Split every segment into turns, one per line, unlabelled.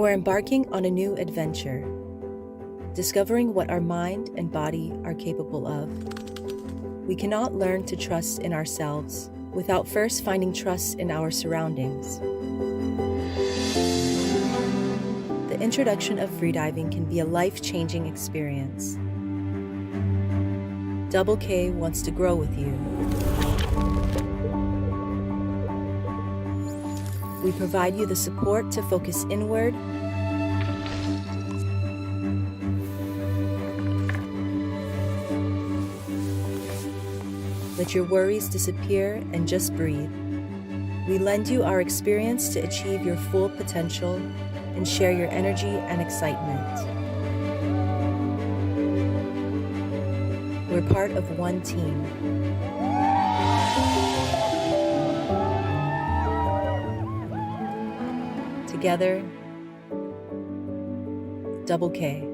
are embarking on a new adventure, discovering what our mind and body are capable of. We cannot learn to trust in ourselves without first finding trust in our surroundings. The introduction of freediving can be a life-changing experience. Double K wants to grow with you. We provide you the support to focus inward, let your worries disappear and just breathe. We lend you our experience to achieve your full potential and share your energy and excitement. We're part of one team. Together, Double K.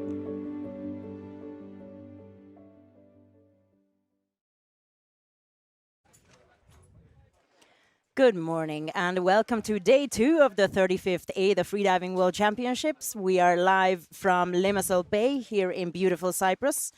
Good morning and welcome to day 2 of the 35th AIDA Freediving World Championships. We are live from Limassol Bay here in beautiful Cyprus.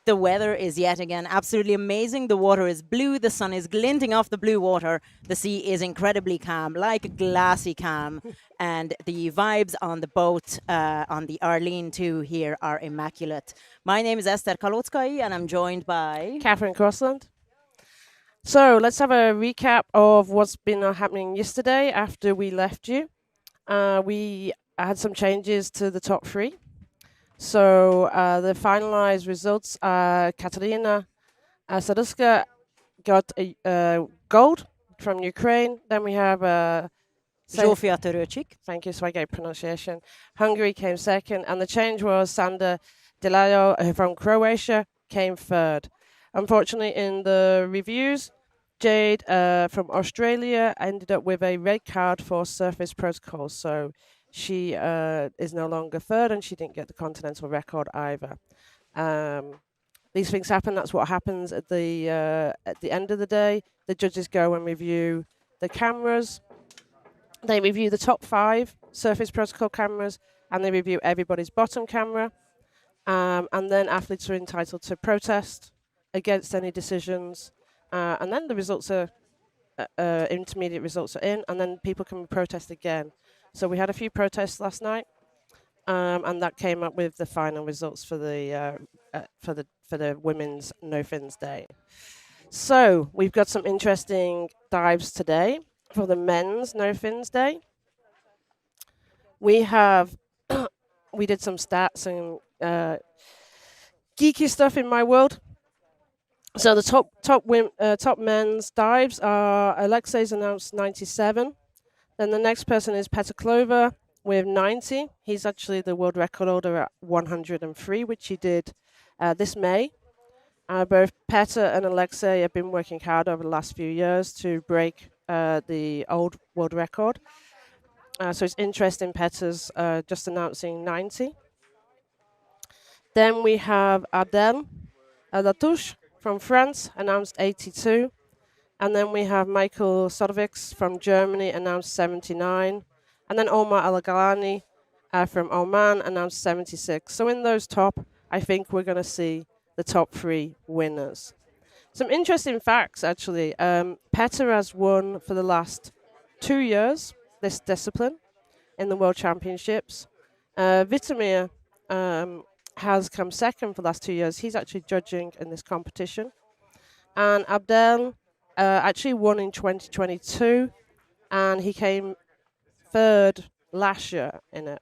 The weather is yet again absolutely amazing. The water is blue, the sun is glinting off the blue water. The sea is incredibly calm, like a glassy calm. And the vibes on the boat, on the Arlene 2 here are immaculate. My name is Esther Kalotskaya and I'm joined by
Catherine Crossland. So let's have a recap of what's been happening yesterday after we left you. We had some changes to the top 3. So the finalized results, Katerina Sadowicz got a gold from Ukraine. Then we have
Zofia Terocic.
Thank you, so I gave pronunciation. Hungary came second, and the change was Sanda Delayo from Croatia came third. Unfortunately, in the reviews, Jade from Australia ended up with a red card for surface protocol. So she is no longer third, and she didn't get the continental record either. These things happen. That's what happens at the end of the day. The judges go and review the cameras. They review the top 5 surface protocol cameras, and they review everybody's bottom camera. And then athletes are entitled to protest against any decisions, and then the results are intermediate results are in, and then people can protest again. So we had a few protests last night, and that came up with the final results for the women's no fins day. So we've got some interesting dives today for the men's no fins day. We have we did some stats and geeky stuff in my world. So the top men's dives are Alexey's announced 97. Then the next person is Petar Klovar with 90. He's actually the world record holder at 103, which he did this May. Both Petar and Alexey have been working hard over the last few years to break the old world record. So it's interesting, Petar's just announcing 90. Then we have Abdelatif from France, announced 82. And then we have Michael Sadowicz from Germany, announced 79. And then Omar Al Ghailani from Oman, announced 76. So in those top, I think we're going to see the top 3 winners. Some interesting facts, actually. Petar has won for the last 2 years this discipline in the World Championships. Vitamir has come second for the last 2 years. He's actually judging in this competition. And Abdel actually won in 2022, and he came third last year in it.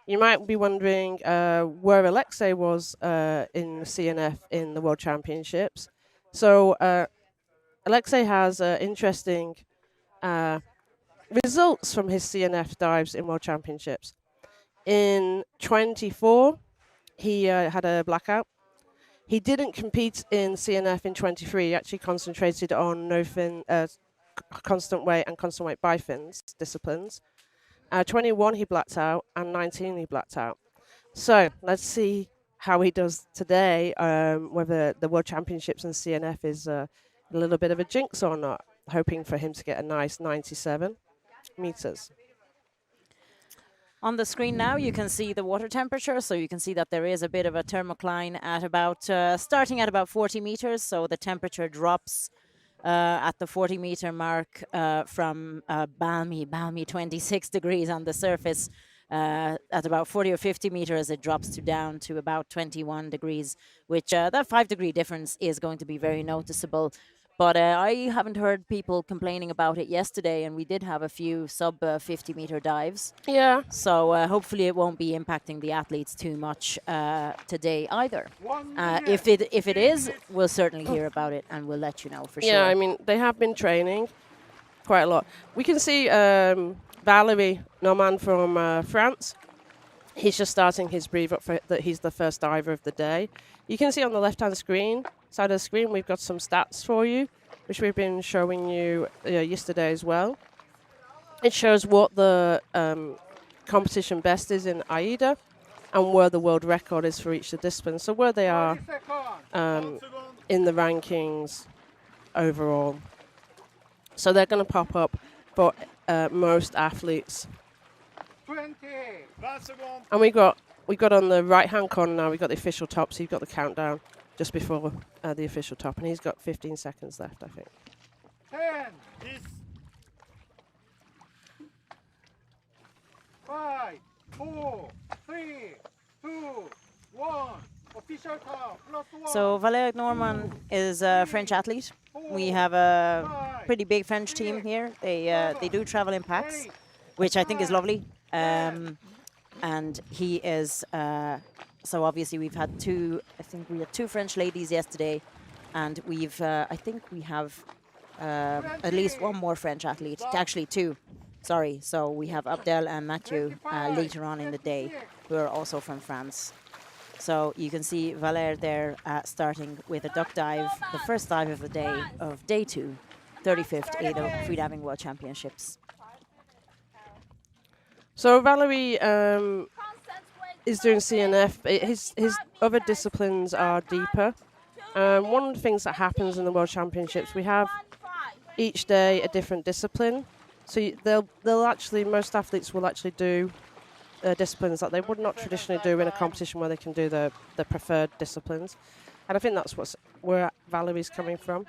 You might be wondering where Alexey was in CNF in the World Championships. So Alexey has interesting results from his CNF dives in World Championships. In 24, he had a blackout. He didn't compete in CNF in 23. He actually concentrated on no fin, constant weight and constant weight bifins disciplines. 21 he blacked out, and 19 he blacked out. So let's see how he does today, whether the World Championships and CNF is a little bit of a jinx or not. Hoping for him to get a nice 97 meters.
On the screen now, you can see the water temperature. So you can see that there is a bit of a thermocline at about, starting at about 40 meters. So the temperature drops at the 40-meter mark from balmy 26 degrees on the surface. At about 40 or 50 meters, it drops down to about 21 degrees, which that 5-degree difference is going to be very noticeable. But I haven't heard people complaining about it yesterday, and we did have a few sub 50-meter dives.
Yeah.
So hopefully it won't be impacting the athletes too much today either. If it is, we'll certainly hear about it, and we'll let you know for sure.
Yeah, I mean, they have been training quite a lot. We can see Valère Normand from France. He's just starting his brief up for that. He's the first diver of the day. You can see on the left-hand side of the screen, we've got some stats for you, which we've been showing you yesterday as well. It shows what the competition best is in AIDA and where the world record is for each of the disciplines. So where they are in the rankings overall. So they're going to pop up for most athletes.
20.
And we got on the right-hand corner now, we've got the official top, so you've got the countdown just before the official top, and he's got 15 seconds left, I think.
10. 5, 4, 3, 2, 1. Official top, +1.
So Valère Normand is a French athlete. We have a pretty big French team here. They do travel in packs, which I think is lovely. And he is, so obviously we've had I think we had two French ladies yesterday, and I think we have at least one more French athlete, actually two, sorry. So we have Abdel and Matthieu later on in the day, who are also from France. So you can see Valère there starting with a duck dive, the first dive of the day of day 2, 35th AIDA Freediving World Championships.
So Valère is doing CNF. His other disciplines are deeper. One of the things that happens in the World Championships, we have each day a different discipline. So they'll actually, most athletes will actually do disciplines that they would not traditionally do in a competition where they can do the preferred disciplines. And I think that's where Valère's coming from.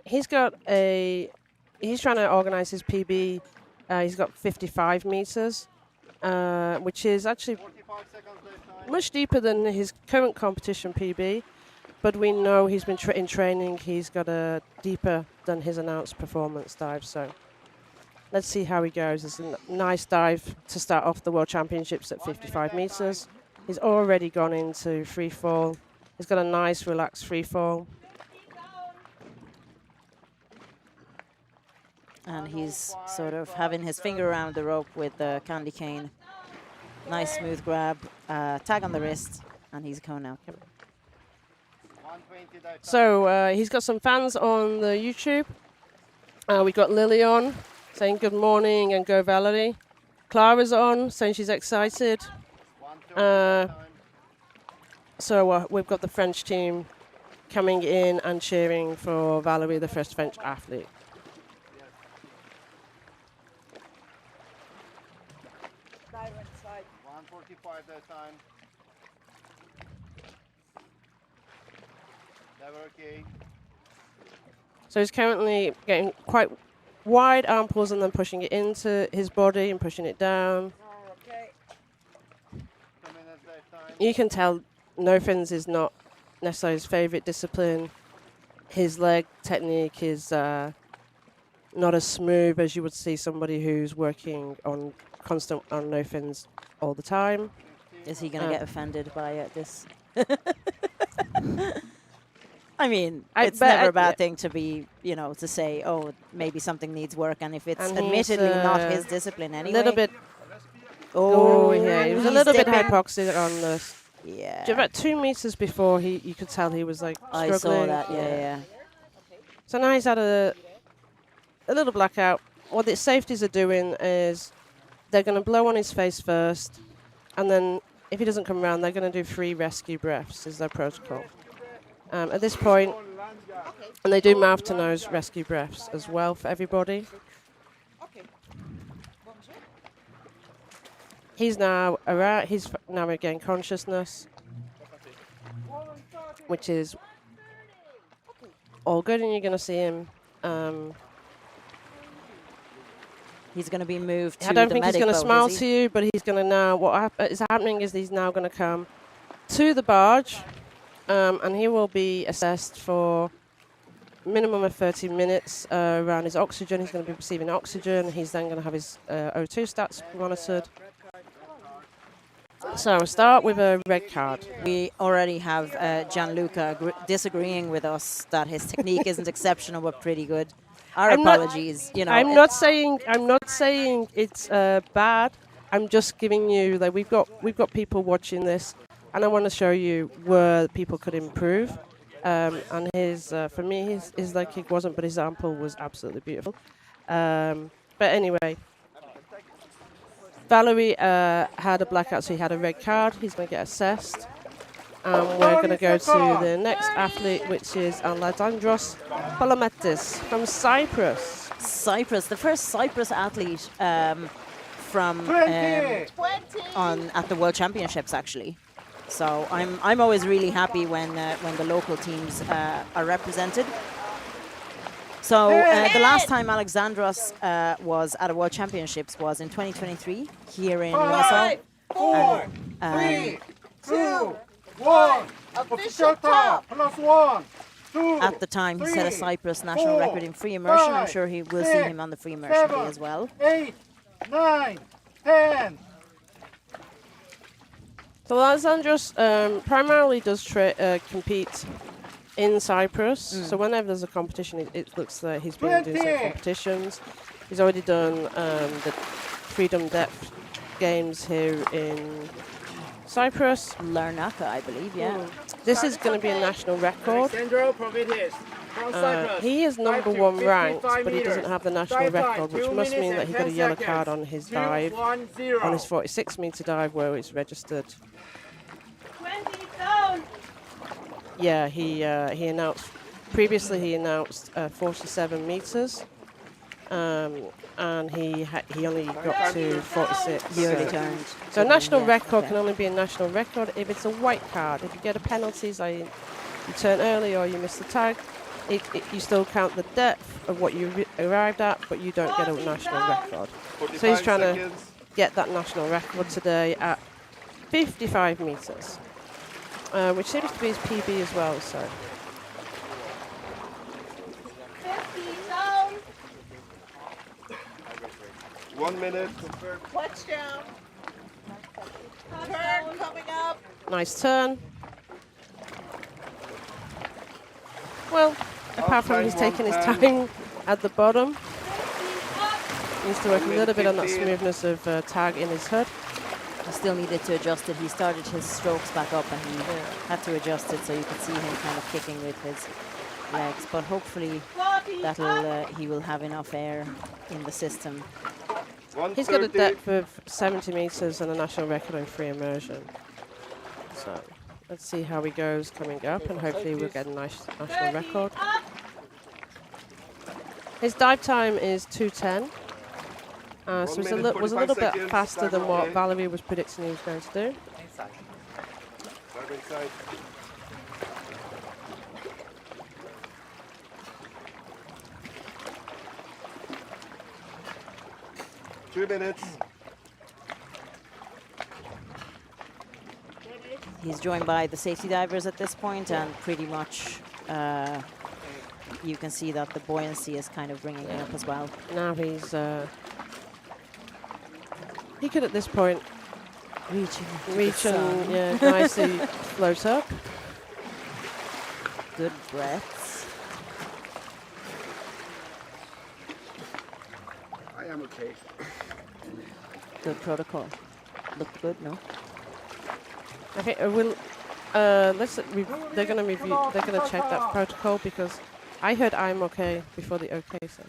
He's trying to organise his PB. He's got 55 meters, which is actually much deeper than his current competition PB. But we know he's been in training. He's got a deeper than his announced performance dive. So let's see how he goes. It's a nice dive to start off the World Championships at 55 meters. He's already gone into free fall. He's got a nice relaxed free fall.
And he's sort of having his finger around the rope with the candy cane. Nice smooth grab, tag on the wrist, and he's going out.
So he's got some fans on the YouTube. We've got Lily on saying good morning and go Valère. Clara's on saying she's excited. So we've got the French team coming in and cheering for Valère, the first French athlete.
Direct side. 145 that time. They were okay.
So he's currently getting quite wide arm pulls and then pushing it into his body and pushing it down.
Okay. 2 minutes that time.
You can tell no fins is not necessarily his favorite discipline. His leg technique is not as smooth as you would see somebody who's working on constant on no fins all the time.
Is he going to get offended by this? I mean, it's never a bad thing to be, to say, oh, maybe something needs work. And if it's admittedly not his discipline anyway.
A little bit. Yeah, he was a little bit hypoxic on this.
Yeah.
About 2 meters before, you could tell he was like struggling.
I saw that, yeah.
So now he's had a little blackout. What the safeties are doing is they're going to blow on his face first, and then if he doesn't come around, they're going to do 3 rescue breaths is their protocol. At this point, and they do mouth-to-nose rescue breaths as well for everybody. He's now around. He's now regained consciousness, which is all good, and you're going to see him.
He's going to be moved to
I don't
the
think he's
medic
going to
boat,
smile
is
to
he?
you, but he's going to now. What is happening is he's now going to come to the barge, and he will be assessed for minimum of 30 minutes around his oxygen. He's going to be receiving oxygen. He's then going to have his O2 stats monitored. So we'll start with a red card.
We already have Gianluca disagreeing with us that his technique isn't exceptional but pretty good. Our apologies. You know,
I'm not saying it's bad. I'm just giving you like we've got people watching this, and I want to show you where people could improve. And his for me his leg kick wasn't, but his example was absolutely beautiful. But anyway, Valerie had a blackout, so he had a red card. He's going to get assessed. We're going to go to the next athlete, which is Alexandros Polemitis from Cyprus.
Cyprus, the first Cyprus athlete from at the World Championships, actually. So I'm always really happy when the local teams are represented. So the last time Alexandros was at a World Championships was in 2023 here in Limassol.
5, 4, 3, 2, 1. Official time. +1, 2.
At the time, he set a
3,
Cyprus national
4,
record in free immersion. I'm
5,
sure he will see
6,
him on the free immersion day
7,
as well.
8, 9, 10.
So Alexandros primarily does compete in Cyprus. So whenever there's a competition, it looks like he's been doing some competitions. He's already done the Freedom Depth Games here in Cyprus.
Larnaca, I believe, yeah.
This is going to be a national record. He is number 1 ranked, but he doesn't have the national record, which must mean that he got a yellow card on his dive, on his 46-meter dive where it's registered. Yeah, he announced previously. He announced 47 meters, and he only got to 46.
He only turned.
So a national record can only be a national record if it's a white card. If you get a penalty, say you turn early or you miss the tag, you still count the depth of what you arrived at, but you don't get a national record. So he's trying to get that national record today at 55 meters. Which seems to be his PB as well, so.
1 minute.
Watch down. Turn coming up.
Nice turn. Well, apart from he's taking his time at the bottom, he needs to work a little bit on that smoothness of tag in his hood.
He still needed to adjust it. He started his strokes back up and he had to adjust it so you could see him kind of kicking with his legs. But hopefully he will have enough air in the system.
He's got a depth of 70 meters and a national record in free immersion. So let's see how he goes coming up, and hopefully we'll get a nice national record. His dive time is 2:10. So it was a little bit faster than what Valerie was predicting he was going to do.
Inside. 2 minutes.
He's joined by the safety divers at this point, and pretty much you can see that the buoyancy is kind of bringing him up as well.
Now he could at this point reach and nicely float up.
Good breaths.
I am okay.
Good protocol. Looked good, no?
Okay, they're gonna review. They're gonna check that protocol because I heard I'm okay before the okay. So,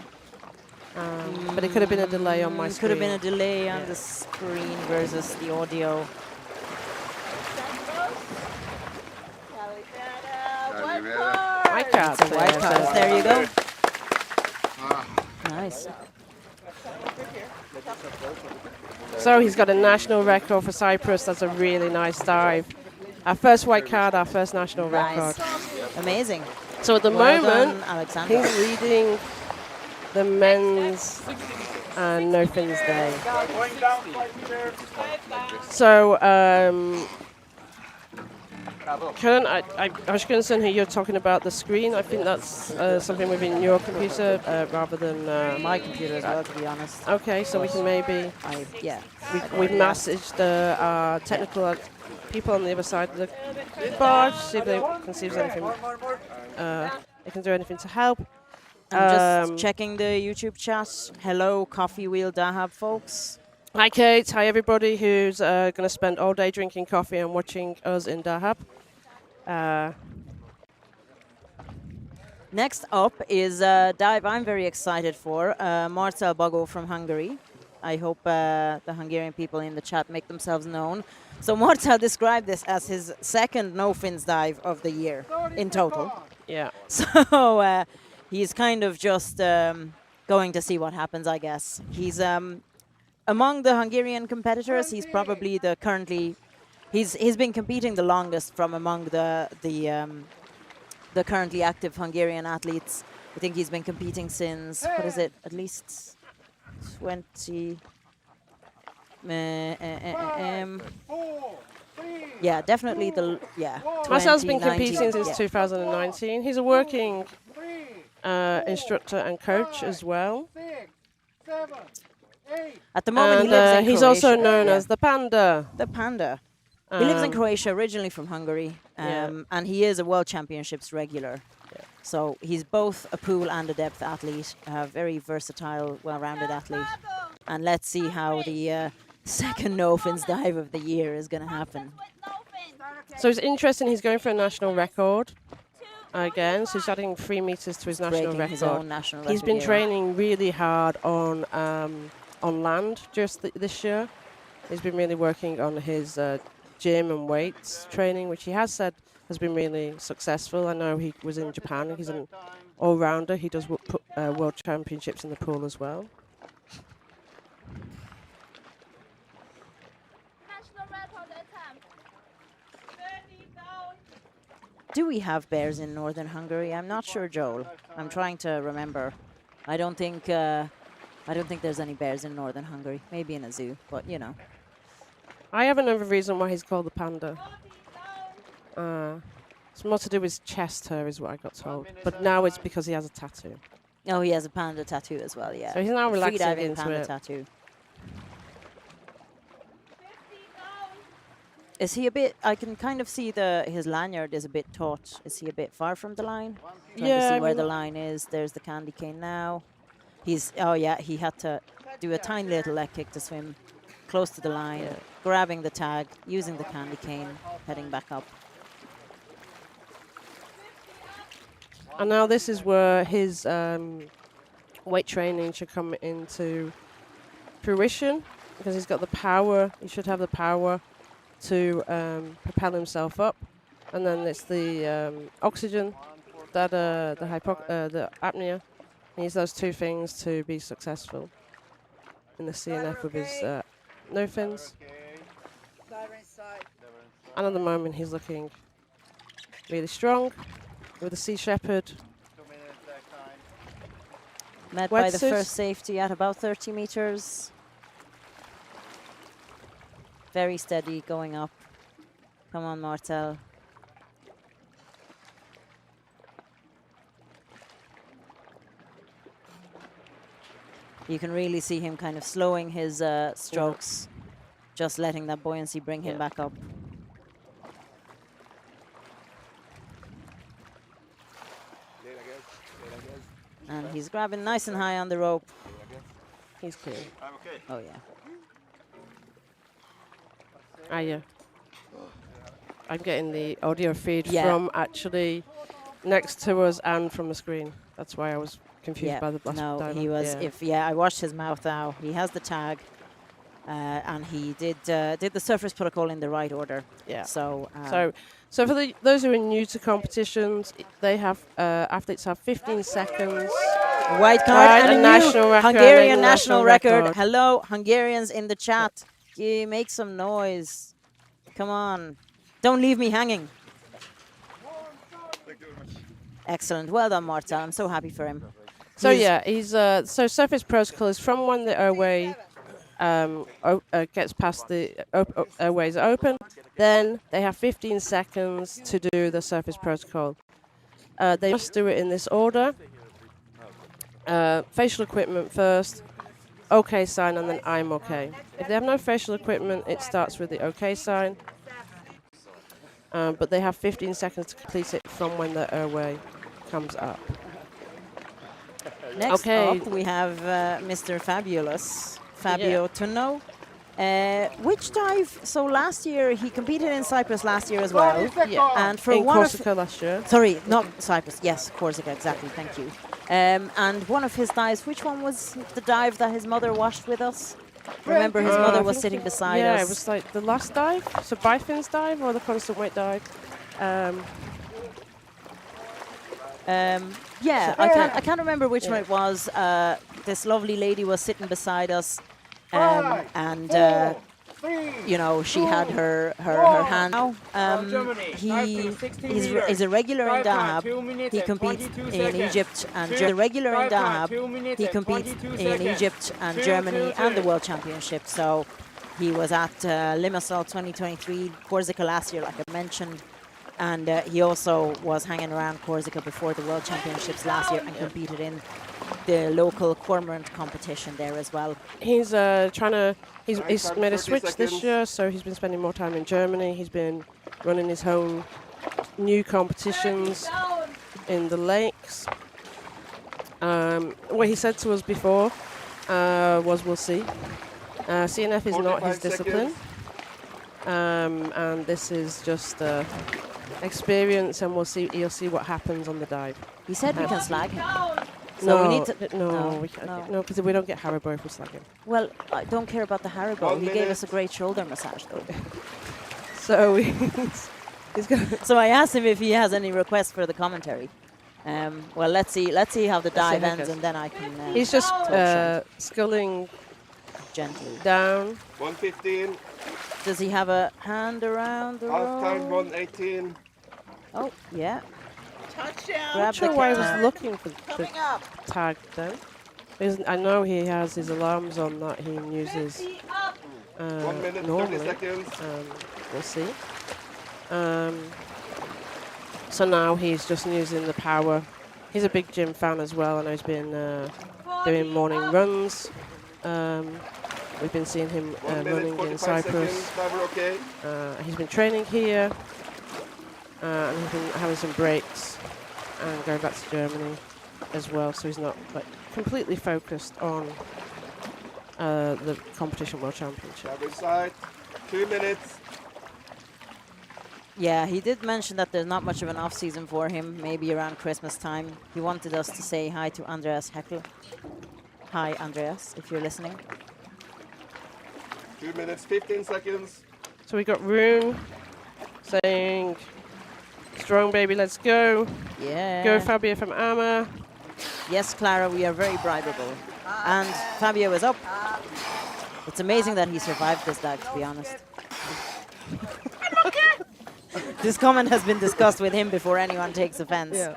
but it could have been a delay on my screen.
Could have been a delay on the screen versus the audio.
White card.
It's a white card. There you go.
Ah.
Nice.
So he's got a national record for Cyprus. That's a really nice dive. Our first white card, our first national record.
Nice. Amazing.
So at the
Well
moment,
done, Alexandros.
he's leading the men's no fins day. So, Kern, I was concerned here you're talking about the screen. I think that's something within your computer rather than
My computer as well, to be honest.
Okay, so we can maybe we've messaged our technical people on the other side of the bar to see if they can see if there's anything they can do anything to help.
I'm just checking the YouTube chat. Hello, Coffee Wheel Dahab folks.
Hi Kate, hi everybody who's going to spend all day drinking coffee and watching us in Dahab.
Next up is a dive I'm very excited for, Marcell Bago from Hungary. I hope the Hungarian people in the chat make themselves known. So Marcell described this as his second no-fins dive of the year in total.
Yeah.
So he's kind of just going to see what happens, I guess. He's among the Hungarian competitors. He's probably the currently he's been competing the longest from among the currently active Hungarian athletes. I think he's been competing since what is it? At least 20. Yeah, definitely
Marcell's been
2019,
competing since
yeah.
2019. He's a working instructor and coach as well.
At the moment, he lives in
he's
Croatia.
also known as the Panda.
The Panda. He lives in Croatia, originally from Hungary, and he is a World Championships regular. So he's both a pool and a depth athlete, a very versatile, well-rounded athlete. And let's see how the second no-fins dive of the year is going to happen.
So it's interesting, he's going for a national record again, so he's adding 3 meters to his national
Breaking
record.
his own national record.
He's been
yeah.
training really hard on land just this year. He's been really working on his gym and weights training, which he has said has been really successful. I know he was in Japan. He's an all-rounder. He does world championships in the pool as well.
Do we have bears in northern Hungary? I'm not sure, Joel. I'm trying to remember. I don't think there's any bears in northern Hungary. Maybe in a zoo, but you know.
I have another reason why he's called the Panda. It's more to do with his chest hair, is what I got told. But now it's because he has a tattoo.
Oh, he has a panda tattoo as well. Yeah.
So he's now relaxing
Freediving
into
panda
it.
tattoo. Is he a bit? I can kind of see his lanyard is a bit taut. Is he a bit far from the line? Trying to see where the line is. There's the candy cane now. He had to do a tiny little leg kick to swim close to the line, grabbing the tag, using the candy cane, heading back up.
And now this is where his weight training should come into fruition, because he's got the power. He should have the power to propel himself up, and then it's the oxygen, that the apnea. He needs those two things to be successful in the CNF with his no fins. And at the moment he's looking really strong with the Sea Shepherd.
Met by the
Wetsuit.
first safety at about 30 meters. Very steady, going up. Come on, Marcell. You can really see him kind of slowing his strokes, just letting that buoyancy bring him back up. And he's grabbing nice and high on the rope.
He's clear.
Oh, yeah.
I'm getting the audio feed from actually next to us and from the screen. That's why I was confused by the last diver.
He was. I watched his mouth now. He has the tag, and he did the surface protocol in the right order.
Yeah.
So
for those who are new to competitions, they have athletes have 15 seconds
White card and a
national
new
record,
Hungarian
and a
national
national
record.
record.
Hello, Hungarians in the chat. Make some noise. Come on. Don't leave me hanging. Excellent. Well done, Marcell. I'm so happy for him.
So yeah, he's so surface protocol is from when the airway gets past the airways open, then they have 15 seconds to do the surface protocol. They must do it in this order. Facial equipment first, OK sign, and then I'm OK. If they have no facial equipment, it starts with the OK sign. But they have 15 seconds to complete it from when the airway comes up.
Next up, we have Mr. Fabulous, Fabio Tunno. Which dive? So last year, he competed in Cyprus last year as well.
Yeah.
And for
in
one
Corsica last year.
Sorry, not Cyprus. Yes, Corsica, exactly. Thank you. And one of his dives, which one was the dive that his mother watched with us? Remember, his mother was sitting beside us.
Yeah, it was like the last dive. So Bifin's dive or the constant weight dive.
Yeah, I can't remember which one it was. This lovely lady was sitting beside us, and you know, she had her hand. Now, he's a regular in Dahab. He competes in Egypt and regular in Dahab. He competes in Egypt and Germany and the World Championship. So he was at Limassol 2023, Corsica last year, like I mentioned. And he also was hanging around Corsica before the World Championships last year and competed in the local cormorant competition there as well.
He's he's made a switch this year, so he's been spending more time in Germany. He's been running his own new competitions in the lakes. What he said to us before was, we'll see. CNF is not his discipline. And this is just experience, and we'll see. You'll see what happens on the dive.
He said we can slag him. So
No,
we need to
no, because we don't get Haribo if we slag him.
Well, I don't care about the Haribo. He gave us a great shoulder massage, though.
So he's gonna.
So I asked him if he has any requests for the commentary. Well, let's see how the dive ends, and then I can.
He's just sculling
gently
down.
115.
Does he have a hand around the
Half time
rope?
118.
Oh, yeah.
Touchdown.
I'm not sure why I was looking for the
Coming up.
tag then. I know he has his alarms on that he uses
1 minute, 30
normally.
seconds.
We'll see. So now he's just using the power. He's a big gym fan as well. I know he's been doing morning runs. We've been seeing him
1 minute,
running
45
in Cyprus.
seconds. Diver okay.
He's been training here, and he's been having some breaks and going back to Germany as well. So he's not like completely focused on the competition world championship.
Diver side. 2 minutes.
Yeah, he did mention that there's not much of an off season for him. Maybe around Christmas time. He wanted us to say hi to Andreas Heckel. Hi, Andreas, if you're listening.
2 minutes, 15 seconds.
So we got Rune saying, "Strong baby, let's go."
Yeah.
Go Fabio from AMA.
Yes, Clara, we are very bribable. And Fabio is up. It's amazing that he survived this dive, to be honest. This comment has been discussed with him before anyone takes offense.
Yeah.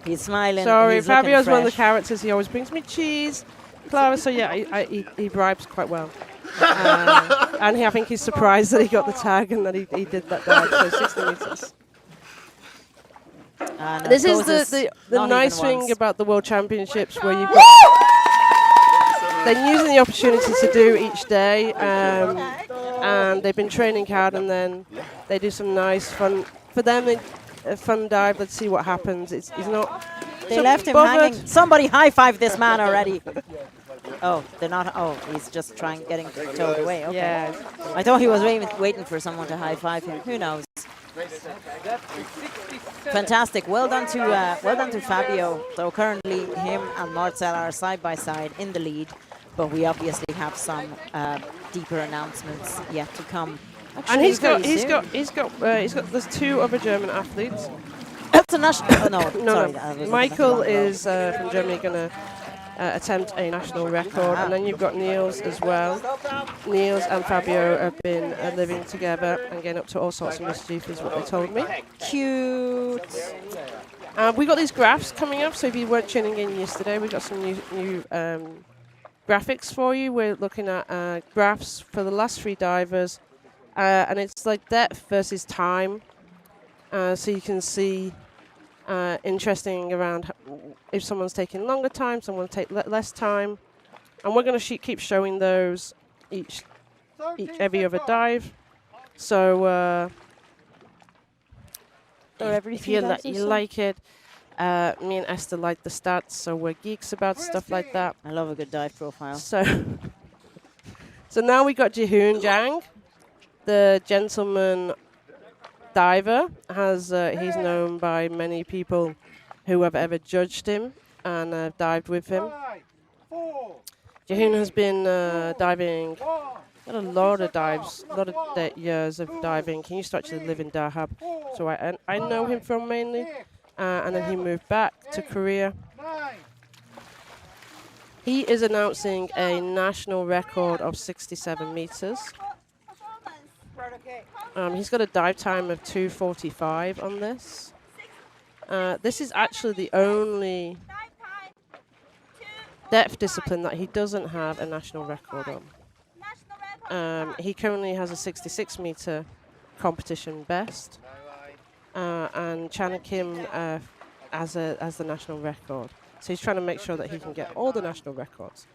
He's smiling.
Sorry,
he's
Fabio's one of the
fresh.
characters. He always brings me cheese. Clara, so yeah, he bribes quite well. And I think he's surprised that he got the tag and that he did that dive, so 60 meters. This is the nice thing about the World Championships, where you've got they're using the opportunity to do each day, and they've been training hard, and then they do some nice fun for them. A fun dive. Let's see what happens. He's not.
They left him hanging. Somebody high five this man already. Oh, they're not. Oh, he's just getting towed away. Okay.
Yeah.
I thought he was waiting for someone to high five him. Who knows? Fantastic. Well done to Fabio. So currently, him and Marcell are side by side in the lead, but we obviously have some deeper announcements yet to come.
And
Actually,
he's got there's 2 other German athletes.
That's a national. Oh, no,
No,
sorry.
no. Michael is from Germany going to attempt a national record, and then you've got Niels as well. Niels and Fabio have been living together and getting up to all sorts of mischief, is what they told me.
Cute.
We got these graphs coming up, so if you weren't tuning in yesterday, we got some new graphics for you. We're looking at graphs for the last 3 divers, and it's like depth versus time, so you can see interesting around if someone's taking longer time, someone take less time, and we're going to keep showing those every other dive. So if you like it, me and Esther like the stats, so we're geeks about stuff like that.
I love a good dive profile.
So now we got Jihoon Jang, the gentleman diver. He's known by many people who have ever judged him and dived with him. Jihoon has been diving a lot of dives, a lot of years of diving. He used to actually live in Dahab, so I know him from mainly. And then he moved back to Korea. He is announcing a national record of 67 meters. He's got a dive time of 2:45 on this. This is actually the only depth discipline that he doesn't have a national record on. He currently has a 66-meter competition best. And Soonkuk Kim as the national record. So he's trying to make sure that he can get all the national records.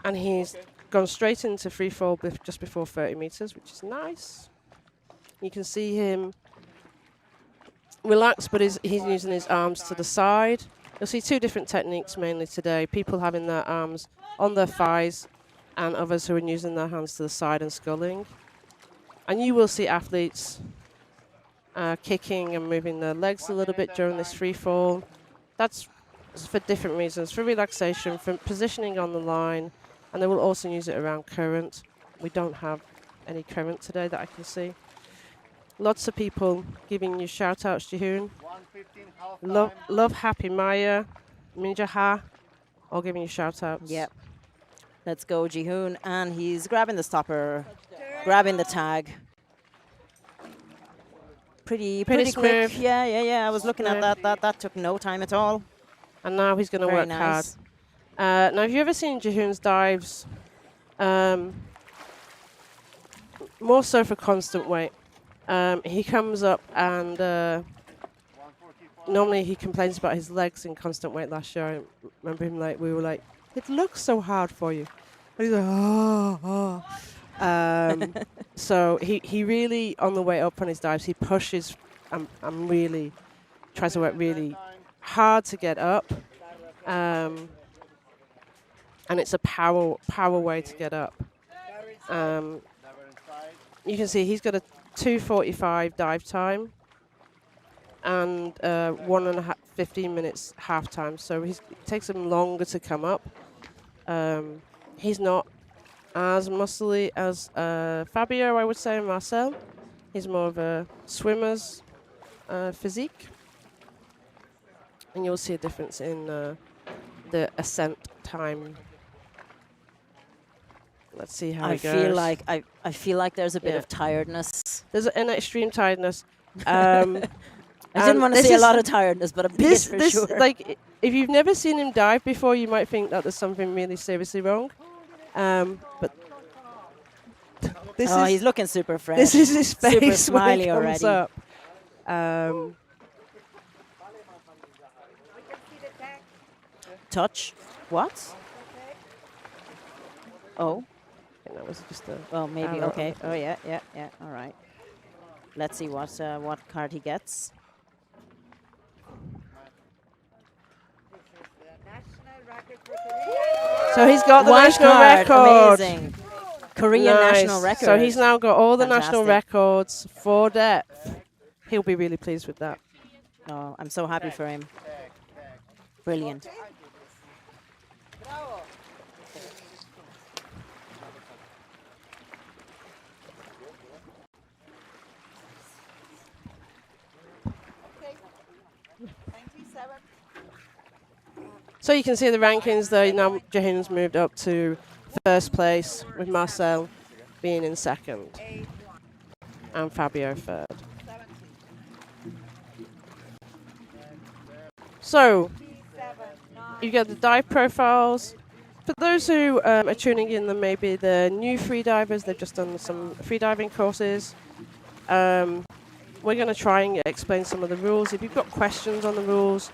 And he's gone straight into free fall just before 30 meters, which is nice. You can see him relaxed, but he's using his arms to the side. You'll see 2 different techniques mainly today. People having their arms on their thighs and others who are using their hands to the side and sculling. And you will see athletes kicking and moving their legs a little bit during this free fall. That's for different reasons, for relaxation, for positioning on the line, and they will also use it around current. We don't have any current today that I can see. Lots of people giving you shout-outs, Jihoon. Love Happy Maya, Minja Ha, all giving you shout-outs.
Yep. Let's go, Jihoon. And he's grabbing the stopper, grabbing the tag. Pretty quick.
smooth.
Yeah. I was looking at that. That took no time at all.
And now he's going to work hard. Now, have you ever seen Jihoon's dives? More so for constant weight. He comes up and normally he complains about his legs in constant weight last year. I remember him we were like, it looks so hard for you. And he's like, oh. So he really, on the way up on his dives, he pushes and really tries to work really hard to get up. And it's a power way to get up. You can see he's got a 2:45 dive time and 15 minutes half time. So it takes him longer to come up. He's not as muscly as Fabio, I would say, and Marcell. He's more of a swimmer's physique. And you'll see a difference in the ascent time. Let's see how it goes.
I feel like there's a bit of tiredness.
There's an extreme tiredness.
I didn't want to see a lot of tiredness, but a bit for sure.
Like, if you've never seen him dive before, you might think that there's something really seriously wrong. But
he's looking super fresh.
This is his face
super smiley
when he comes
already.
up.
Touch? What? Oh.
I think that was just a...
Well, maybe. Okay. Oh, yeah. All right. Let's see what card he gets.
So he's got the
White
national
card.
record.
Amazing. Korean national record.
So he's now got all the national
Fantastic.
records for depth. He'll be really pleased with that.
Oh, I'm so happy for him. Brilliant.
So you can see the rankings though. Now Jihoon's moved up to first place with Marcell being in second and Fabio third. So you get the dive profiles. For those who are tuning in, then maybe the new freedivers, they've just done some freediving courses. We're going to try and explain some of the rules. If you've got questions on the rules,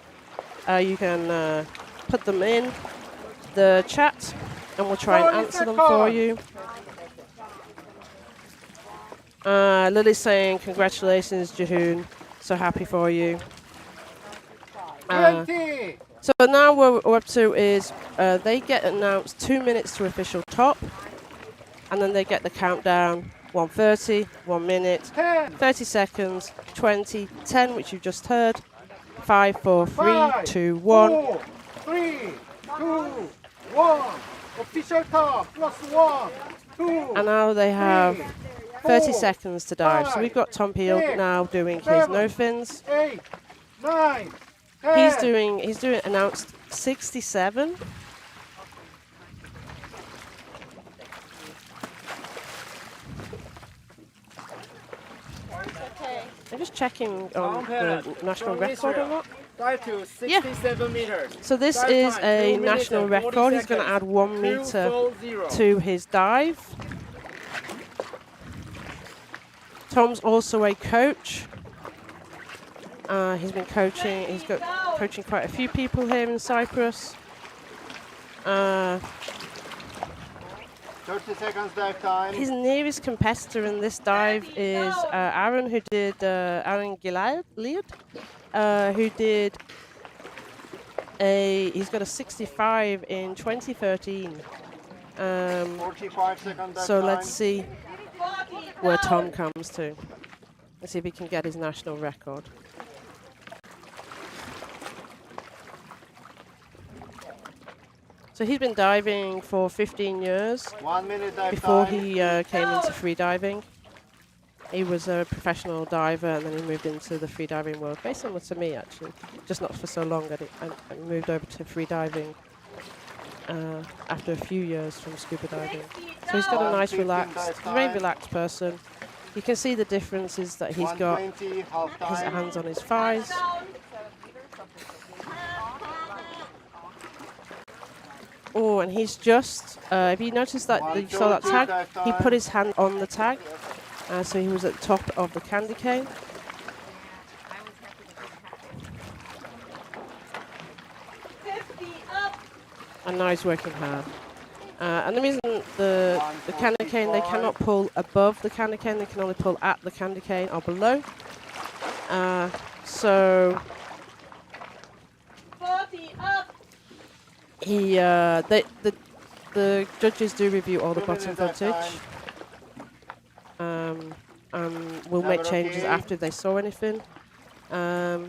you can put them in the chat and we'll try and answer them for you. Lily's saying, congratulations, Jihoon. So happy for you. So now what we're up to is they get announced 2 minutes to official top. And then they get the countdown, 1:30, 1 minute, 30 seconds, 20, 10, which you just heard, 5, 4, 3, 2, 1.
4, 3, 2, 1. Official top, +1, 2.
And now they have 30 seconds to dive. So we've got Tom Peel now doing his no fins.
8, 9, 10.
He's doing announced 67. I'm just checking on the national record or not.
Dive to 67 meters.
So this
Dive
is
time,
a
2 minutes
national
and 40
record. He's going to
seconds.
add 1 meter
2:40.
to his dive. Tom's also a coach. He's been coaching. He's got coaching quite a few people here in Cyprus.
30 seconds dive time.
His nearest competitor in this dive is Aaron, who did Aaron Gilad, who did he's got a 65 in 2013.
45 seconds dive
So
time.
let's see where Tom comes to. Let's see if he can get his national record. So he's been diving for 15 years.
1 minute dive
Before
time.
he came into freediving. He was a professional diver and then he moved into the freediving world, very similar to me actually, just not for so long. I moved over to freediving after a few years from scuba diving. So he's got a nice very relaxed person. You can see the differences that he's got
1:20, half
his
time.
hands on his thighs. Oh, and he's just, if you notice that you saw that tag, he put his hand on the tag. So he was at the top of the candy cane. And now he's working hard. And the reason the candy cane, they cannot pull above the candy cane, they can only pull at the candy cane or below. So he, the judges do review all the bottom footage. And will make changes after they saw anything. So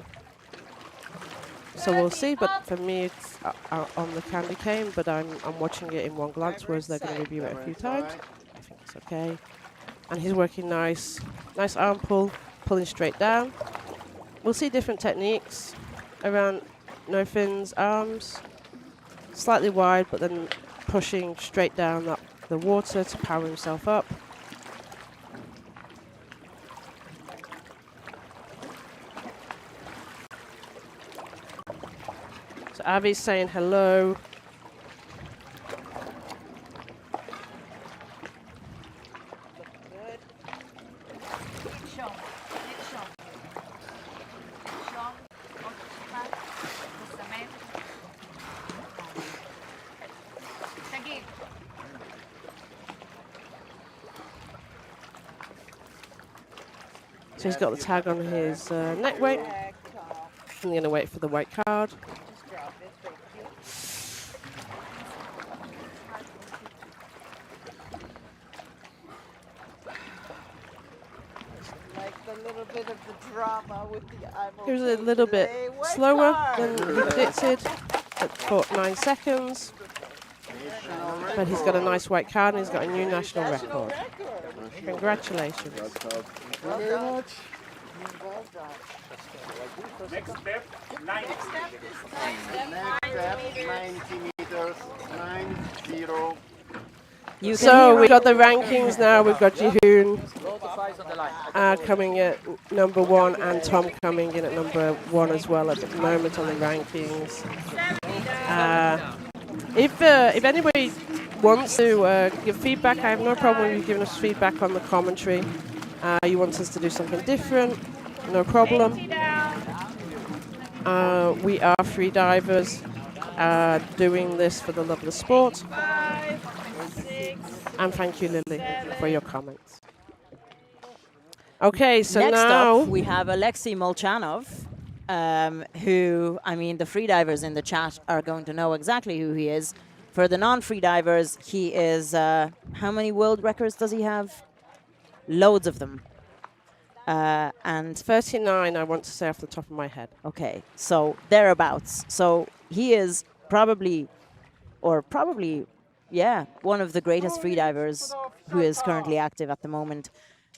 we'll see, but for me it's on the candy cane, but I'm watching it in one glance, whereas they're going to review it a few times. I think it's okay. And he's working nice arm pull, pulling straight down. We'll see different techniques around no fins, arms, slightly wide, but then pushing straight down the water to power himself up. So Avi's saying hello. So he's got the tag on his neck weight. I'm going to wait for the white card. He was a little bit slower than he predicted at 9 seconds. But he's got a nice white card and he's got a new national record. Congratulations.
Thank you very much.
Next step, 90.
Next step, 90 meters, 90.
You can
So
hear
we've got the rankings now. We've got Jihoon coming at number 1 and Tom coming in at number 1 as well at the moment on the rankings. If anybody wants to give feedback, I have no problem with you giving us feedback on the commentary. You want us to do something different, no problem. We are free divers doing this for the love of the sport. And thank you, Lily, for your comments. Okay, so
Next
now
up, we have Alexey Molchanov, who, I mean, the freedivers in the chat are going to know exactly who he is. For the non-freedivers, he is, how many world records does he have? Loads of them. And
39, I want to say off the top of my head.
okay, so thereabouts. So he is probably, yeah, one of the greatest freedivers who is currently active at the moment.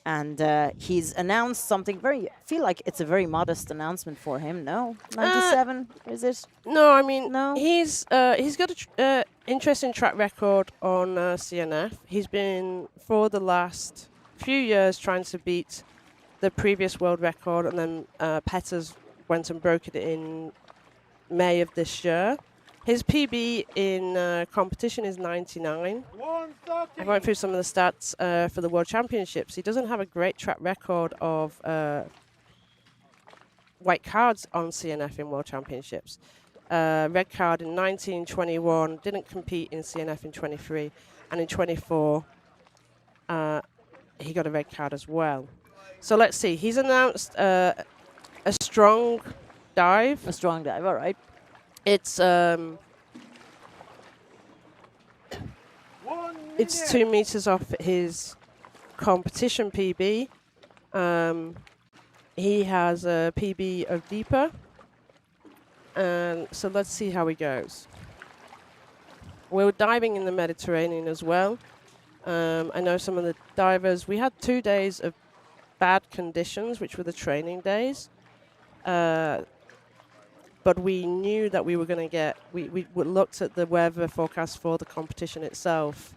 And he's announced something I feel like it's a very modest announcement for him, no? 97, is it?
No, I mean,
No?
he's got an interesting track record on CNF. He's been, for the last few years, trying to beat the previous world record, and then Peters went and broke it in May of this year. His PB in competition is 99. I went through some of the stats for the World Championships. He doesn't have a great track record of white cards on CNF in World Championships. Red card in 1921, didn't compete in CNF in 23, and in 24 he got a red card as well. So let's see. He's announced a strong dive.
A strong dive, all right.
It's 2 meters off his competition PB. He has a PB of deeper. So let's see how he goes. We're diving in the Mediterranean as well. I know some of the divers. We had 2 days of bad conditions, which were the training days. But we knew that we were going to get, we looked at the weather forecast for the competition itself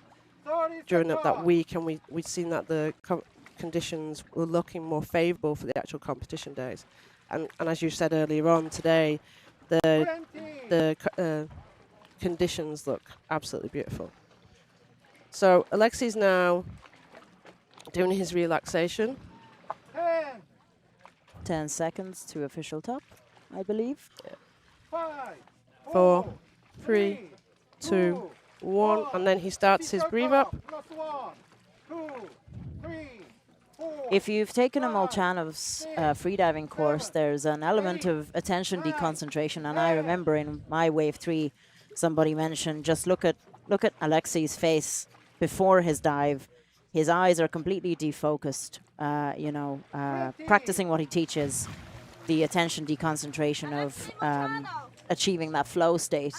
during that week, and we'd seen that the conditions were looking more favorable for the actual competition days. And as you said earlier on today, the conditions look absolutely beautiful. So Alexey's now doing his relaxation.
10 seconds to official top, I believe.
5,
4, 3, 2, 1, and then he starts his breathe up.
If you've taken a Molchanov's freediving course, there's an element of attention deconcentration, and I remember in my wave 3, somebody mentioned just look at Alexey's face before his dive. His eyes are completely defocused. Practicing what he teaches, the attention deconcentration of achieving that flow state,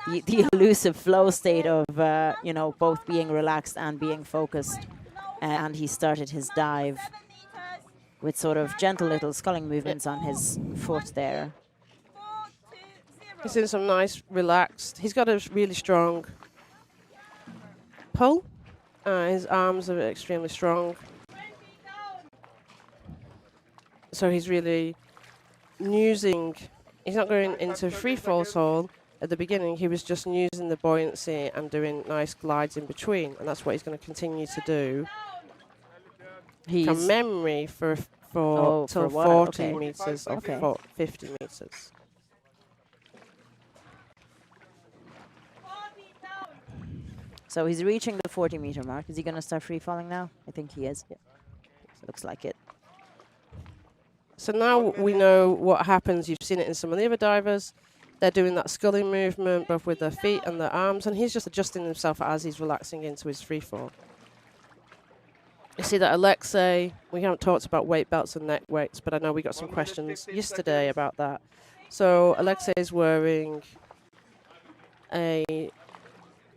the elusive flow state of both being relaxed and being focused. And he started his dive with sort of gentle little sculling movements on his foot there.
He's in some nice relaxed. He's got a really strong pull. His arms are extremely strong. So he's really using, he's not going into free fall hold at the beginning. He was just using the buoyancy and doing nice glides in between. And that's what he's going to continue to do. From memory for till 40 meters or 50 meters.
So he's reaching the 40-meter mark. Is he going to start free falling now? I think he is. Yeah. Looks like it.
So now we know what happens. You've seen it in some of the other divers. They're doing that sculling movement, both with their feet and their arms, and he's just adjusting himself as he's relaxing into his free fall. You see that Alexey, we haven't talked about weight belts and neck weights, but I know we got some questions yesterday about that. So Alexey is wearing a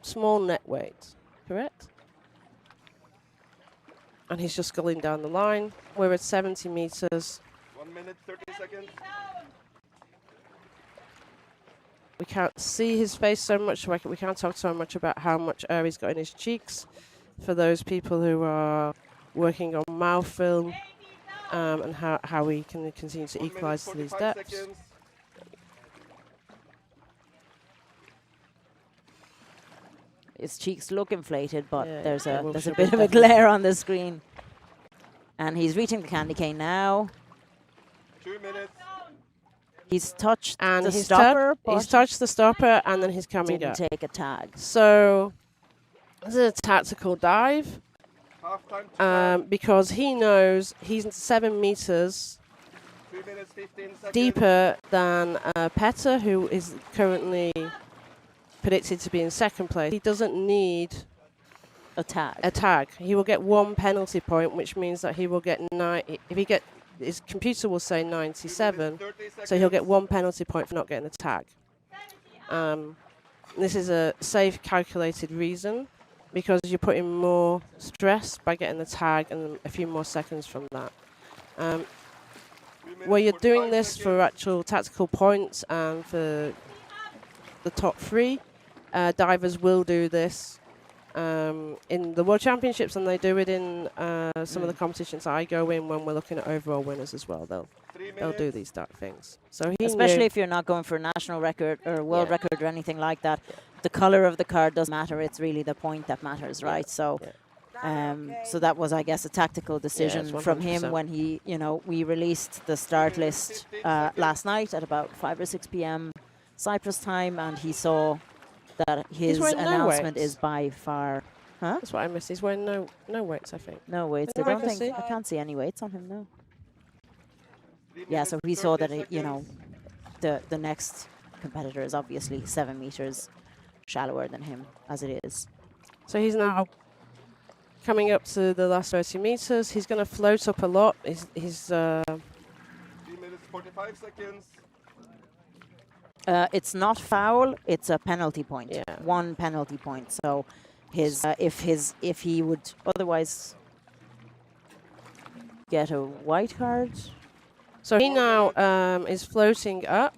small net weight, correct? And he's just sculling down the line. We're at 70 meters.
1 minute, 30 seconds.
We can't see his face so much, so we can't talk so much about how much air he's got in his cheeks. For those people who are working on mouth film and how we can continue to equalize these depths.
Seconds.
His cheeks look inflated, but
Yeah,
there's
yeah,
a
we'll
there's
show
a bit
you
of a
definitely.
glare on the screen. And he's reaching the candy cane now.
2 minutes.
He's touched
And
the
he's
stopper,
he's
but
touched the stopper, and then he's coming
didn't
up.
take a tag.
So this is a tactical dive
Half time to time.
because he knows he's 7 meters
3 minutes, 15 seconds.
deeper than Petar, who is currently predicted to be in second place. He doesn't need
A tag.
a tag. He will get 1 penalty point, which means that he will get his computer will say 97,
30
so he'll get
seconds.
1 penalty point for not getting the tag. This is a safe, calculated reason because you're putting more stress by getting the tag and a few more seconds from that.
3 minutes,
Where you're doing
45
this for
seconds.
actual tactical points and for the top 3, divers will do this in the World Championships, and they do it in some of the competitions I go in when we're looking at overall winners as well.
3
They'll do
minutes.
these dark things. So he
Especially
knew.
if you're not going for a national record or world
Yeah.
record or anything like that. The color of the card doesn't matter. It's really the point that matters, right? So, so that was, I guess, a tactical decision from him
100%.
when he, we released the start list last night at about 5 or 6 p.m. Cyprus time, and he saw that his
wearing no
announcement
weights.
is by far. Huh?
That's what I missed. He's wearing no weights, I think.
No weights.
Is
I
that
don't
what I
think
can
I can't see any weights on him. No.
3
Yeah, so
minutes,
he saw
30
that
seconds.
the next competitor is obviously 7 meters shallower than him as it is.
So he's now coming up to the last 30 meters. He's going to float up a lot. He's
3 minutes, 45 seconds.
It's not foul. It's a penalty point.
Yeah.
1 penalty point. So his if he would otherwise get a white card.
So he now is floating up.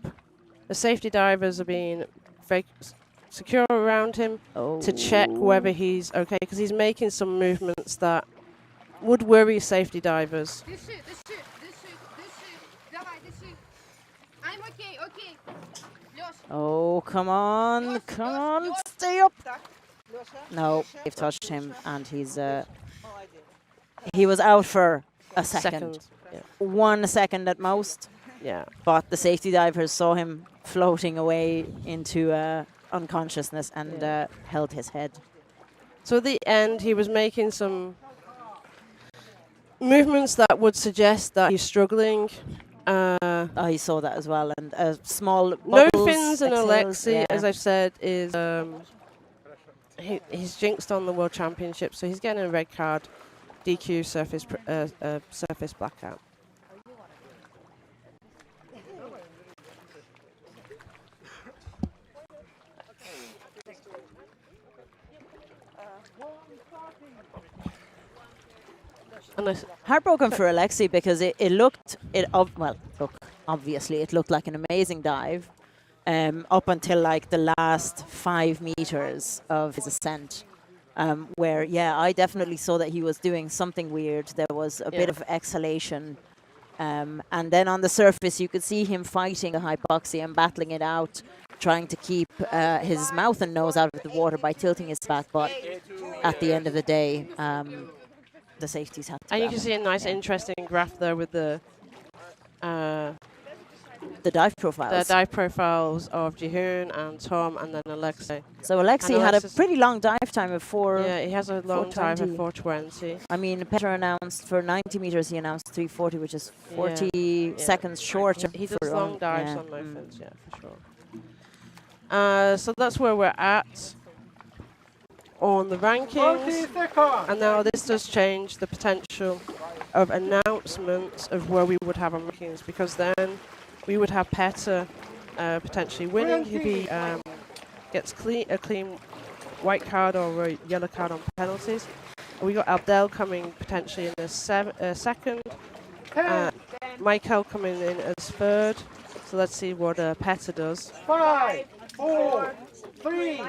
The safety divers are being very secure around him to check whether he's okay, because he's making some movements that would worry safety divers.
Дыши. Давай, дыши. I'm okay, okay. Лёш,
Oh, come on, stay up. No, they've touched him, and he's he was out for a second.
Yeah.
1 second at most.
Yeah.
But the safety divers saw him floating away into unconsciousness and held his head.
So at the end, he was making some movements that would suggest that he's struggling.
I saw that as well. And small
No
bubbles,
fins and
exhales,
Alexey,
yeah.
as I've said, is he's jinxed on the World Championship, so he's getting a red card, DQ, surface blackout. Unless
Heartbroken for Alexey because look, obviously it looked like an amazing dive up until like the last 5 meters of his ascent. Where, I definitely saw that he was doing something weird. There was a bit of exhalation. And then on the surface, you could see him fighting the hypoxia and battling it out, trying to keep his mouth and nose out of the water by tilting his back. But at the end of the day, the safeties had to
and you
grab
can
him.
see a nice, interesting graph there with the
dive profiles.
dive profiles of Jihoon and Tom, and then Alexey.
So Alexey
And
had a
Alexis-
pretty long dive time of 4.
Yeah, he has a long time of
4:20.
4:20.
I mean, Petar announced for 90 meters, he announced 3:40, which is 40
Yeah.
seconds shorter.
He does
for
long dives
yeah.
on no fins, yeah, for sure. So that's where we're at on the
40
rankings.
seconds.
And now this does change the potential of announcements of where we would have on rankings, because then we would have Petar potentially winning if he gets a clean white card or a yellow card on penalties. And we got Abdel coming potentially in the second.
10,
Michael coming in as third. So let's see what Petar does.
5, 4, 3,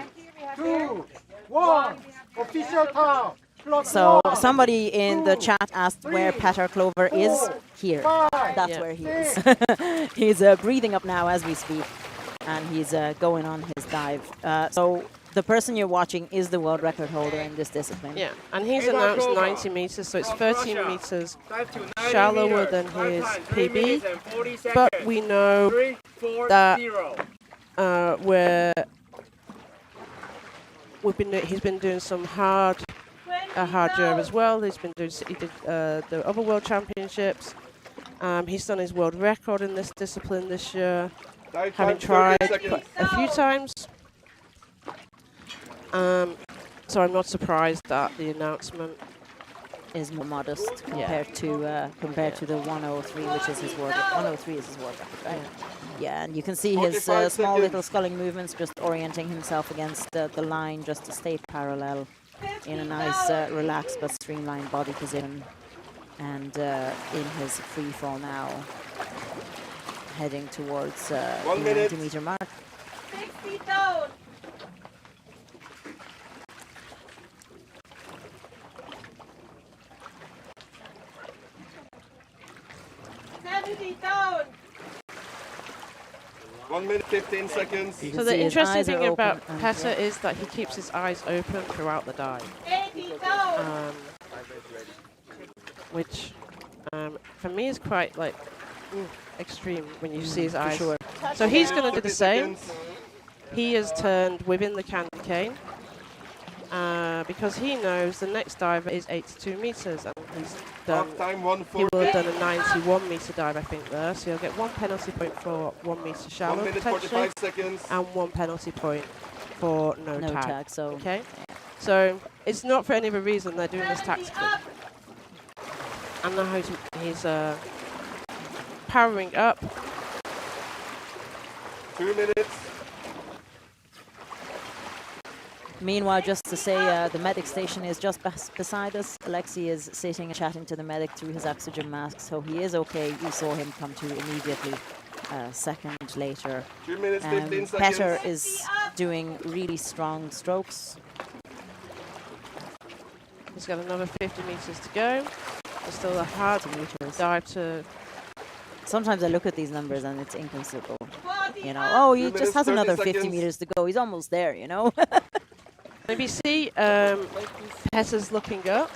2, 1. Official time.
So somebody in the chat asked where Petar Klovar is. Here. That's where he is. He's breathing up now as we speak, and he's going on his dive. So the person you're watching is the world record holder in this discipline.
Yeah, and he's announced 90 meters, so it's 13 meters shallower than his PB. But we know that he's been doing some hard job as well. He did the other world championships. He's done his world record in this discipline this year, having tried a few times. So I'm not surprised that the announcement
is more modest compared to the 103, which is his world. 103 is his world record, right? Yeah, and you can see his small little sculling movements, just orienting himself against the line, just to stay parallel in a nice, relaxed but streamlined body position. And in his free fall now, heading towards the 90-meter mark.
60 down. Down.
1 minute 15 seconds.
So the interesting thing about Petar is that he keeps his eyes open throughout the dive.
80 down.
Which for me is quite like extreme when you see his eyes.
Sure.
So he's going to do the same. He has turned within the candy cane because he knows the next diver is 82 meters, and he's done. He will have done a 91 meter dive, I think, there. So he'll get 1 penalty point for 1 meter shallow,
1 minute 45 seconds,
and 1 penalty point for no tag.
So
okay, so it's not for any other reason they're doing this tactically. And now he's powering up.
2 minutes.
Meanwhile, just to say, the medic station is just beside us. Alexey is sitting and chatting to the medic through his oxygen mask, so he is okay. You saw him come to immediately a second later.
2 minutes, 15 seconds.
Petar is doing really strong strokes.
He's got another 50 meters to go. There's still a hard dive to...
Sometimes I look at these numbers and it's inconceivable. You know, oh, he just has another 50 meters to go. He's almost there, you know.
If you see Petar's looking up,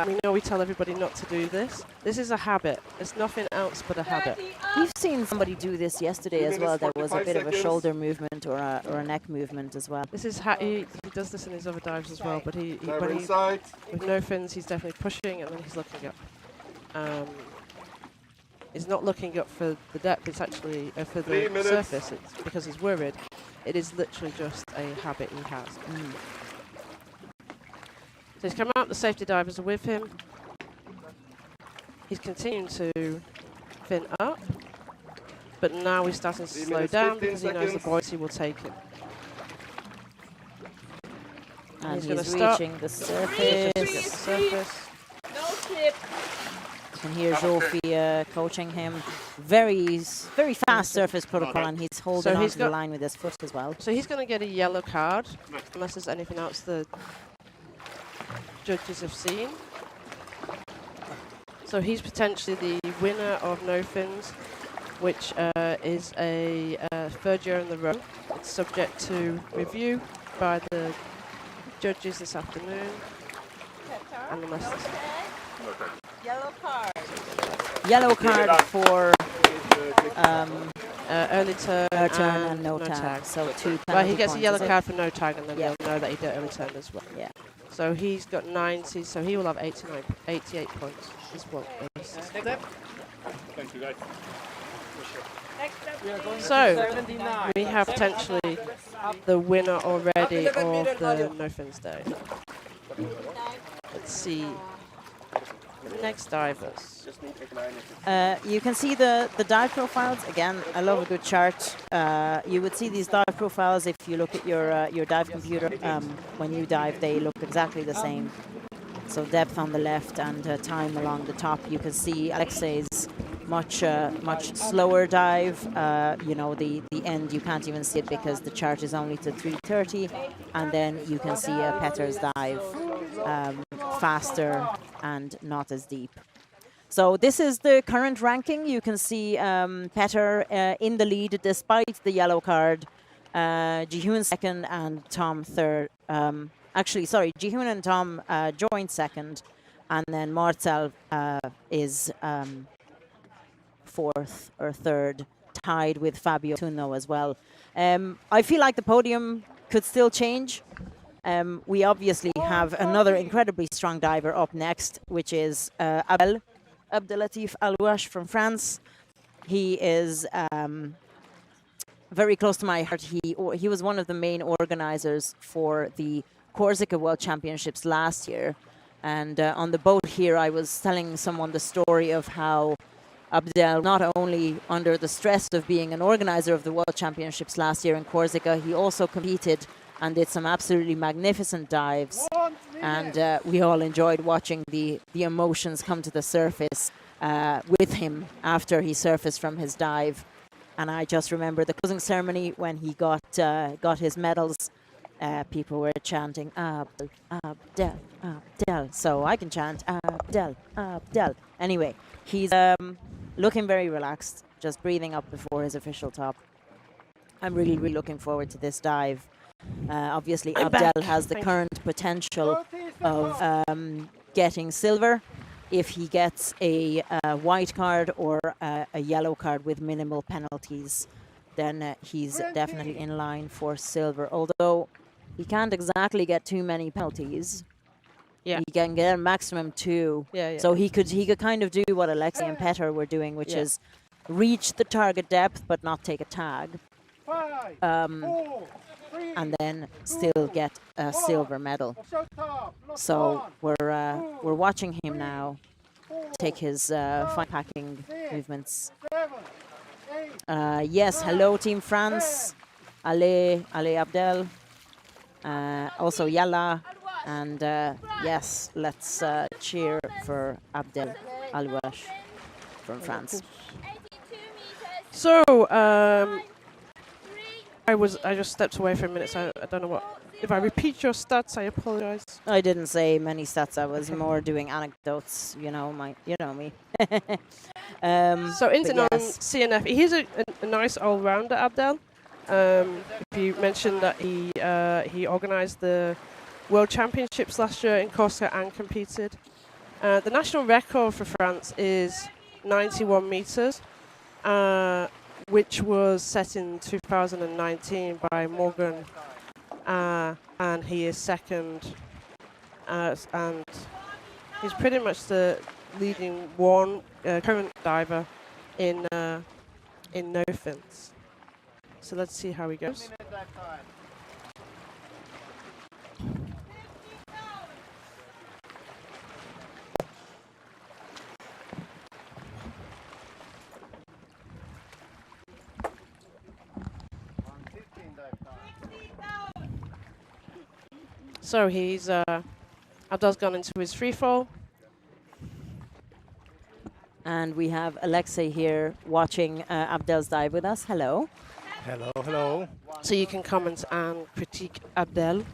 we know we tell everybody not to do this. This is a habit. It's nothing else but a habit.
We've seen somebody do this yesterday as well. There was a bit of a shoulder movement or a neck movement as well.
This is how he does this in his other dives as well. But with no fins, he's definitely pushing and then he's looking up. He's not looking up for the depth. It's actually for the surface. It's because he's worried. It is literally just a habit he has. So he's come out. The safety divers are with him. He's continuing to fin up, but now he's starting to slow down because he knows the buoyancy will take him.
And he's reaching the surface.
No tip.
And here's Jofi coaching him. Very fast surface protocol, and he's holding on to the line with his foot as well.
So he's going to get a yellow card, unless there's anything else the judges have seen. So he's potentially the winner of No Fins, which is a third year in the row. It's subject to review by the judges this afternoon. And the rest
Yellow card.
Yellow card for
early turn
and no tag. So 2
Well, he gets a yellow card for no tag, and then we'll know that he did early turn as well.
Yeah.
So he's got 90, so he will have 88 points. Is what
Thank you, guys.
So we have potentially the winner already of the No Fins Day. Let's see. Next divers.
You can see the dive profiles. Again, I love a good chart. You would see these dive profiles if you look at your dive computer. When you dive, they look exactly the same. So depth on the left and time along the top. You can see Alexey's much slower dive. You know, the end, you can't even see it because the chart is only to 3:30. And then you can see Petar's dive faster and not as deep. So this is the current ranking. You can see Petar in the lead despite the yellow card. Jihoon second and Tom third. Actually, sorry, Jihoon and Tom joined second. And then Marcell is fourth or third, tied with Fabio Tunno as well. I feel like the podium could still change. We obviously have another incredibly strong diver up next, which is Abdelatif Alouach from France. He is very close to my heart. He was one of the main organizers for the Corsica World Championships last year. And on the boat here, I was telling someone the story of how Abdel, not only under the stress of being an organizer of the World Championships last year in Corsica, he also competed and did some absolutely magnificent dives. And we all enjoyed watching the emotions come to the surface with him after he surfaced from his dive. And I just remember the closing ceremony when he got his medals. People were chanting, Abdel, Abdel, Abdel. So I can chant, Abdel, Abdel. Anyway, he's looking very relaxed, just breathing up before his official top. I'm really, really looking forward to this dive. Obviously, Abdel has the current potential of getting silver if he gets a white card or a yellow card with minimal penalties. Then he's definitely in line for silver. Although he can't exactly get too many penalties.
Yeah.
He can get a maximum 2.
Yeah.
So he could kind of do what Alexey and Petar were doing, which is reach the target depth but not take a tag.
5, 4, 3,
and then still get a silver medal. So we're watching him now take his fine packing movements. Yes, hello Team France, Ale Abdel, also Yalla, and yes, let's cheer for Abdel Alouach from France.
So I just stepped away for a minute, so I don't know what. If I repeat your stats, I apologize.
I didn't say many stats. I was more doing anecdotes. You know me.
So into
yes.
CNF, he's a nice all-rounder, Abdel. You mentioned that he organised the World Championships last year in Corsica and competed. The national record for France is 91 meters, which was set in 2019 by Morgan, and he is second, and he's pretty much the leading current diver in no fins. So let's see how he goes. So he's Abdel's gone into his free fall.
And we have Alexey here watching Abdel's dive with us. Hello.
Hello, hello.
So you can comment and critique Abdel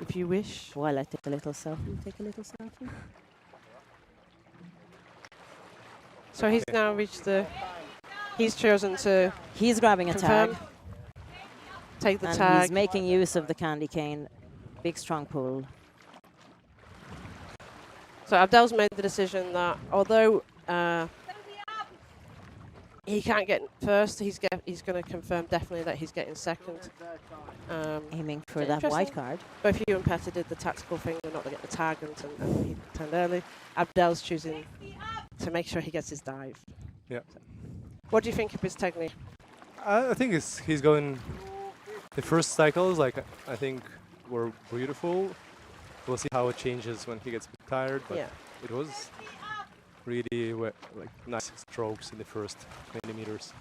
if you wish.
While I take a little selfie. Take a little selfie.
So he's now reached he's chosen to
He's grabbing a
confirm,
tag.
Take the
and
tag.
He's making use of the candy cane. Big strong pull.
So Abdel's made the decision that although he can't get first, he's going to confirm definitely that he's getting second.
Aiming for that white card.
Both you and Petar did the tactical thing, not to get the tag, and he turned early. Abdel's choosing to make sure he gets his dive.
Yeah.
What do you think of his technique?
I think he's going. The first cycles, I think, were beautiful. We'll see how it changes when he gets a bit tired, but it was really nice strokes in the first 20 meters.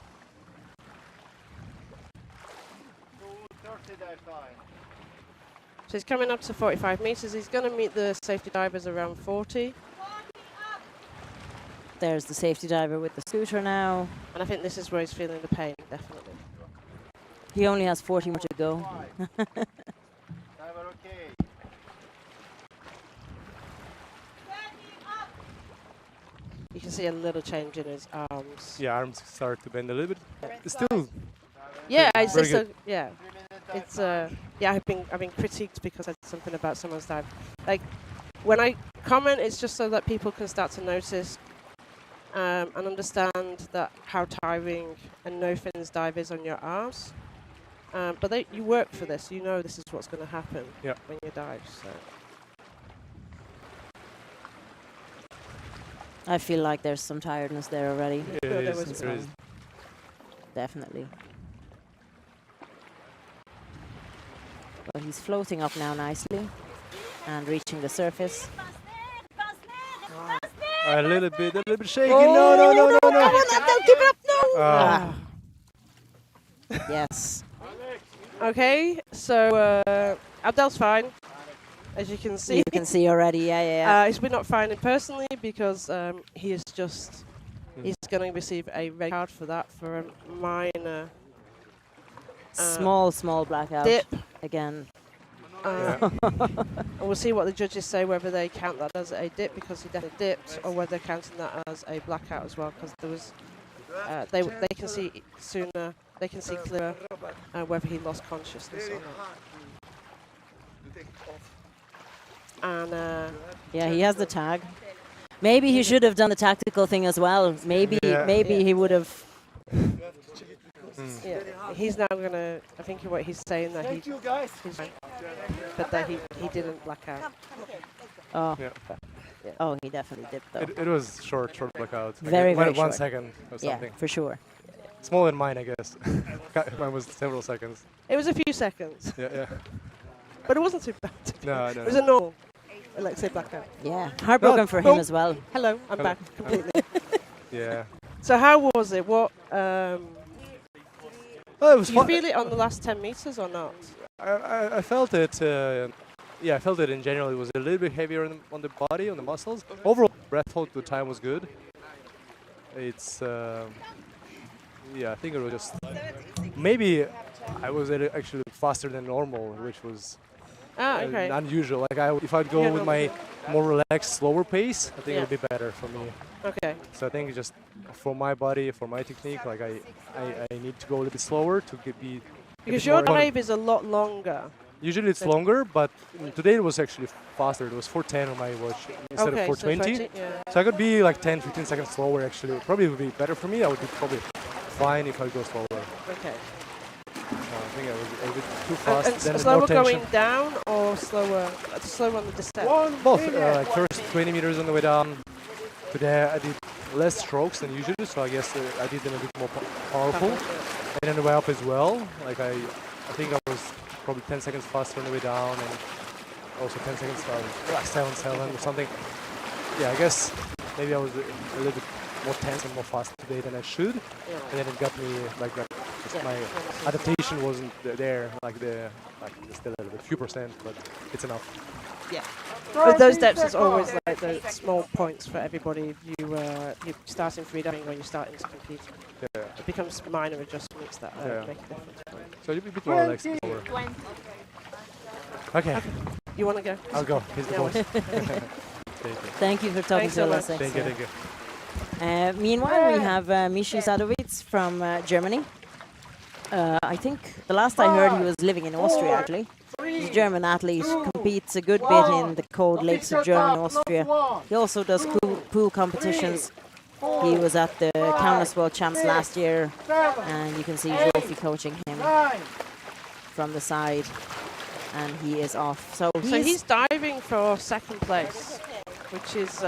So he's coming up to 45 meters. He's going to meet the safety divers around 40.
There's the safety diver with the scooter now.
And I think this is where he's feeling the pain, definitely.
He only has 40 more to go.
Diver, okay.
You can see a little change in his arms.
Yeah, arms start to bend a little bit. It's still
Yeah, it's
very
just
good.
yeah. It's yeah. I've been critiqued because I said something about someone's dive. Like when I comment, it's just so that people can start to notice and understand that how tiring a no fins dive is on your arms. But you work for this. You know this is what's going to happen when you dive. So.
I feel like there's some tiredness there already.
Yeah,
there
it
was
is, there is.
Definitely. But he's floating up now nicely and reaching the surface.
A little bit shaky. No.
Keep it up! No.
Ah.
Yes.
Okay, so Abdel's fine, as you can see.
You can see already, yeah.
He's been not fine personally because he is just he's going to receive a red card for that for a minor
Small blackout.
dip.
Again.
And we'll see what the judges say, whether they count that as a dip because he definitely dipped, or whether they're counting that as a blackout as well, because there was they can see sooner, they can see clearer whether he lost consciousness or not. And
yeah, he has the tag. Maybe he should have done the tactical thing as well. Maybe he would have.
yeah, he's now gonna. I think what he's saying that he's fine, but that he didn't black out.
Oh.
Yeah.
Oh, he definitely dipped though.
It was short blackout.
Very
like 1
short.
second or something.
Yeah, for sure.
Smaller than mine, I guess. Mine was several seconds.
It was a few seconds,
Yeah.
but it wasn't too bad.
No.
It was a normal Alexey blackout.
Yeah, heartbroken for him as well.
Hello, I'm back completely.
Yeah.
So how was it? What?
Well, it was
Do you
fun.
feel it on the last 10 meters or not?
I felt it. Yeah, I felt it in general. It was a little bit heavier on the body, on the muscles. Overall, breath hold the time was good. It's yeah, I think it was just maybe I was actually faster than normal, which was
Okay.
unusual. Like if I'd go with my more relaxed, slower pace, I think it would be better for me.
Okay.
So I think just for my body, for my technique, like I need to go a little bit slower to be.
Because your dive is a lot longer.
Usually it's longer, but today it was actually faster. It was 4:10 on my watch instead of 4:20.
So,
So I could be like 10-15 seconds slower actually. Probably would be better for me. I would be probably fine if I go slower.
Okay.
I think I was a bit too fast.
And
then
slower
more tension.
going down or slower on the descent?
Both. Like first 20 meters on the way down. Today I did less strokes than usual, so I guess I did them a bit more powerful. And then the way up as well. Like I think I was probably 10 seconds faster on the way down, and also 10 seconds faster, 7-7 or something. Yeah, I guess maybe I was a little bit more tense and more fast today than I should, and then it got me like that. Just my adaptation wasn't there, just a little bit, few percent, but it's enough.
Yeah. But those depths is always like the small points for everybody. If you start in freediving when you start into competing, it becomes minor adjustments that make a difference.
So you'll be a bit more relaxed. Okay.
You want to go?
I'll go. Here's the boss.
Thank you for talking to us.
Thank you.
Meanwhile, we have Misha Sadowicz from Germany. I think the last I heard he was living in Austria actually. He's a German athlete, competes a good bit in the cold lakes of Germany and Austria. He also does pool competitions. He was at the Kaunas World Champs last year, and you can see Jofi coaching him from the side, and he is off. So
he's diving for second place, which is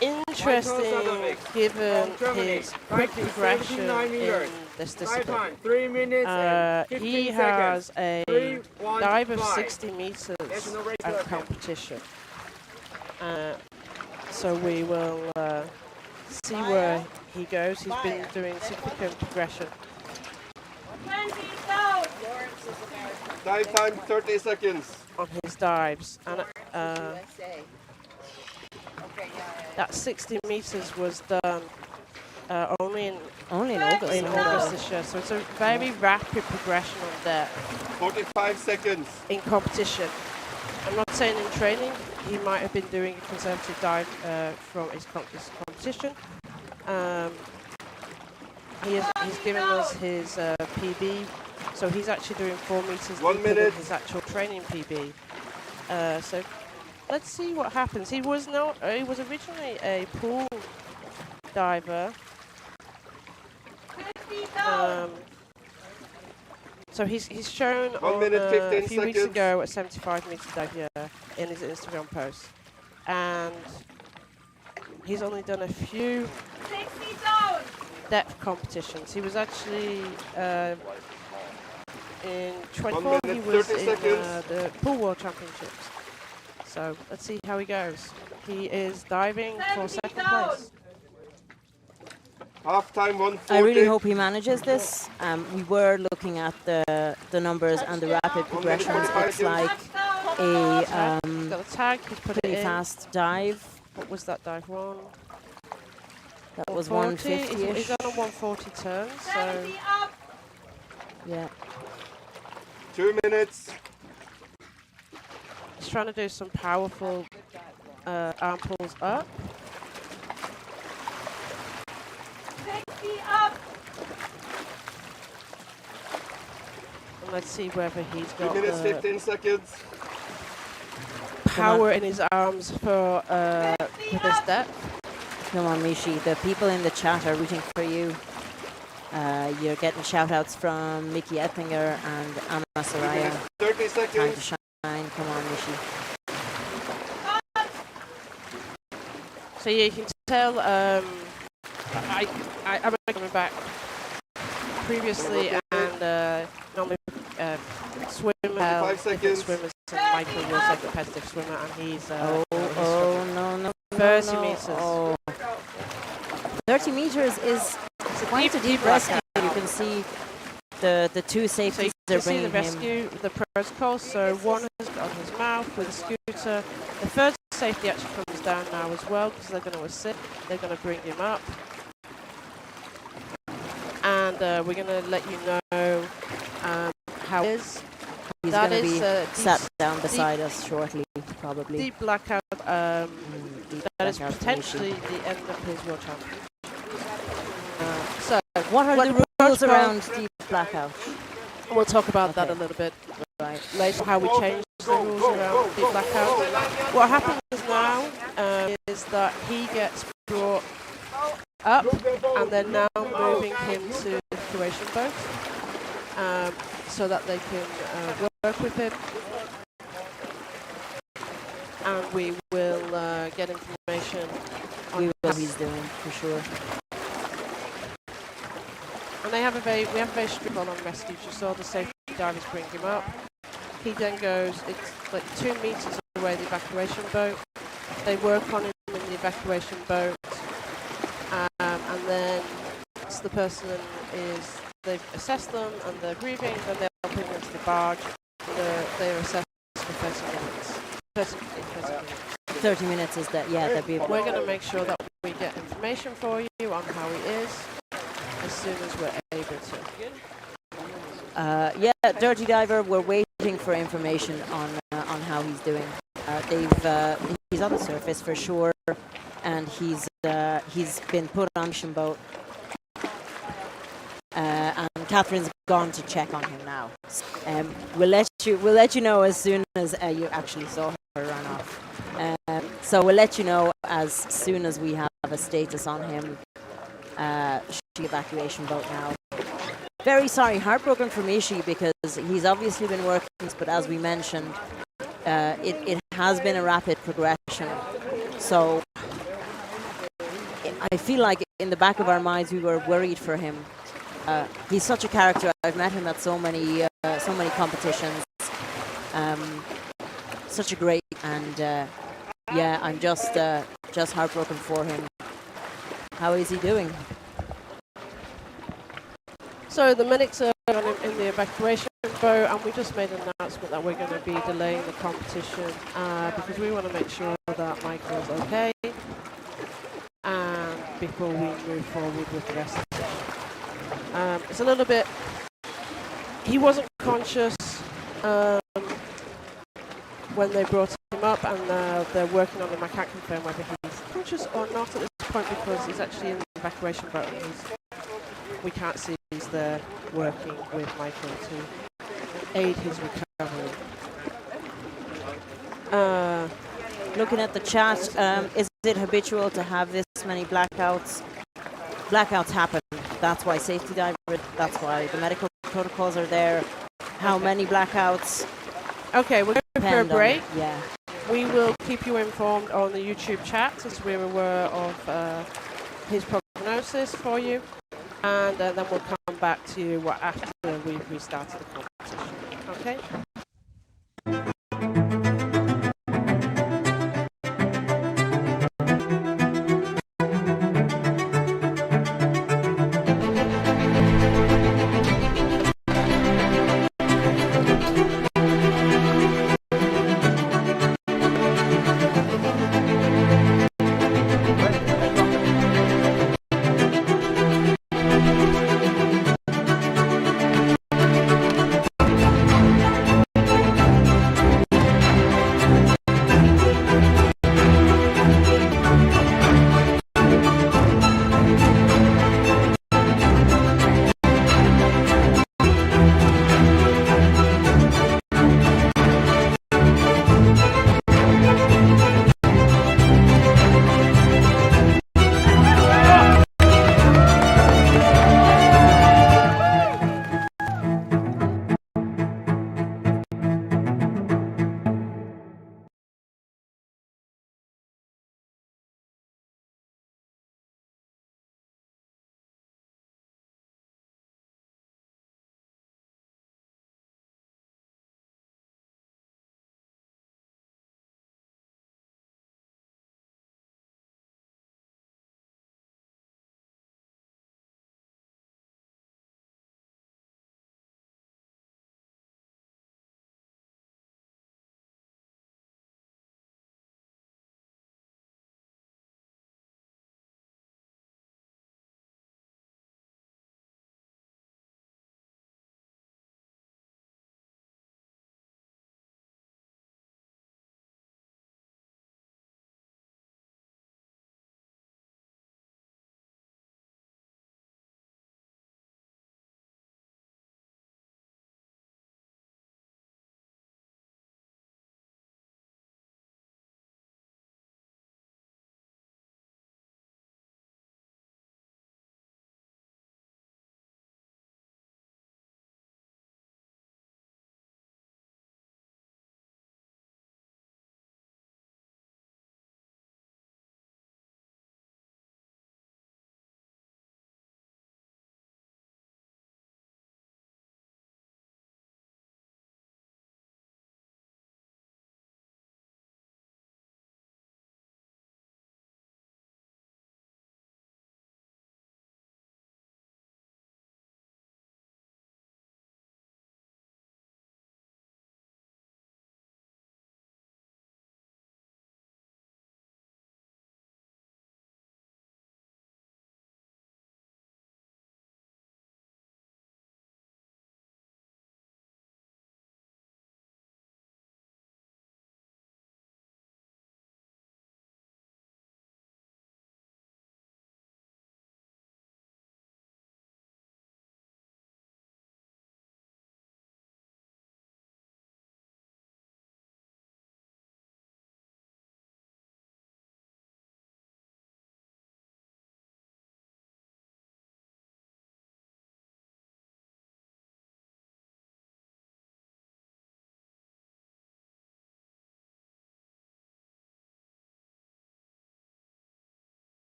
interesting given his quick progression in this discipline.
3 minutes
he has a dive of 60 meters at competition. So we will see where he goes. He's been doing significant progression.
Time 30 seconds.
On his dives. And that 60 meters was done only in
August.
August this year. So it's a very rapid progression on depth.
45 seconds.
In competition. I'm not saying in training. He might have been doing a conservative dive from his competition. He's given us his PB. So he's actually doing 4 meters
1
deeper
minute.
than his actual training PB. So let's see what happens. He was originally a pool diver. So he's shown
1 minute,
on,
15
a few weeks
seconds.
ago at 75 meters dive here in his Instagram post, and he's only done a few depth competitions. He was actually in 24. He was in the Pool World Championships. So let's see how he goes. He is diving for second place.
Half time 140.
I really hope he manages this. We were looking at the numbers and the rapid progressions. It's like a
He's got a tag. He's put it
pretty
in.
fast dive.
What was that dive one?
That was
140.
150-ish.
He's on a 140 turn, so
Yeah.
2 minutes.
he's trying to do some powerful arm pulls up. And let's see whether he's
2
got
minutes,
the
15 seconds.
power in his arms for this depth.
Come on, Mishi. The people in the chat are rooting for you. You're getting shout-outs from Mickey Ettinger and Anna Saraya.
30
Time to
seconds.
shine. Come on, Mishi.
So yeah, you can tell I'm coming back previously and normally swimmer,
5 seconds.
swimmers, and Michael was a competitive swimmer and he's
No,
30
no.
meters.
Oh. 30 meters is quite a deep rescue. You can see the two
So
safeties
you
they're
can see the
bringing him.
rescue, the protocol. So one has got on his mouth with a scooter. The third safety actually comes down now as well because they're going to assist. They're going to bring him up. And we're going to let you know how it is.
He's
That
going to
is,
be sat down beside us shortly, probably.
Deep blackout.
Deep
That is
blackout for
potentially
Mishi.
the end of his world championship. So
What are the rules
protocol-
around deep blackout?
We'll talk about that a
Okay.
little bit
Right.
later, how we change the rules around deep blackout. What happens now is that he gets brought up and they're now moving him to the evacuation boat so that they can work with him. And we will get information on
We will
how
what he's doing, for sure.
And we have a very strict one on rescues. You saw the safety divers bring him up. He then goes, it's like 2 meters away the evacuation boat. They work on him in the evacuation boat. And then once the person they've assessed them and they're breathing, then they'll put them into the barge. They're assessed for 30 minutes.
30 minutes is that, yeah, that'd be...
We're going to make sure that we get information for you on how he is as soon as we're able to.
Yeah, Dirty Diver, we're waiting for information on how he's doing. He's on the surface for sure, and he's been put on mission boat. And Catherine's gone to check on him now. We'll let you know as soon as you actually saw her run off. So we'll let you know as soon as we have a status on him. Evacuation boat now. Very sorry, heartbroken for Mishi because he's obviously been working, but as we mentioned, it has been a rapid progression. So I feel like in the back of our minds we were worried for him. He's such a character. I've met him at so many competitions. Such a great, and yeah, I'm just heartbroken for him. How is he doing?
So the medics are on him in the evacuation And we just made an announcement that we're going to be delaying the competition because we want to make sure that Michael's okay and before we move forward with the rest of it. It's a little bit... He wasn't conscious when they brought him up, and they're working on him. I can't confirm whether he's conscious or not at this point because he's actually in the evacuation boat. We can't see he's there working with Michael to aid his recovery.
Looking at the chat, is it habitual to have this many blackouts? Blackouts happen. That's why safety diver, that's why the medical protocols are there. How many blackouts?
Okay, we're going for a break.
Yeah.
We will keep you informed on the YouTube chat as we're aware of his prognosis for you. And then we'll come back to you after we've restarted the competition. Okay?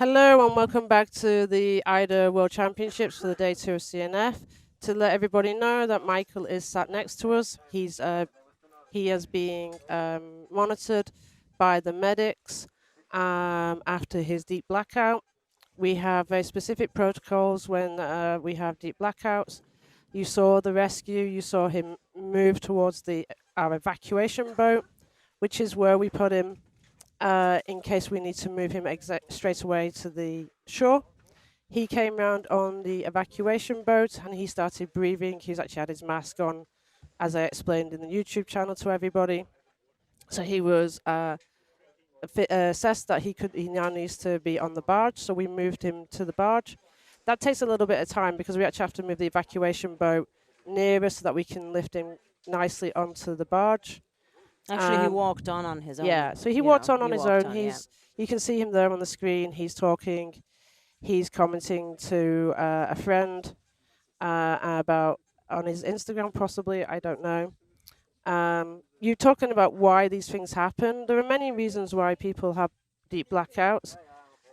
Hello and welcome back to the AIDA World Championships for the day 2 of CNF. To let everybody know that Michael is sat next to us. He is being monitored by the medics after his deep blackout. We have very specific protocols when we have deep blackouts. You saw the rescue. You saw him move towards our evacuation boat, which is where we put him in case we need to move him straight away to the shore. He came round on the evacuation boat and he started breathing. He's actually had his mask on, as I explained in the YouTube channel to everybody. So he was assessed that he now needs to be on the barge. So we moved him to the barge. That takes a little bit of time because we actually have to move the evacuation boat nearer so that we can lift him nicely onto the barge.
Actually, he walked on his own.
Yeah, so he walked on his own. You can see him there on the screen. He's talking. He's commenting to a friend about on his Instagram, possibly. I don't know. You're talking about why these things happen. There are many reasons why people have deep blackouts.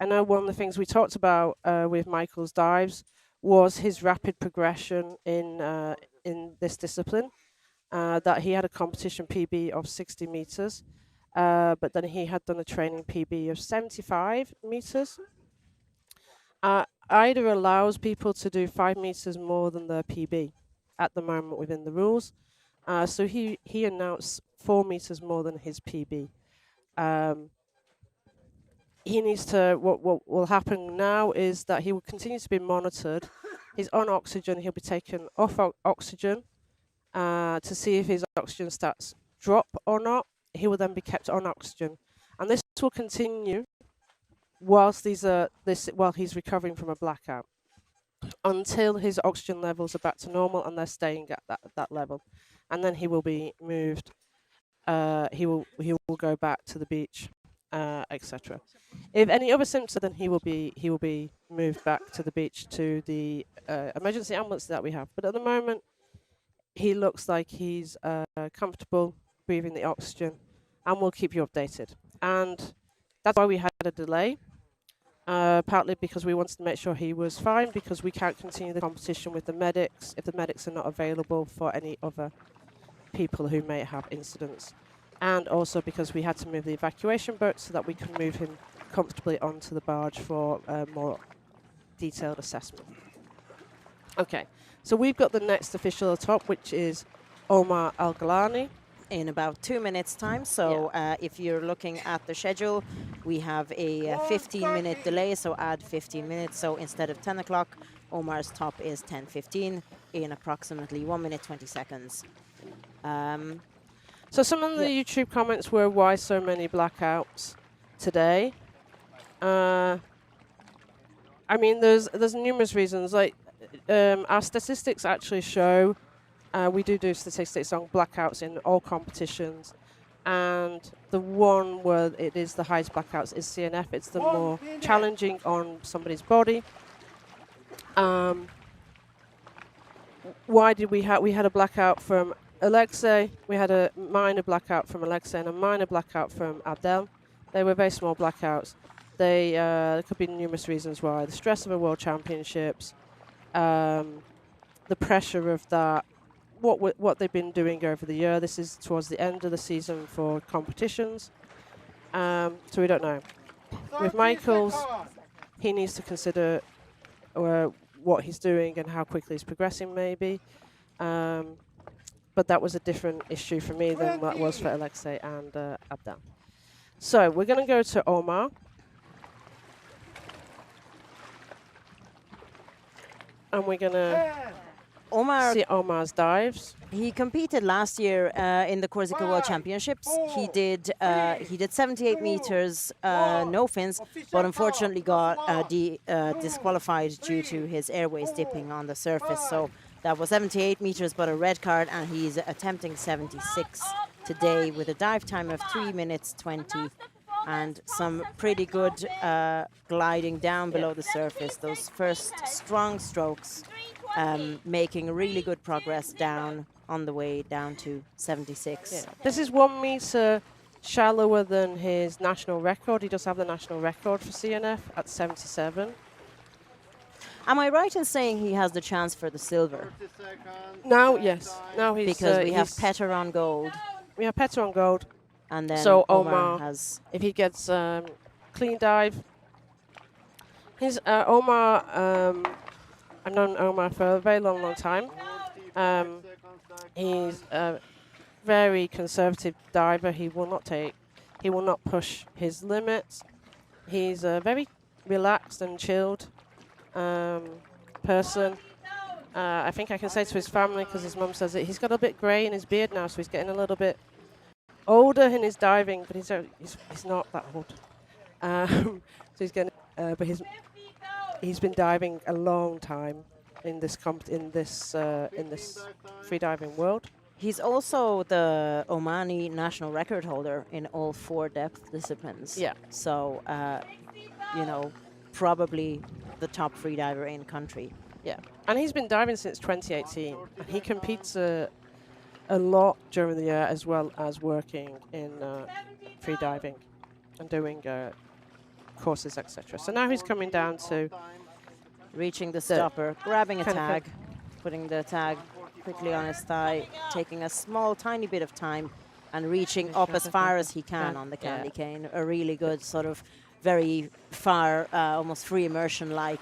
I know one of the things we talked about with Michael's dives was his rapid progression in this discipline. That he had a competition PB of 60 meters, but then he had done a training PB of 75 meters. AIDA allows people to do 5 meters more than their PB at the moment within the rules. So he announced 4 meters more than his PB. He needs to, what will happen now is that he will continue to be monitored. He's on oxygen, he'll be taken off oxygen. To see if his oxygen stats drop or not. He will then be kept on oxygen, and this will continue whilst while he's recovering from a blackout until his oxygen levels are back to normal and they're staying at that level, and then he will be moved. He will go back to the beach, etc. If any other symptoms, then he will be moved back to the beach to the emergency ambulance that we have. But at the moment, he looks like he's comfortable breathing the oxygen, and we'll keep you updated. And that's why we had a delay, partly because we wanted to make sure he was fine, because we can't continue the competition with the medics if the medics are not available for any other people who may have incidents. And also because we had to move the evacuation boat so that we can move him comfortably onto the barge for a more detailed assessment. Okay. So we've got the next official at the top, which is Omar Al Ghailani.
In about 2 minutes' time. So if you're looking at the schedule, we have a 15-minute delay, so add 15 minutes. So instead of 10 o'clock, Omar's top is 10:15 in approximately 1 minute, 20 seconds.
So some of the YouTube comments were, why so many blackouts today? I mean, there's numerous reasons. Like, our statistics actually show, we do statistics on blackouts in all competitions, and the one where it is the highest blackouts is CNF. It's the more challenging on somebody's body. Why did we had a blackout from Alexey? We had a minor blackout from Alexey and a minor blackout from Abdel. They were very small blackouts. There could be numerous reasons why. The stress of a World Championships, the pressure of that, what they've been doing over the year. This is towards the end of the season for competitions, so we don't know. With Michael's, he needs to consider what he's doing and how quickly he's progressing, maybe. But that was a different issue for me than that was for Alexey and Abdel. So we're going to go to Omar. And we're going to see Omar's dives.
He competed last year in the Corsica World Championships. He did 78 meters, no fins, but unfortunately got disqualified due to his airways dipping on the surface. So that was 78 meters, but a red card, and he's attempting 76 today with a dive time of 3 minutes 20 and some pretty good gliding down below the surface. Those first strong strokes, making really good progress down on the way down to 76.
Yeah. This is 1 meter shallower than his national record. He does have the national record for CNF at 77.
Am I right in saying he has the chance for the silver?
30 seconds.
Now, yes. Now he's
Because we have
he's-
Petar on gold,
we have Petar on gold.
and then
So
Omar
Omar,
has.
if he gets clean dive, his Omar. I've known Omar for a very long time.
45
Um,
seconds left.
He's a very conservative diver. He will not push his limits. He's a very relaxed and chilled person. I think I can say to his family, because his mum says that he's got a bit grey in his beard now, so he's getting a little bit older in his diving, but he's not that old. So he's getting, but he's been diving a long time in this freediving world.
He's also the Omani national record holder in all 4 depth disciplines.
Yeah.
So, you know, probably the top freediver in country.
Yeah, and he's been diving since 2018. And he competes a lot during the year, as well as working in freediving and doing courses, etc. So now he's coming down to
Reaching the stopper, grabbing a
kind of
tag, putting the tag quickly on his thigh, taking a small, tiny bit of time, and reaching up as far as he can on the candy cane. A really good sort of very far, almost free immersion-like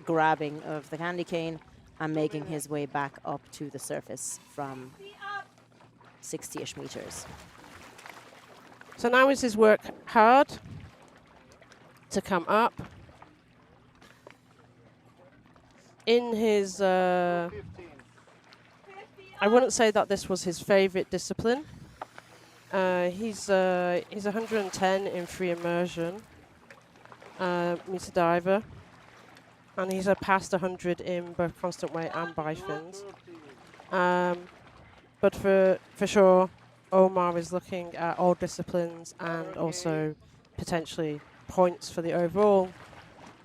grabbing of the candy cane and making his way back up to the surface from 60-ish meters.
So now is his work hard to come up. In his, I wouldn't say that this was his favorite discipline. He's 110 in free immersion, meter diver, and he's past 100 in both constant weight and bifins. But for sure, Omar is looking at all disciplines and also potentially points for the overall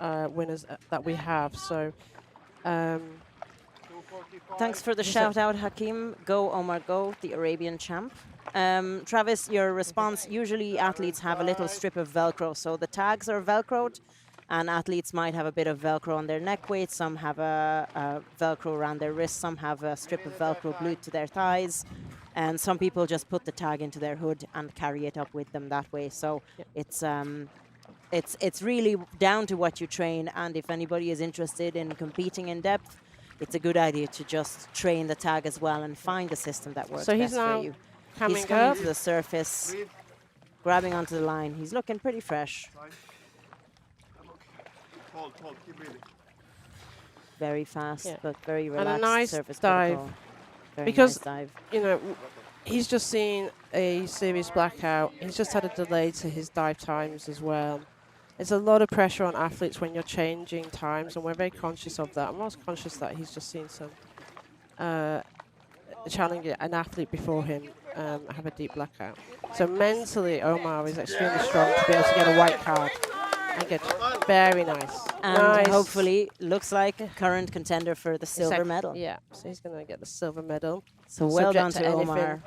winners that we have. So.
Thanks for the shout out, Hakim. Go, Omar, go, the Arabian champ. Travis, your response, usually athletes have a little strip of Velcro. So the tags are Velcroed, and athletes might have a bit of Velcro on their neck weight. Some have a Velcro around their wrists. Some have a strip of Velcro glued to their thighs. And some people just put the tag into their hood and carry it up with them that way. So it's really down to what you train, and if anybody is interested in competing in depth, it's a good idea to just train the tag as well and find a system that works
So he's
best
now
for you.
coming
He's coming
up.
to the surface, grabbing onto the line. He's looking pretty fresh.
Hold, keep breathing.
Very fast,
Yeah.
but very
And
relaxed.
a nice
surface
dive.
protocol. Very
Because,
nice dive.
you know, he's just seen a serious blackout. He's just had a delay to his dive times as well. There's a lot of pressure on athletes when you're changing times, and we're very conscious of that. I'm also conscious that he's just seen some challenging an athlete before him have a deep blackout. So mentally, Omar is extremely strong to be able to get a white card. And get very nice.
And
nice.
hopefully looks like a current contender for the silver
Exact-
medal.
Yeah, so he's going to get the silver medal.
So well
Subject
done to
anything
Omar.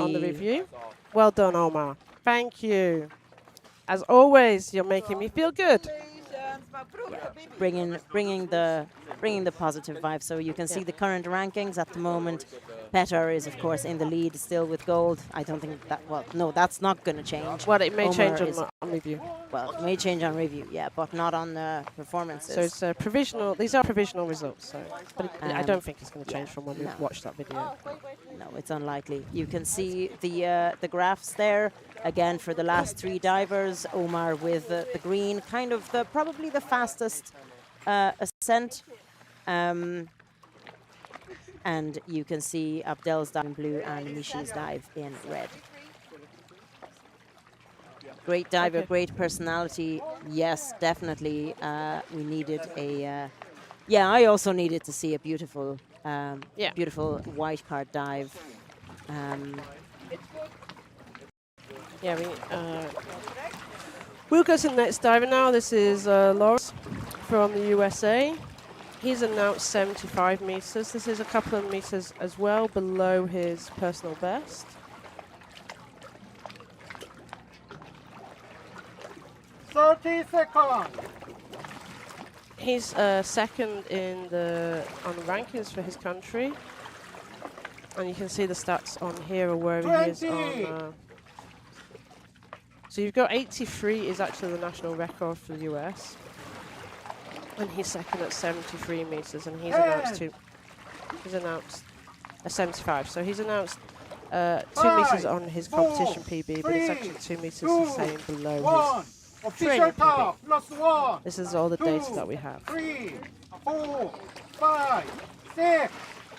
on the review. Well done, Omar. Thank you. As always, you're making me feel good.
bringing the positive vibe. So you can see the current rankings at the moment. Petar is of course in the lead still with gold. I don't think that, well, no, that's not going to change.
Well, it may
Omar
change
is-
on review.
Well, it may change on review, yeah, but not on the performances.
So it's provisional. These are provisional results. So, but I don't think it's going to change from when we
no.
watched that video.
No, it's unlikely. You can see the graphs there again for the last three divers. Omar with the green, kind of probably the fastest ascent, and you can see Abdel's dive in blue and Mishi's dive in red. Great diver,
Okay.
great personality. Yes, definitely. We needed a. Yeah, I also needed to see a beautiful, beautiful white card dive.
Yeah, we'll go to the next diver now. This is Laurence from the USA. He's announced 75 meters. This is a couple of meters as well below his personal best.
30 seconds.
He's second in on the rankings for his country, and you can see the stats on here of where he is
20.
on. So you've got 83 is actually the national record for the US, and he's second at 73 meters, and he's announced a 75. So he's announced 2 meters on his competition PB, but it's actually 2 meters the same below his.
Official top, plus 1.
This is all the data that we have.
3, 4, 5, 6,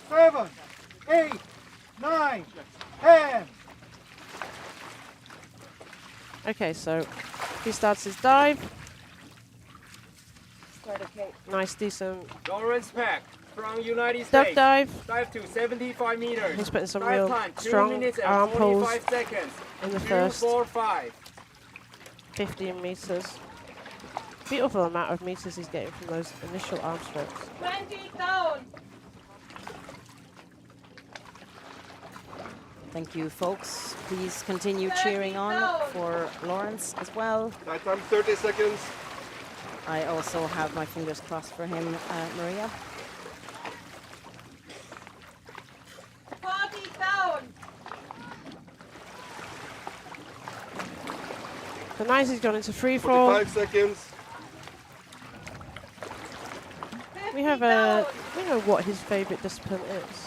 7, 8, 9, 10.
Okay, so he starts his dive. Nice, decent
Laurence Paik from United
duck
States.
dive.
Dive to 75 meters.
He's putting some
Dive
real
time, 2
strong
minutes and
arm pulls
45 seconds.
in the
2,
first
4, 5.
15 meters. Beautiful amount of meters he's getting from those initial arm strokes.
20 down.
Thank you, folks. Please continue cheering on for Laurence as well.
Night time 30 seconds.
I also have my fingers crossed for him, Maria.
40 down.
So nice, he's gone into free fall.
45 seconds.
We know what his favorite discipline is.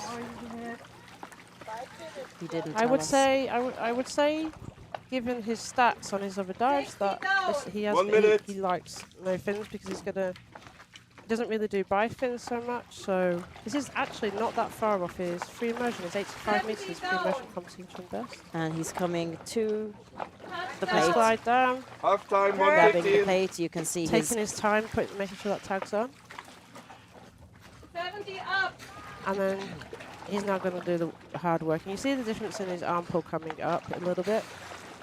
He didn't
I
tell
would
us.
say, I would say, given his stats on his other dives, that he
1 minute.
he likes no fins because he doesn't really do bifins so much. So this is actually not that far off his free immersion. It's 85 meters free immersion competition best.
And he's coming to the
Nice
plate.
glide down,
Half time
Grabbing the
115.
plate, you can see
taking his time, making sure that tag's on,
70 up.
and then he's now going to do the hard work. And you see the difference in his arm pull coming up a little bit.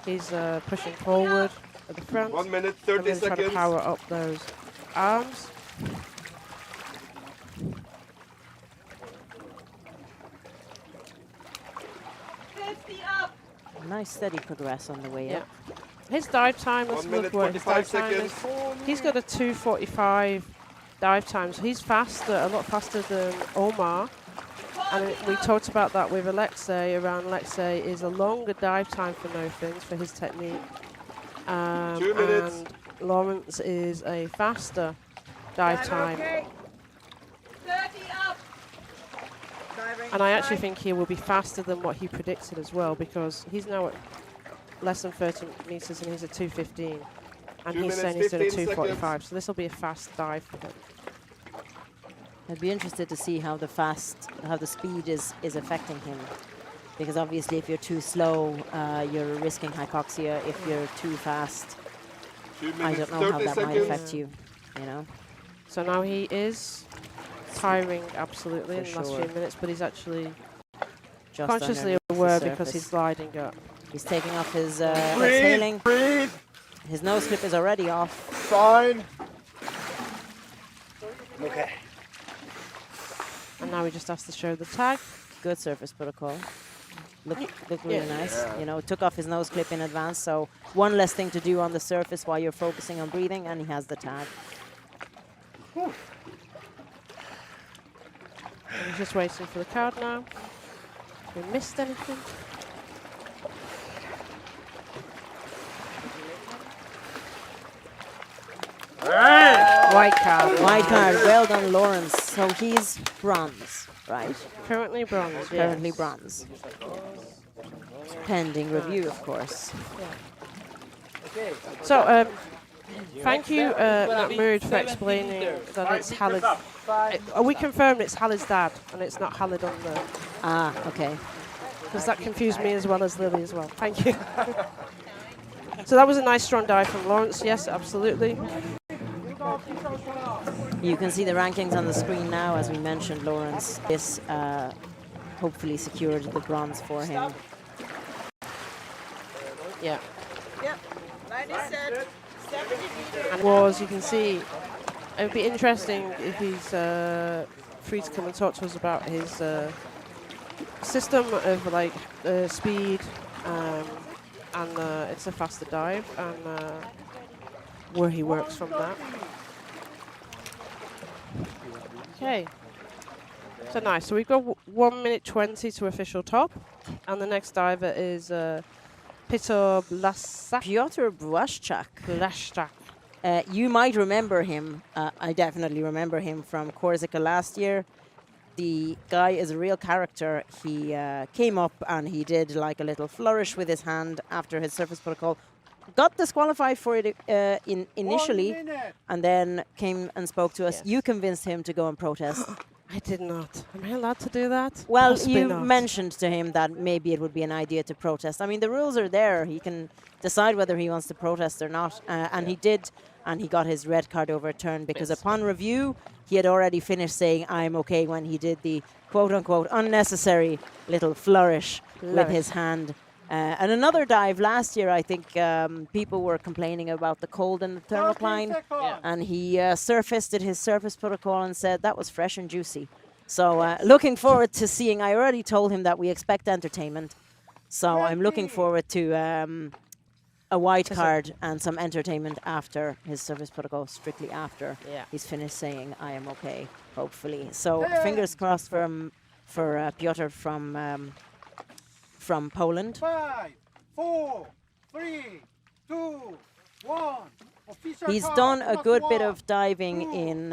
He's pushing forward at the front.
1 minute
And
30
then trying to
seconds.
power up those arms.
nice steady progress on the way
Yeah.
up.
His dive time, let's
1
look
minute
what his
45
dive time is. He's got a 2:45 dive time, so he's faster, a lot faster than Omar. And we talked about that with Alexey. Around Alexey is a longer dive time for no fins for his technique.
2 minutes.
And Laurence is a faster dive time.
30 up.
And I actually think he will be faster than what he predicted as well, because he's now at less than 30 meters and he's at 2:15. And
2
he's
minutes,
saying he's doing
15
2:45, so this will be a fast dive for him.
I'd be interested to see how the speed is affecting him, because obviously if you're too slow, you're risking hypoxia. If you're too fast,
2
I
minutes
don't know how
30
that might
seconds.
affect you. You know.
So now he is tiring absolutely
For
in the last
sure.
few minutes, but he's actually
Just
consciously
underneath the
aware because
surface.
he's gliding up.
He's taking off his exhaling.
Breathe.
His nose clip is already off.
Fine. Okay.
And now he just has to show the tag.
Good surface protocol. Look really
Yeah.
nice. You know, took off his nose clip in advance, so one less thing to do on the surface while you're focusing on breathing, and he has the tag.
And he's just waiting for the card now. Have we missed anything? White card.
White card. Well done, Laurence. So he's bronze, right?
Currently bronze.
Currently
yes.
bronze. Pending review, of course.
So, thank you, Mahmoud, for explaining that it's Khaled. We confirmed it's Khaled's dad, and it's not Khaled on the...
Ah, okay.
Because that confused me as well as Lily as well. Thank you. So that was a nice strong dive from Laurence. Yes, absolutely.
You can see the rankings on the screen now. As we mentioned, Laurence is hopefully secured the bronze for him.
Yeah.
Yep. 97, 70 meters.
And was, you can see, it would be interesting if he's free to come and talk to us about his system of like speed, and it's a faster dive, and where he works from that. Okay. So nice. So we've got 1 minute 20 to official top. And the next diver is Piotr Błaszczak.
Piotr Błaszczak.
Błaszczak.
You might remember him. I definitely remember him from Corsica last year. The guy is a real character. He came up and he did like a little flourish with his hand after his surface protocol. Got disqualified for it initially, and then came and spoke to us.
Yes.
You convinced him to go and protest.
I did not. Am I allowed to do that?
Well,
Possibly
you
not.
mentioned to him that maybe it would be an idea to protest. I mean, the rules are there. He can decide whether he wants to protest or not. And he did, and he got his red card overturned because
Yes.
upon review, he had already finished saying, I'm okay, when he did the quote-unquote unnecessary little flourish with his hand. And another dive last year, I think people were complaining about the cold in the thermocline.
Yeah.
And he surfaced at his surface protocol and said that was fresh and juicy. So looking forward to seeing. I already told him that we expect entertainment. So I'm looking forward to a white card and some entertainment after his surface protocol, strictly after he's finished saying, I am okay, hopefully. So fingers crossed for Piotr from Poland.
5, 4, 3, 2, 1.
He's done a good bit of diving in,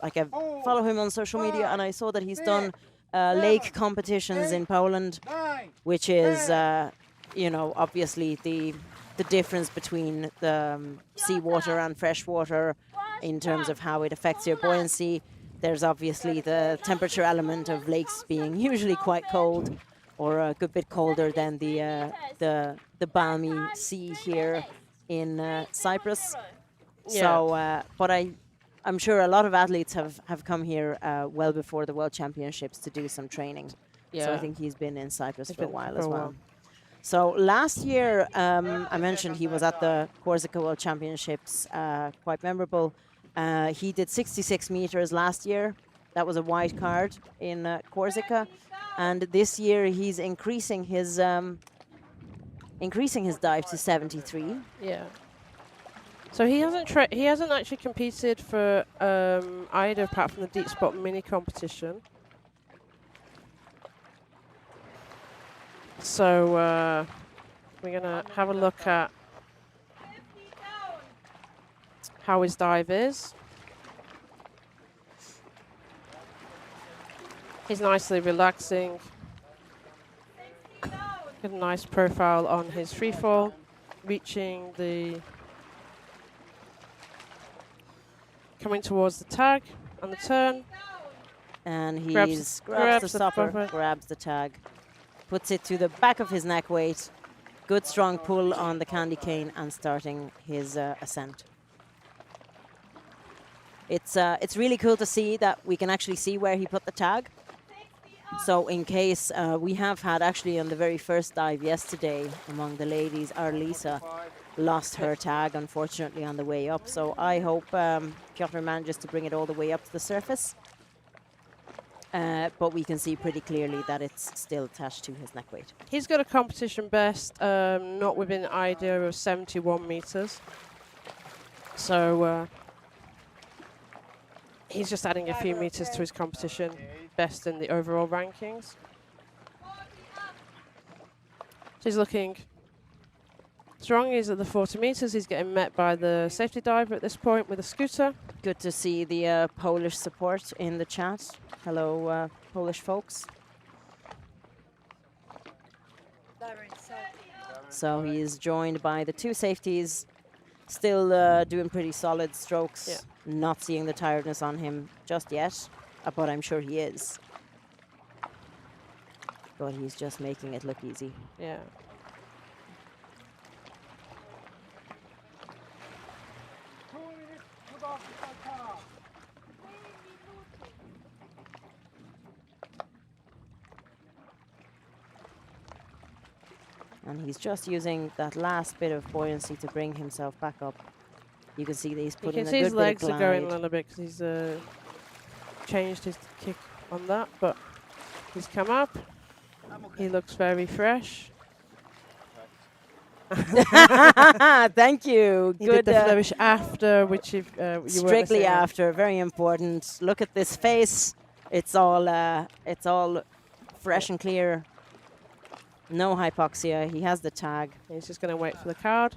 like I follow him on social media, and I saw that he's done lake competitions in Poland, which is, you know, obviously the difference between the seawater and freshwater in terms of how it affects your buoyancy. There's obviously the temperature element of lakes being usually quite cold, or a good bit colder than the balmy sea here in Cyprus.
Yeah.
So, but I'm sure a lot of athletes have come here well before the World Championships to do some training.
Yeah.
So I think he's been in Cyprus
He's
for a
been
while
for
as
a
well.
while.
So last year, I mentioned he was at the Corsica World Championships, quite memorable. He did 66 meters last year. That was a white card in Corsica. And this year he's increasing his dive to 73.
Yeah. So he hasn't actually competed for AIDA apart from the deep spot mini competition. So we're gonna have a look at how his dive is. He's nicely relaxing. Got a nice profile on his free fall, reaching the, coming towards the tag on the turn.
And he
Grabs
grabs the
the
stopper,
buffer.
grabs the tag, puts it to the back of his neck weight. Good strong pull on the candy cane and starting his ascent. It's really cool to see that we can actually see where he put the tag. So in case we have had actually on the very first dive yesterday among the ladies, our Lisa lost her tag unfortunately on the way up. So I hope Piotr manages to bring it all the way up to the surface. But we can see pretty clearly that it's still attached to his neck weight.
He's got a competition best, not within AIDA, of 71 meters. So he's just adding a few meters to his competition best in the overall rankings. So he's looking strong. He's at the 40 meters. He's getting met by the safety diver at this point with a scooter.
Good to see the Polish support in the chat. Hello, Polish folks. So he is joined by the two safeties, still doing pretty solid strokes.
Yeah.
Not seeing the tiredness on him just yet, but I'm sure he is. But he's just making it look easy.
Yeah.
And he's just using that last bit of buoyancy to bring himself back up. You can see that he's
You
putting
can
a
see
good
his
bit of
legs are going a
glide.
little bit because he's changed his kick on that, but he's come up. He looks very fresh.
Thank you.
He
Good.
did the flourish after, which if you weren't
Strictly
missing out.
after, very important. Look at this face. It's all fresh and clear. No hypoxia. He has the tag.
He's just going to wait for the card.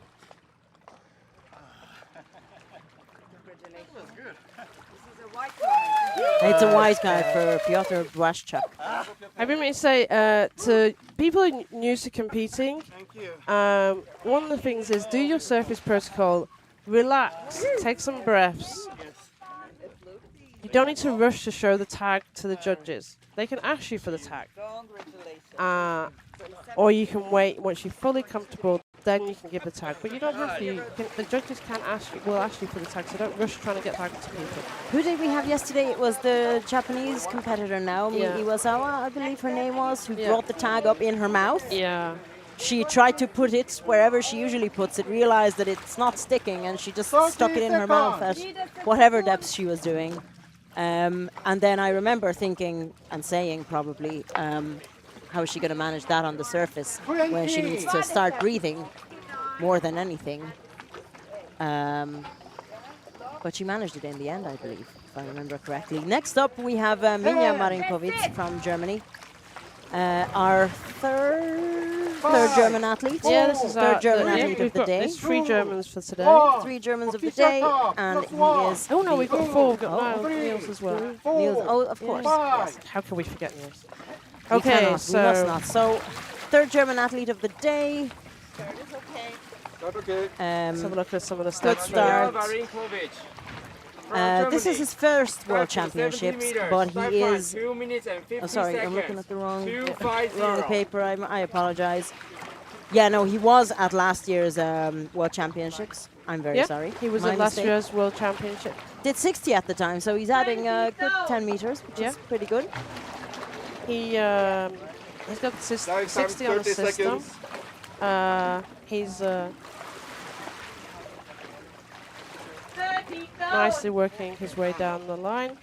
It's a white card for Piotr Błaszczak.
I've been meaning to say to people new to competing, one of the things is do your surface protocol, relax, take some breaths. You don't need to rush to show the tag to the judges. They can ask you for the tag. Or you can wait once you're fully comfortable, then you can give the tag. But you don't have to. The judges will ask you for the tag, so don't rush trying to get tag to people.
Who did we have yesterday? It was the Japanese competitor Naomi Iwasawa, I believe her name was, who brought the tag up in her mouth.
Yeah.
She tried to put it wherever she usually puts it, realized that it's not sticking, and she just stuck it in her mouth at whatever depth she was doing. And then I remember thinking and saying probably, how is she going to manage that on the surface when she needs to start breathing more than anything? But she managed it in the end, I believe, if I remember correctly. Next up, we have Minja Marinkovic from Germany. Our third German athlete.
Yeah, this is
third German athlete
we've
of the
got
day.
There's 3 Germans for today.
3 Germans of the day, and he is...
Oh no, we've got 4. We've got Niels as well.
Niels, oh, of course. Yes.
How can we forget Niels?
We
Okay,
cannot,
so...
we must not. So, third German athlete of the day.
Let's have a look at some of the
Good
stats.
start.
Marinkovic.
This is his first World Championships, but he is...
2 minutes and 50
Oh, sorry,
seconds.
I'm looking at the wrong
2:50.
paper. I apologize. Yeah, no, he was at last year's World Championships. I'm very sorry.
He was
My
at last
mistake.
year's World Championship.
Did 60 at the time, so he's adding a good 10 meters, which is pretty good.
He's got 60 on the system. He's nicely working his way down the line.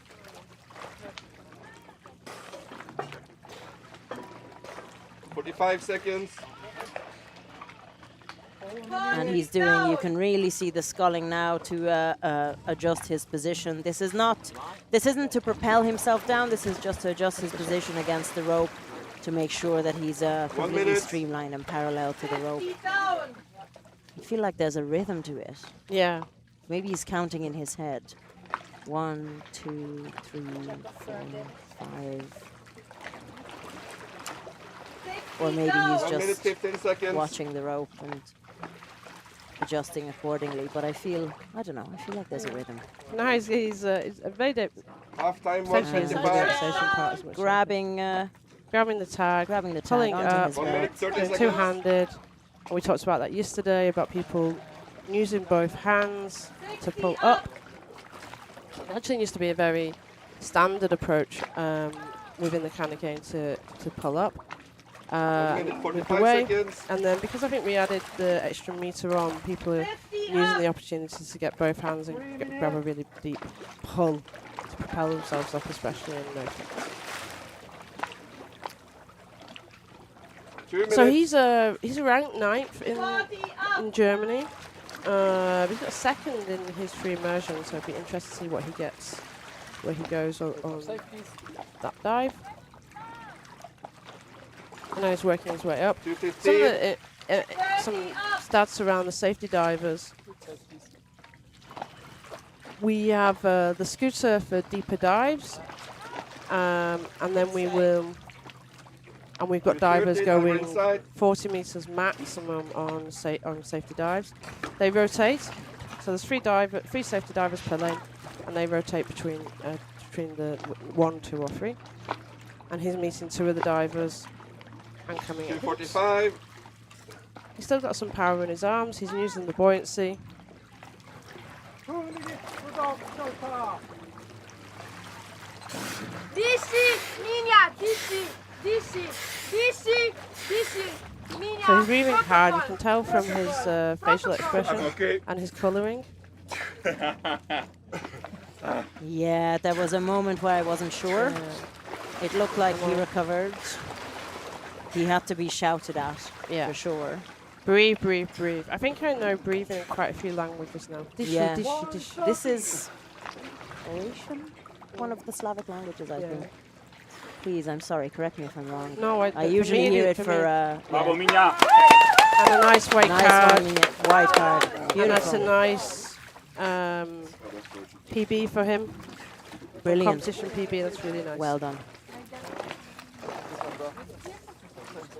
"45 seconds."
And he's doing, you can really see the sculling now to adjust his position. This isn't to propel himself down, this is just to adjust his position against the rope to make sure that he's completely streamlined and parallel to the rope. I feel like there's a rhythm to it.
Yeah.
Maybe he's counting in his head. 1, 2, 3, 4, 5. Or maybe he's
1 minute,
just
15 seconds.
watching the rope and adjusting accordingly. But I feel like there's a rhythm.
No, he's a very
Half-time,
potentially is a
1:55.
relaxation part as much.
Grabbing
Grabbing the tag, pulling
onto
up,
his
1
belt.
minute, 30
doing
seconds.
two-handed. We talked about that yesterday, about people using both hands to pull up. It actually used to be a very standard approach within the kind of game to pull up.
1 minute,
With
45
the way,
seconds.
and then because I think we added the extra meter on, people are using the opportunity to get both hands and grab a really deep pull to propel themselves up, especially in no fix.
2
So
minutes.
he's ranked 9th in Germany. He's got 2nd in his free immersion, so it'd be interesting to see what he gets, where he goes on that dive. And now he's working his way up.
2:15.
Some stats around the safety divers. We have the scooter for deeper dives, and then we've got divers going 40 meters maximum on safety dives. They rotate, so there's 3 safety divers per lane, and they rotate between the 1, 2, or 3. And he's meeting 2 of the divers and coming at him.
2:45.
He's still got some power in his arms. He's using the buoyancy.
DC, Minja, DC, Minja.
So he's breathing hard. You can tell from his facial expression and his colouring.
Yeah, there was a moment where I wasn't sure. It looked like he recovered. He had to be shouted at, for sure.
Breathe, breathe, breathe. I think I know breathing in quite a few languages now.
Yeah.
Dish.
This is Croatian, one of the Slavic languages, I think. Please, I'm sorry, correct me if I'm wrong.
No,
I usually hear it for...
Bravo, Minja.
And a nice white
nice
card.
one, white card.
And that's a nice PB for him.
Brilliant.
Competition PB, that's really nice.
Well done.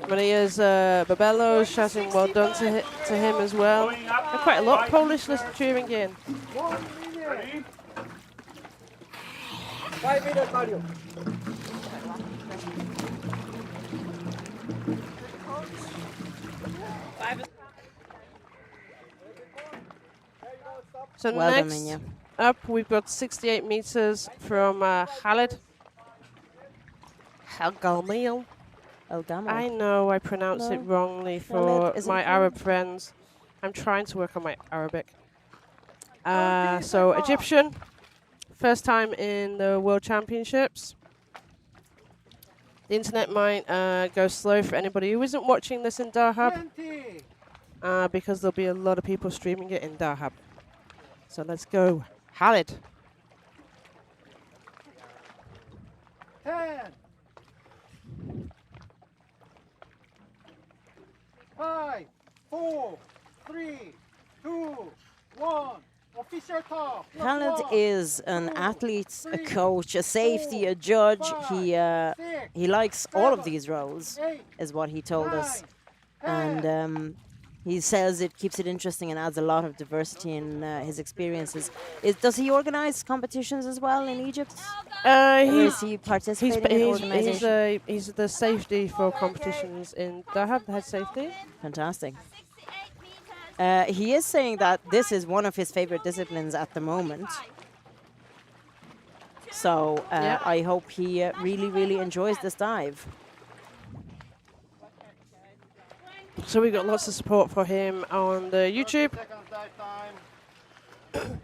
Maria's Babello shouting well done to him as well. And quite a lot of Polish cheering in.
5 meters, Mario.
So
well
next
done, Minja.
up, we've got 68 meters from Khaled. Elgammal.
Elgammal.
I know I pronounce it wrongly for my Arab friends. I'm trying to work on my Arabic. So Egyptian, first time in the World Championships. The internet might go slow for anybody who isn't watching this in Dahab, because there'll be a lot of people streaming it in Dahab. So let's go, Khaled.
10, 5, 4, 3, 2, 1. Official talk.
Khaled is an athlete, a coach, a safety, a judge. He likes all of these roles, is what he told us. And he says it keeps it interesting and adds a lot of diversity in his experiences. Does he organize competitions as well in Egypt? Is he participating in organization?
He's the safety for competitions in Dahab, the head safety.
Fantastic. He is saying that this is one of his favorite disciplines at the moment. So I hope he really, really enjoys this dive.
So we got lots of support for him on the YouTube.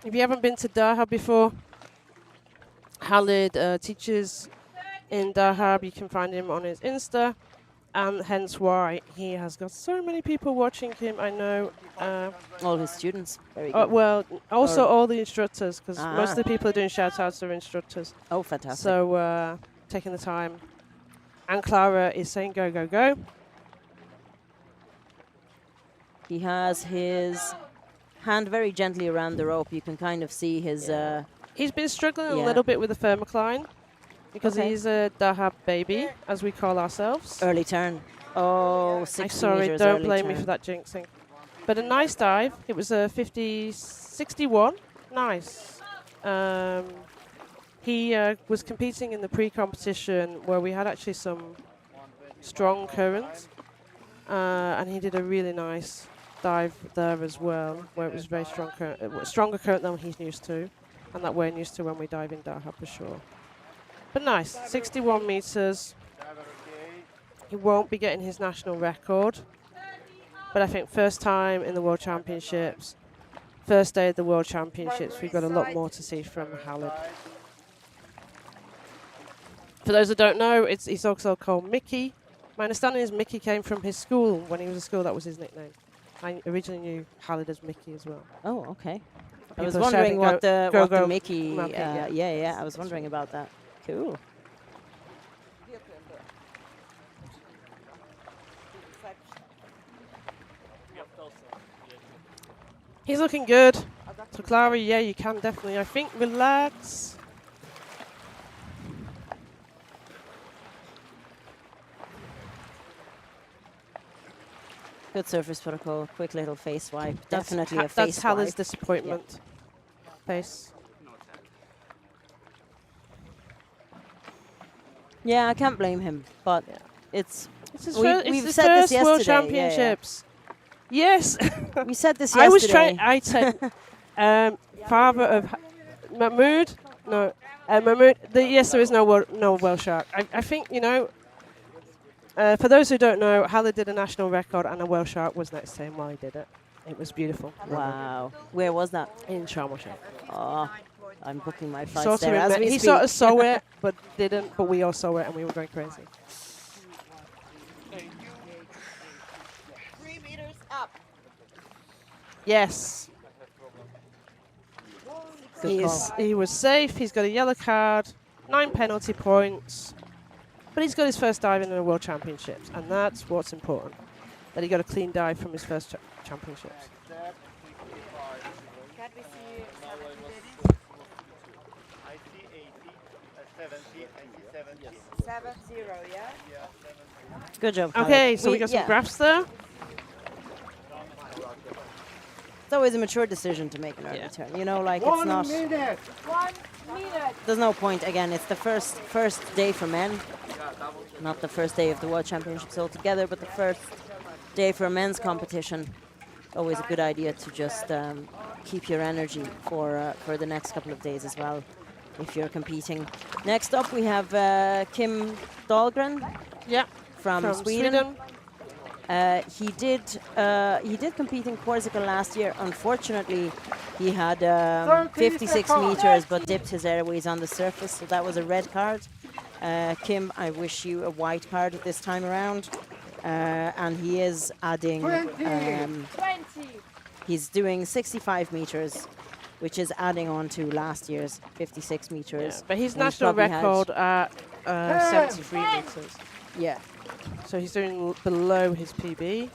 If you haven't been to Dahab before, Khaled teaches in Dahab. You can find him on his Insta, and hence why he has got so many people watching him. I know.
All his students. Very good.
Well, also all the instructors, because most of the people are doing shout-outs are instructors.
Oh, fantastic.
So taking the time. And Clara is saying go, go, go.
He has his hand very gently around the rope. You can kind of see his...
He's been struggling a little bit with the thermocline because he's a Dahab baby, as we call ourselves.
Early turn. Oh, 60
sorry,
meters
don't
early
blame me
turn.
for that jinxing. But a nice dive. It was a 61. Nice. He was competing in the pre-competition where we had actually some strong currents. And he did a really nice dive there as well, where it was very strong current, stronger current than he's used to, and that we're used to when we dive in Dahab for sure. But nice, 61 meters. He won't be getting his national record, but I think first time in the World Championships, first day of the World Championships, we've got a lot more to see from Khaled. For those that don't know, he's also called Mickey. My understanding is Mickey came from his school. When he was at school, that was his nickname. I originally knew Khaled as Mickey as well.
Oh, okay. I was
People
wondering what the Mickey...
Mickey,
yeah, I was wondering about that. Cool.
He's looking good. So Clara, yeah, you can definitely, I think, relax.
Good surface protocol, quick little face wipe. Definitely a face
That's Khaled's
wipe.
disappointment. Face.
Yeah, I can't blame him, but it's...
It's his
we've
his
said this
first World
yesterday, yeah,
Championships. Yes.
We said this
I was
yesterday.
trying. I said, father of Mahmoud. No, Mahmoud. Yes, there is no Welsh shark. I think you know. For those who don't know, Khaled did a national record, and a Welsh shark was next to him while he did it. It was beautiful.
Wow. Where was that?
In Sharm el Sheikh.
Oh, I'm booking my flights there as we
He
speak.
sort of saw it, but didn't. But we all saw it, and we were going crazy.
3 meters up.
Yes. He was safe. He's got a yellow card, 9 penalty points. But he's got his first dive in the World Championships, and that's what's important. That he got a clean dive from his first championships.
Can we see
I see 80, 70, I see 70.
70, yeah?
Good job.
Okay,
Khaled.
so we got some
yeah.
graphs there.
It's always a mature decision to make an early turn. You know, like it's not.
1 minute.
There's no point. Again, it's the first day for men, not the first day of the World Championships altogether, but the first day for a men's competition. Always a good idea to just keep your energy for the next couple of days as well, if you're competing. Next up, we have Kim Dahlgren.
Yeah.
From Sweden. He did compete in Corsica last year. Unfortunately, he had 56 meters, but dipped his airways on the surface, so that was a red card. Kim, I wish you a white card this time around. And he is adding.
20.
He's doing 65 meters, which is adding on to last year's 56 meters.
Yeah, but his
And
national
probably
record at 73 meters.
Yeah.
So he's doing below his PB.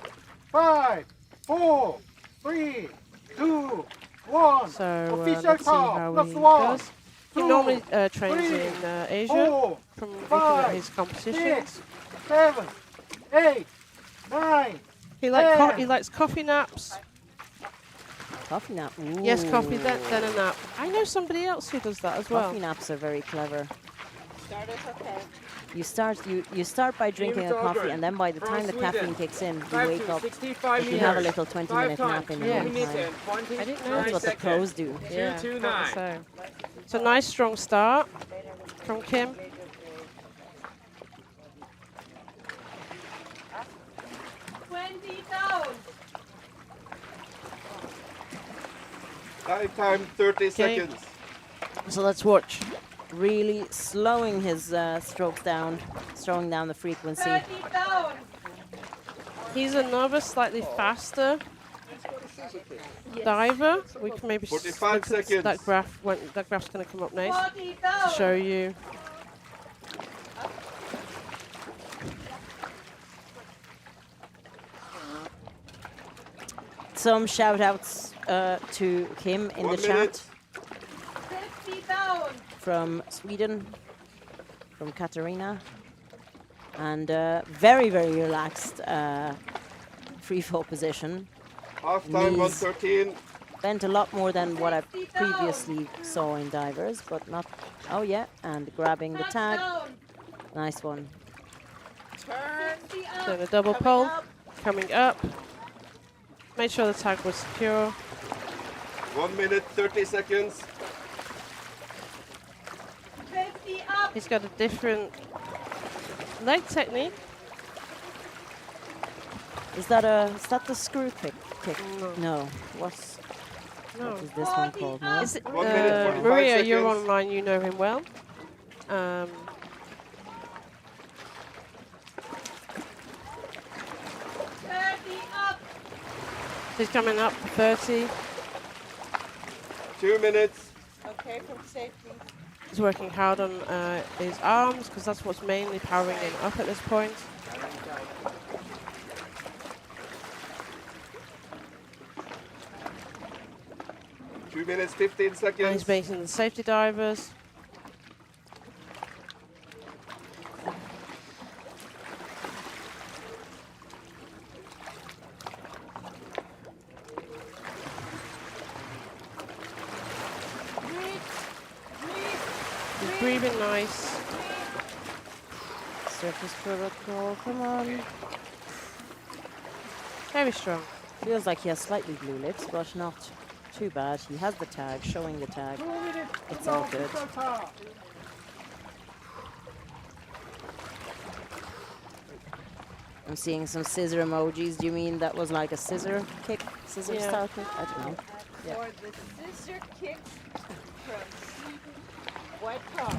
5, 4, 3, 2, 1.
So
Official
let's see
call.
how
Plus
he
one,
does. He
2,
normally trains
3,
in Asia
4,
from looking at
5,
his competitions.
6, 7, 8, 9.
He likes coffee naps.
Coffee nap.
Yes, coffee,
Ooh.
then a nap. I know somebody else who does that as well.
Coffee naps are very clever.
Started okay.
You start by drinking a coffee, and then by the time the caffeine kicks in, you wake up. You have a little 20-minute nap in the meantime.
I didn't know.
That's what the pros do.
Yeah, so nice strong start from Kim.
Time 30 seconds.
So let's watch. Really slowing his strokes down, slowing down the frequency.
He's another slightly faster diver. We can maybe
45
look at
seconds.
that graph. That graph's going to come up next to show you.
Some shout outs to Kim in
1
the
minute.
chat. From Sweden, from Katarina. And very, very relaxed free fall position.
Half time
Knees
113.
bent a lot more than what I previously saw in divers, but not. Oh, yeah, and grabbing the tag. Nice one.
So the double pole coming up. Made sure the tag was secure.
1 minute 30 seconds.
He's got a different leg technique.
Is that the screw kick? No. What is this one called? No?
Is it,
1 minute 45
Maria,
seconds.
you're online. You know him well. He's coming up 30.
2 minutes.
Okay, from safety.
He's working hard on his arms because that's what's mainly powering him up at this point.
Two minutes 15
And he's
seconds.
making the safety divers. He's breathing nice.
Surface protocol, come on.
Very strong.
Feels like he has slightly blue lips, but not too bad. He has the tag, showing the tag. It's all good. I'm seeing some scissor emojis. Do you mean that was like a scissor kick? Scissor
Yeah.
style kick? I don't know. Yeah.
Or the scissor kick from Sweden. White card.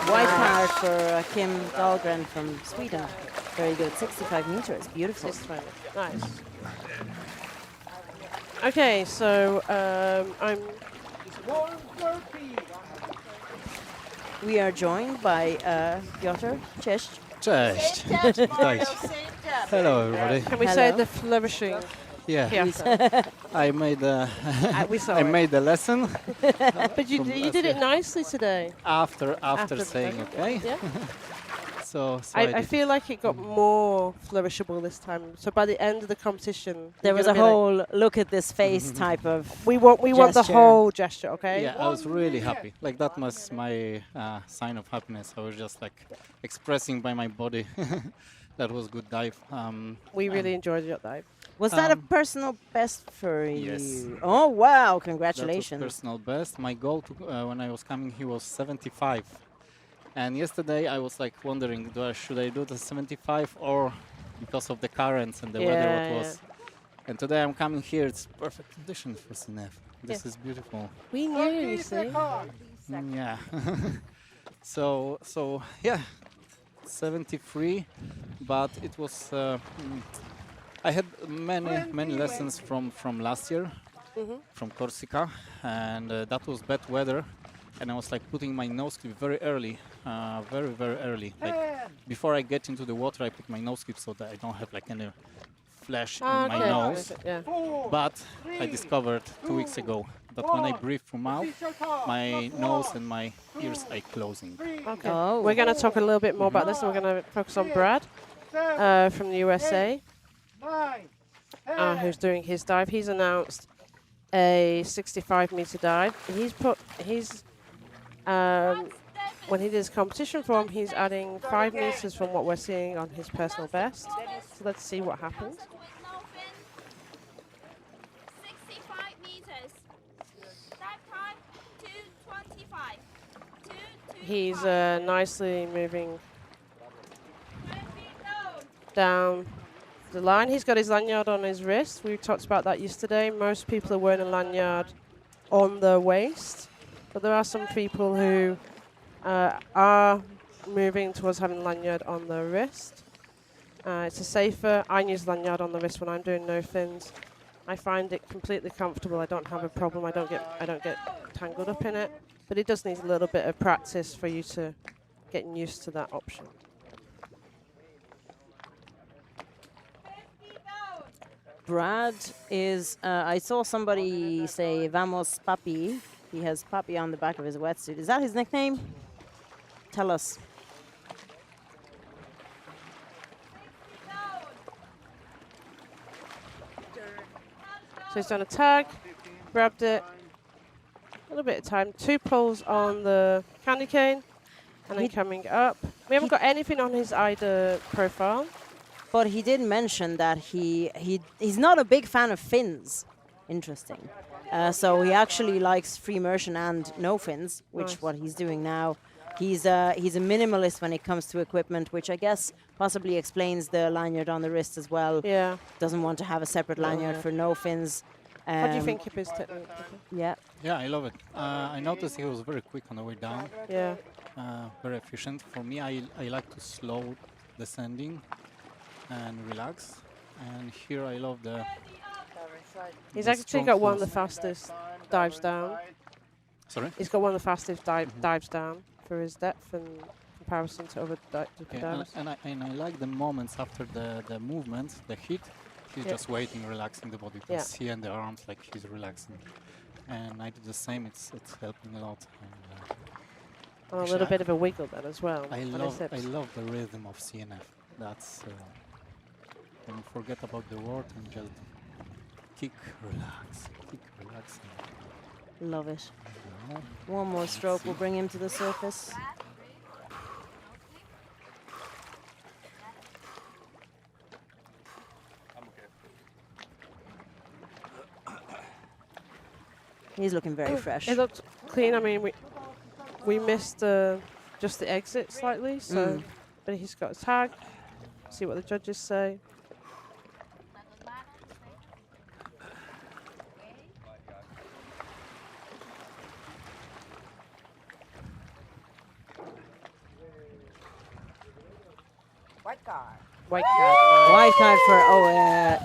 White card for Kim Dahlgren from Sweden. Very good. 65 meters. Beautiful.
Nice. Okay, so I'm.
We are joined by Piotr. Cześć.
Cześć. Witajcie. Hello, everybody.
Can we say the flourishing?
Yeah,
Piotr?
I made a
We saw
I
it.
made a lesson
But you did it nicely today.
after
the
saying
lesson.
okay.
Yeah.
So
I
did.
feel like it got more flourishable this time. So by the end of the competition,
There
you're
was a
gonna be like,
whole look at this face type of.
we want the
gesture.
whole gesture, okay?
Yeah, I was really happy. Like that was my sign of happiness. I was just like expressing by my body. That was good dive.
We really enjoyed your dive.
Was that a personal best for
yes.
you? Oh wow!
That was
Congratulations.
personal best. My goal to, when I was coming here was 75. And yesterday I was like wondering, should I do the 75 or because of the currents and the weather what was. And today I'm coming here. It's perfect conditions for CNF. This is beautiful.
We knew, you see.
Yeah. so yeah, 73, but it was. I had many lessons from last year, from Corsica, and that was bad weather, and I was like putting my nose clip very early, very early. Like before I get into the water, I put my nose clip so that I don't have like any flash in my nose.
Yeah.
But I discovered 2 weeks ago that when I breathe through mouth, my nose and my ears are closing.
Okay.
Oh.
We're going to talk a little bit more about this, and we're going to focus on Brad from the USA, who's doing his dive. He's announced a 65-meter dive. When he did his competition form, he's adding 5 meters from what we're seeing on his personal best. So let's see what happens.
65 meters. Dive time 2:25.
He's nicely moving down the line. He's got his lanyard on his wrist. We talked about that yesterday. Most people are wearing a lanyard on their waist, but there are some people who are moving towards having a lanyard on the wrist. It's a safer. I use lanyard on the wrist when I'm doing no fins. I find it completely comfortable. I don't have a problem. I don't get tangled up in it. But it does need a little bit of practice for you to get used to that option.
Brad is. I saw somebody say "Vamos, papi." He has papi on the back of his wetsuit. Is that his nickname? Tell us.
So he's done a tag, grabbed it, a little bit of time, 2 pulls on the candy cane, and then coming up. We haven't got anything on his AIDA profile.
But he did mention that he's not a big fan of fins. Interesting. So he actually likes free immersion and no fins, which what he's doing now. He's a minimalist when it comes to equipment, which I guess possibly explains the lanyard on the wrist as well.
Yeah.
Doesn't want to have a separate lanyard for no fins.
What do you think of his technique?
Yeah.
Yeah, I love it. I noticed he was very quick on the way down.
Yeah.
Very efficient. For me, I like to slow descending and relax. And here I love the.
He's actually got one of the fastest dives down.
Sorry?
He's got one of the fastest dives down for his depth in comparison to other divers.
And I like the moments after the movement, the hit. He's just waiting, relaxing the body. You see and the arms like he's relaxing. And I do the same. It's helping a lot. And,
a little bit of a wiggle then as well.
I love the rhythm of CNF. That's when you forget about the word and just kick, relax.
Love it. One more stroke will bring him to the surface. He's looking very fresh.
It looked clean. I mean, we missed just the exit slightly, so but he's got a tag. See what the judges say.
White card.
White card.
White card for,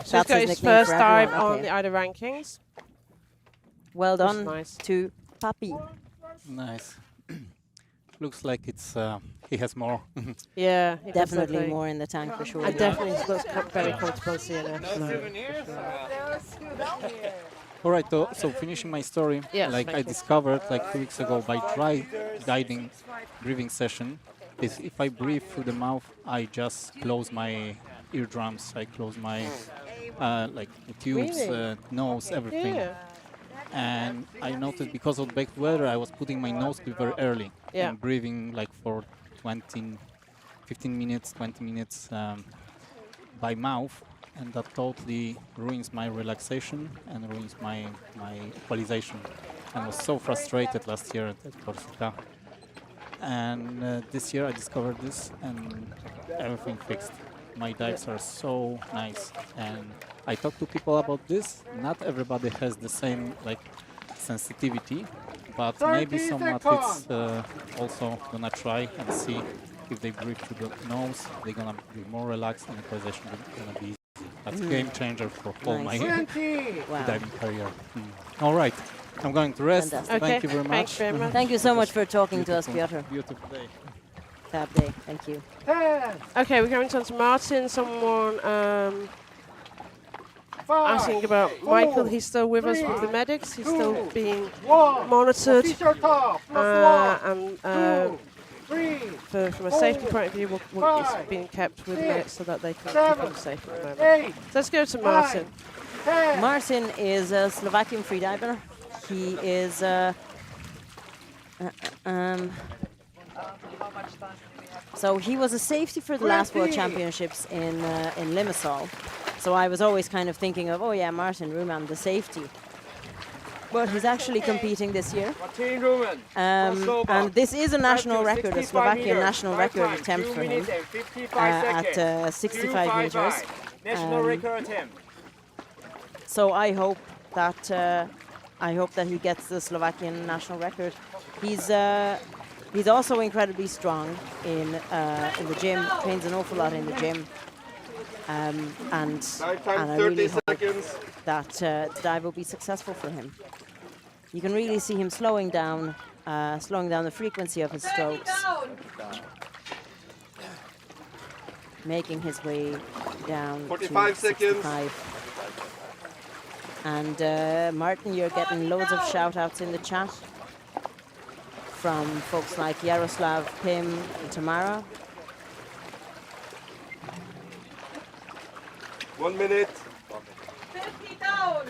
So
that's
he's got
his
his
nickname
first
for
dive
everyone.
on
Okay.
the AIDA rankings.
Well
That's
done
nice.
to Papi.
Nice. Looks like it's he has more.
Yeah, it does look
Definitely
like-
more in the tank for sure.
And definitely looks very comfortable CNF.
All right, so finishing my story,
Yes,
like
thank
I
you.
discovered like 2 weeks ago by dry guiding breathing session, is if I breathe through the mouth, I just close my eardrums, I close my like the tubes,
Really?
nose, everything.
Yeah.
And I noticed because of bad weather, I was putting my nose clip very early
Yeah.
and breathing like for 15 minutes, 20 minutes by mouth. And that totally ruins my relaxation and ruins my equalization. And I was so frustrated last year at Corsica. And this year I discovered this and everything fixed. My dives are so nice. And I talked to people about this. Not everybody has the same like sensitivity, but maybe some athletes also gonna try and see if they breathe through the nose, they're gonna be more relaxed and equalization gonna be easy. That's game changer for all my
Wow.
diving career. All right, I'm going to rest.
Fantastic.
Thank you very much.
Thanks very much.
Thank you so much for talking to us,
Beautiful-
Piotr.
Beautiful day.
Fab day. Thank you.
Okay, we're going on to Martin. Someone asking about Michael. He's still with us with the medics. He's still being monitored. From a safety point of view, it's being kept with medics so that they can keep him safe at the moment. So let's go to Martin.
Martin is a Slovakian freediver. He is so he was a safety for the last World Championships in Limassol. So I was always kind of thinking of, oh yeah, Martin Ruman, the safety. But he's actually competing this year. And this is a national record, a Slovakian national record attempt for him at 65 meters.
National record attempt.
So I hope that he gets the Slovakian national record. He's also incredibly strong in the gym. Trains an awful lot in the gym, and I really hope that the dive will be successful for him. You can really see him slowing down the frequency of his strokes, making his way down
45
to
seconds.
65. And Martin, you're getting loads of shout-outs in the chat from folks like Yaroslav, Pim, and Tamara.
1 minute.
50 down.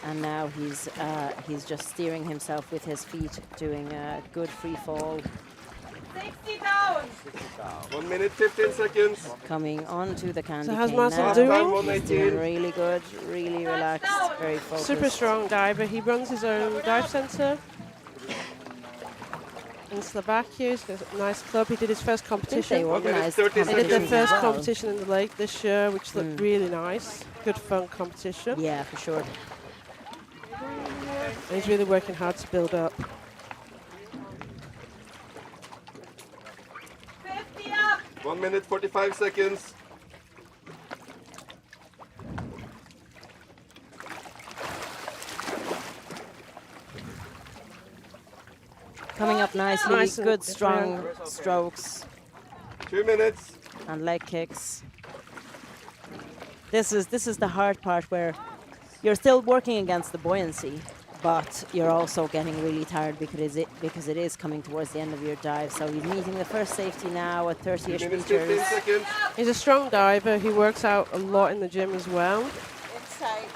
And now he's just steering himself with his feet, doing a good free fall.
60 down.
1 minute, 15 seconds.
Coming onto the candy
So how's
cane
Marcel
now.
doing?
He's doing really good, really relaxed, very focused.
Super strong diver. He runs his own dive center in Slovakia. He's got a nice club. He did his first competition.
They organised
They did their
competitions
first
as well.
competition in the lake this year, which looked really nice. Good fun competition.
Yeah, for sure.
And he's really working hard to build up.
50 up.
1 minute, 45 seconds.
Coming up nicely,
Nice and
good strong strokes
2 minutes.
and leg kicks. This is the hard part where you're still working against the buoyancy, but you're also getting really tired because it is coming towards the end of your dive. So he's meeting the first safety now at 30-ish
2 minutes, 15
meters.
seconds.
He's a strong diver. He works out a lot in the gym as well.
Inside.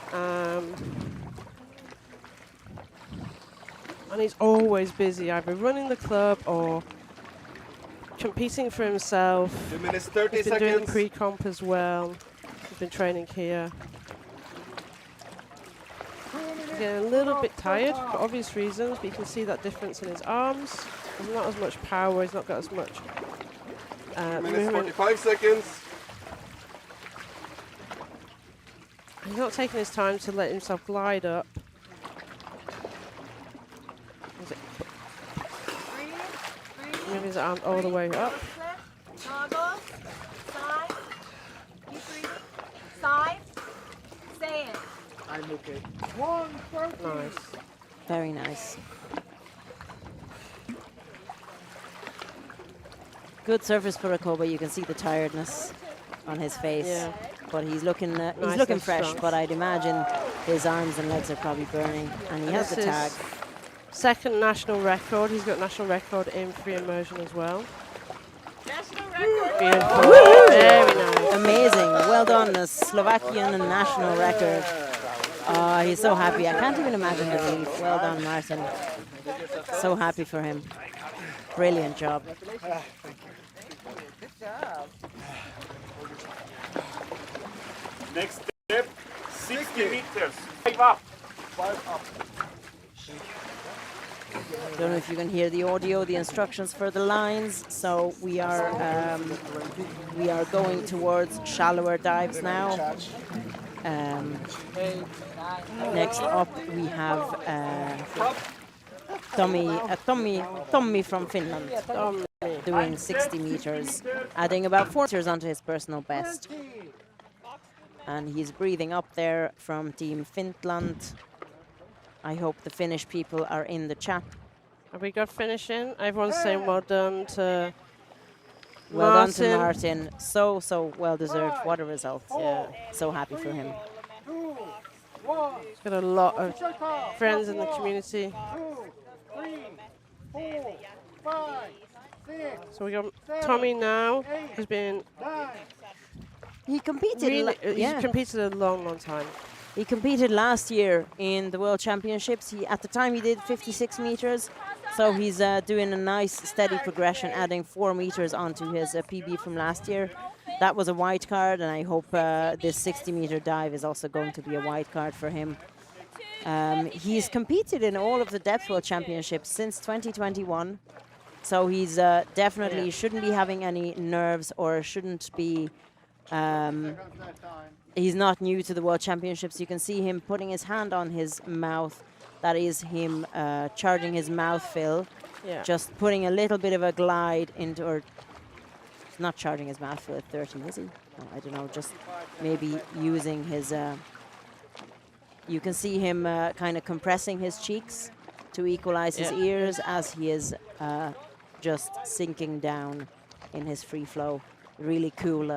And he's always busy, either running the club or competing for himself.
2 minutes, 30
He's been doing
seconds.
pre-comp as well. He's been training here. He's getting a little bit tired for obvious reasons, but you can see that difference in his arms. There's not as much power, he's not got as much
2 minutes,
movement.
45 seconds.
He's not taking his time to let himself glide up. Maybe his his arm all the way up.
Toggles. Side. Keep breathing. Side. Stay in.
I'm okay.
Nice.
Very nice. Good surface for Rakoba. You can see the tiredness on his face.
Yeah.
But he's looking
Nice and
fresh.
strong.
But I'd imagine his arms and legs are probably burning. And he has
This
the tag.
is second national record. He's got national record in free immersion as well.
National record.
Beautiful. Very nice.
Amazing. Well done. A Slovakian national record. He's so happy. I can't even imagine the relief. Well done, Martin. So happy for him. Brilliant job.
Good job.
Next step, 60 meters. 5 up.
Don't know if you can hear the audio, the instructions for the lines. So we are going towards shallower dives now. Next up we have Tommi from Finland doing 60 meters, adding about 4 meters onto his personal best. And he's breathing up there from Team Finland. I hope the Finnish people are in the chat.
Have we got finishing? Everyone's saying well done to
Well done to
Martin.
Martin. So well deserved. What a result. Yeah. So happy for him.
He's got a lot of friends in the community.
2, 3, 4, 5, 6.
So we got Tommy now, who's been
He competed.
really, he's competed a long time.
He competed last year in the World Championships. At the time he did 56 meters. So he's doing a nice steady progression, adding 4 meters onto his PB from last year. That was a white card, and I hope this 60-meter dive is also going to be a white card for him. He's competed in all of the Depth World Championships since 2021. So he's definitely shouldn't be having any nerves or shouldn't be... he's not new to the World Championships. You can see him putting his hand on his mouth. That is him charging his mouth fill.
Yeah.
Just putting a little bit of a glide into, or not charging his mouth fill at 30, is he? No, I don't know, just maybe using his... you can see him kind of compressing his cheeks to equalize his ears as he is just sinking down in his free flow. Really cool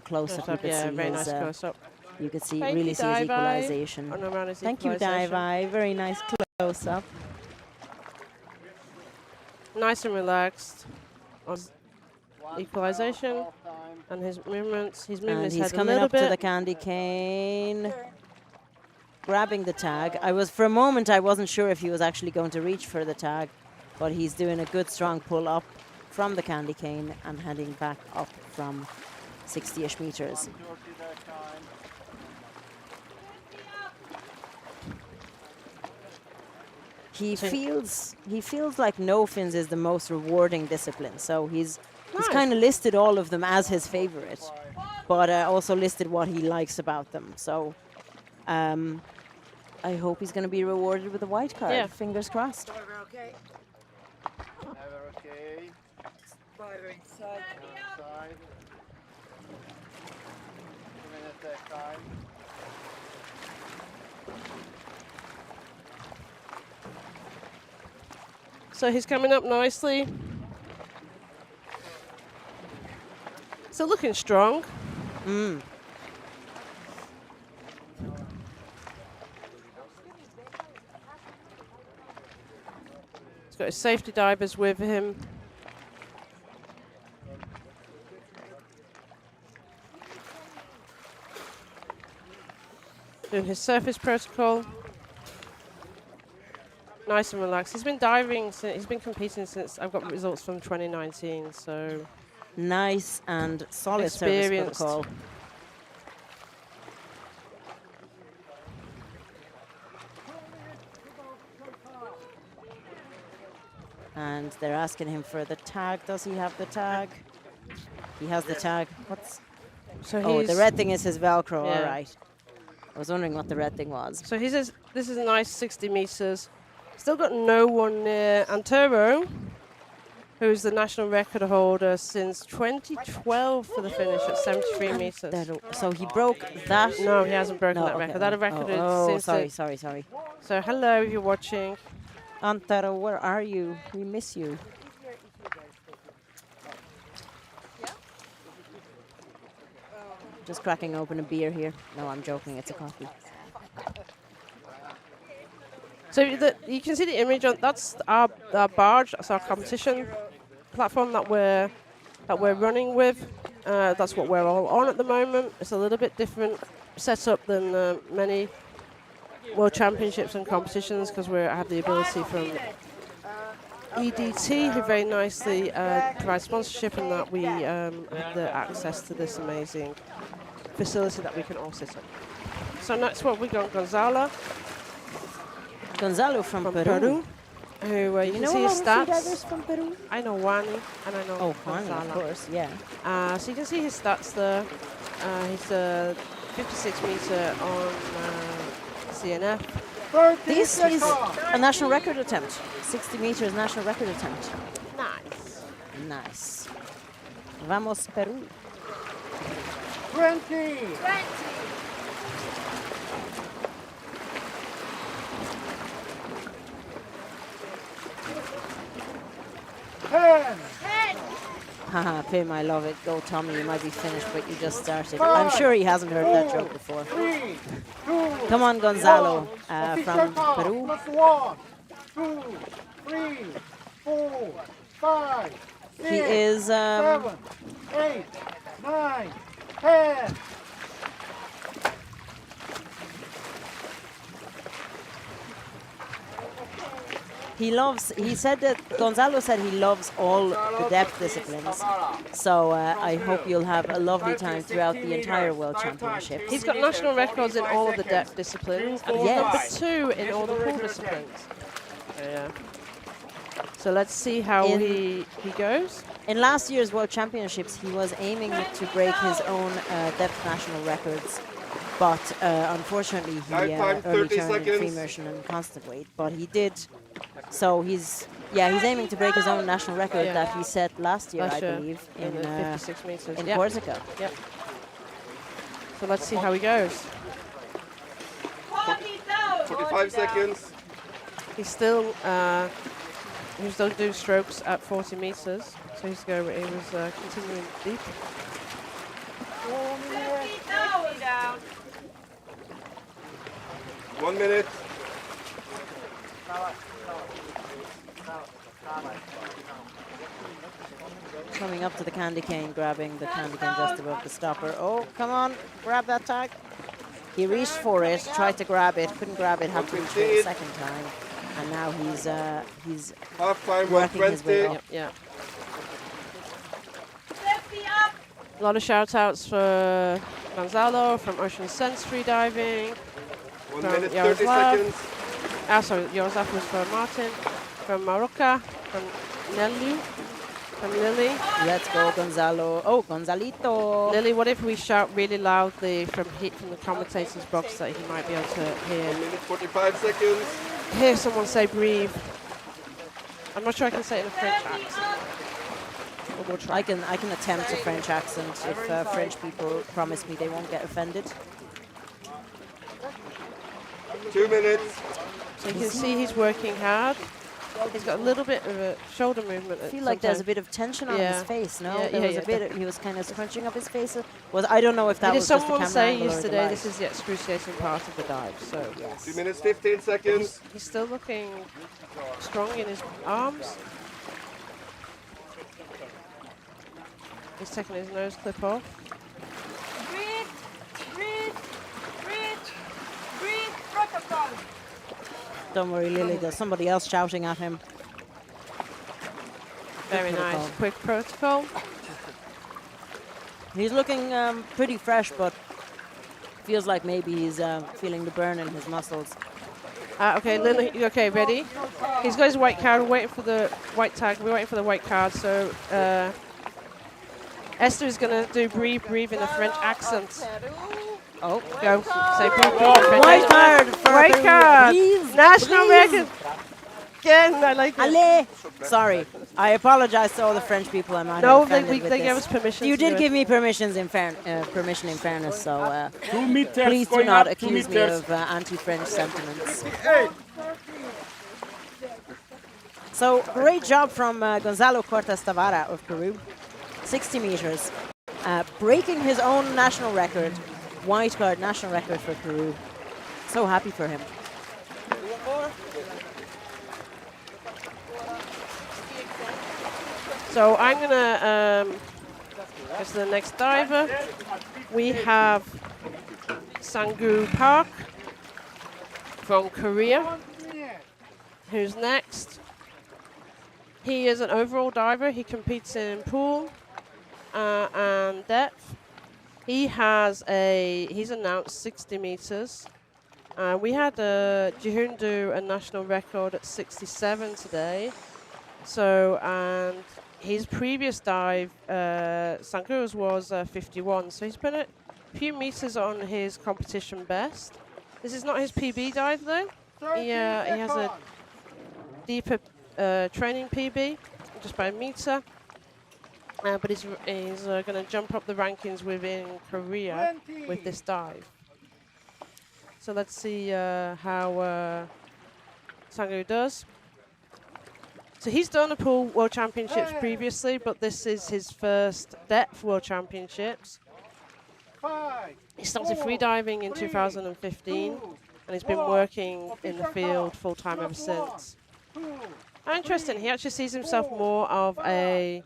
close-up. You can see
very
his,
nice close-up.
you can see,
Thank
really
you,
see his
Dai-Vai.
equalization. Thank you, Dai-Vai. Very nice close-up.
Nice and relaxed on equalization and his movements. He's moving
And
his
he's
head a
coming
little
up
bit.
to the candy cane, grabbing the tag. For a moment, I wasn't sure if he was actually going to reach for the tag, but he's doing a good strong pull up from the candy cane and heading back up from 60-ish meters. He feels like no fins is the most rewarding discipline. So he's kind of listed all of them as his favorite, but also listed what he likes about them. So I hope he's going to be rewarded with a white card.
Yeah.
Fingers crossed.
Never okay. Never okay.
Spider inside.
Outside. 2 minutes that time.
So he's coming up nicely. Still looking strong.
Mm.
He's got his safety divers with him. Doing his surface protocol. Nice and relaxed. He's been diving since, he's been competing since I've got results from 2019, so
Nice and solid service
experienced.
protocol. And they're asking him for the tag. Does he have the tag? He has the tag. What's...
So
Oh,
he's
the red thing is his Velcro.
Yeah.
All right. I was wondering what the red thing was.
So he says this is a nice 60 meters. Still got no one near Antero. who's the national record holder since 2012 for the finish at 73 meters.
So he broke that?
No, he hasn't broken that
okay.
record. That record is since
sorry.
So hello, if you're watching.
Antero, where are you? We miss you. Just cracking open a beer here. No, I'm joking. It's a coffee.
So you can see the image on that's our barge. That's our competition platform that we're running with. That's what we're all on at the moment. It's a little bit different setup than many world championships and competitions because we have the ability from EDT, who very nicely provide sponsorship, and that we have the access to this amazing facility that we can all sit on. So next one we got Gonzalo
from Peru.
Who you can see his stats. From Peru? I know Wani and I know Gonzalo.
Of course, yeah.
So you can see his stats there. He's a 56 meter on CNF.
This is a national record attempt. 60 meters national record attempt. Nice. Vamos Peru.
20. 10.
Haha, Pim, I love it. Go, Tommy, you might be finished, but you just started. I'm sure he hasn't heard that joke before. Come on, Gonzalo, from Peru.
1, 2, 3, 4, 5, 6,
He is
7, 8, 9, 10.
he said that Gonzalo said he loves all the depth disciplines. So I hope you'll have a lovely time throughout the entire World Championships.
He's got national records in all of the depth disciplines, and he's number 2 in all the pool disciplines. Yeah. So let's see how he goes.
In last year's World Championships, he was aiming to break his own depth national records. But unfortunately, he early turned in free immersion and constant weight. But he did. So he's aiming to break his own national record that he set last year, I believe, in
56 meters
in Corsica.
Yep. So let's see how he goes.
45 seconds.
He's still doing strokes at 40 meters. So he was continuing deep.
1 minute.
Coming up to the candy cane, grabbing the candy cane just above the stopper. Oh, come on, grab that tag. He reached for it, tried to grab it, couldn't grab it, had to reach for it the second time. And now he's
half-time
working his way up.
Yeah. A lot of shout-outs for Gonzalo from Ocean Sense Freediving.
1 minute, 30 seconds.
Yaroslav was for Martin. From Marocco, from Nelly, from Lily.
Let's go, Gonzalo. Oh, Gonzalito.
Lily, what if we shout really loudly from the commentator's box that he might be able to hear?
1 minute, 45 seconds.
Hear someone say breathe. I'm not sure I can say it in a French accent. We'll try.
I can attempt a French accent if French people promise me they won't get offended.
2 minutes.
So you can see he's working hard. He's got a little bit of a shoulder movement.
I feel like there's a bit of tension on his face, no? There was a bit, he was kind of scrunching up his face. I don't know if that was just the camera angle.
Someone say yesterday this is the excruciating part of the dive, so yes.
2 minutes, 15 seconds.
He's still looking strong in his arms. He's taking his nose clip off.
Breathe, protocol.
Don't worry, Lily, there's somebody else shouting at him.
Very nice. Quick protocol.
He's looking pretty fresh, but feels like maybe he's feeling the burn in his muscles.
Okay, Lily, okay, ready? He's got his white card. We're waiting for the white tag. We're waiting for the white card. So Esther is going to do breathe in a French accent. Oh, go. Say breathe.
White card.
White card. National record. again. I like it.
Allez! Sorry, I apologize to all the French people. I might
No,
have offended with
they
this.
gave us permission.
You
to do
did
it.
give me permission in fairness, so
2 meters
please do
going
not
up, 2
accuse me
meters.
of anti-French sentiments. So great job from Gonzalo Cortes Tavara of Peru, 60 meters, breaking his own national record, white card national record for Peru. So happy for him.
So I'm gonna go to the next diver. We have Sungkyu Park from Korea. Who's next? He is an overall diver. He competes in pool and depth. He's announced 60 meters. We had Jihoon do a national record at 67 today. So, and his previous dive, Sungkyu's was 51. So he's been a few meters on his competition best. This is not his PB dive though. He has a deeper training PB, just by a meter. But he's going to jump up the rankings within Korea with this dive. So let's see how Sungkyu does. So he's done a pool World Championships previously, but this is his first depth World Championships. He started freediving in 2015, and he's been working in the field full-time ever since. Interesting, he actually sees himself more of a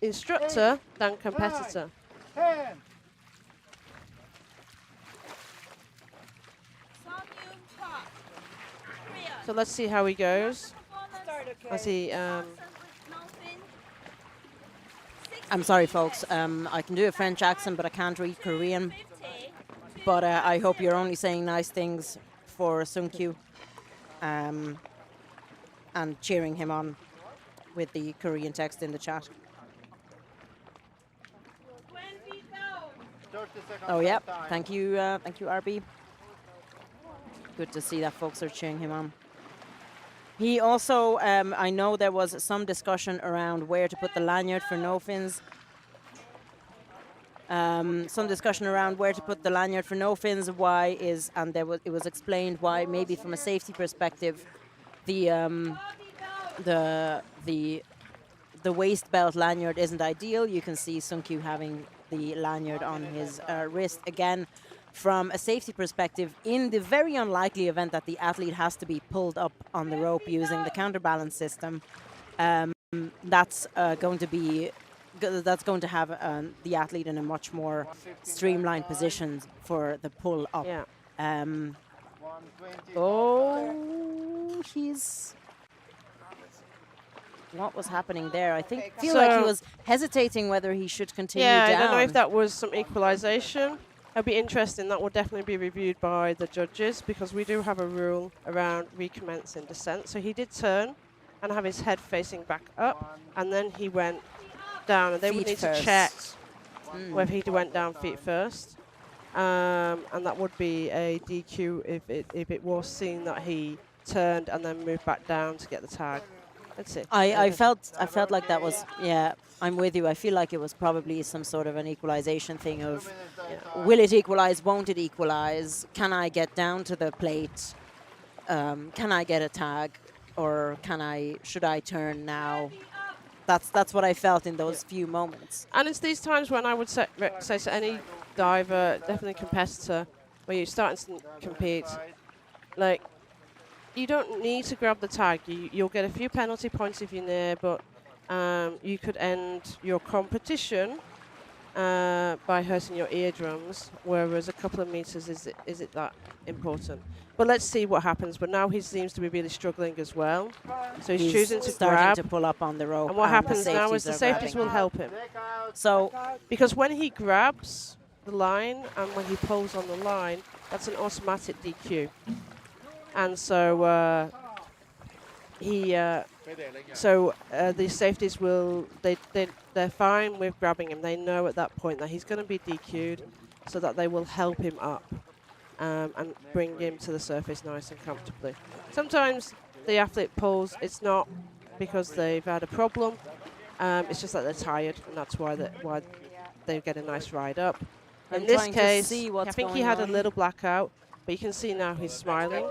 instructor than competitor. So let's see how he goes. As he,
I'm sorry, folks. I can do a French accent, but I can't read Korean. But I hope you're only saying nice things for Sungkyu and cheering him on with the Korean text in the chat. Oh, yeah. Thank you, RB. Good to see that folks are cheering him on. He also, I know there was some discussion around where to put the lanyard for no fins. Some discussion around where to put the lanyard for no fins. It was explained why maybe from a safety perspective, the waist belt lanyard isn't ideal. You can see Sungkyu having the lanyard on his wrist again. From a safety perspective, in the very unlikely event that the athlete has to be pulled up on the rope using the counterbalance system, that's going to have the athlete in a much more streamlined position for the pull up.
Yeah.
What was happening there? I feel like he was hesitating whether he should continue down.
I don't know if that was some equalization. It'll be interesting. That will definitely be reviewed by the judges because we do have a rule around recommencing descent. So he did turn and have his head facing back up, and then he went down. And they would need to check whether he went down feet first, and that would be a DQ if it was seen that he turned and then moved back down to get the tag. Let's see.
I felt like that was, yeah, I'm with you. I feel like it was probably some sort of an equalization thing of, will it equalize, won't it equalize? Can I get down to the plate? Can I get a tag? Or should I turn now? That's what I felt in those few moments.
And it's these times when I would say to any diver, definitely competitor, where you're starting to compete, like, you don't need to grab the tag. You'll get a few penalty points if you're near, but you could end your competition by hurting your eardrums, whereas a couple of meters is it that important? But let's see what happens. But now he seems to be really struggling as well. So he's choosing to grab.
To pull up on the rope.
And what happens now is the safeties will help him.
So,
because when he grabs the line and when he pulls on the line, that's an automatic DQ. And so the safeties they're fine with grabbing him. They know at that point that he's going to be DQ'd, so that they will help him up. and bring him to the surface nice and comfortably. Sometimes the athlete pulls, it's not because they've had a problem, it's just that they're tired, and that's why they get a nice ride up. In this case, I think he had a little blackout, but you can see now he's smiling.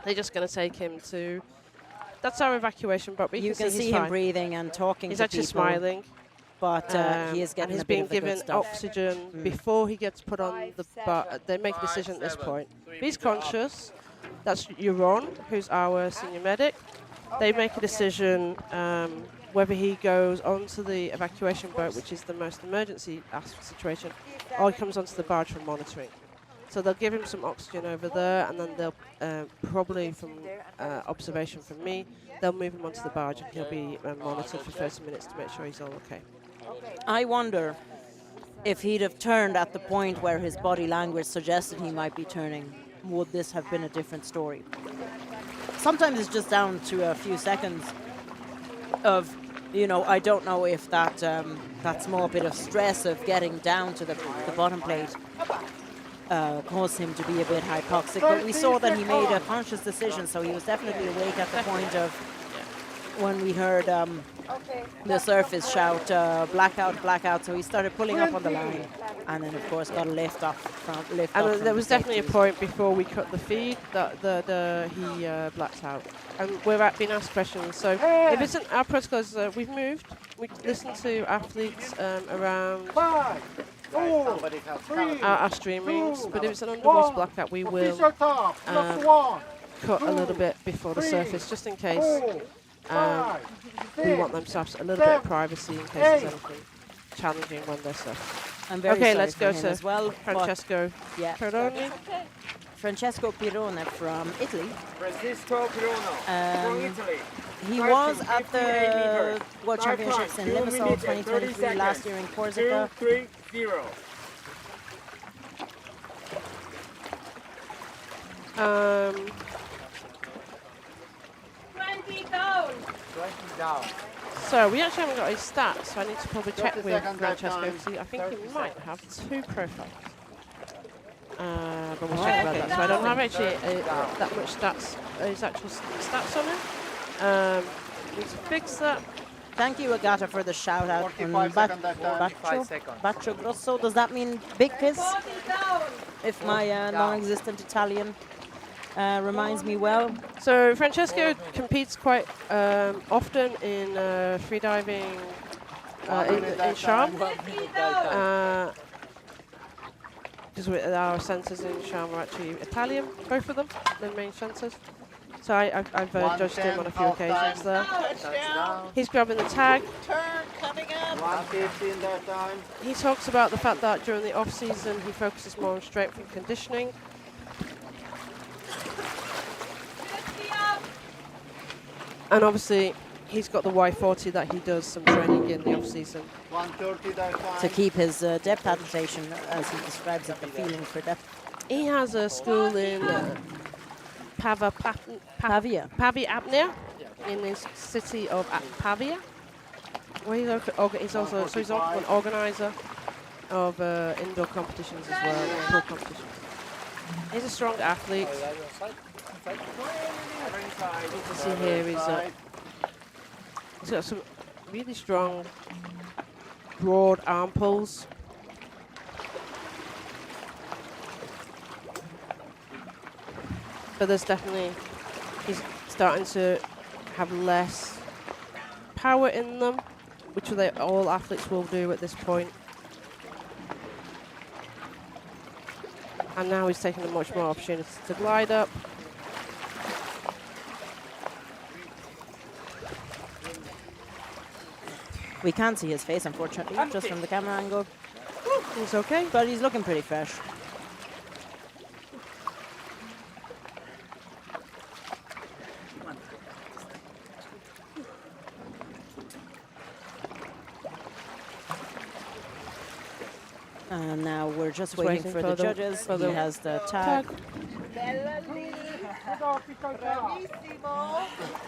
They're just going to take him to... That's our evacuation, but
you can see him breathing and talking to people.
He's actually smiling.
But he is getting
he's
a bit
being
of the good
given
stuff.
oxygen before he gets put on the bar. They make a decision at this point. He's conscious. That's Jihoon, who's our senior medic. They make a decision whether he goes onto the evacuation boat, which is the most emergency situation, or he comes onto the barge for monitoring. So they'll give him some oxygen over there, and then they'll probably, from observation from me, they'll move him onto the barge, and he'll be monitored for 30 minutes to make sure he's all okay.
I wonder if he'd have turned at the point where his body language suggested he might be turning, would this have been a different story? Sometimes it's just down to a few seconds of, you know, I don't know if that small bit of stress of getting down to the bottom plate caused him to be a bit hypoxic, but we saw that he made a conscious decision, so he was definitely awake at the point of when we heard the surface shout blackout, blackout, so he started pulling up on the line, and then of course got a lift off from
there was definitely a point before we cut the feed that he blacked out, and we're being asked questions. So if it's our protocols, we've moved, we listened to athletes around our streamings, but if it's an underwater blackout, we will cut a little bit before the surface, just in case. We want them to have a little bit of privacy in case there's anything challenging when they're surfing. Okay, let's go to Francesco Pirrone.
Francesco Pirrone from Italy.
Francesco Pirrone from Italy.
He was at the World Championships in Limassol 2023 last year in Corsica.
2-3-0.
So we actually haven't got his stats, so I need to probably check with Francesco. I think he might have 2 profiles. But we'll check about that. So I don't have actually that much stats, his actual stats on him. Need to fix that.
Thank you, Agata, for the shout out on Bacio Grosso. Does that mean big piss? If my non-existent Italian reminds me well.
So Francesco competes quite often in freediving in Sharm. Because our sensors in Sharm are actually Italian, both of them, the main sensors. So I've judged him on a few occasions there. He's grabbing the tag.
Turn coming up.
1:15 that time.
He talks about the fact that during the off-season he focuses more on strength and conditioning. And obviously he's got the Y40 that he does some training in the off-season.
1:30 that time.
To keep his depth adaptation, as he describes it, the feeling for depth.
He has a school in
Pavia
Apnea in the city of Pavia. Where he's also an organizer of indoor competitions as well, indoor competitions. He's a strong athlete. You can see here he's got some really strong, broad arm pulls. But there's definitely, he's starting to have less power in them, which all athletes will do at this point. And now he's taking a much more opportunity to glide up.
We can't see his face, unfortunately, just from the camera angle.
He's okay.
But he's looking pretty fresh. And now we're just waiting for the judges. He has the tag.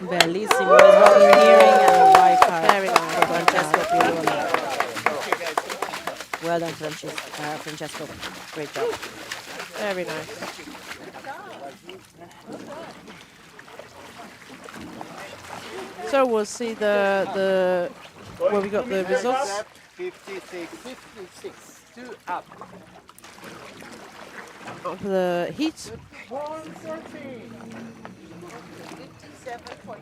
Bellissimo is what we're hearing, and the white card for Francesco Pirrone. Well done, Francesco. Great job.
Very nice. So we'll see the where we got the results.
56.
56. 2 up.
Of the heat.
113.
57.2.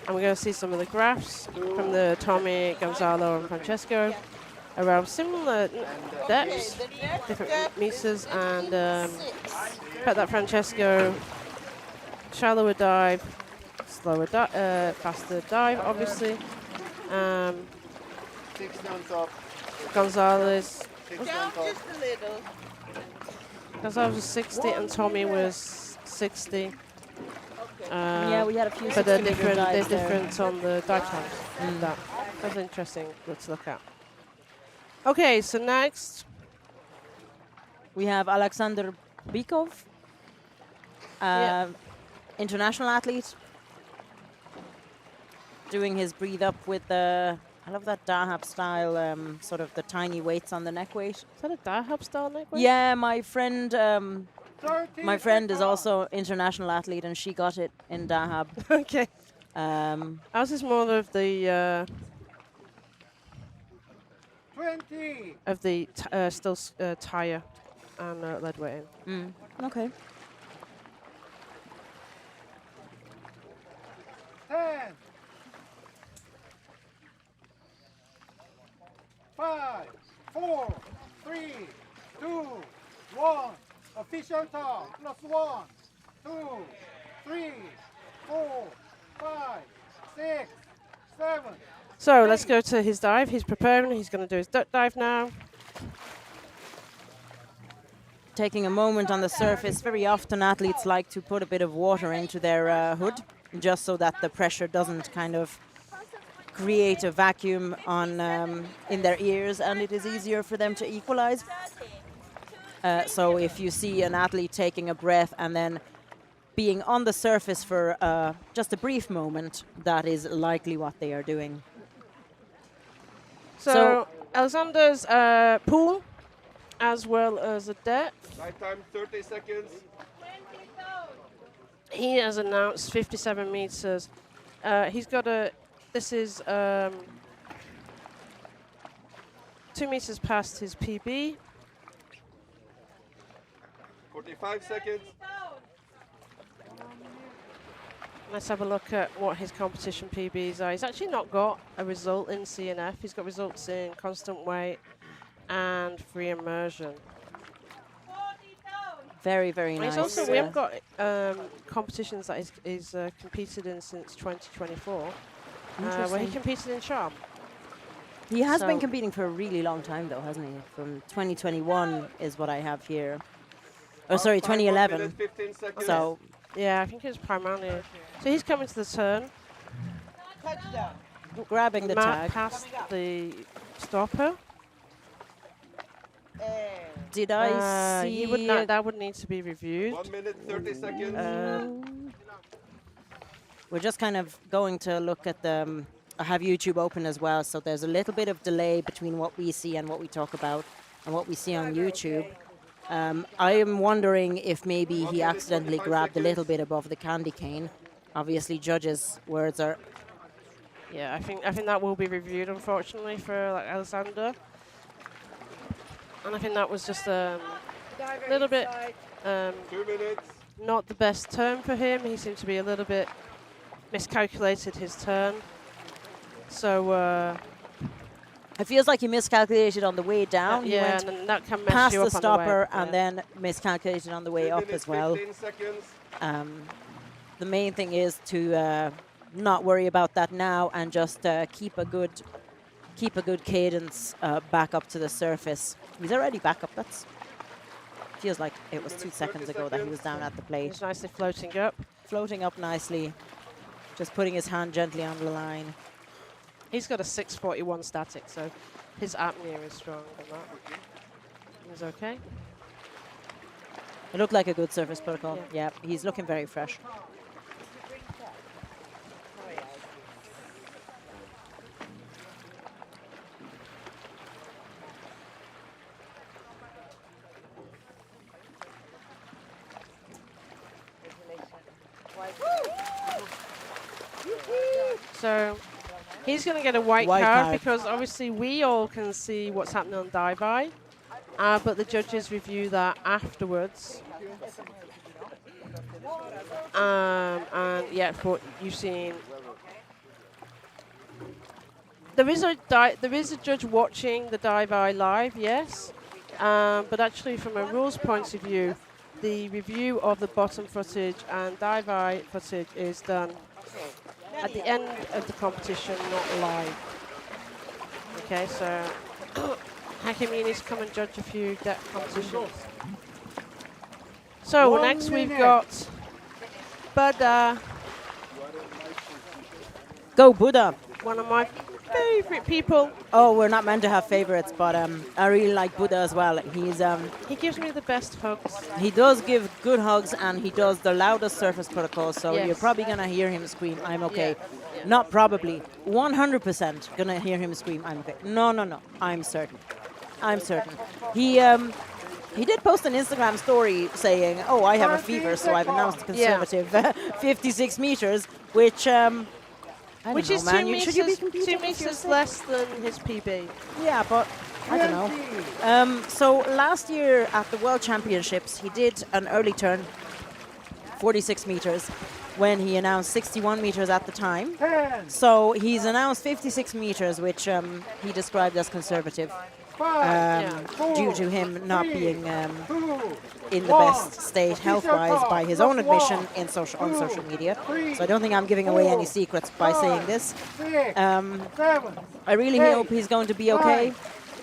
And we're going to see some of the graphs from the Tommi, Gonzalo, and Francesco around similar depths, different meters, and Petar Francesco, shallower dive, slower faster dive, obviously.
60 on top.
Gonzalez,
60 on top.
Just a little.
Gonzalez was 60 and Tommi was 60.
Yeah, we had a few
But they're
60-meter
different. They're
dives there.
different on the dive times. That's interesting. Good to look at. Okay, so next
We have Aleksandr Bykov, international athlete, doing his breathe up with the, I love that Dahab style, sort of the tiny weights on the neck weight.
Is that a Dahab style neck weight?
Yeah, my friend is also international athlete, and she got it in Dahab.
Okay. Ours is more of the
20.
still tire and lead weight in.
Okay.
10. 5, 4, 3, 2, 1. Official time. +1, 2, 3, 4, 5, 6, 7.
So let's go to his dive. He's preparing. He's going to do his duck dive now.
Taking a moment on the surface. Very often athletes like to put a bit of water into their hood, just so that the pressure doesn't kind of create a vacuum on in their ears, and it is easier for them to equalize. So if you see an athlete taking a breath and then being on the surface for just a brief moment, that is likely what they are doing.
So Alexander's pool, as well as a depth.
Night time 30 seconds.
He has announced 57 meters. He's got a. This is 2 meters past his PB.
45 seconds.
Let's have a look at what his competition PBs are. He's actually not got a result in CNF. He's got results in constant weight and free immersion.
Very, very nice.
He's also, we haven't got competitions that he's competed in since 2024, where he competed in Sharm.
He has been competing for a really long time, though, hasn't he? From 2021 is what I have here. Oh, sorry, 2011. So,
yeah, I think it's primarily. So he's coming to the turn.
Touchdown.
Grabbing the tag.
Past the stopper.
Did I see?
That would need to be reviewed.
1 minute 30 seconds.
We're just kind of going to look at the. I have YouTube open as well, so there's a little bit of delay between what we see and what we talk about and what we see on YouTube. I am wondering if maybe he accidentally grabbed a little bit above the candy cane. Obviously, judges' words are.
Yeah, I think that will be reviewed, unfortunately, for Alexander. And I think that was just a little bit
2 minutes.
not the best turn for him. He seemed to be a little bit miscalculated his turn. So
it feels like he miscalculated on the way down.
yeah,
he went
and that can mess
past
you
the
up
stopper
on the way.
and then miscalculated on the way up as well.
15 seconds.
The main thing is to not worry about that now and just keep a good cadence back up to the surface. He's already back up. That's feels like it was 2 seconds ago that he was down at the plate.
He's nicely floating up.
Floating up nicely, just putting his hand gently on the line.
He's got a 641 static, so his apnea is stronger than that. He's okay.
It looked like a good surface protocol. Yeah, he's looking very fresh.
So he's going to get a white card because obviously we all can see what's happening on dive eye, but the judges review that afterwards. And yeah, for you've seen. There is a judge watching the dive eye live, yes, but actually from a rules point of view, the review of the bottom footage and dive eye footage is done at the end of the competition, not live. Okay, so Hakim, you need to come and judge a few competitions. So next we've got Buddha.
Go Buddha.
One of my favorite people.
Oh, we're not meant to have favorites, but I really like Buddha as well.
He gives me the best hugs.
He does give good hugs, and he does the loudest surface protocol, so
Yes.
you're probably going to hear him scream, I'm okay.
Yeah.
Not probably, 100% going to hear him scream, I'm okay. No, I'm certain. I'm certain. He did post an Instagram story saying, oh, I have a fever, so I've announced conservative 56 meters, which...
Which is 2 meters less than his PB.
Yeah, but I don't know. So last year at the World Championships, he did an early turn, 46 meters, when he announced 61 meters at the time. So he's announced 56 meters, which he described as conservative, due to him not being in the best state health-wise by his own admission on social media. So I don't think I'm giving away any secrets by saying this. I really hope he's going to be okay.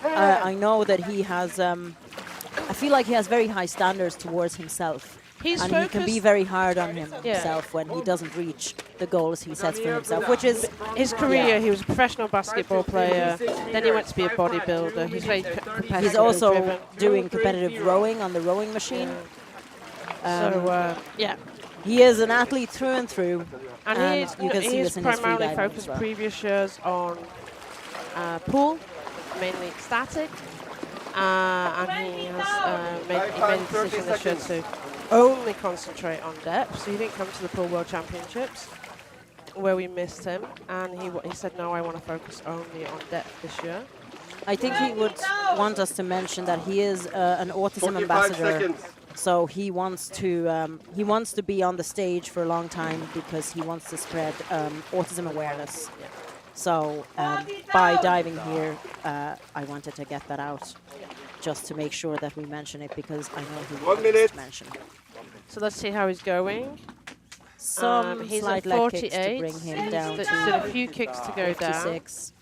I know that he has, I feel like he has very high standards towards himself. And he can be very hard on himself when he doesn't reach the goals he sets for himself, which is
his career. Yeah. He was a professional basketball player, then he went to be a bodybuilder. He's very competitive.
He's also
driven.
doing competitive rowing on the rowing machine.
Yeah.
He is an athlete through and through, and you can see this in his
primarily
freediving
focused
as well.
previous years on pool, mainly static, and he has made a decision this year to only concentrate on depth. So he didn't come to the Pool World Championships, where we missed him, and he said, no, I want to focus only on depth this year.
I think he would want us to mention that he is an autism ambassador.
Seconds.
So he wants to be on the stage for a long time because he wants to spread autism awareness.
Yeah.
So by diving here, I wanted to get that out, just to make sure that we mention it, because I know he wants to mention.
So let's see how he's going.
Some
he's
slight
at
leg kicks to
48.
bring him down
Did
to
a few kicks to go down.
56.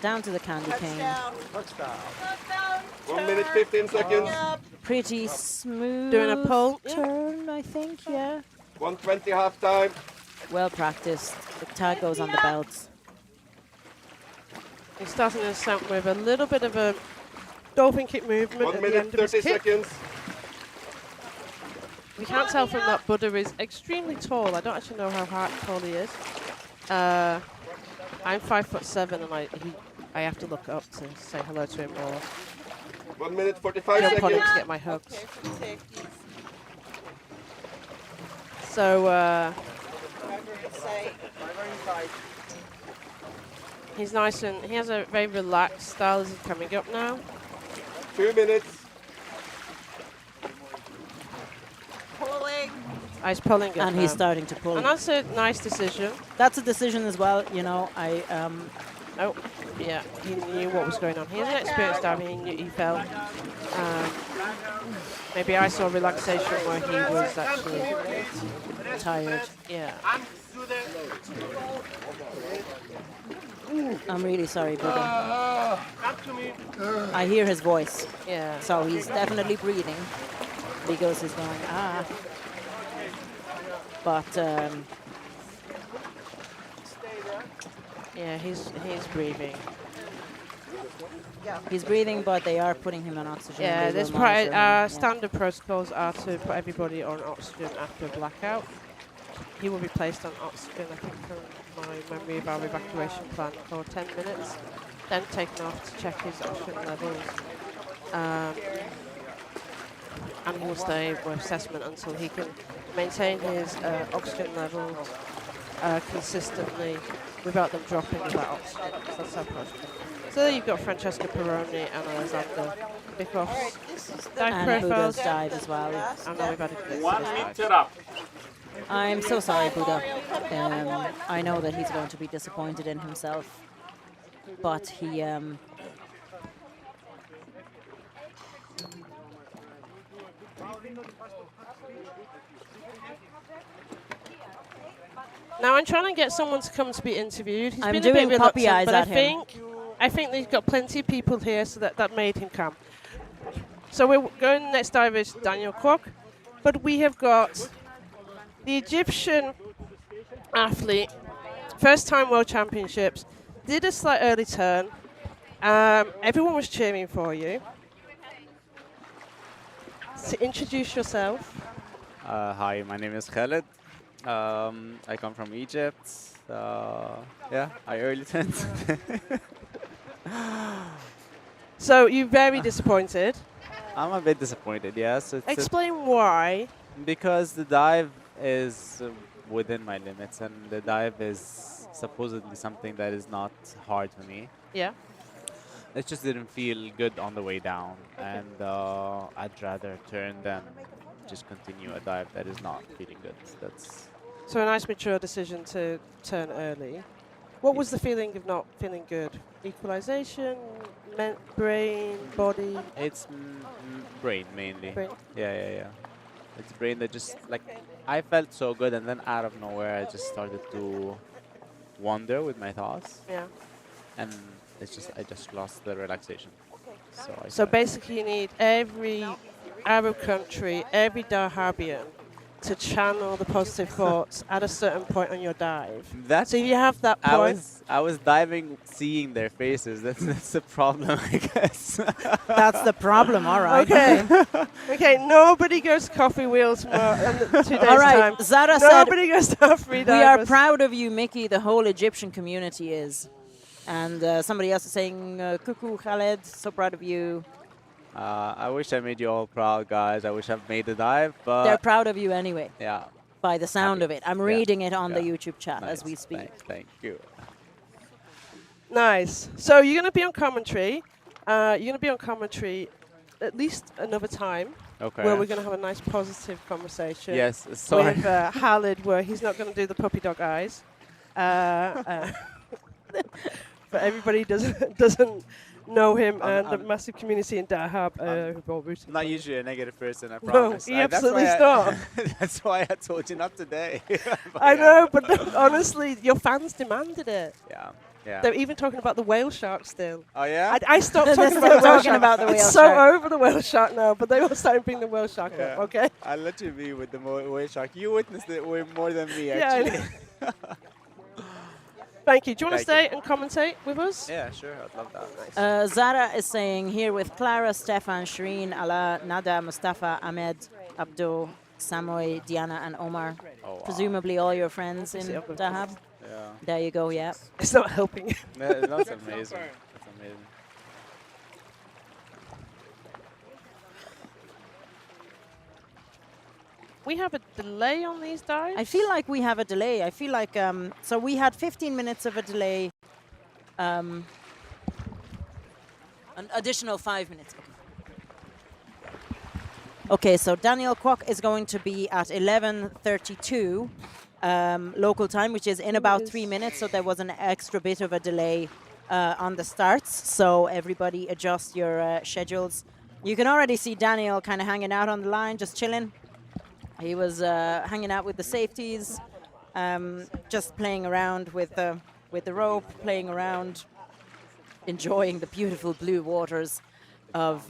Down to the candy cane.
1 minute 15 seconds.
Pretty smooth
Doing a pull
turn, I think, yeah.
1:20 half time.
Well practiced. The tag goes on the belts.
He's starting his ascent with a little bit of a dolphin kick movement
1
at the
minute
end of his
30
kick.
seconds.
We can't tell from that Buddha is extremely tall. I don't actually know how tall he is. I'm 5'7", and I have to look up to say hello to him or
1 minute 45
jump on him
seconds.
to get my hugs. So he's nice, and he has a very relaxed style as he's coming up now.
2 minutes.
He's pulling it
And
now.
he's starting to pull.
And that's a nice decision.
That's a decision as well, you know.
Oh, yeah, he knew what was going on. He has an experienced diver, he knew he fell. Maybe I saw relaxation where he was actually
tired.
Yeah.
I'm really sorry, Buddha. I hear his voice.
Yeah.
So he's definitely breathing because he's going, ah. But
yeah, he's breathing.
He's breathing, but they are putting him on oxygen.
Yeah,
They
there's
will monitor him,
standard protocols are to put everybody on oxygen after a blackout. He will be placed on oxygen, I think, from my memory of our evacuation plan for 10 minutes, then taken off to check his oxygen levels. And he will stay with assessment until he can maintain his oxygen levels consistently without them dropping without oxygen. That's how close. So there you've got Francesco Pirrone and Aleksandr Bykov's dive
And
profiles.
Buda's dive as well.
And now we've had a glimpse of
1
his dive.
meter up.
I'm so sorry, Buda. I know that he's going to be disappointed in himself, but he
Now I'm trying to get someone to come to be interviewed. He's
I'm
been
doing
a bit
puppy
reluctant,
eyes
but
at him.
I think they've got plenty of people here, so that made him come. So we're going next dive is Daniel Kwok, but we have got the Egyptian athlete, first time World Championships, did a slight early turn. Everyone was cheering for you. So introduce yourself.
Hi, my name is Khaled. I come from Egypt. Yeah, I early turned.
So you're very disappointed.
I'm a bit disappointed, yes.
Explain why.
Because the dive is within my limits, and the dive is supposedly something that is not hard for me.
Yeah.
It just didn't feel good on the way down, and I'd rather turn than just continue a dive that is not feeling good. That's
So a nice mature decision to turn early. What was the feeling of not feeling good? Equalization, brain, body?
It's brain mainly.
Brain?
Yeah. It's brain that just, like, I felt so good, and then out of nowhere I just started to wander with my thoughts.
Yeah.
And it's just, I just lost the relaxation.
So basically you need every Arab country, every Dahabian to channel the positive thoughts at a certain point on your dive. So you have that point.
I was diving, seeing their faces. That's the problem, I guess.
That's the problem. All right.
Okay. Okay. Nobody goes to Coffee Wheel tomorrow. 2 days
All right.
time.
Zara
Nobody
said,
goes to free
"We are
divers."
proud of you, Mickey. The whole Egyptian community is." And somebody else is saying, "Cuckoo, Khaled, so proud of you."
I wish I made you all proud, guys. I wish I've made the dive, but
They're proud of you anyway.
Yeah.
By the sound of it. I'm reading it on the
Yeah.
YouTube chat
Nice.
as we speak.
Thank you.
Nice. So you're going to be on commentary. You're going to be on commentary at least another time.
Okay.
Where we're going to have a nice positive conversation.
Yes, sorry.
With Khaled, where he's not going to do the puppy dog eyes. But everybody doesn't know him, and the massive community in Dahab.
I'm not usually a negative person, I
No,
promise.
he absolutely is not.
That's why I told you not today.
I know, but honestly, your fans demanded it.
Yeah.
They're even talking about the whale shark still.
Oh, yeah?
I stopped
They're
talking
still
about the whale
talking
shark.
about the whale
it's
shark.
so over the whale shark now, but they were starting to bring the whale shark up, okay?
I'll let you be with the whale shark. You witnessed it way more than me,
Yeah, I
actually.
Thank you. Do you want to
Thank
stay and commentate with us?
Yeah, sure. I'd love that.
Zara is saying here with Clara, Stefan, Shireen, Ala, Nada, Mustafa, Ahmed, Abdo, Samoy, Diana, and Omar.
Oh, wow.
Presumably all your friends in Dahab.
Yeah.
There you go, yeah.
It's not helping you.
That's amazing. That's amazing.
We have a delay on these dives?
I feel like we have a delay. I feel like, so we had 15 minutes of a delay. An additional 5 minutes. Okay, so Daniel Kwok is going to be at 11:32 local time, which is in about 3 minutes. So there was an extra bit of a delay on the starts. So everybody adjust your schedules. You can already see Daniel kind of hanging out on the line, just chilling. He was hanging out with the safeties, just playing around with the rope, playing around, enjoying the beautiful blue waters of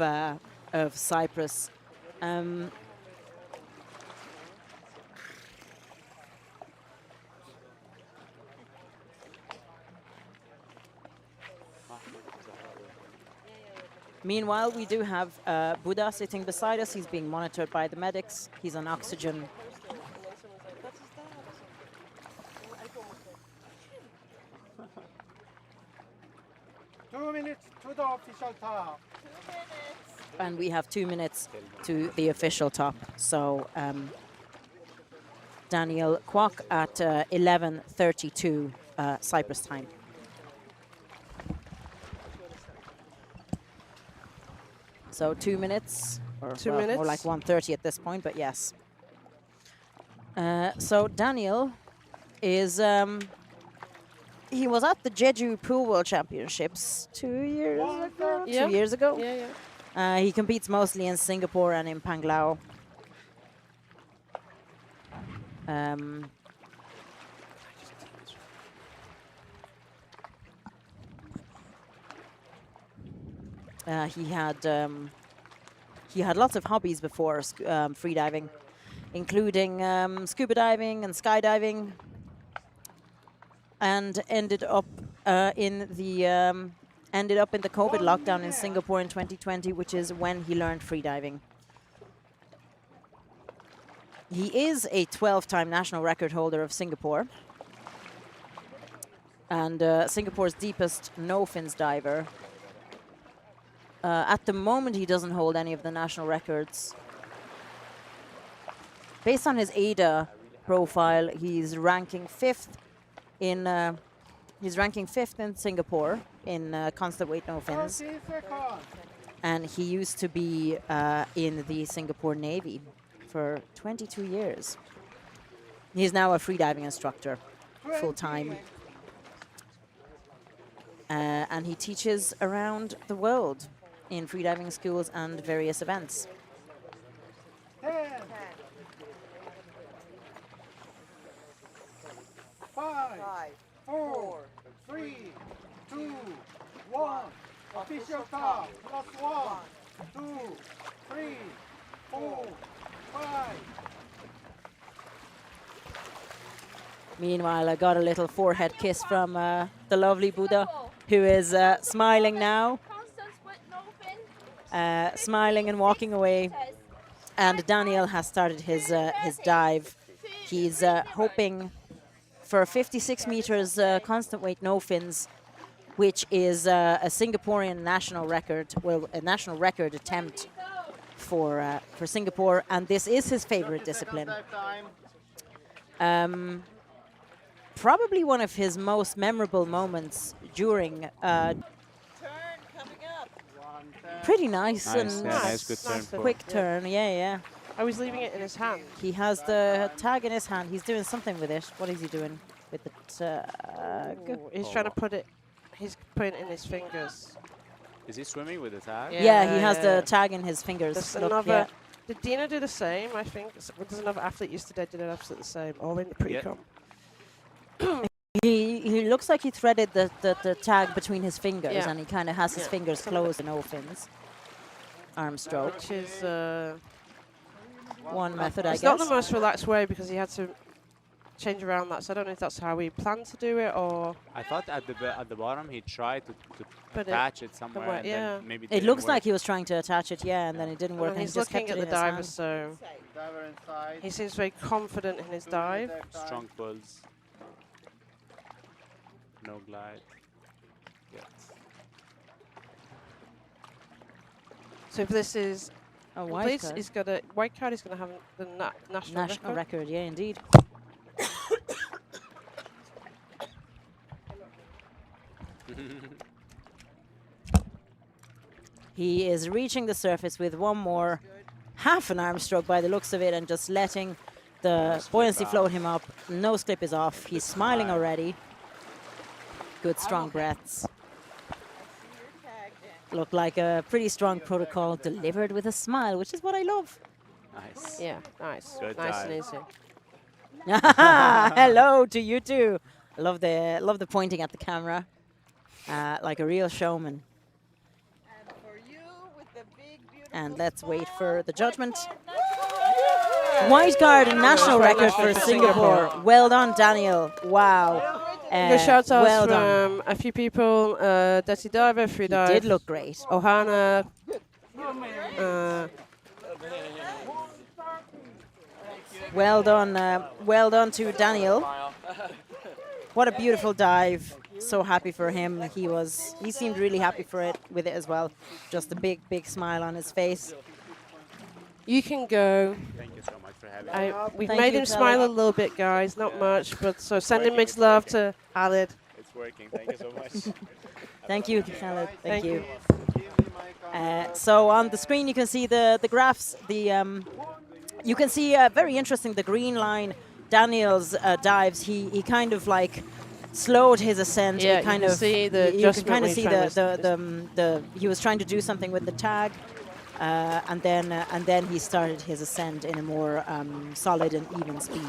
Cyprus. Meanwhile, we do have Buddha sitting beside us. He's being monitored by the medics. He's on oxygen.
Minutes to the official top.
And we have 2 minutes to the official top. So Daniel Kwok at 11:32 Cyprus time. So 2 minutes, or
2
well,
minutes.
more like 1:30 at this point, but yes. So Daniel is, he was at the Jeju Pool World Championships 2 years ago?
Yeah.
2 years ago.
Yeah, yeah.
He competes mostly in Singapore and in Panglao. He had lots of hobbies before freediving, including scuba diving and skydiving, and ended up in the COVID lockdown in Singapore in 2020, which is when he learned freediving. He is a 12-time national record holder of Singapore, and Singapore's deepest no-fins diver. At the moment, he doesn't hold any of the national records. Based on his AIDA profile, he's ranking fifth in Singapore in constant weight no fins, and he used to be in the Singapore Navy for 22 years. He's now a freediving instructor, full time, and he teaches around the world in freediving schools and various events.
10, 5, 4, 3, 2, 1. Official count. +1, 2, 3, 4, 5.
Meanwhile, I got a little forehead kiss from the lovely Buddha, who is smiling now. Smiling and walking away, and Daniel has started his dive. He's hoping for 56 meters constant weight no fins, which is a Singaporean national record, well, a national record attempt for Singapore, and this is his favorite discipline. Probably one of his most memorable moments during. Pretty nice and
nice, good turn.
Quick turn, yeah.
I was leaving it in his hand.
He has the tag in his hand. He's doing something with it. What is he doing with the tag?
He's trying to put it. He's putting it in his fingers.
Is he swimming with the tag?
Yeah, he has the tag in his fingers.
There's
Look,
another. Did Dina do the same? I think there's another athlete yesterday did absolutely the same. All in the pre-com.
He looks like he threaded the tag between his fingers,
Yeah.
and he kind of has his fingers closed in no fins. Arm stroke.
Which is
one method, I guess.
It's not the most relaxed way because he had to change around that. So I don't know if that's how he planned to do it or.
I thought at the bottom he tried to
But
attach it somewhere. And
yeah.
then maybe
It looks like he was trying to attach it, yeah, and then it didn't work.
And
And
he's
he just
looking
kept
at
it
the
in his
diver,
hand.
so he seems very confident in his dive.
Strong pulls. No glide. Yes.
So if this is
a
complete,
card.
he's got a white card. He's going to have the national
record. Yeah, indeed. He is reaching the surface with one more half an arm stroke by the looks of it, and just letting the buoyancy float him up. Nose clip is off. He's smiling already. Good strong breaths. Look like a pretty strong protocol delivered with a smile, which is what I love.
Nice.
Yeah, nice.
Good
nice
dive.
and easy.
Hello to you too. I love the pointing at the camera, like a real showman. And let's wait for the judgment. White card and national record for Singapore. Well done, Daniel. Wow.
Good shout outs
well
from
done.
a few people. Dirty Diver, Free Dive.
Did look great.
Ohana.
Well done to Daniel. What a beautiful dive. So happy for him. He seemed really happy with it as well. Just a big smile on his face.
You can go.
Thank you so much. for having me.
We've
Thank
made
you,
him smile a
Khaled.
little bit, guys. Not much, but so sending
working,
mixed
it's
love
working.
to Khaled.
It's working. Thank you so much.
Thank you, Khaled. Thank you.
Give me my
So on the screen you can see the graphs. You can see very interesting the green line. Daniel's dives. He kind of like slowed his ascent.
Yeah,
He kind
you can
of
see the
you can
adjustment
kind of
when
see
he's trying
the he was trying to do something with the tag, and then he started his ascent in a more solid and even speed.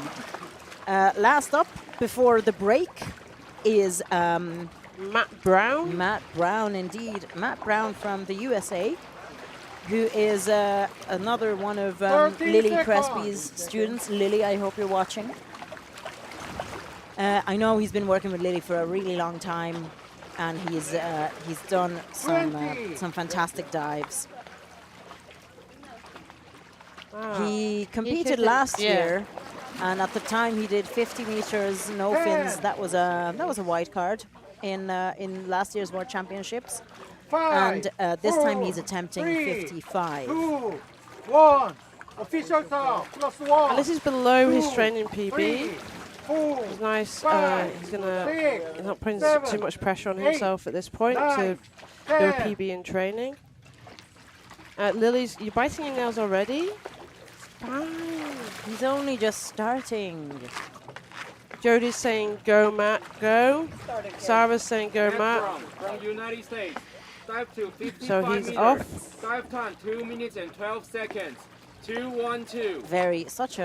Last up before the break is
Matt Brown.
Matt Brown, indeed. Matt Brown from the USA, who is another one of
13
Lily
seconds.
Crespi's students. Lily, I hope you're watching. I know he's been working with Lily for a really long time, and he's done some fantastic dives. He competed last year, and at the time he did 50 meters no fins. That was a white card in last year's World Championships. And this time he's attempting 55.
2, 1. Official time. +1.
And this is below his training PB.
3, 4.
It's nice. He's not putting
7,
too much pressure on
8,
himself at this point
9,
to do a
10.
PB in training. Lily's, you're biting your nails already? Fine.
He's only just starting.
Jodie's saying go Matt, go. Sarah's saying go Matt.
From United States. Dive to 55
So he's
meters.
off.
Dive time 2 minutes and 12 seconds. 2-1-2.
Such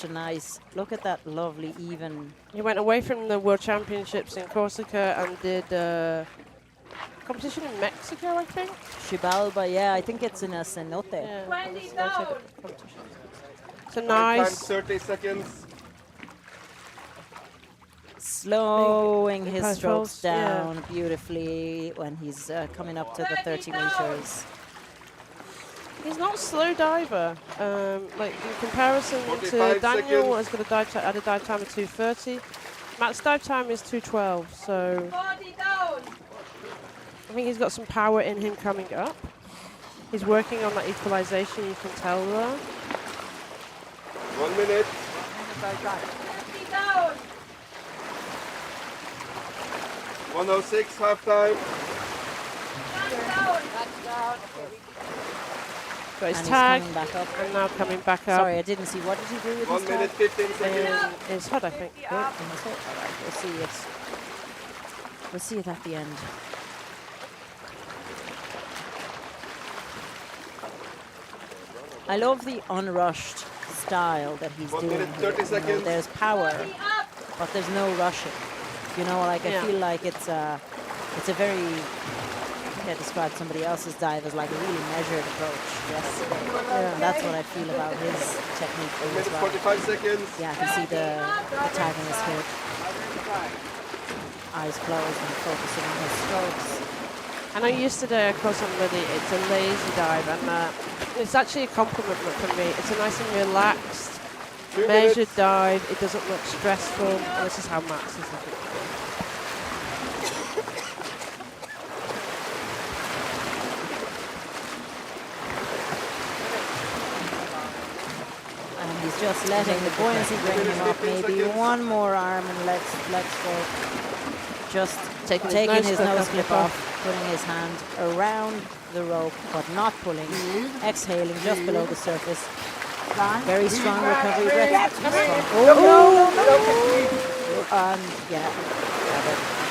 a nice look at that lovely even.
He went away from the World Championships in Corsica and did competition in Mexico, I think.
Xibalba, yeah, I think it's in a cenote.
Yeah.
20 down.
So
Time
nice.
30 seconds.
Slowing his
Patrols,
strokes down beautifully when he's coming up to the 30 meters.
He's not a slow diver. Like in comparison to
45
Daniel,
seconds.
has got a dive time of 2:30. Matt's dive time is 2:12. So
40 down.
I think he's got some power in him coming up. He's working on that equalization. You can tell there.
1 minute.
50 down.
106 half time.
Got his
And he's
tag
coming back up.
and now coming back up.
Sorry, I didn't see. What did he do with
1
his
minute
tag?
15 seconds.
His head, I think.
In his head? All right, we'll see it. We'll see it at the end. I love the unrushed style that he's
1
doing.
minute,
here.
30
You know,
seconds.
there's power, but there's no rushing. You know, like I feel like it's a very. I think I described somebody else's dive as like a really measured approach yesterday. And that's what I feel about his technique
1
as
minute
well.
45 seconds.
Yeah, I can see the tag in his head. Eyes closed and focusing on his strokes.
I know yesterday I called somebody it's a lazy dive, and it's actually a compliment from me. It's a nice and relaxed,
2
measured
minutes.
dive. It doesn't look stressful. And this is how Max is looking.
And he's just letting the buoyancy bring him up. Maybe one more arm and leg stroke. Just taking his nose clip off, putting his hand around the rope, but not pulling. Exhaling just below the surface. Very strong recovery breath. Oh no! Yeah,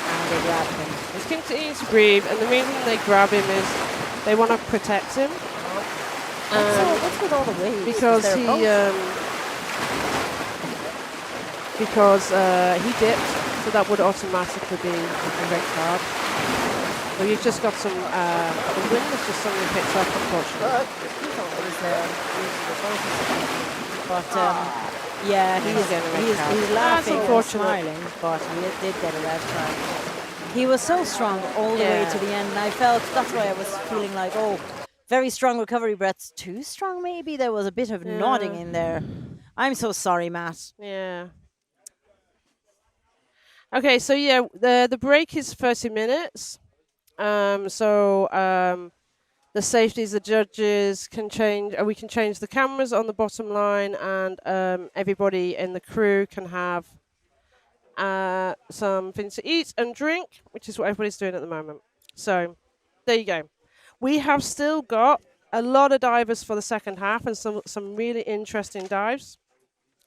and they grab him.
He's continuing to breathe, and the reason they grab him is they want to protect him.
What's with all the waves?
Because he dipped, so that would automatically be a red card. So you've just got some. The wind is just something picked up, unfortunately.
But yeah, he's laughing and smiling, but he did get a red card. He was so strong all the way to the end, and I felt that's why I was feeling like, oh, very strong recovery breaths. Too strong, maybe. There was a bit of nodding in there. I'm so sorry, Matt.
Yeah. Okay, so yeah, the break is 30 minutes. the safeties, the judges can change, we can change the cameras on the bottom line, and everybody in the crew can have something to eat and drink, which is what everybody's doing at the moment. So there you go. We have still got a lot of divers for the second half and some really interesting dives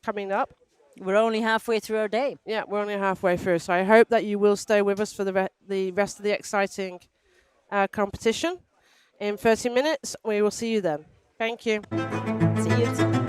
coming up.
We're only halfway through our day.
Yeah, we're only halfway through. So I hope that you will stay with us for the rest of the exciting competition. In 30 minutes, we will see you then. Thank you.
See you soon.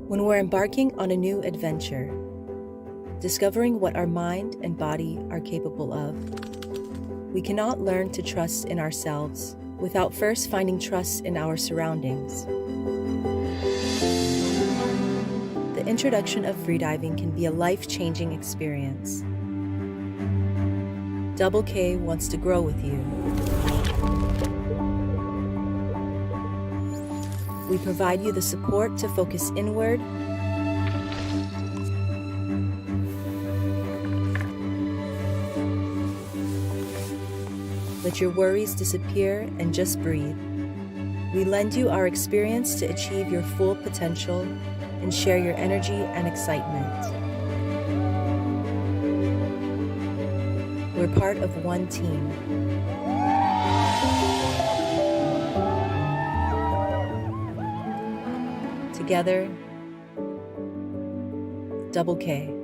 When we're embarking on a new adventure, discovering what our mind and body are capable of, we cannot learn to trust in ourselves without first finding trust in our surroundings. The introduction of freediving can be a life-changing experience. Double K wants to grow with you. We provide you the support to focus inward let your worries disappear and just breathe. We lend you our experience to achieve your full potential and share your energy and excitement. We're part of one team. Together, Double K.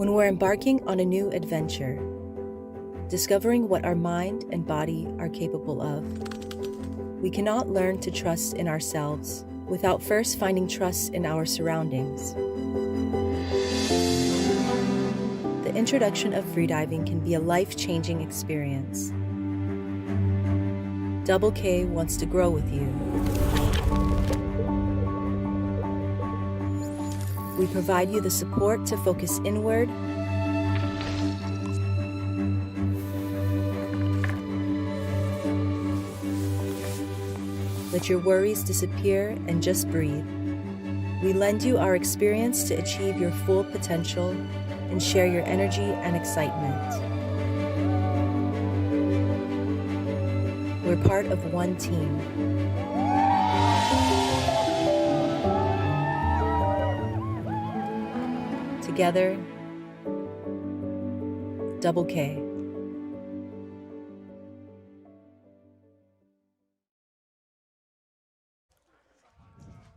When we're embarking on a new adventure, discovering what our mind and body are capable of, we cannot learn to trust in ourselves without first finding trust in our surroundings. The introduction of freediving can be a life-changing experience. Double K wants to grow with you. We provide you the support to focus inward, let your worries disappear and just breathe. We lend you our experience to achieve your full potential and share your energy and excitement. We're part of one team. Together, Double K.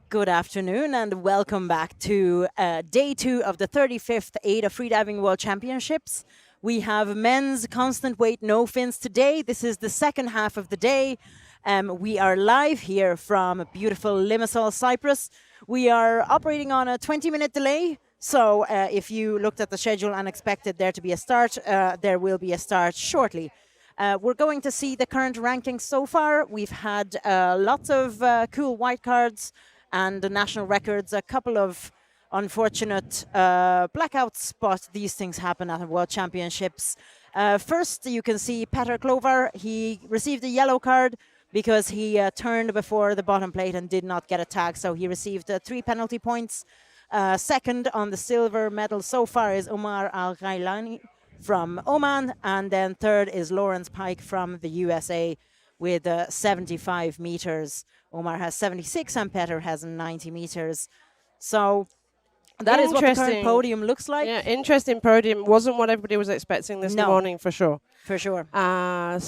Good afternoon and welcome back to day 2 of the 35th AIDA Freediving World Championships. We have men's constant weight no fins today. This is the second half of the day. We are live here from beautiful Limassol, Cyprus. We are operating on a 20-minute delay. So if you looked at the schedule and expected there to be a start, there will be a start shortly. We're going to see the current rankings so far. We've had lots of cool white cards and the national records, a couple of unfortunate blackouts, but these things happen at the World Championships. First, you can see Petar Klovar. He received a yellow card because he turned before the bottom plate and did not get a tag, so he received 3 penalty points. Second on the silver medal so far is Omar Al Ghailani from Oman, and then third is Laurence Paik from the USA with 75 meters. Omar has 76 and Petar has 90 meters. So that is what the current podium looks like.
Yeah, interesting podium. Wasn't what everybody was expecting this morning, for sure.
For sure.
And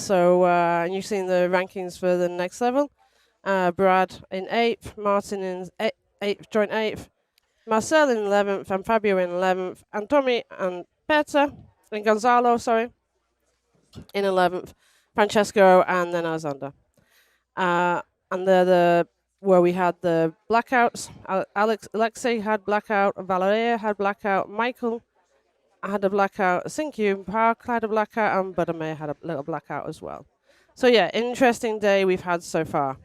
you've seen the rankings for the next level. Brad in 8th, Martin in 8th, joint 8th, Marcell in 11th, and Fabio in 11th, and Tommi and Petar, and Gonzalo, in 11th, Francesco, and then Alexandr. And they're where we had the blackouts. Alexey had blackout, Valère had blackout, Michael had a blackout, Sungkyu Park had a blackout, and Budame had a little blackout as well. So yeah, interesting day we've had so far.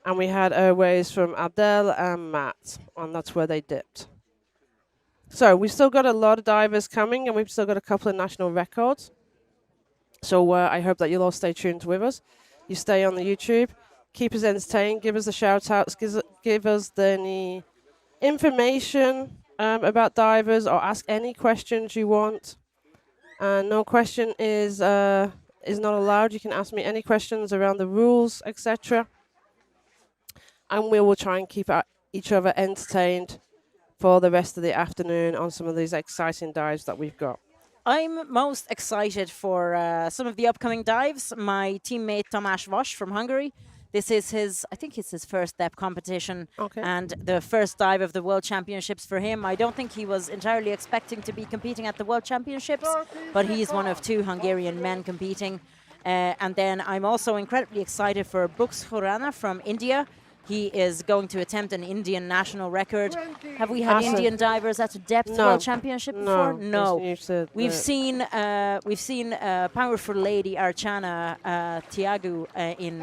And we had airways from Abdel and Matt, and that's where they dipped. So we've still got a lot of divers coming, and we've still got a couple of national records. So I hope that you'll all stay tuned with us. You stay on the YouTube. Keep us entertained, give us the shout-outs, give us any information about divers, or ask any questions you want. No question is not allowed. You can ask me any questions around the rules, etc. And we will try and keep each other entertained for the rest of the afternoon on some of these exciting dives that we've got.
I'm most excited for some of the upcoming dives. My teammate Tamas Vass from Hungary. This is I think it's his first step competition and the first dive of the World Championships for him. I don't think he was entirely expecting to be competing at the World Championships, but he's one of 2 Hungarian men competing. And then I'm also incredibly excited for Bux Khurana from India. He is going to attempt an Indian national record. Have we had Indian divers at a depth World Championship before? No. We've seen powerful lady Archana Tiagu in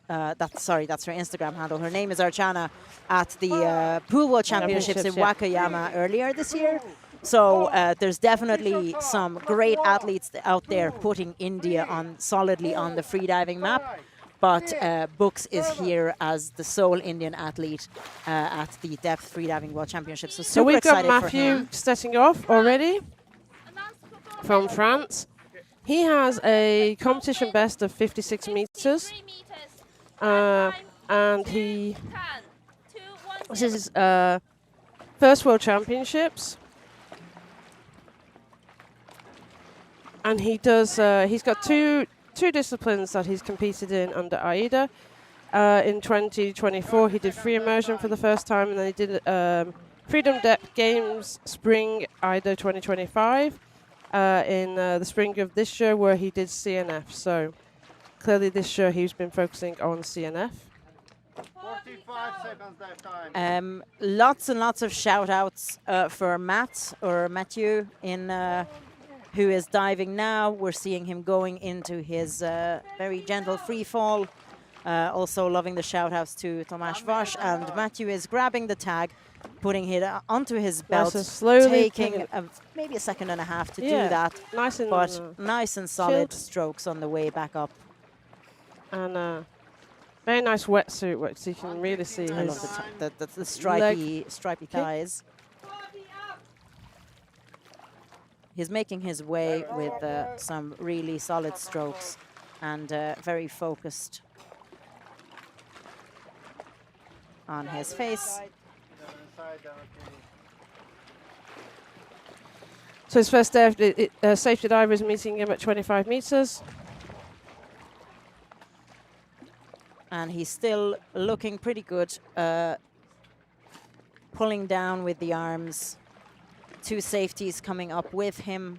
that's her Instagram handle. Her name is Archana at the Pool World Championships in Wakayama earlier this year. So there's definitely some great athletes out there putting India solidly on the freediving map. But Bux is here as the sole Indian athlete at the Depth Freediving World Championships. So
we've got Matthieu setting off already from France. He has a competition best of 56 meters. And this is his first World Championships. And he does, he's got two disciplines that he's competed in under AIDA. In 2024, he did free immersion for the first time, and then he did Freedom Depth Games Spring AIDA 2025 in the spring of this year, where he did CNF. So clearly this year he's been focusing on CNF.
45 seconds dive time.
Lots and lots of shout outs for Matthieu who is diving now. We're seeing him going into his very gentle free fall. Also loving the shout outs to Tamas Vass, and Matthieu is grabbing the tag, putting it onto his belt, taking maybe a second and a half to do that. Nice and solid strokes on the way back up.
And very nice wetsuit, which you can really see.
I love the stripy thighs. He's making his way with some really solid strokes and very focused on his face.
So his first safety diver is meeting him at 25 meters.
And he's still looking pretty good, pulling down with the arms. Two safeties coming up with him.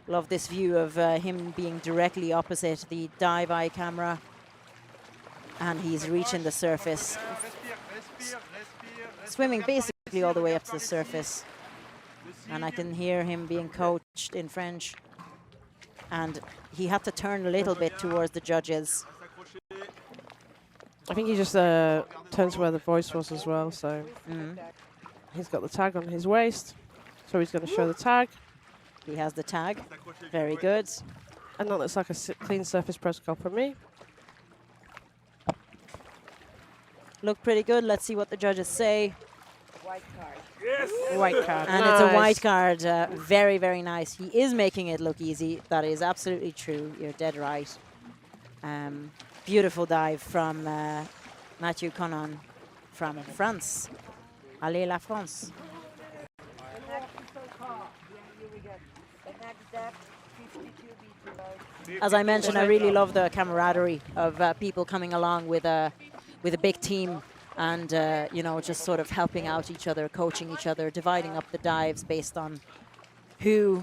Love this view of him being directly opposite the dive eye camera. And he's reaching the surface. Swimming basically all the way up to the surface. And I can hear him being coached in French. And he had to turn a little bit towards the judges.
I think he just turned to where the voice was as well, so he's got the tag on his waist, so he's going to show the tag.
He has the tag. Very good.
And that looks like a clean surface protocol for me.
Look pretty good. Let's see what the judges say.
White card.
Yes! White card.
And it's a white card. Very, very nice. He is making it look easy. That is absolutely true. You're dead right. Beautiful dive from Matthieu Connan from France. Allez la France. As I mentioned, I really love the camaraderie of people coming along with a big team and you know, just sort of helping out each other, coaching each other, dividing up the dives based on who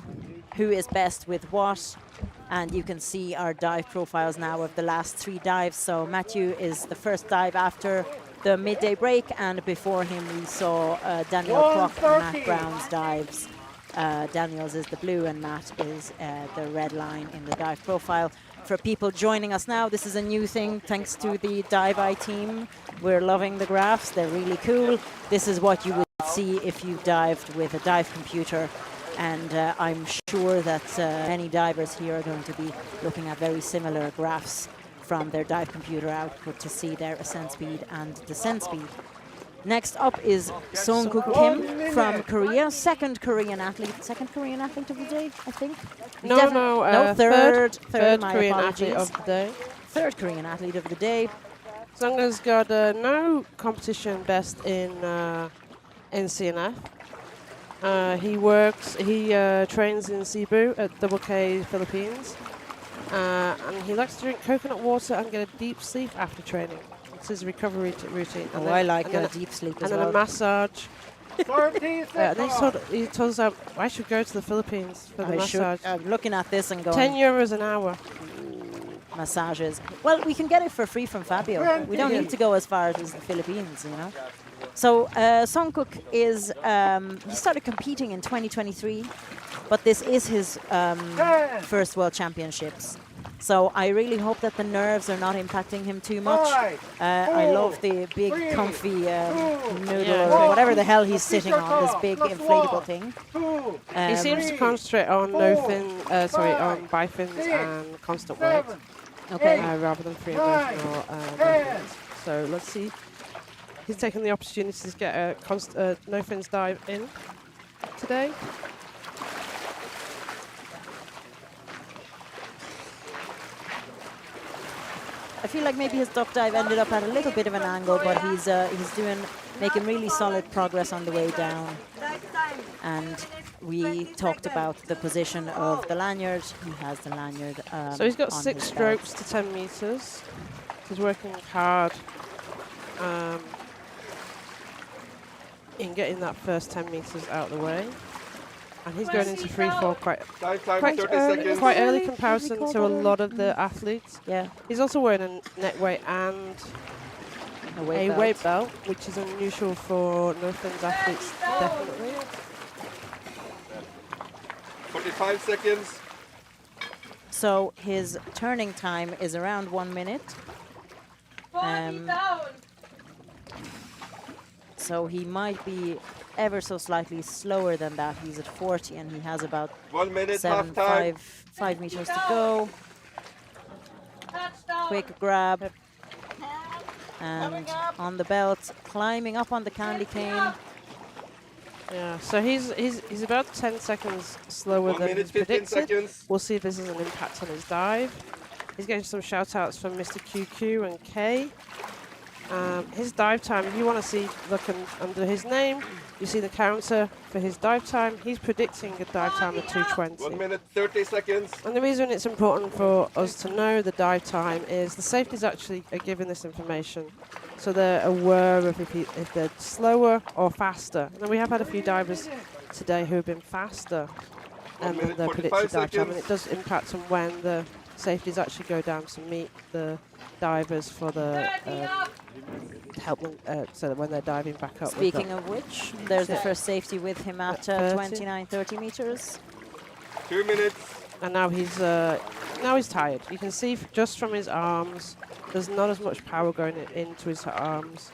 is best with what. And you can see our dive profiles now of the last 3 dives. So Matthieu is the first dive after the midday break, and before him we saw Daniel Kwok and Matt Brown's dives. Daniel's is the blue and Matt is the red line in the dive profile. For people joining us now, this is a new thing thanks to the Dive Eye team. We're loving the graphs, they're really cool. This is what you would see if you dived with a dive computer. And I'm sure that many divers here are going to be looking at very similar graphs from their dive computer output to see their ascent speed and descent speed. Next up is Soonkuk Kim from Korea, second Korean athlete of the day, I think.
Third
my
Korean
apologies.
athlete of the day.
Third Korean athlete of the day.
Sung's got no competition best in CNF. He trains in Cebu at Double K, Philippines. And he likes to drink coconut water and get a deep sleep after training. It's his recovery routine.
Oh, I like a deep sleep as well.
And then a massage. And then he told us I should go to the Philippines for the massage.
I'm looking at this and going...
10 euros an hour.
Massages. Well, we can get it for free from Fabio. We don't need to go as far as the Philippines, you know. So Soonkuk is, he started competing in 2023, but this is his first World Championships. So I really hope that the nerves are not impacting him too much. I love the big comfy noodle or whatever the hell he's sitting on, this big inflatable thing.
He seems to concentrate on on bifins and constant weight.
Okay.
Rather than free emotional movements. So let's see. He's taken the opportunity to get a no fins dive in today.
I feel like maybe his duck dive ended up at a little bit of an angle, but he's making really solid progress on the way down. And we talked about the position of the lanyard. He has the lanyard.
So he's got 6 strokes to 10 meters. He's working hard in getting that first 10 meters out of the way. And he's going into free fall quite early comparison to a lot of the athletes.
Yeah.
He's also wearing a neck weight and
a
weight belt, which is unusual for no fins athletes, definitely.
45 seconds.
So his turning time is around 1 minute. So he might be ever so slightly slower than that. He's at 40 and he has about
1 minute,
5 meters to go. Quick grab. And on the belt, climbing up on the candy cane.
Yeah, so he's about 10 seconds slower than he's predicted. We'll see if this has an impact on his dive. He's getting some shout outs from Mr. QQ and K. His dive time, if you want to see, looking under his name, you see the counter for his dive time. He's predicting a dive time of 2:20.
1 minute, 30 seconds.
And the reason it's important for us to know the dive time is the safeties actually are given this information, so they're aware of if they're slower or faster. And we have had a few divers today who have been faster than their predicted dive time, and it does impact on when the safeties actually go down to meet the divers for the help them so that when they're diving back up.
Speaking of which, there's the first safety with him at 29-30 meters.
2 minutes.
And now he's tired. You can see just from his arms, there's not as much power going into his arms.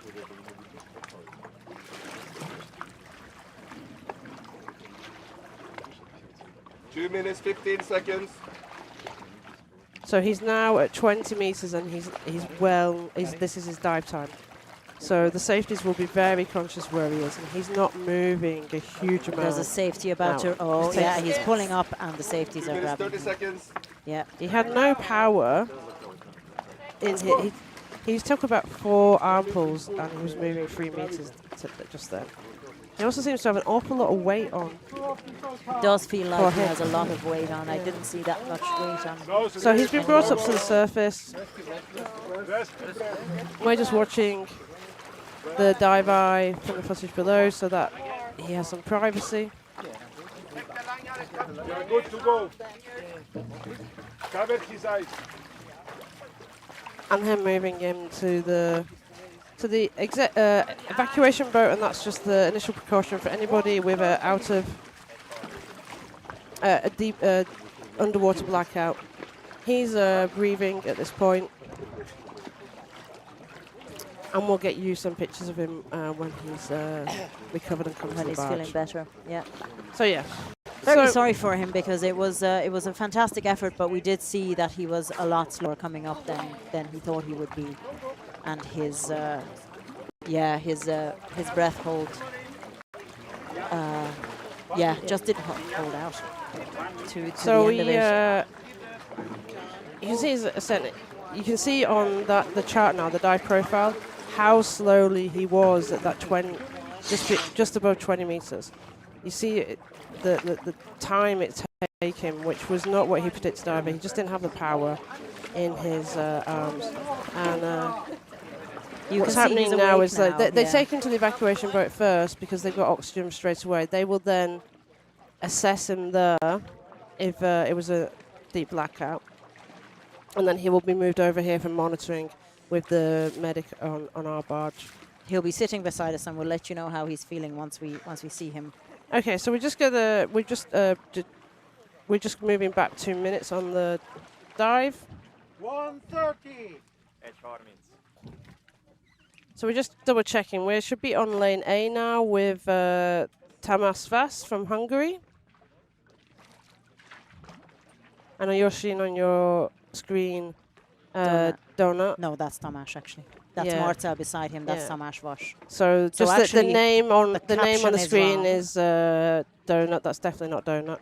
Two minutes, 15 seconds.
So he's now at 20 meters and this is his dive time. So the safeties will be very conscious where he is, and he's not moving a huge amount.
There's a safety about to. Oh, yeah, he's pulling up, and the safeties are grabbing.
30 seconds.
Yeah.
He had no power in here. He took about 4 arm pulls, and he was moving 3 meters just then. He also seems to have an awful lot of weight on.
It does feel like he has a lot of weight on. I didn't see that much weight on.
So he's been brought up to the surface. We're just watching the dive eye from the footage below so that he has some privacy.
You're good to go. Cover his eyes.
And then moving him to the evacuation boat, and that's just the initial precaution for anybody with a deep underwater blackout. He's breathing at this point, and we'll get you some pictures of him when he's recovered and comes to the barge.
When he's feeling better, yeah.
So yeah.
Very sorry for him, because it was a fantastic effort, but we did see that he was a lot slower coming up than he thought he would be, and his breath hold just didn't hold out to
so
the end of it.
You can see on the chart now, the dive profile, how slowly he was at that 20, just above 20 meters. You see the time it take him, which was not what he predicted either. He just didn't have the power in his arms. And what's happening now is that they take him to the evacuation boat first because they've got oxygen straight away. They will then assess him there if it was a deep blackout. And then he will be moved over here for monitoring with the medic on our barge.
He'll be sitting beside us, and we'll let you know how he's feeling once we see him.
Okay, so we're just moving back 2 minutes on the dive.
1:30.
So we're just double checking. We should be on lane A now with Tamas Vass from Hungary. I know you're seeing on your screen Donut.
No, that's Tamas actually. That's Marcell beside him. That's Tamas Vass.
So just the name on the screen is Donut. That's definitely not Donut.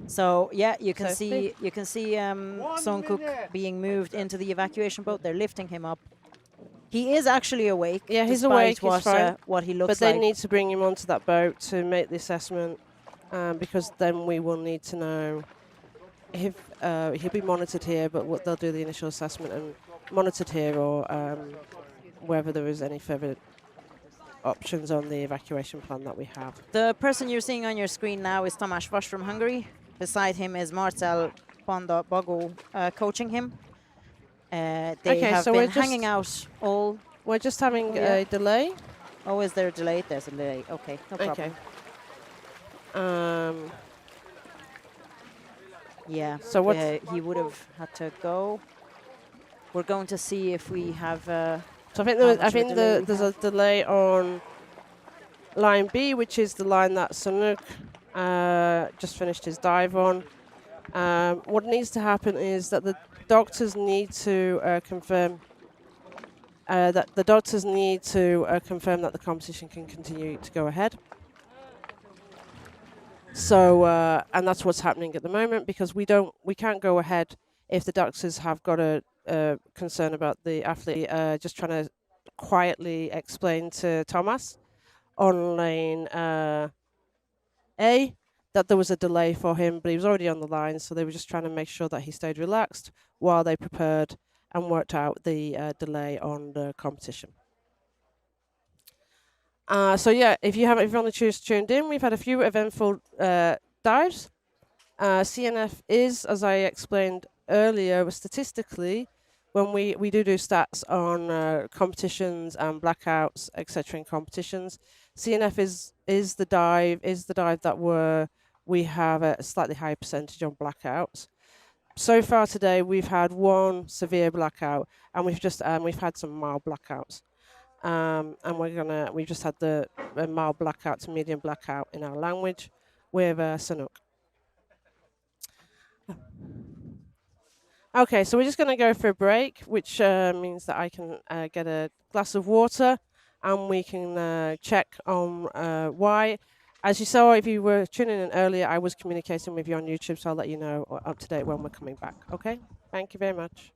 So yeah, you can see Soonkuk being moved into the evacuation boat. They're lifting him up. He is actually awake.
Yeah, he's awake. He's fine.
What he looks like.
But they need to bring him onto that boat to make the assessment, because then we will need to know if he'll be monitored here. But they'll do the initial assessment, and monitored here, or whether there is any further options on the evacuation plan that we have.
The person you're seeing on your screen now is Tamas Vass from Hungary. Beside him is Marcell Bago coaching him. They have been hanging out all.
We're just having a delay.
Oh, is there a delay? There's a delay. Okay, no problem. Yeah,
so what?
He would have had to go. We're going to see if we have.
So I think there's a delay on line B, which is the line that Soonkuk just finished his dive on. What needs to happen is that the doctors need to confirm that the competition can continue to go ahead. So, and that's what's happening at the moment, because we can't go ahead if the doctors have got a concern about the athlete. Just trying to quietly explain to Tamas on lane A that there was a delay for him, but he was already on the line, so they were just trying to make sure that he stayed relaxed while they prepared and worked out the delay on the competition. So yeah, if you only tuned in, we've had a few eventful dives. CNF is, as I explained earlier, statistically, when we do stats on competitions and blackouts, etc. in competitions, CNF is the dive that we have a slightly higher percentage on blackouts. So far today, we've had one severe blackout, and we've had some mild blackouts. And we just had the mild blackout to medium blackout in our language with Soonkuk. Okay, so we're just going to go for a break, which means that I can get a glass of water, and we can check on why. As you saw, if you were tuning in earlier, I was communicating with you on YouTube, so I'll let you know up to date when we're coming back. Okay, thank you very much.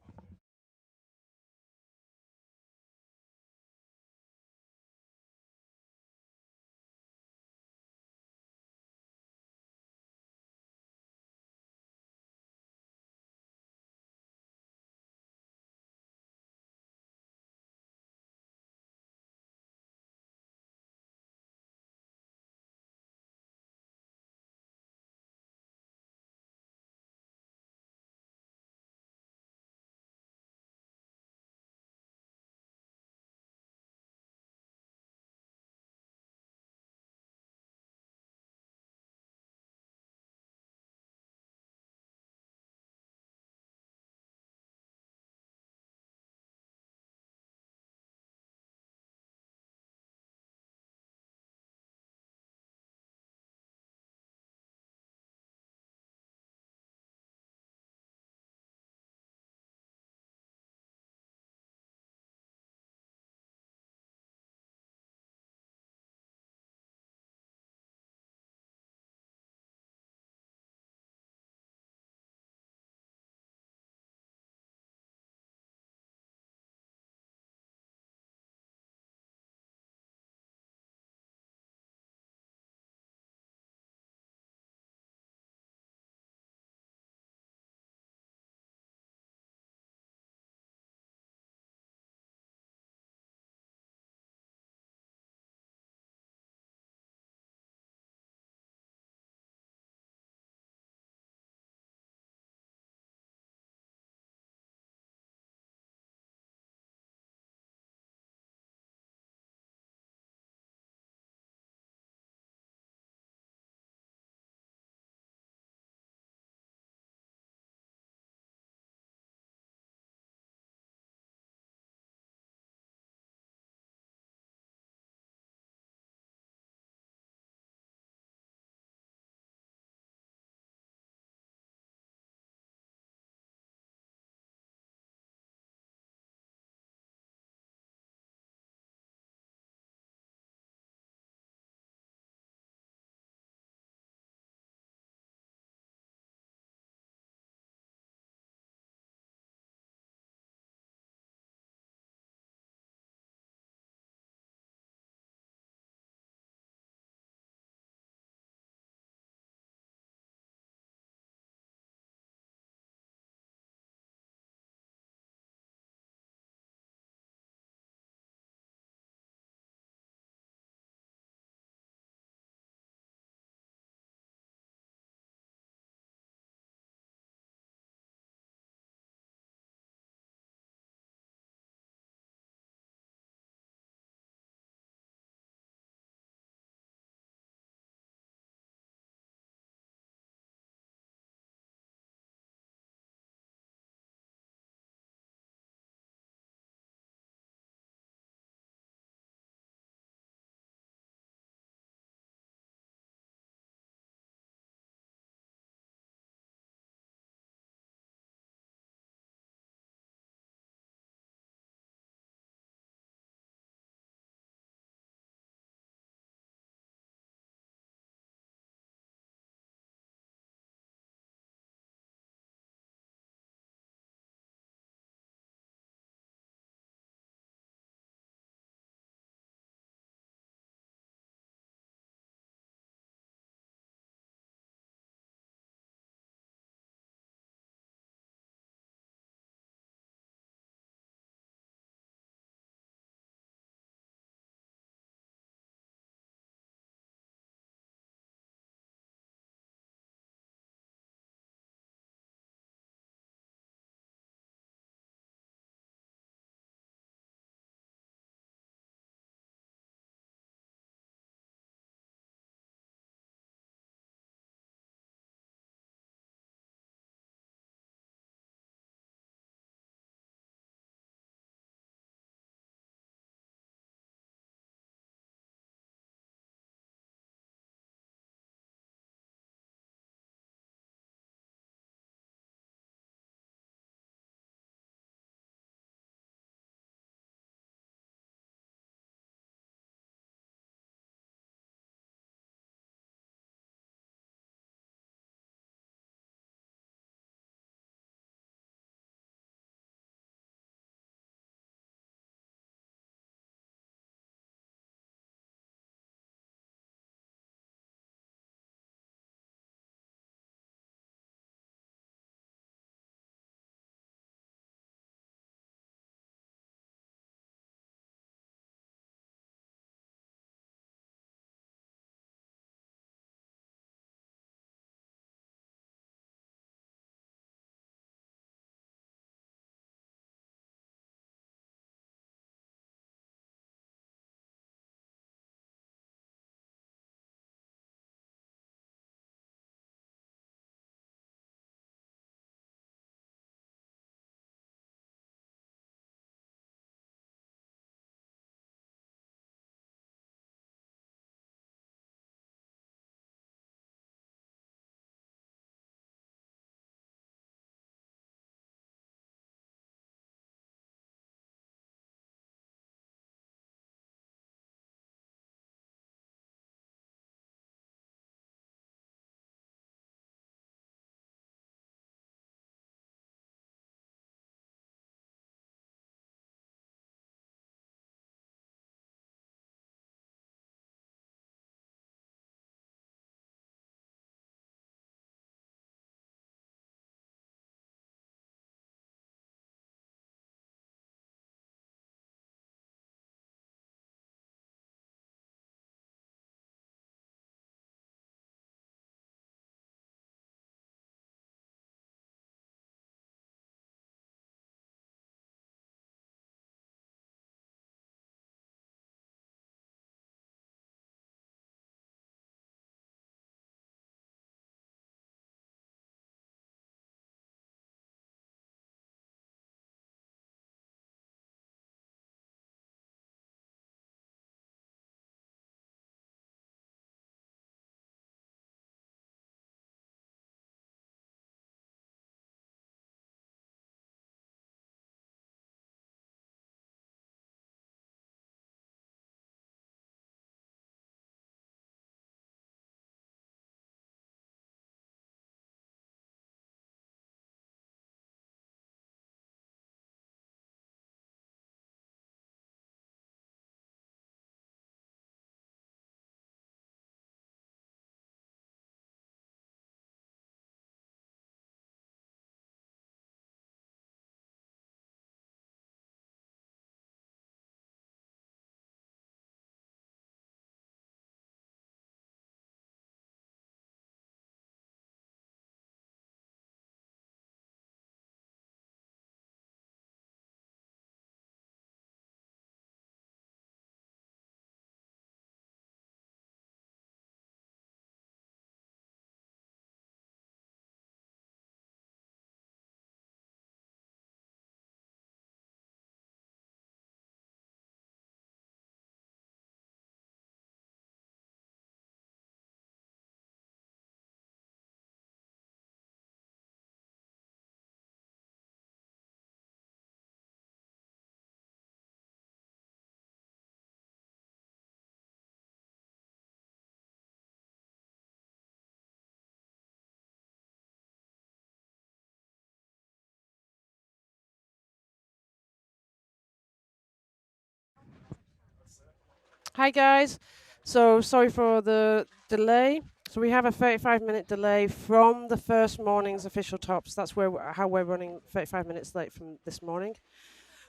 Hi guys. So sorry for the delay. So we have a 35-minute delay from the first morning's official tops. That's how we're running 35 minutes late from this morning.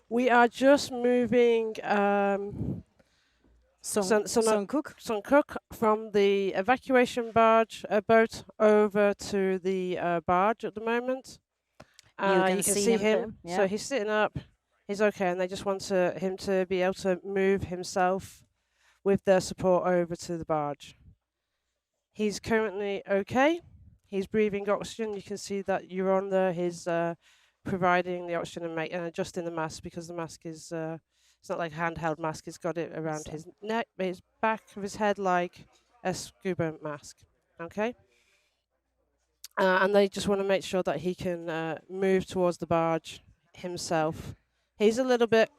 We are just moving Soonkuk from the evacuation boat over to the barge at the moment. You can see him.
Yeah.
So he's sitting up. He's okay, and they just want him to be able to move himself with their support over to the barge. He's currently okay. He's breathing oxygen. You can see that you're on there. He's providing the oxygen and adjusting the mask, because the mask is it's not like a handheld mask. He's got it around his neck, his back of his head, like a scuba mask. Okay. And they just want to make sure that he can move towards the barge himself. He's a little bit.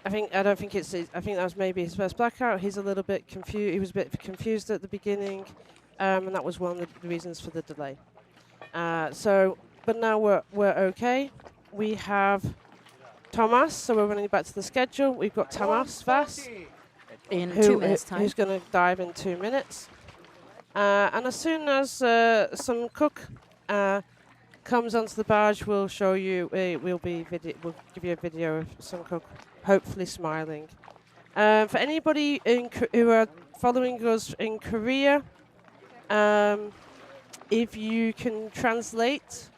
I think that was maybe his first blackout. He's a little bit confused. He was a bit confused at the beginning, and that was one of the reasons for the delay. But now we're okay. We have Tamas, so we're running back to the schedule. We've got Tamas Vass
in 2 minutes time.
Who's going to dive in 2 minutes. And as soon as Sungkuk comes onto the barge, we'll show you. We'll give you a video of Sungkuk hopefully smiling. For anybody who are following us in Korea, if you can translate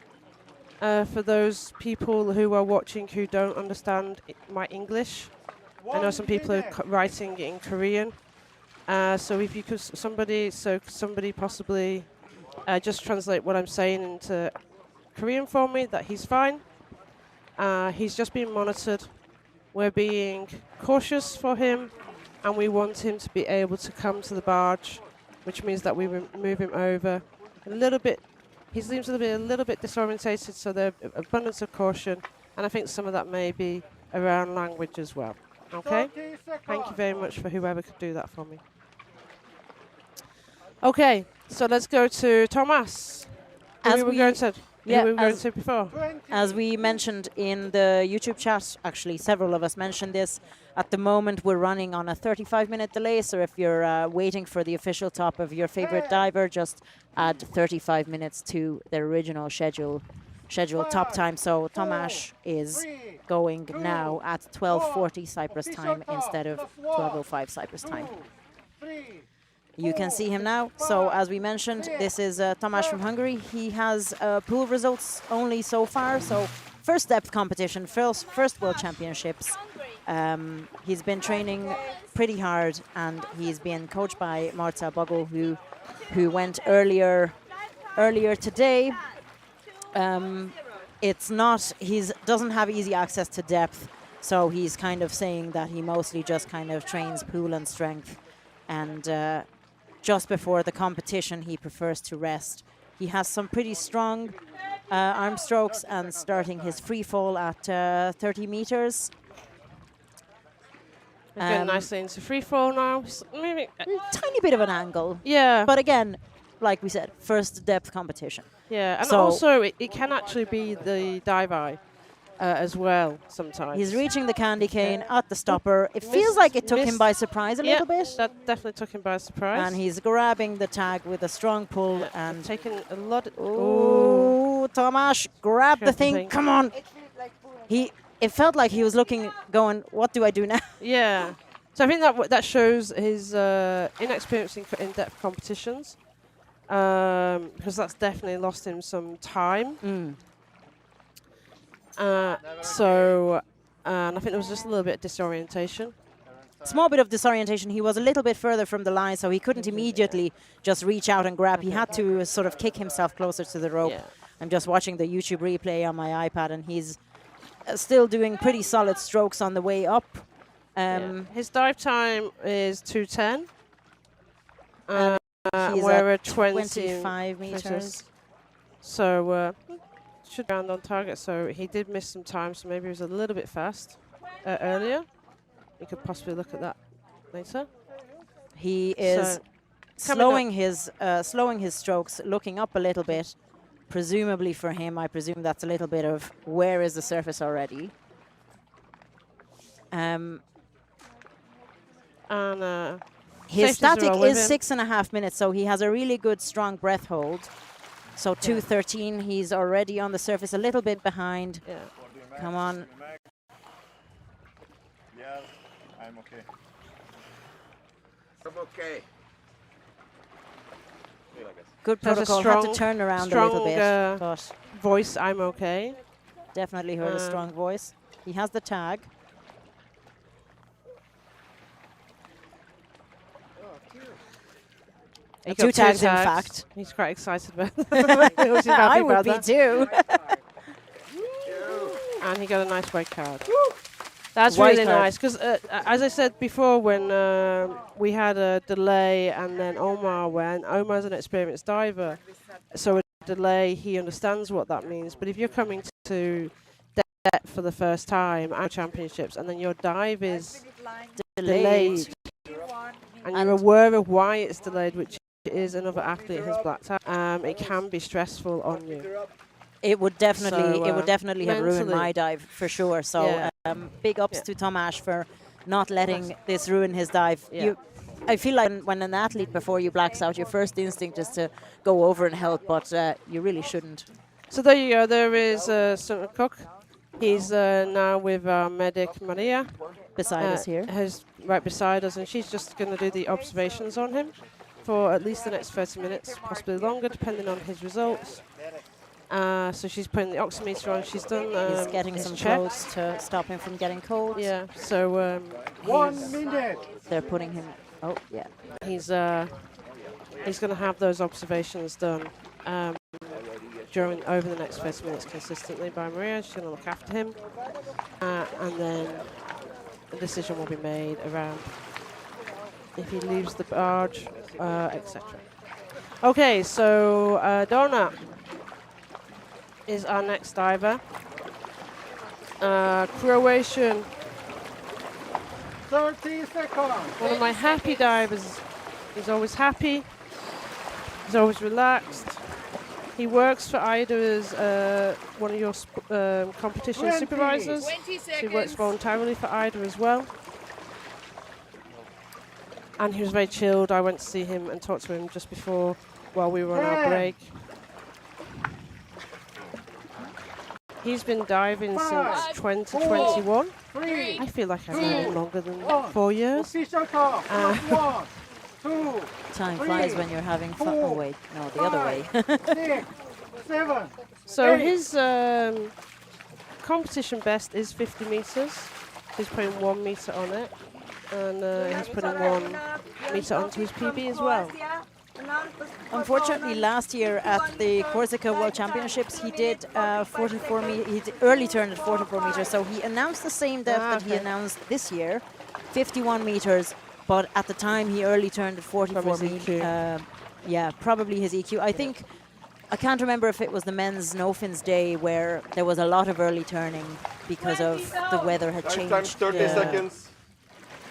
for those people who are watching who don't understand my English. I know some people are writing in Korean. So if you could, somebody possibly just translate what I'm saying into Korean for me, that he's fine. He's just being monitored. We're being cautious for him, and we want him to be able to come to the barge, which means that we move him over a little bit. He seems to be a little bit disorientated, so there's abundance of caution, and I think some of that may be around language as well. Okay? Thank you very much for whoever could do that for me. Okay, so let's go to Tamas. Who were we going to before?
As we mentioned in the YouTube chat, actually several of us mentioned this, at the moment we're running on a 35-minute delay, so if you're waiting for the official top of your favorite diver, just add 35 minutes to their original scheduled top time. So Tamas is going now at 12:40 Cyprus time instead of 12:05 Cyprus time. You can see him now. So as we mentioned, this is Tamas from Hungary. He has pool results only so far. So first depth competition, first World Championships. He's been training pretty hard, and he's been coached by Marcell Bago, who went earlier today. Doesn't have easy access to depth, so he's kind of saying that he mostly just kind of trains pool and strength, and just before the competition he prefers to rest. He has some pretty strong arm strokes, and starting his free fall at 30 meters.
Getting nicely into free fall now.
Maybe a tiny bit of an angle.
Yeah.
But again, like we said, first depth competition.
Yeah, and
so
also it can actually be the dive eye as well sometimes.
He's reaching the candy cane at the stopper. It feels like it took him by surprise a little bit.
That definitely took him by surprise.
And he's grabbing the tag with a strong pull and
taking a lot.
Oh, Tamas, grab the thing. Come on. It felt like he was looking, going, what do I do now?
Yeah. So I think that shows his inexperience in depth competitions, because that's definitely lost him some time. And I think there was just a little bit of disorientation.
Small bit of disorientation. He was a little bit further from the line, so he couldn't immediately just reach out and grab. He had to sort of kick himself closer to the rope.
Yeah. I'm
just watching the YouTube replay on my iPad, and he's still doing pretty solid strokes on the way up.
His dive time is 2:10.
He's
we're
at
at
25 meters.
So should round on target. So he did miss some time, so maybe he was a little bit fast earlier. You could possibly look at that later.
He is slowing his strokes, looking up a little bit. Presumably for him, I presume that's a little bit of where is the surface already.
And
his static is 6.5 minutes, so he has a really good, strong breath hold. So 2:13, he's already on the surface, a little bit behind.
Yeah.
Come on.
Yes, I'm okay.
I'm okay.
Good
Has
protocol. Had to turn around a little bit. But
voice, I'm okay.
Definitely heard a strong voice. He has the tag. Two tags, in fact.
He's quite excited about that.
I would be too.
And he got a nice white card. That's really nice, because as I said before, when we had a delay and then Omar went, Omar's an experienced diver, so a delay, he understands what that means. But if you're coming to depth for the first time at championships and then your dive is delayed, and you're aware of why it's delayed, which is another athlete has blacked out, it can be stressful on you.
It would definitely have ruined my dive for sure. So big ups to Tomasz for not letting this ruin his dive. I feel like when an athlete before you blacks out, your first instinct is to go over and help, but you really shouldn't.
So there you go. There is Soonkuk. He's now with our medic Maria
beside us here.
Right beside us, and she's just going to do the observations on him for at least the next 30 minutes, possibly longer, depending on his results. So she's putting the oximeter on. She's done.
He's getting some clothes to stop him from getting cold.
Yeah. So
1 minute.
They're putting him. Oh yeah.
He's going to have those observations done over the next 30 minutes consistently by Maria. She's going to look after him, and then a decision will be made around if he leaves the barge, etc. Okay, so Donna is our next diver. Croatian.
30 seconds.
One of my happy divers. He's always happy. He's always relaxed. He works for AIDA as one of your competition supervisors.
20 seconds.
He works voluntarily for AIDA as well. And he was very chilled. I went to see him and talk to him just before, while we were on our break. He's been diving since 2021. I feel like I've known him longer than 4 years.
Time flies when you're having fun. Oh wait, no, the other way.
6, 7.
So his competition best is 50 meters. He's putting 1 meter on it, and he's putting 1 meter onto his PB as well.
Unfortunately, last year at the Corsica World Championships, he did 44 meters. He early turned at 44 meters, so he announced the same depth that he announced this year, 51 meters. But at the time, he early turned at 44 meters. Yeah, probably his EQ. I can't remember if it was the men's no-fins day where there was a lot of early turning because of the weather had changed.
Time 30 seconds.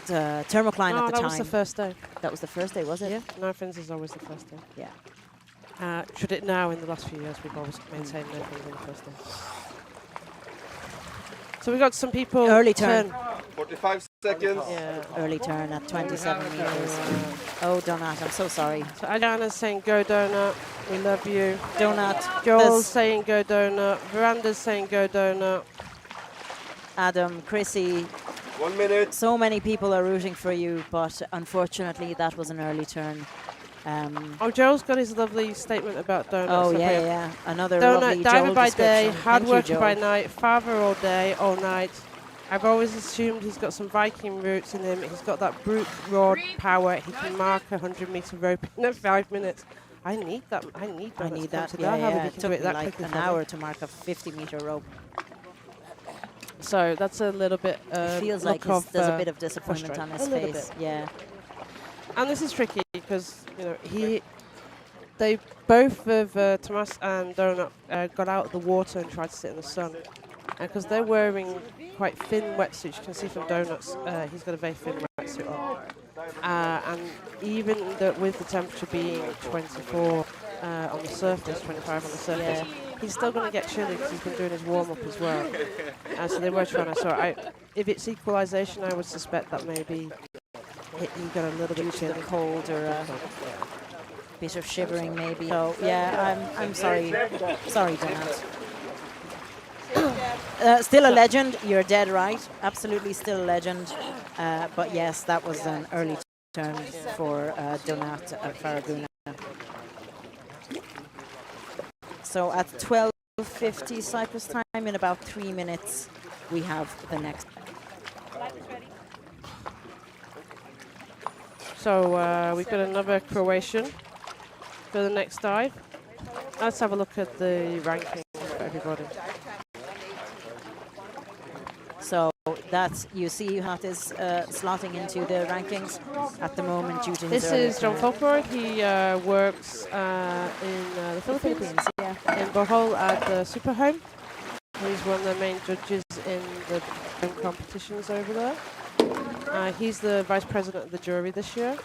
The thermocline at the time.
That was the first day.
That was the first day, was it?
Yeah, no-fins is always the first day.
Yeah.
Should it now, in the last few years, we've always maintained no-fins on the first day. So we got some people
early turn.
45 seconds.
Yeah.
Early turn at 27 meters. Oh, Donat, I'm so sorry.
So Adriana's saying go Donut. We love you.
Donut.
Joel's saying go Donut. Veranda's saying go Donut.
Adam, Chrissy.
1 minute.
So many people are rooting for you, but unfortunately that was an early turn.
Joel's got his lovely statement about Donut.
Oh, yeah. Another
Donut,
lovely
diver
Joel
by day,
description.
hard
Thank you,
worker by
Joel.
night, father all day, all night. I've always assumed he's got some Viking roots in him. He's got that brute rod power. He can mark a 100-meter rope in 5 minutes. I need that. I need that.
Yeah. It took me like an hour to mark a 50-meter rope.
So that's a little bit.
It feels like there's a bit of disappointment on his face. Yeah.
And this is tricky because they both of Tamas and Donut got out of the water and tried to sit in the sun, because they're wearing quite thin wetsuits. You can see from Donut's, he's got a very thin wetsuit on, and even with the temperature being 24 on the surface, 25 on the surface. He's still going to get chilly because he's been doing his warm-up as well. So they were trying to... So if it's equalisation, I would suspect that maybe he got a little bit
due to the cold or a bit of shivering maybe. So yeah, I'm sorry, sorry, Donat. Still a legend. You're dead right. Absolutely still a legend. But yes, that was an early turn for Donat Faraguna. So at 12:50 Cyprus time, in about 3 minutes, we have the next.
So we've got another Croatian for the next dive. Let's have a look at the ranking for everybody.
So that's, you see, Juhat is slotting into the rankings at the moment due to his
This is John Folkroyd. He works in the Philippines, in Bohol at the Super Home. He's one of the main judges in the competitions over there. He's the vice president of the jury this year.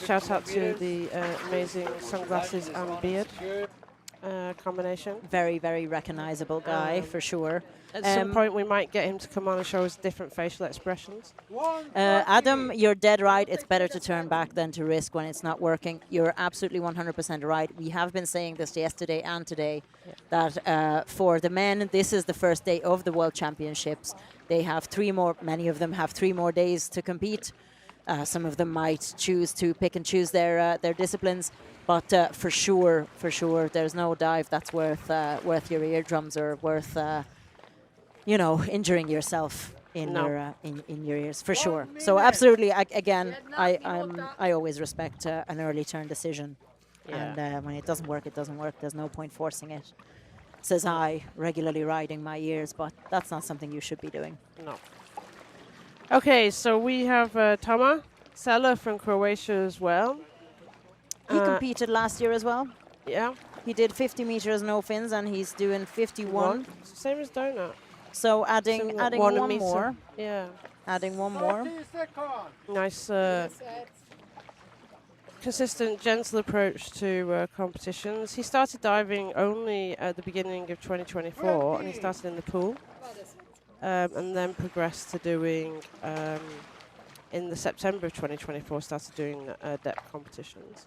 Shout out to the amazing sunglasses and beard combination.
Very, very recognizable guy, for sure.
At some point, we might get him to come on and show us different facial expressions.
Adam, you're dead right. It's better to turn back than to risk when it's not working. You're absolutely 100% right. We have been saying this yesterday and today, that for the men, this is the first day of the World Championships. They have 3 more, many of them have 3 more days to compete. Some of them might choose to pick and choose their disciplines. But for sure, there's no dive that's worth your eardrums or worth, you know, injuring yourself in your ears, for sure. So absolutely, I always respect an early turn decision, and when it doesn't work, it doesn't work. There's no point forcing it. Says I, regularly riding my ears, but that's not something you should be doing.
No. Okay, so we have Toma Sela from Croatia as well.
He competed last year as well.
Yeah.
He did 50 meters no fins, and he's doing 51.
Same as Donut.
So adding one more.
Yeah.
Adding one more.
Nice, consistent, gentle approach to competitions. He started diving only at the beginning of 2024, and he started in the pool, and then progressed to doing. In the September of 2024, started doing depth competitions.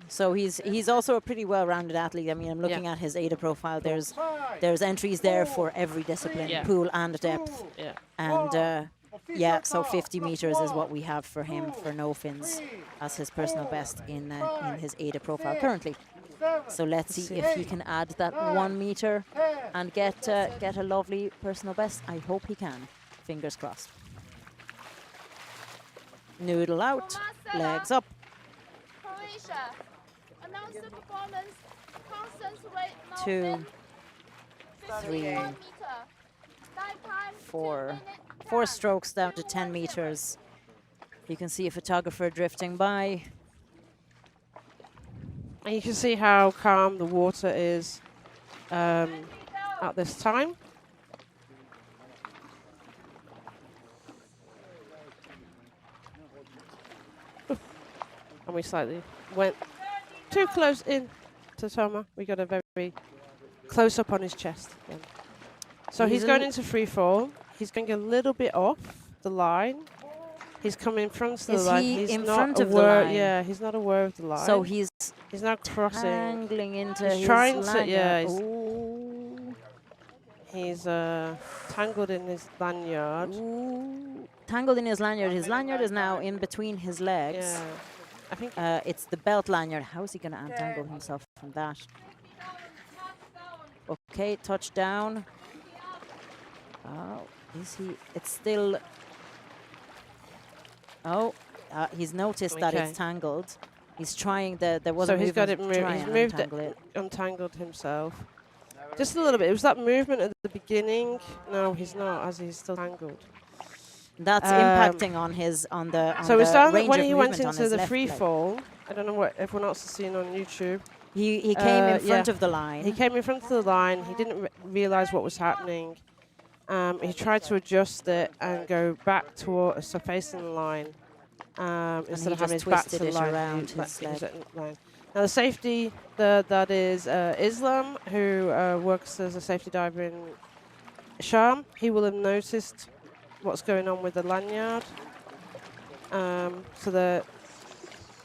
So he's also a pretty well-rounded athlete. I mean, I'm looking at his AIDA profile. There's entries there for every discipline, pool and depth. And so 50 meters is what we have for him for no fins as his personal best in his AIDA profile currently. So let's see if he can add that 1 meter and get a lovely personal best. I hope he can. Fingers crossed. Noodle out, legs up.
Croatia. Announce the performance. Concentrate.
2, 3, 4. 4 strokes down to 10 meters. You can see a photographer drifting by.
And you can see how calm the water is at this time. And we slightly went too close in to Toma. We got a very close up on his chest again. So he's going into free fall. He's going a little bit off the line. He's coming in front of the line.
He's
in
front of the line?
Yeah, he's not aware of the line.
So he's
now crossing.
Tangling into
he's
his
trying
lanyard.
He's tangled in his lanyard.
Ooh. Tangled in his lanyard. His lanyard is now in between his legs.
Yeah. I think
it's the belt lanyard. How is he going to untangle himself from that? Okay, touchdown. Oh, is he? It's still. Oh, he's noticed that it's tangled. He's trying there was a movement to try and untangle it.
Untangled himself. Just a little bit. It was that movement at the beginning. No, he's not, as he's still tangled.
That's impacting on the
so we started when he went
into
into the free fall. I don't know what everyone else has seen on YouTube.
He came in front of the line.
He came in front of the line. He didn't realize what was happening. He tried to adjust it and go back toward facing the line instead of having his back to the line.
Around his
line. Now the safety that is Islam, who works as a safety diver in Sharm. He will have noticed what's going on with the lanyard. So they're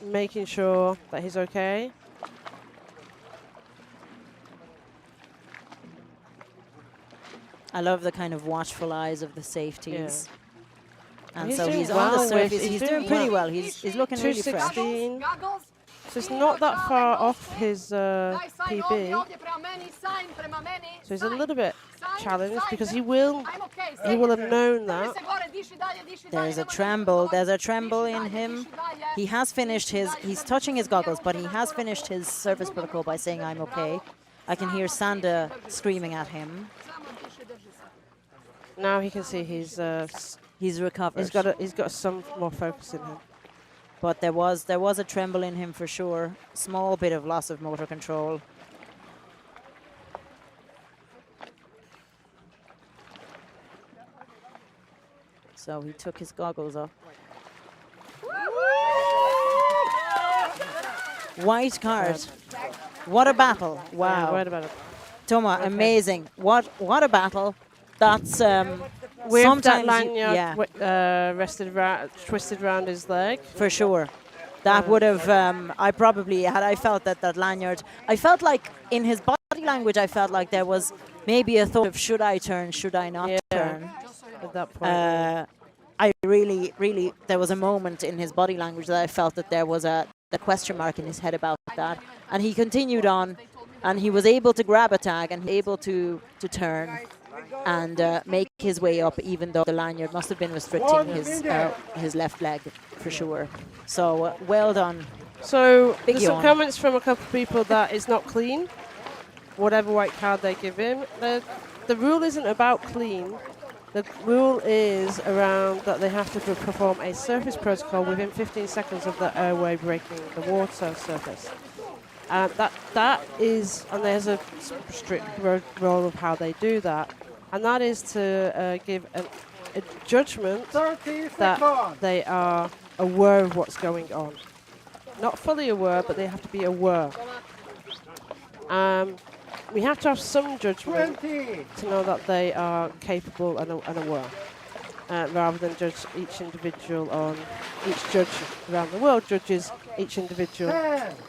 making sure that he's okay.
I love the kind of watchful eyes of the safeties.
Yeah.
And so he's on the surface. He's doing pretty well. He's looking really fresh.
216. So it's not that far off his PB. So he's a little bit challenged because he will have known that.
There's a tremble. There's a tremble in him. He has finished his. He's touching his goggles, but he has finished his service protocol by saying, "I'm okay." I can hear Sanda screaming at him.
Now he can see he's
recovered.
He's got some more focus in him.
But there was a tremble in him for sure. Small bit of loss of motor control. So he took his goggles off. White card. What a battle. Wow.
Yeah, what a battle.
Toma,
Okay.
amazing. What a battle. That's
with
sometimes
that lanyard twisted around his leg.
For sure. That would have, I probably, had I felt that lanyard, I felt like in his body language, I felt like there was maybe a thought of should I turn, should I not turn?
At that point.
I really, there was a moment in his body language that I felt that there was the question mark in his head about that. And he continued on, and he was able to grab a tag and able to turn and make his way up, even though the lanyard must have been restricting his left leg for sure. So well done.
So
Big
there's some
yawn.
comments from a couple of people that it's not clean, whatever white card they give him. The rule isn't about clean. The rule is around that they have to perform a surface protocol within 15 seconds of the airway breaking the water surface. That is, and there's a strict rule of how they do that, and that is to give a judgment that they are aware of what's going on. Not fully aware, but they have to be aware. We have to have some judgment to know that they are capable and aware, rather than judge each individual on each judge around the world judges each individual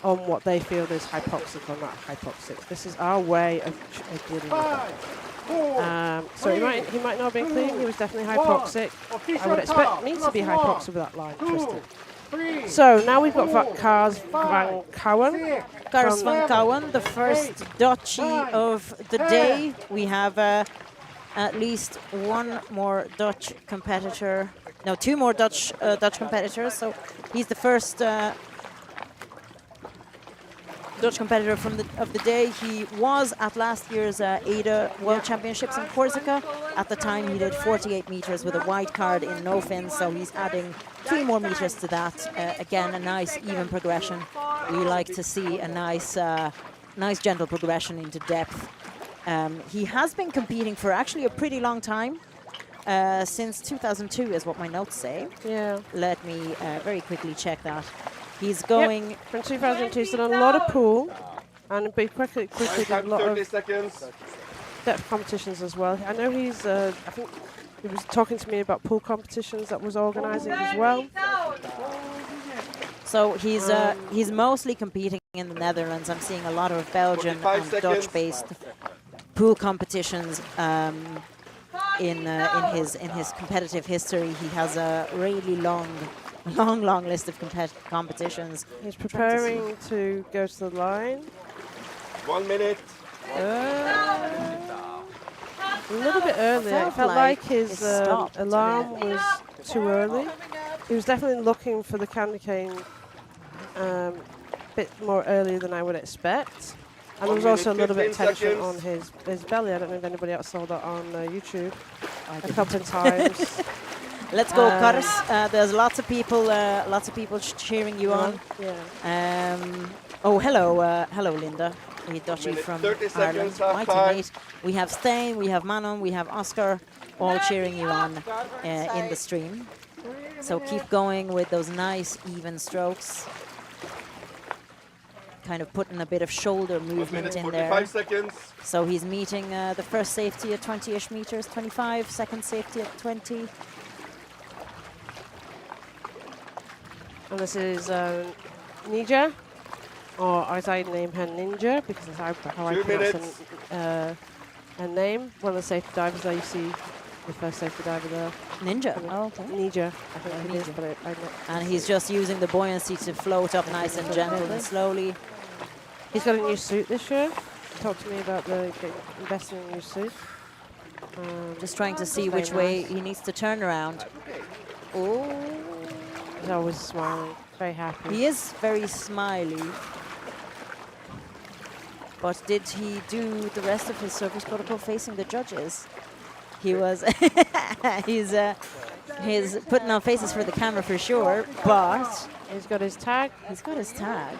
on what they feel is hypoxic or not hypoxic. This is our way of dealing with that. So he might not have been clean. He was definitely hypoxic. I would expect me to be hypoxic with that line twisted. So now we've got Kars van Kouwen.
Kars van Kouwen, the first Dutchie of the day. We have at least one more Dutch competitor. No, two more Dutch competitors. So he's the first Dutch competitor of the day. He was at last year's AIDA World Championships in Corsica. At the time, he did 48 meters with a white card in no fins, so he's adding 3 more meters to that. Again, a nice even progression. We like to see a nice gentle progression into depth. He has been competing for actually a pretty long time. Since 2002 is what my notes say.
Yeah.
Let me very quickly check that. He's going
from 2002. He's done a lot of pool, and quickly did a lot of depth competitions as well. I know he's. I think he was talking to me about pool competitions that was organising as well.
So he's mostly competing in the Netherlands. I'm seeing a lot of Belgian and Dutch-based pool competitions. In his competitive history, he has a really long list of competitions.
He's preparing to go to the line.
1 minute.
A little bit early. It felt like his alarm was too early. He was definitely looking for the candy cane a bit more earlier than I would expect. And there was also a little bit of tension on his belly. I don't know if anybody else saw that on YouTube a couple of times.
Let's go, Kars. There's lots of people cheering you on.
Yeah.
Oh, hello, Linda. We Dutchie from Ireland. Mighty mate. We have Stain, we have Manon, we have Oscar, all cheering you on in the stream. So keep going with those nice even strokes. Kind of putting a bit of shoulder movement in there.
45 seconds.
So he's meeting the first safety at 20-ish meters, 25, second safety at 20.
And this is Ninja, or as I name her Ninja, because that's how I
2
pronounce
minutes.
her name. One of the safety divers there, you see the first safety diver there.
Ninja. Oh, okay.
Ninja, I think it is,
Ninja.
but
And he's just using the buoyancy to float up nice and gentle and slowly.
He's got a new suit this year. Talk to me about investing in a new suit.
Just trying to see
very
which way
nice.
he needs to turn around. Oh,
He's always smiling, very happy.
he is very smiley. But did he do the rest of his service protocol facing the judges? He was. he's putting on faces for the camera for sure, but
He's got his tag.
he's got his tag.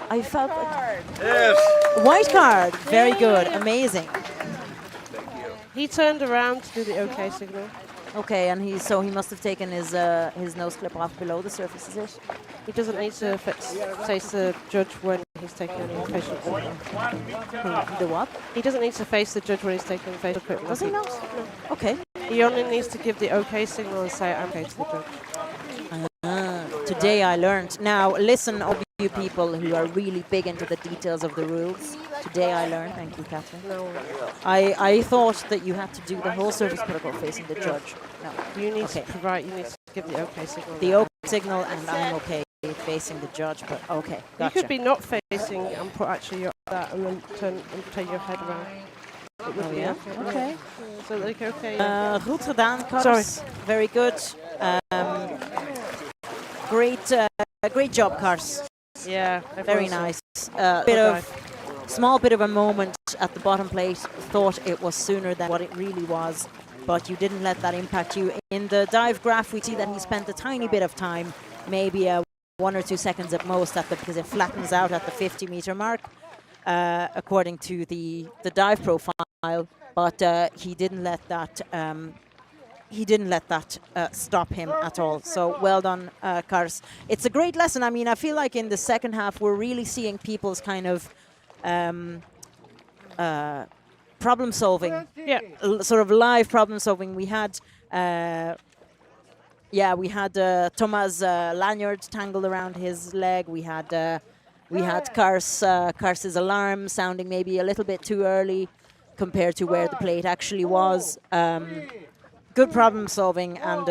I felt
Yes.
white card. Very good, amazing.
He turned around to do the OK signal.
Okay, and he must have taken his nose clip off below the surface, is it?
He doesn't need to face the judge when he's taking any facial equipment.
The what?
He doesn't need to face the judge when he's taking facial equipment.
Does he not?
No.
Okay.
He only needs to give the OK signal and say I'm okay to the judge.
Today I learned. Now listen, all you people who are really big into the details of the rules. Today I learned. Thank you, Catherine.
No.
I thought that you had to do the whole service protocol facing the judge. No.
You need
Okay.
to provide. You need to give the OK signal.
The OK signal, and I'm okay facing the judge, but okay,
You
gotcha.
could be not facing and put actually your that and then turn your head around. It would
Oh,
be
yeah?
okay.
Okay.
Yeah. So like okay.
Goed gedaan, Kars.
Sorry.
Very good. Great job, Kars.
Yeah.
Very
everyone's-
nice. Small bit of a moment at the bottom plate. Thought it was sooner than what it really was, but you didn't let that impact you. In the dive graph, we see that he spent a tiny bit of time, maybe 1 or 2 seconds at most, because it flattens out at the 50-meter mark, according to the dive profile. But he didn't let that. He didn't let that stop him at all. So well done, Kars. It's a great lesson. I mean, I feel like in the second half, we're really seeing people's kind of problem solving.
Yeah.
Sort of live problem solving. We had, Thomas' lanyard tangled around his leg. We had Kars's alarm sounding maybe a little bit too early compared to where the plate actually was. Good problem solving and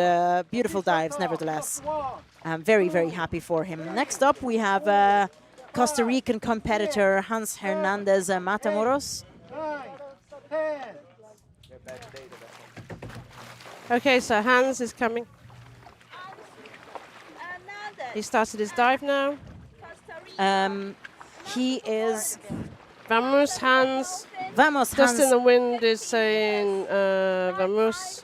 beautiful dives, nevertheless. I'm very, very happy for him. Next up, we have Costa Rican competitor Hans Hernandez Matamoros.
9, 10.
Okay, so Hans is coming. He started his dive now.
He is...
Vamos, Hans.
Vamos,
Dust
Hans.
in the wind is saying Vamos.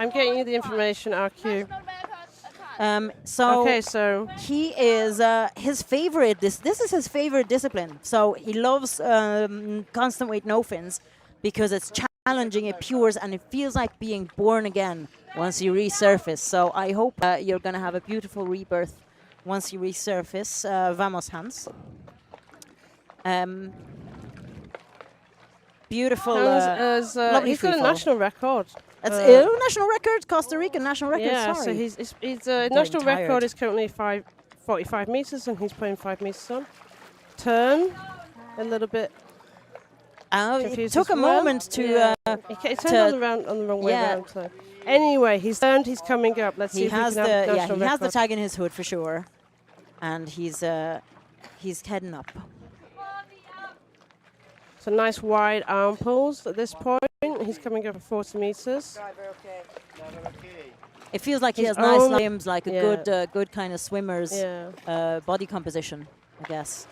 I'm getting you the information, RQ. Okay, so
he is his favorite. This is his favorite discipline. So he loves constant weight no fins because it's challenging, it pures, and it feels like being born again once you resurface. So I hope you're going to have a beautiful rebirth once you resurface. Vamos, Hans. Beautiful,
Hans
lovely
he's got a
freefall.
national record.
That's national record, Costa Rican national record.
Yeah,
sorry.
so his national
tired.
record is currently 45 meters, and he's putting 5 meters on. Turn a little bit.
It
confused
took
as
a
well.
moment to.
Yeah. He turned on the wrong way
yeah.
around. So. Anyway, he's turned. He's coming up. Let's see
He
if
has
he can have a
the
national
he has the
record.
tag in his hood for sure, and he's heading up.
So nice wide arm pulls at this point. He's coming up at 40 meters.
It feels like he
His
has nice
own-
limbs, like a
yeah.
good kind of swimmer's
Yeah.
body composition, I guess.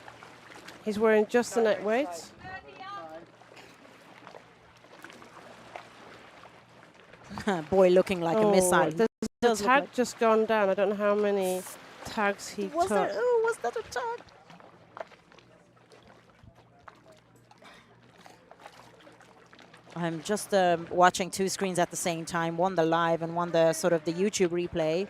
He's wearing just the net weight.
Boy, looking like a missile. He
The
does look
tag
like-
just gone down. I don't know how many tags he
Was
took.
that? Oh, was that a tag? I'm just watching 2 screens at the same time, one the live and one the sort of the YouTube replay,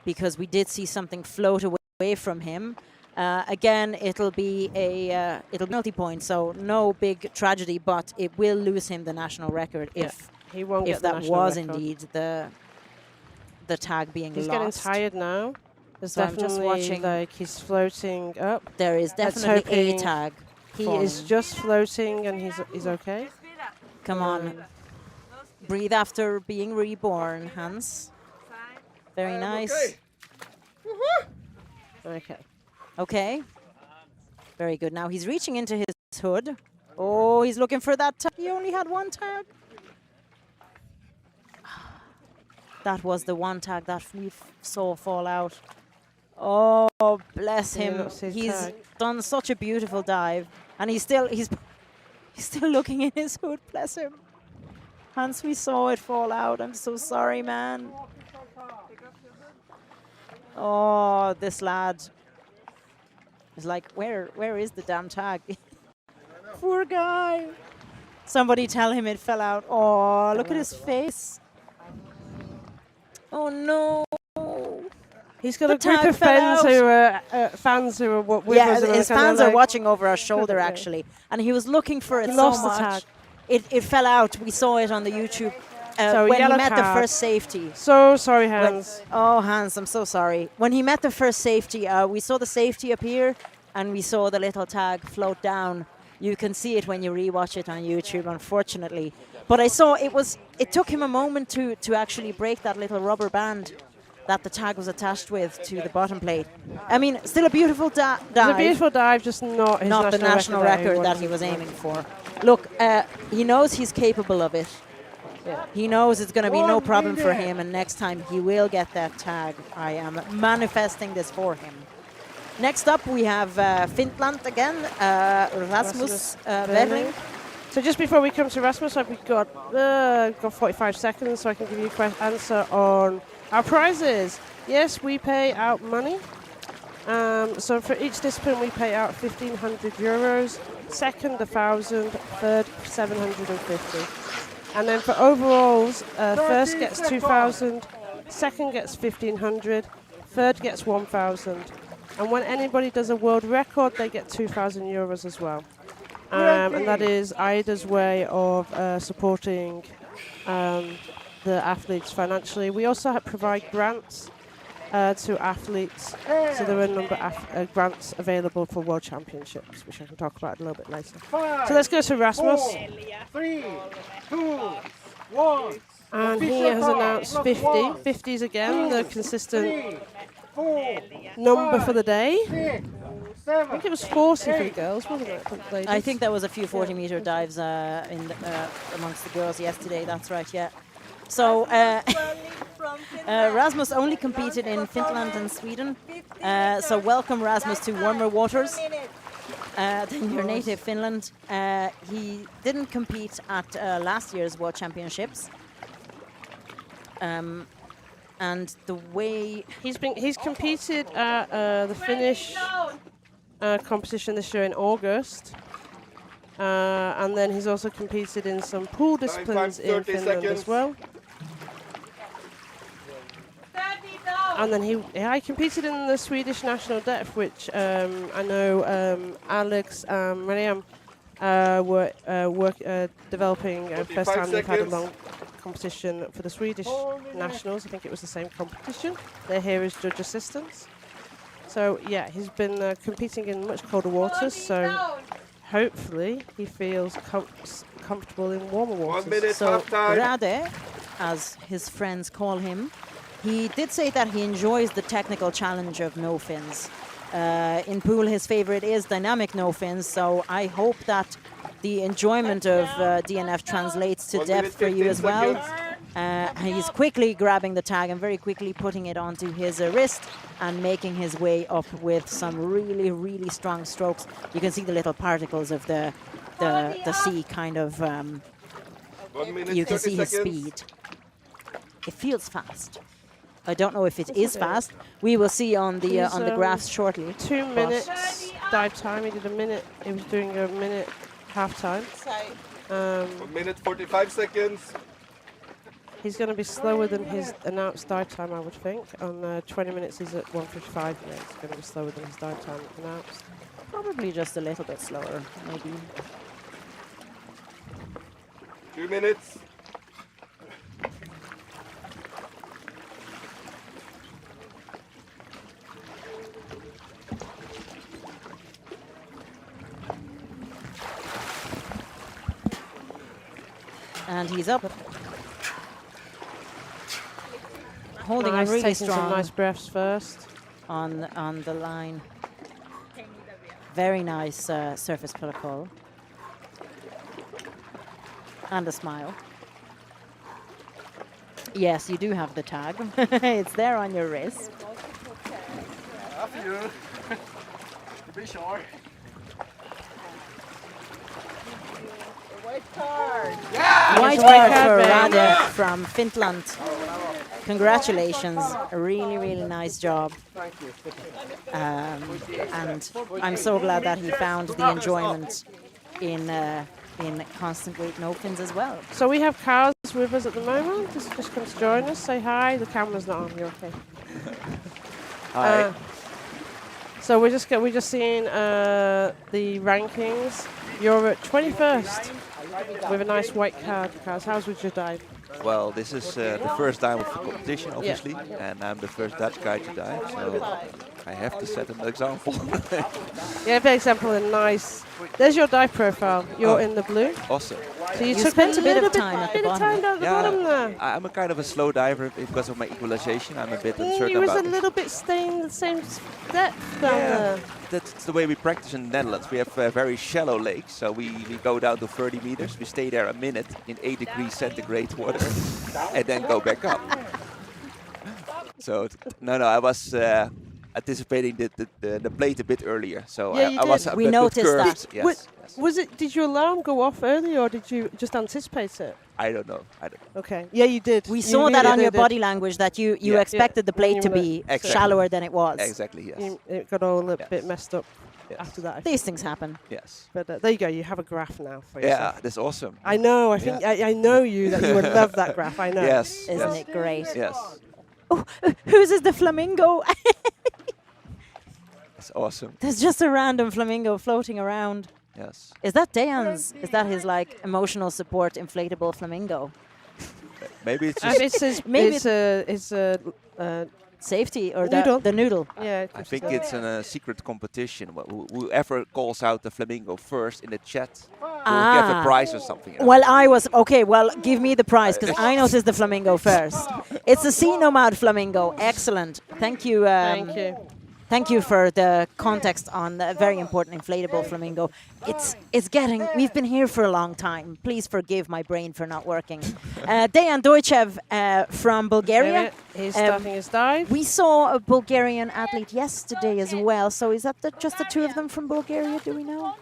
because we did see something float away from him. Again, it'll be a penalty point, so no big tragedy, but it will lose him the national record if
He won't get the
that
national
was
record.
indeed the tag being
He's
lost.
getting tired now. There's
So I'm just
definitely,
watching.
like, he's floating up.
There is
Let's
definitely a
hoping
tag.
He
falling.
is just floating and he's okay.
Come on. Breathe after being reborn, Hans. Very nice.
Okay.
Okay. Very good. Now he's reaching into his hood. Oh, he's looking for that tag. He only had one tag. That was the one tag that we saw fall out. Oh, bless him. He's done such a beautiful dive. And he's still looking in his hood, bless him. Hans, we saw it fall out. I'm so sorry, man. Oh, this lad is like, where is the damn tag? Poor guy. Somebody tell him it fell out. Oh, look at his face. Oh no.
He's got a group of fans who are with us.
Yeah, his fans are watching over our shoulder actually, and he was looking for it so much. The tag. It fell out. We saw it on the YouTube when he met the first safety.
So sorry, Hans.
Hans, I'm so sorry. When he met the first safety, we saw the safety appear, and we saw the little tag float down. You can see it when you rewatch it on YouTube, unfortunately. But I saw it took him a moment to actually break that little rubber band that the tag was attached with to the bottom plate. I mean, still a beautiful dive.
It's a beautiful dive, just not his
the national record that he was aiming for. Look, he knows he's capable of it. Yeah. He knows it's going to be no problem for him, and next time he will get that tag. I am manifesting this for him. Next up, we have Finland again, Rasmus Berling.
So just before we come to Rasmus, we've got 45 seconds, so I can give you an answer on our prizes. Yes, we pay out money. So for each discipline, we pay out 1,500 euros. Second, 1,000. Third, 750. And then for overalls, first gets 2,000. Second gets 1,500. Third gets 1,000. And when anybody does a world record, they get 2,000 euros as well. And that is AIDA's way of supporting the athletes financially. We also provide grants to athletes. So there are a number of grants available for World Championships, which I can talk about a little bit later. So let's go to Rasmus.
4, 3, 2, 1.
And he has announced 50. 50s again, the consistent number for the day. I think it was 40 for the girls, wasn't it?
I think there was a few 40-meter dives amongst the girls yesterday. That's right, yeah. So Rasmus only competed in Finland and Sweden. So welcome, Rasmus, to warmer waters than your native Finland. He didn't compete at last year's World Championships. And the way
he's competed at the Finnish competition this year in August, and then he's also competed in some pool disciplines in Finland as well. And then I competed in the Swedish national depth, which I know Alex and Miriam were developing first time they've had a long competition for the Swedish nationals. I think it was the same competition. They're here as judge assistants. So yeah, he's been competing in much colder waters, so hopefully he feels comfortable in warmer waters.
1 minute,
so
half time.
Rade, as his friends call him, he did say that he enjoys the technical challenge of no fins. In pool, his favorite is dynamic no fins, so I hope that the enjoyment of DNF translates to depth for you as well. He's quickly grabbing the tag and very quickly putting it onto his wrist and making his way up with some really, really strong strokes. You can see the little particles of the sea kind of,
1 minute,
you can see his
30 seconds.
speed. It feels fast. I don't know if it is fast. We will see on the graphs shortly.
2 minutes dive time. He did a minute. He was doing a minute half time.
1 minute, 45 seconds.
He's going to be slower than his announced dive time, I would think. On 20 minutes, he's at 1:55. Yeah, he's going to be slower than his dive time announced.
Probably just a little bit slower, maybe.
2 minutes.
And he's up. Holding
nice,
on really
taking
strong.
some nice breaths first.
On the line. Very nice surface protocol. And a smile. Yes, you do have the tag. It's there on your wrist.
After you. Be sure.
White card.
Yeah!
White card for Rade from Finland. Congratulations. A really, really nice job.
Thank you.
And I'm so glad that he found the enjoyment in constant weight no fins as well.
So we have Carl with us at the moment. Just come to join us. Say hi. The camera's not on. You're okay.
Hi.
So we're just seeing the rankings. You're at 21st with a nice white card, Carl. How's with your dive?
Well, this is the first dive of the competition, obviously, and I'm the first Dutch guy to dive, so I have to set an example.
Yeah, for example, a nice. There's your dive profile. You're in the blue.
Awesome.
So you
spent a bit of time at the bottom.
Down the bottom there.
I'm a kind of a slow diver because of my equalization. I'm a bit uncertain
He was
about
a
it.
little bit staying the same depth down there.
That's the way we practice in the Netherlands. We have very shallow lakes, so we go down to 30 meters. We stay there a minute in 8 degrees centigrade water, and then go back up. So no, I was anticipating the plate a bit earlier, so
Yeah,
I was a
We
bit
noticed
curved.
that.
Yes.
Was it? Did your alarm go off early, or did you just anticipate it?
I don't know.
Okay. Yeah, you did.
We
You
saw that
really
on your
did.
body language that you
Yeah.
expected the plate to
You
be
Exactly.
shallower than it was.
Exactly. Yes.
It got all a bit messed up after that. I think.
These things happen.
Yes.
But there you go. You have a graph now for
Yeah,
yourself.
that's awesome.
I know. I think I know you that you would love that graph. I know.
Yes.
Isn't
yes.
it great?
Yes.
Oh, whose is the flamingo?
It's awesome.
There's just a random flamingo floating around.
Yes.
Is that Dejan's? Is that his like emotional support inflatable flamingo?
Maybe it's just.
It's his,
Maybe
it's
safety or
noodle.
the noodle.
Yeah.
I think it's a secret competition. Whoever calls out the flamingo first in the chat will get a prize or something.
Well, I was okay. Well, give me the prize because I noticed the flamingo first. It's a sea nomad flamingo. Excellent. Thank you.
Thank you.
Thank you for the context on the very important inflatable flamingo. It's getting. We've been here for a long time. Please forgive my brain for not working. Dejan Dojcev from Bulgaria.
He's starting his dive.
We saw a Bulgarian athlete yesterday as well. So is that just the two of them from Bulgaria? Do we know?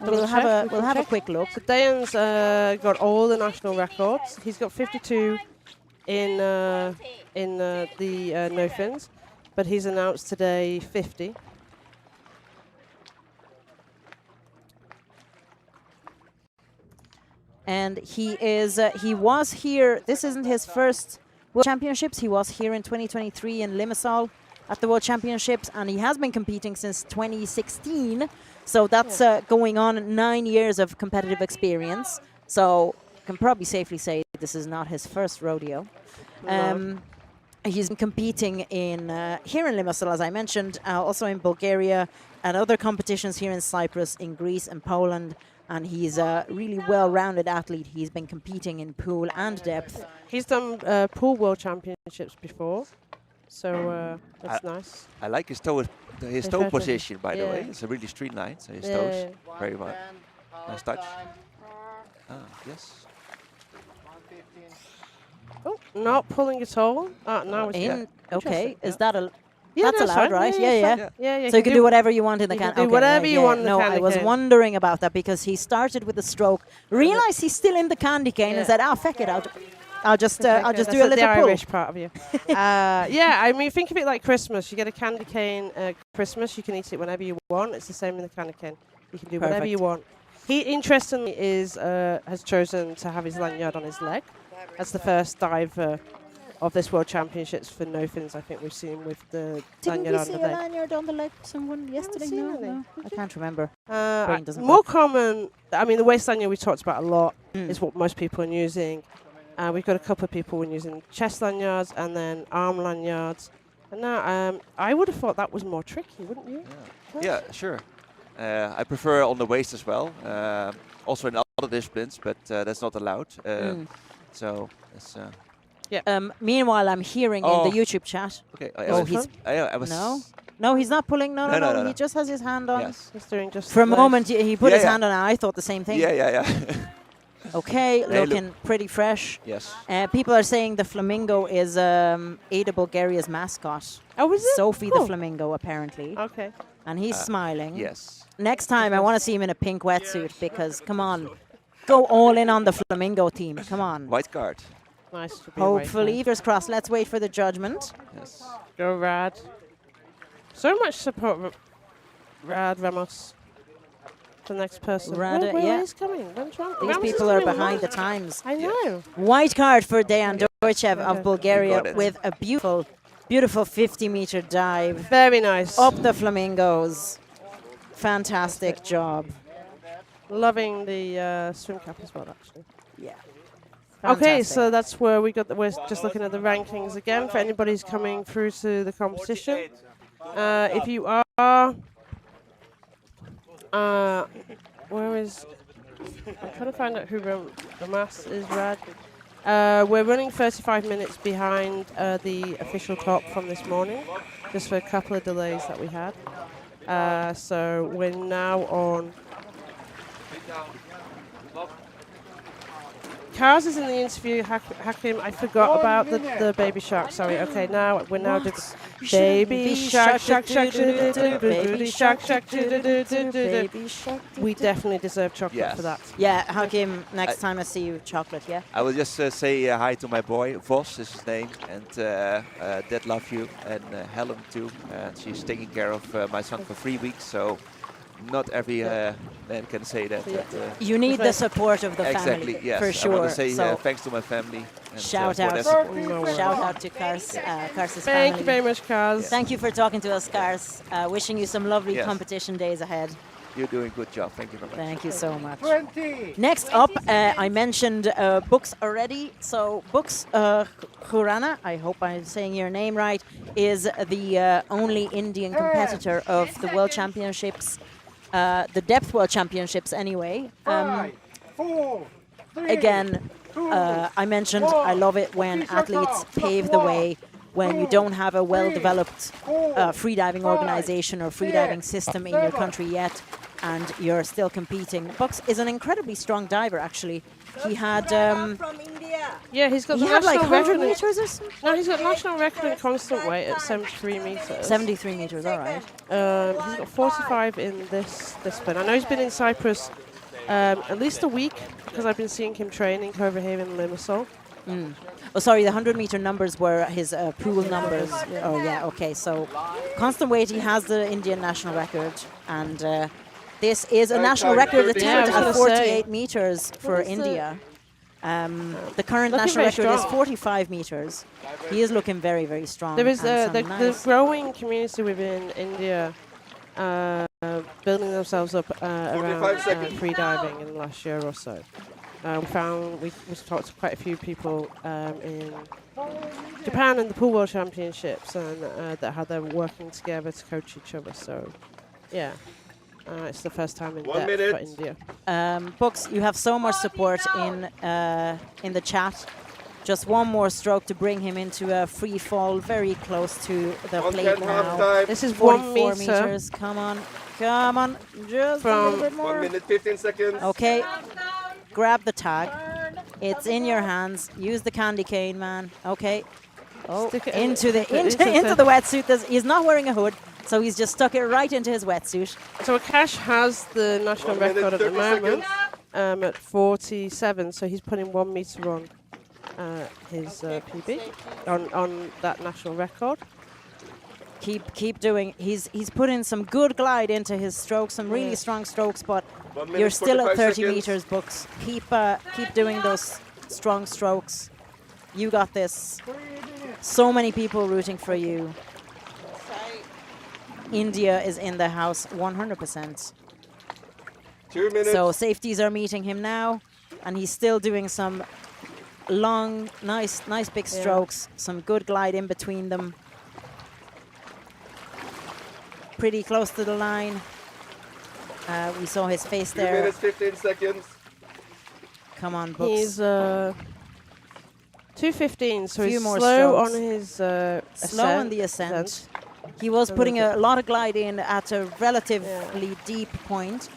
We'll have a quick look.
So Dejan's got all the national records. He's got 52 in the no fins, but he's announced today 50.
And he was here. This isn't his first World Championships. He was here in 2023 in Limassol at the World Championships, and he has been competing since 2016. So that's going on 9 years of competitive experience. So can probably safely say this is not his first rodeo. He's been competing in here in Limassol, as I mentioned, also in Bulgaria and other competitions here in Cyprus, in Greece and Poland. And he's a really well-rounded athlete. He's been competing in pool and depth.
He's done pool world championships before, so that's nice.
I like his toe position, by the way. It's a really streamlined, so his toes very well. Nice touch. Yes.
Oh, not pulling at all. Now it's
in. Okay, is that a?
Yeah,
that's allowed,
fine.
right?
Yeah.
So you can do whatever you want in the
you
can.
can do whatever you want in the
No,
candy
I was
cane.
wondering about that because he started with a stroke, realized he's still in the candy cane, and said, "Feck it, I'll just do a little
the
pull."
Irish part of you. Yeah, I mean, think of it like Christmas. You get a candy cane at Christmas. You can eat it whenever you want. It's the same in the candy cane. You can do whatever you want. He, interestingly, has chosen to have his lanyard on his leg. That's the first dive of this World Championships for no fins. I think we've seen with the lanyard on the leg.
Didn't we see a lanyard on the leg of someone yesterday? No, I can't remember. Brain doesn't
More
work.
common, I mean, the waist lanyard we talked about a lot is what most people are using. We've got a couple of people using chest lanyards and then arm lanyards. And now, I would have thought that was more tricky, wouldn't you?
Yeah, sure. I prefer on the waist as well. Also in other disciplines, but that's not allowed. So it's.
Meanwhile, I'm hearing in the YouTube chat.
Okay.
I was. No, he's not pulling. No. He just has his hand on.
Yes.
He's doing just.
For a moment, he put his hand on. I thought the same thing.
Yeah.
Okay, looking pretty fresh.
Yes.
People are saying the flamingo is AIDA Bulgaria's mascot.
Oh, is it?
Sophie the flamingo, apparently.
Okay.
And he's smiling.
Yes.
Next time, I want to see him in a pink wetsuit because, come on, go all in on the flamingo team. Come on.
White card.
Nice to be
Hopefully, fingers crossed. Let's wait for the judgment.
Yes.
Go Rad. So much support, Rad Ramos. The next person. Where is coming?
These people are behind the times.
I know.
White card for Dejan Dojcev of Bulgaria with a beautiful, beautiful 50-meter dive.
Very nice.
Up the flamingos. Fantastic job.
Loving the swim cap as well, actually.
Yeah.
Okay, so that's where we got. We're just looking at the rankings again for anybody who's coming through to the competition. If you are, where is? I'm trying to find out who the mass is. Rad. We're running 35 minutes behind the official top from this morning, just for a couple of delays that we had. So we're now on. Kars is in the interview. Hakim, I forgot about the baby shark. Sorry. Okay, now we're now doing baby shark. Baby shark. We definitely deserve chocolate for that.
Yeah, Hakim. Next time I see you, chocolate. Yeah.
I will just say hi to my boy. Vos is his name, and Dad love you, and Helen too. She's taking care of my son for 3 weeks, so. Not every man can say that.
You need the support of the
family.
Exactly,
yes.
for sure.
I want to say thanks to my family. And
shout out to Kars's family.
Thank you very much, Kars.
Thank you for talking to us, Kars. Wishing you some lovely competition days ahead.
You're doing a good job. Thank you very much.
Thank you so much. 20. Next up, I mentioned Books already. So Books Khurana, I hope I'm saying your name right, is the only Indian competitor of the World Championships. The Depth World Championships anyway.
5, 4, 3,
again, I mentioned I love it when athletes pave the way, when you don't have a well-developed freediving organization or freediving system in your country yet, and you're still competing. Bucks is an incredibly strong diver, actually. He had...
from India.
Yeah, he's got
he
the
had like
national
100
record.
meters or something?
No, he's got national record in constant weight at 73 meters.
73 meters, all right.
He's got 45 in this discipline. I know he's been in Cyprus at least a week, because I've been seeing him training over here in Limassol.
Oh, sorry, the 100-meter numbers were his pool numbers. Oh, yeah, okay. So, constant weight, he has the Indian national record. And this is a national record attempt at 48 meters for India. The current national record is 45 meters. He is looking very, very strong.
There is the growing community within India building themselves up around freediving in the last year or so. We've talked to quite a few people in Japan and the Pool World Championships, and how they're working together to coach each other. So, yeah, it's the first time in depth for India.
Books, you have so much support in the chat. Just one more stroke to bring him into a free fall, very close to the plate now.
This is
44 meters. Come on, just a little bit more.
1 minute 15 seconds.
Okay. Grab the tag. It's in your hands. Use the candy cane, man. Okay. Oh, into the wetsuit. He's not wearing a hood, so he's just stuck it right into his wetsuit.
So Akash has the national record at the moment at 47. So he's putting 1 meter on his PB on that national record.
Keep doing. He's put in some good glide into his strokes, some really strong strokes, but you're still at 30 meters, Books. Keep doing those strong strokes. You got this. So many people rooting for you. India is in the house 100%.
2 minutes.
So safeties are meeting him now, and he's still doing some long, nice big strokes, some good glide in between them. Pretty close to the line. We saw his face
2
there.
minutes, 15 seconds.
Come on, Books.
He's 2:15, so
Few
he's
more
slow
strokes.
on his
Slow on the ascent. He was putting a lot of glide in at a relatively deep point.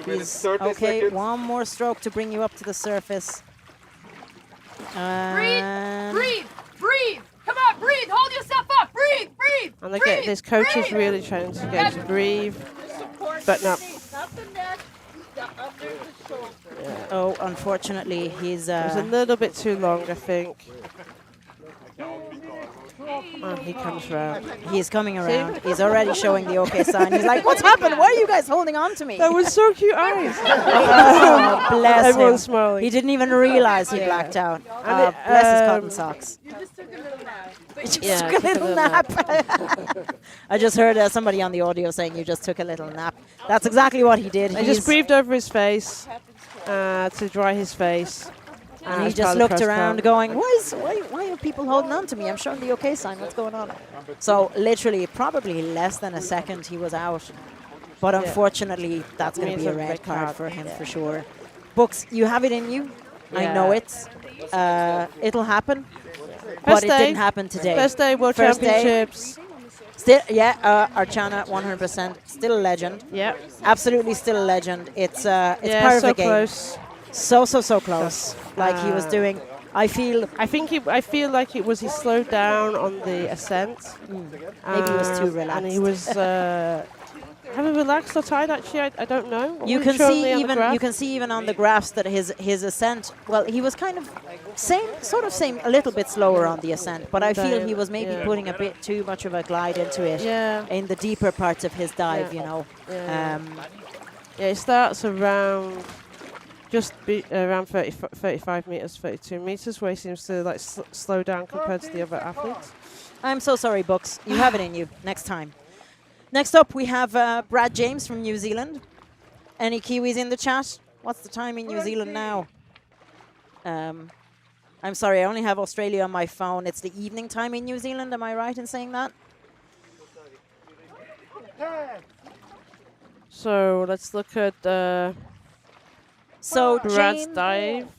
He's okay. One more stroke to bring you up to the surface.
Breathe, breathe, breathe. Come on, breathe. Hold yourself up. Breathe, breathe.
And they get this coach is really trying to get him to breathe, but no.
Oh, unfortunately, he's.
It was a little bit too long, I think. Oh, he comes round.
He's coming around. He's already showing the okay sign. He's like, "What's happened? Why are you guys holding on to me?"
That was so cute eyes.
Oh, bless
Everyone's
him.
smiling.
He didn't even realize he blacked out. Bless his cotton socks.
You just took a little nap.
You just took a little nap. I just heard somebody on the audio saying you just took a little nap. That's exactly what he did.
He just breathed over his face to dry his face.
And he just looked around going, why are people holding on to me? I'm showing the okay sign. What's going on? So literally, probably less than a second he was out. But unfortunately, that's going to be a red card for him for sure. Books, you have it in you. I know it. It'll happen. But it didn't happen today.
First day World Championships.
Still, Archana, 100%, still a legend.
Yeah,
absolutely still a legend. It's part of the game.
Close.
So close. Like he was doing. I feel
like it was he slowed down on the ascent.
Maybe he was too relaxed.
And he was having relaxed or tired. Actually, I don't know.
You can see even on the graphs that his ascent. Well, he was kind of same a little bit slower on the ascent, but I feel he was maybe putting a bit too much of a glide into it. In the deeper parts of his dive, you know.
It starts around. Around 35 meters, 32 meters, where he seems to like slow down compared to the other athletes.
I'm so sorry, Books. You have it in you. Next time. Next up, we have Brad James from New Zealand. Any Kiwis in the chat? What's the time in New Zealand now? I'm sorry, I only have Australia on my phone. It's the evening time in New Zealand. Am I right in saying that?
So let's look at.
So
Brad's dive.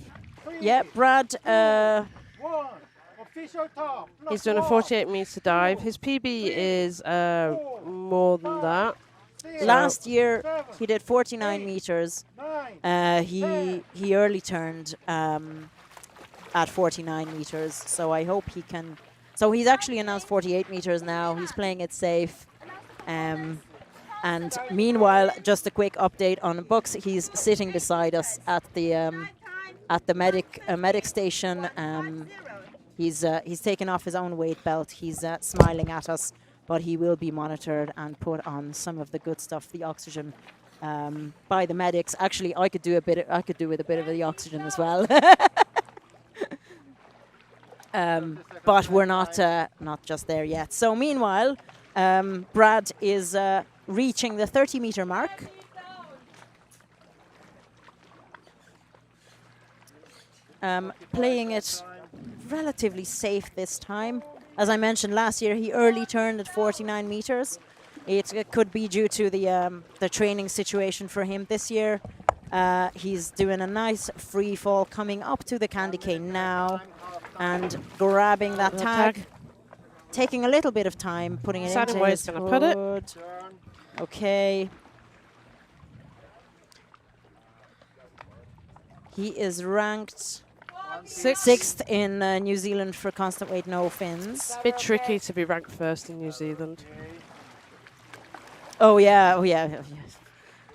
Yeah, Brad.
He's doing a 48-meter dive. His PB is more than that.
Last year he did 49 meters. He early turned at 49 meters. So I hope he can. So he's actually announced 48 meters now. He's playing it safe. And meanwhile, just a quick update on Books. He's sitting beside us at the medic station. He's taken off his own weight belt. He's smiling at us, but he will be monitored and put on some of the good stuff, the oxygen, by the medics. Actually, I could do with a bit of the oxygen as well. But we're not just there yet. So meanwhile, Brad is reaching the 30-meter mark. Playing it relatively safe this time. As I mentioned last year, he early turned at 49 meters. It could be due to the training situation for him this year. He's doing a nice free fall coming up to the candy cane now and grabbing that tag. Taking a little bit of time, putting it into his hood. Okay. He is ranked sixth in New Zealand for constant weight, no fins.
Bit tricky to be ranked first in New Zealand.
Oh yeah.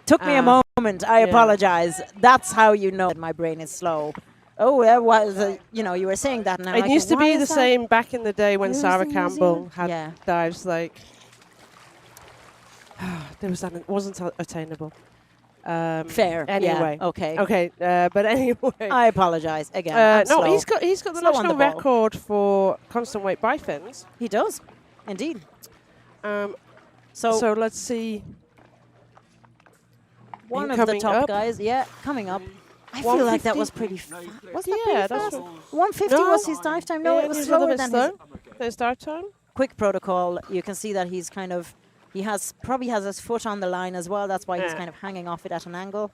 Took me a moment. I apologize. That's how you know that my brain is slow. Oh, you were saying that now.
It used to be the same back in the day when Sarah Campbell had dives like. It wasn't attainable.
Fair.
Anyway.
Yeah, okay.
Okay. But anyway.
I apologize again.
No, he's got the national record for constant weight bifins.
He does, indeed.
So let's see.
One of the top guys, coming up. I feel like that was pretty fast. Was that pretty fast? 150 was his dive time. No, it was slower than
his dive time.
Quick protocol. You can see that he's kind of, probably has his foot on the line as well. That's why he's kind of hanging off it at an angle.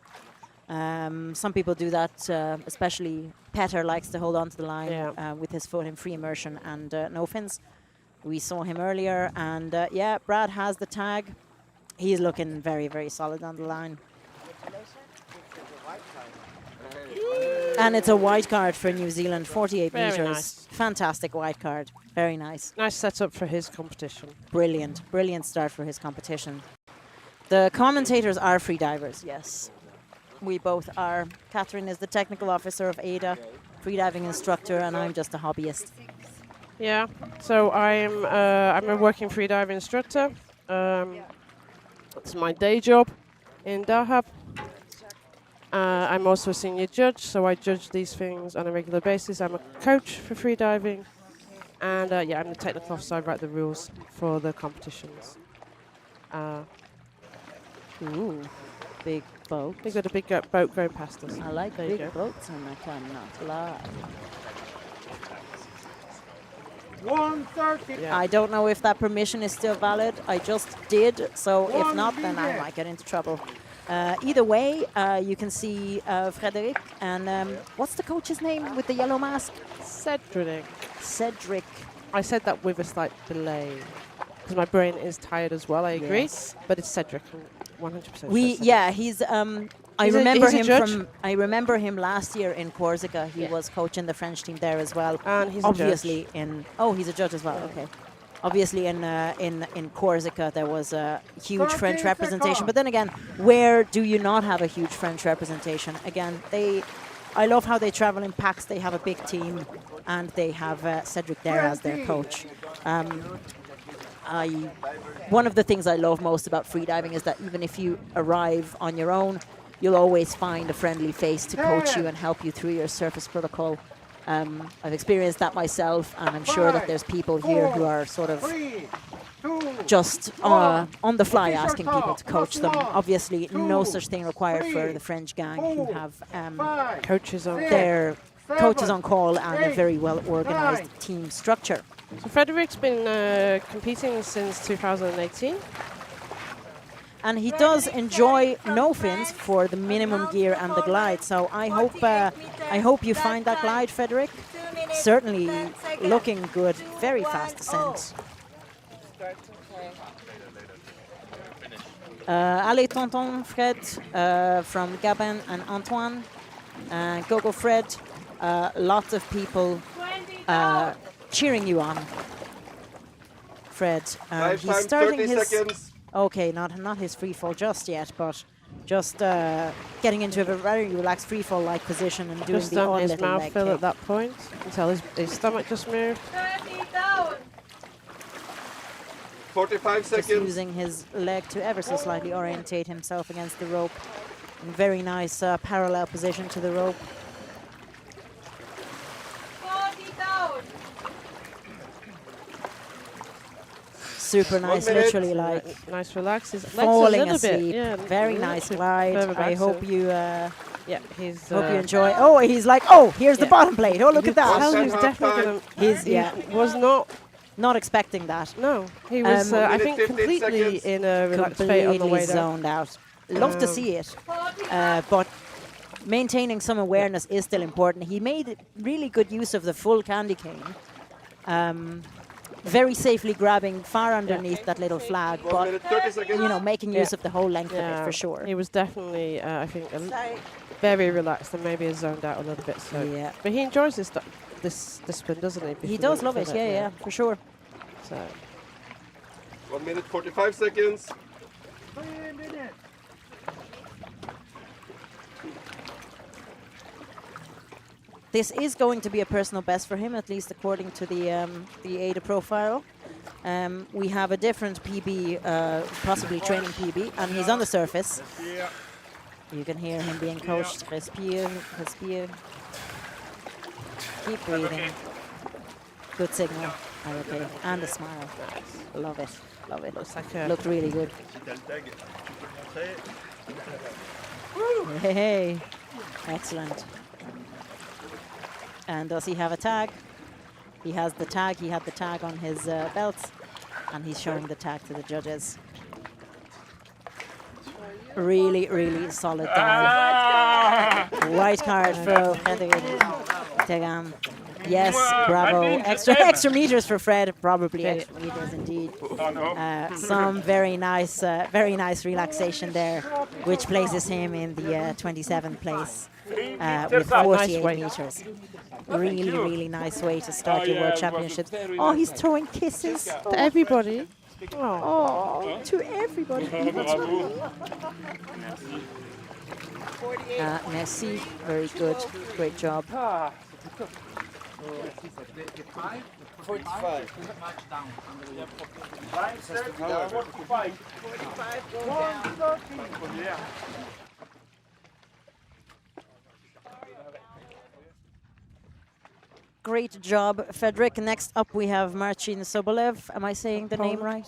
Some people do that, especially Petar likes to hold on to the line with his foot in free immersion and no fins. We saw him earlier, and yeah, Brad has the tag. He's looking very, very solid on the line. And it's a white card for New Zealand, 48
Very
meters.
nice.
Fantastic white card. Very nice.
Nice setup for his competition.
Brilliant. Brilliant start for his competition. The commentators are free divers, yes. We both are. Catherine is the technical officer of AIDA, freediving instructor, and I'm just a hobbyist.
Yeah, so I'm a working freediving instructor. It's my day job in Dahab. I'm also a senior judge, so I judge these things on a regular basis. I'm a coach for freediving, and yeah, I'm the technical officer. I write the rules for the competitions.
Ooh, big boat.
We've got a big boat going past us.
I like
There you
big
go.
boats, and I cannot lie.
130.
I don't know if that permission is still valid. I just did, so if not, then I might get into trouble. Either way, you can see Frederic and what's the coach's name with the yellow mask?
Cedric.
Cedric.
I said that with a slight delay because my brain is tired as well. I agree,
Yes.
but it's Cedric. 100%.
He's. I
He's a-
remember
he's a
him
judge?
from. I remember him last year in Corsica. He
Yeah.
was coaching the French team there as well.
And he's a
obviously in. Oh, he's a judge as well. Okay. Obviously in Corsica there was a huge French representation, but then again, where do you not have a huge French representation? Again, I love how they travel in packs. They have a big team, and they have Cedric there as their coach. One of the things I love most about freediving is that even if you arrive on your own, you'll always find a friendly face to coach you and help you through your surface protocol. I've experienced that myself, and I'm sure that there's people here who are sort of just on the fly asking people to coach them. Obviously, no such thing required for the French gang, who have
coaches on
their coaches on call and a very well organized team structure.
So Frederic's been competing since 2018.
And he does enjoy no fins for the minimum gear and the glide. So I hope you find that glide, Frederic. Certainly looking good. Very fast descent. Allez, tonton, Fred, from Gabin and Antoine. Gogo Fred. Lots of people cheering you on, Fred. He's starting his.
Seconds.
Okay, not his free fall just yet, but just getting into a very relaxed free fall like position and doing
Just
the
on
odd
his
little
mouth
leg
fill
kick.
at that point until his stomach just moved.
45
Just
seconds.
using his leg to ever so slightly orientate himself against the rope. In very nice parallel position to the rope. Super nice, literally like
nice relax. His legs
falling
a little
asleep.
bit. Yeah,
Very nice glide. I hope you.
Yeah, he's.
Hope you enjoy. Oh, he's like, oh, here's the bottom plate. Oh, look at that.
Tell he's definitely gonna.
He's
He was
not expecting that.
No, he was. I think completely in a relaxed state on the way down.
Zoned out. Love to see it, but maintaining some awareness is still important. He made really good use of the full candy cane. Very safely grabbing far underneath that little flag, but you know, making use of the whole length of it for sure.
He was definitely, I think, very relaxed and maybe zoned out a little bit. So,
yeah,
but he enjoys this discipline, doesn't he?
He does love it. Yeah, for sure.
So
1 minute 45 seconds.
3 minutes.
This is going to be a personal best for him, at least according to the AIDA profile. We have a different PB, possibly training PB, and he's on the surface. You can hear him being coached. Respire, respire. Keep breathing. Good signal. Okay, and a smile. Love it, love it.
Looks like
looked really good. Hey, excellent. And does he have a tag? He has the tag. He had the tag on his belt, and he's showing the tag to the judges. Really, really solid dive. White card for Tegam. Yes, bravo. Extra meters for Fred. Probably extra meters indeed. Some very nice relaxation there, which places him in the 27th place with 48 meters. Really, really nice way to start your World Championships. Oh, he's throwing kisses
to everybody.
Oh, to everybody. Merci, very good, great job.
45.
Great job, Frederick. Next up, we have Marcin Sobolev. Am I saying the name right?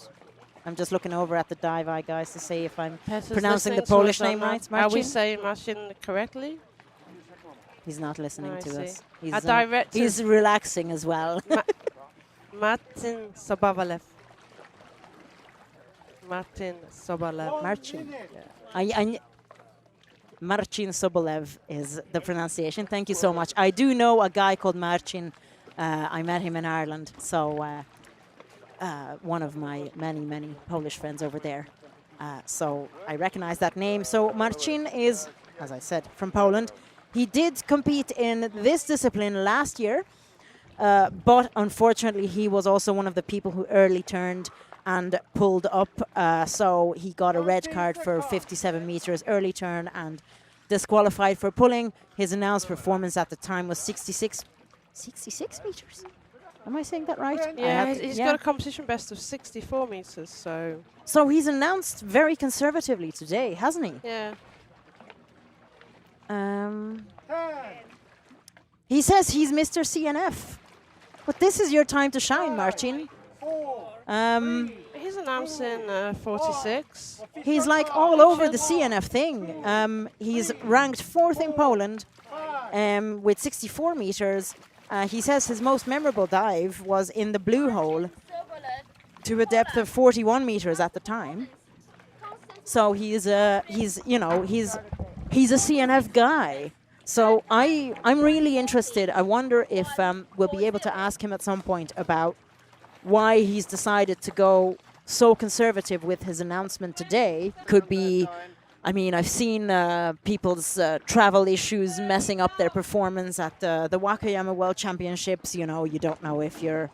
I'm just looking over at the dive eye, guys, to see if I'm pronouncing the Polish name right.
Are we saying Marcin correctly?
He's not listening to us.
He's
relaxing as well.
Marcin Sobolev. Marcin Sobolev.
Marcin. Marcin Sobolev is the pronunciation. Thank you so much. I do know a guy called Marcin. I met him in Ireland. So one of my many Polish friends over there. So I recognize that name. So Marcin is, as I said, from Poland. He did compete in this discipline last year, but unfortunately he was also one of the people who early turned and pulled up. So he got a red card for 57 meters early turn and disqualified for pulling. His announced performance at the time was 66 meters. Am I saying that right?
Yeah, he's got a competition best of 64 meters, so...
So he's announced very conservatively today, hasn't he?
Yeah.
He says he's Mr. CNF. But this is your time to shine, Marcin.
He's announcing 46.
He's like all over the CNF thing. He's ranked 4th in Poland with 64 meters. He says his most memorable dive was in the blue hole to a depth of 41 meters at the time. So he's a CNF guy. So I'm really interested. I wonder if we'll be able to ask him at some point about why he's decided to go so conservative with his announcement today. Could be, I mean, I've seen people's travel issues messing up their performance at the Wakayama World Championships. You know, you don't know if your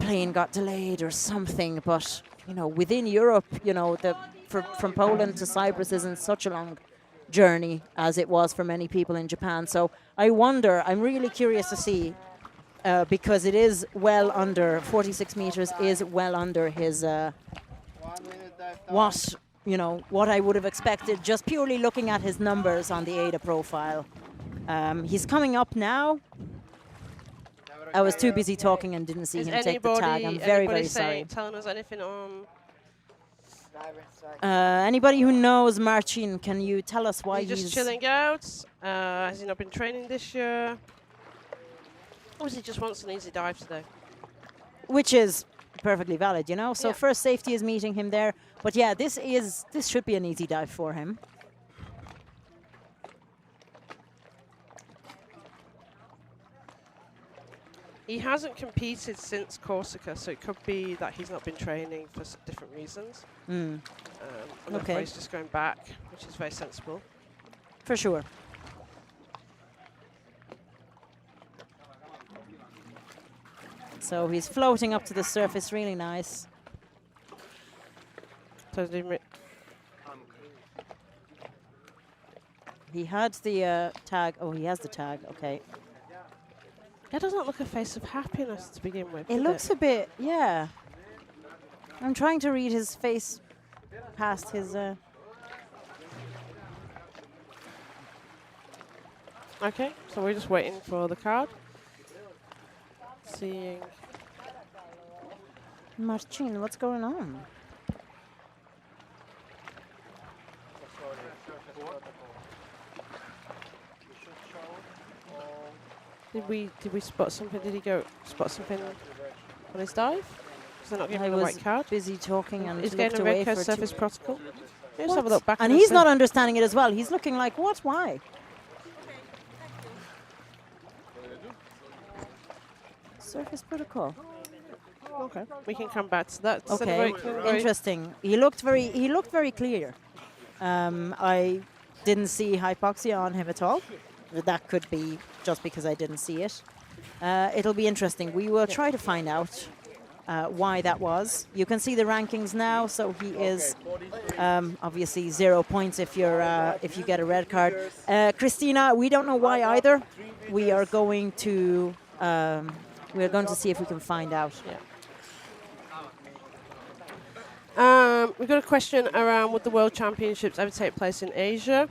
plane got delayed or something. But, you know, within Europe, you know, from Poland to Cyprus isn't such a long journey as it was for many people in Japan. So I wonder, I'm really curious to see, because it is well under 46 meters, is well under his what I would have expected just purely looking at his numbers on the AIDA profile. He's coming up now. I was too busy talking and didn't see him take the tag. I'm very sorry.
Telling us anything on?
Anybody who knows Marcin, can you tell us why he's
just chilling out? Has he not been training this year? Or does he just wants an easy dive today?
Which is perfectly valid, you know. So
yeah.
First Safety is meeting him there, but yeah, this should be an easy dive for him.
He hasn't competed since Corsica, so it could be that he's not been training for different reasons. And therefore he's just going back, which is very sensible.
For sure. So he's floating up to the surface, really nice. He had the tag. Oh, he has the tag. Okay.
That doesn't look a face of happiness to begin with.
It looks a bit, yeah. I'm trying to read his face past his...
Okay, so we're just waiting for the card. Seeing...
Marcin, what's going on?
Did we spot something? Did he go spot something on his dive? Because they're not giving him the right card.
Busy talking and
he's
looked
getting a
away
red card
for
surface protocol. Let's have a look back.
And he's not understanding it as well. He's looking like, what? Why? Surface protocol.
Okay, we can come back to that.
Okay, interesting. He looked very clear. I didn't see hypoxia on him at all. That could be just because I didn't see it. It'll be interesting. We will try to find out why that was. You can see the rankings now. So he is obviously 0 points if you get a red card. Christina, we don't know why either. We are going to see if we can find out.
Yeah. We've got a question around would the World Championships ever take place in Asia?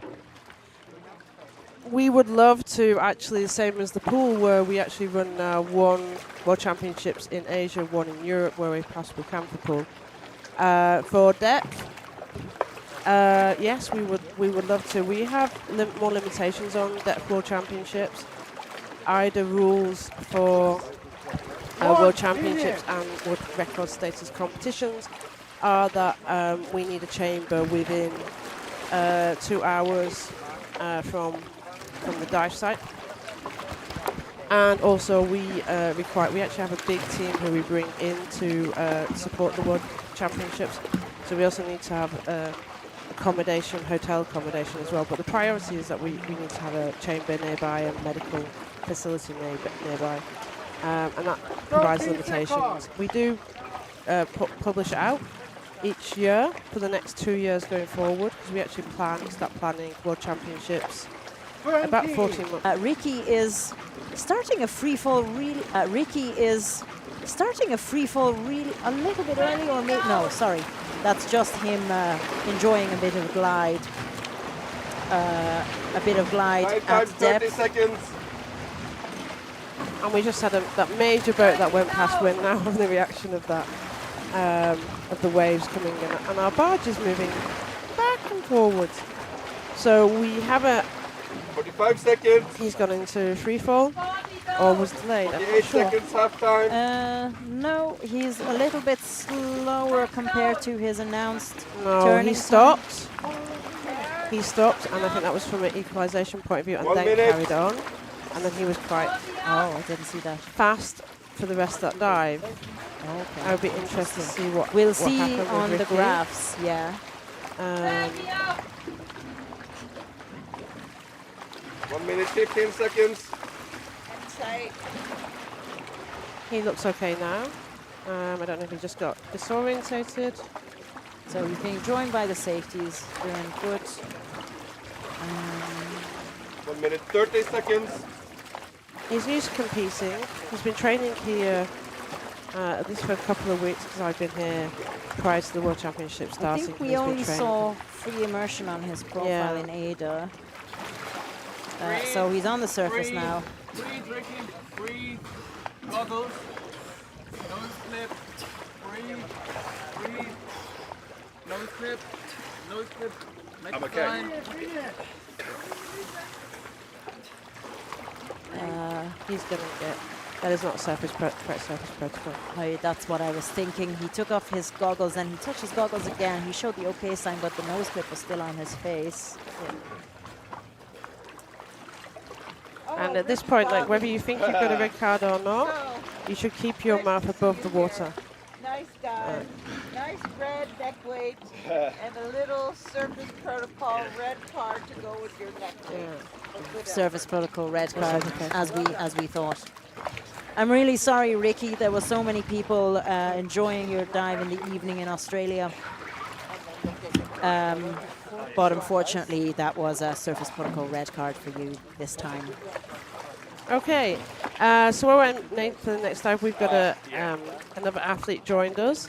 We would love to actually, the same as the pool, where we actually run one World Championships in Asia, one in Europe, where we possibly can for pool. For deck, yes, we would love to. We have more limitations on deck World Championships. AIDA rules for World Championships and World Record status competitions are that we need a chamber within 2 hours from the dive site, and also we actually have a big team who we bring in to support the World Championships. So we also need to have hotel accommodation as well. But the priority is that we need to have a chamber nearby and medical facility nearby, and that provides limitations. We do publish it out each year for the next 2 years going forward, because we actually start planning World Championships about 14 months.
Ricky is starting a free fall really. Ricky is starting a free fall really a little bit early, or maybe no, sorry, that's just him enjoying a bit of glide. A bit of glide at depth.
30 seconds.
And we just had that major boat that went past. We're now having the reaction of that. Of the waves coming in, and our barge is moving back and forwards. So we have
45 seconds.
He's gone into free fall, or was delayed.
48 seconds, half time.
No, he's a little bit slower compared to his announced
No,
turning
he stopped. He stopped, and I think that was from an equalisation point of view, and
1
then
minute.
carried on. And then he was quite
I didn't see that.
fast for the rest of that dive.
Okay.
I would be interested to see what
we'll
what
see
happened with
on the
Ricky.
graphs. Yeah.
1 minute, 15 seconds.
He looks okay now. I don't know if he just got disorientated.
So he's being joined by the safeties. Doing good.
1 minute, 30 seconds.
He's used to competing. He's been training here at least for a couple of weeks, because I've been here prior to the World Championship starting.
I think we only saw free immersion on his profile in AIDA. So he's on the surface now.
Breathe, Ricky. Breathe. Goggles. Nose clip. Breathe. Breathe. Nose clip. Nose clip. Make
I'm
it
okay.
fine.
He's going to get... That is not surface protocol.
That's what I was thinking. He took off his goggles and he touched his goggles again. He showed the OK sign, but the nose clip was still on his face.
And at this point, like, whether you think you've got a red card or not, you should keep your mouth above the water.
Nice dive. Nice red neck weight and a little surface protocol red card to go with your neck weight.
Surface protocol red card, as we thought. I'm really sorry, Ricky. There were so many people enjoying your dive in the evening in Australia. But unfortunately, that was a surface protocol red card for you this time.
Okay, so we're for the next dive. We've got another athlete joined us.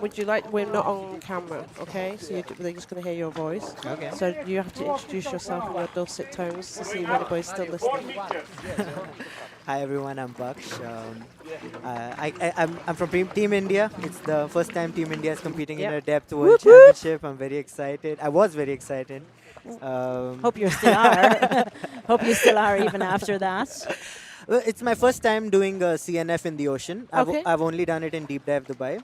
Would you like? We're not on camera, okay? So they're just going to hear your voice.
Okay.
So you have to introduce yourself in your dulcet tones to see if anybody's still listening.
Hi everyone, I'm Baksh. I'm from Team India. It's the first time Team India is competing in a depth World Championship. I'm very excited. I was very excited.
Hope you still are. Hope you still are even after that.
Well, it's my first time doing CNF in the ocean. I've only done it in Deep Dive Dubai.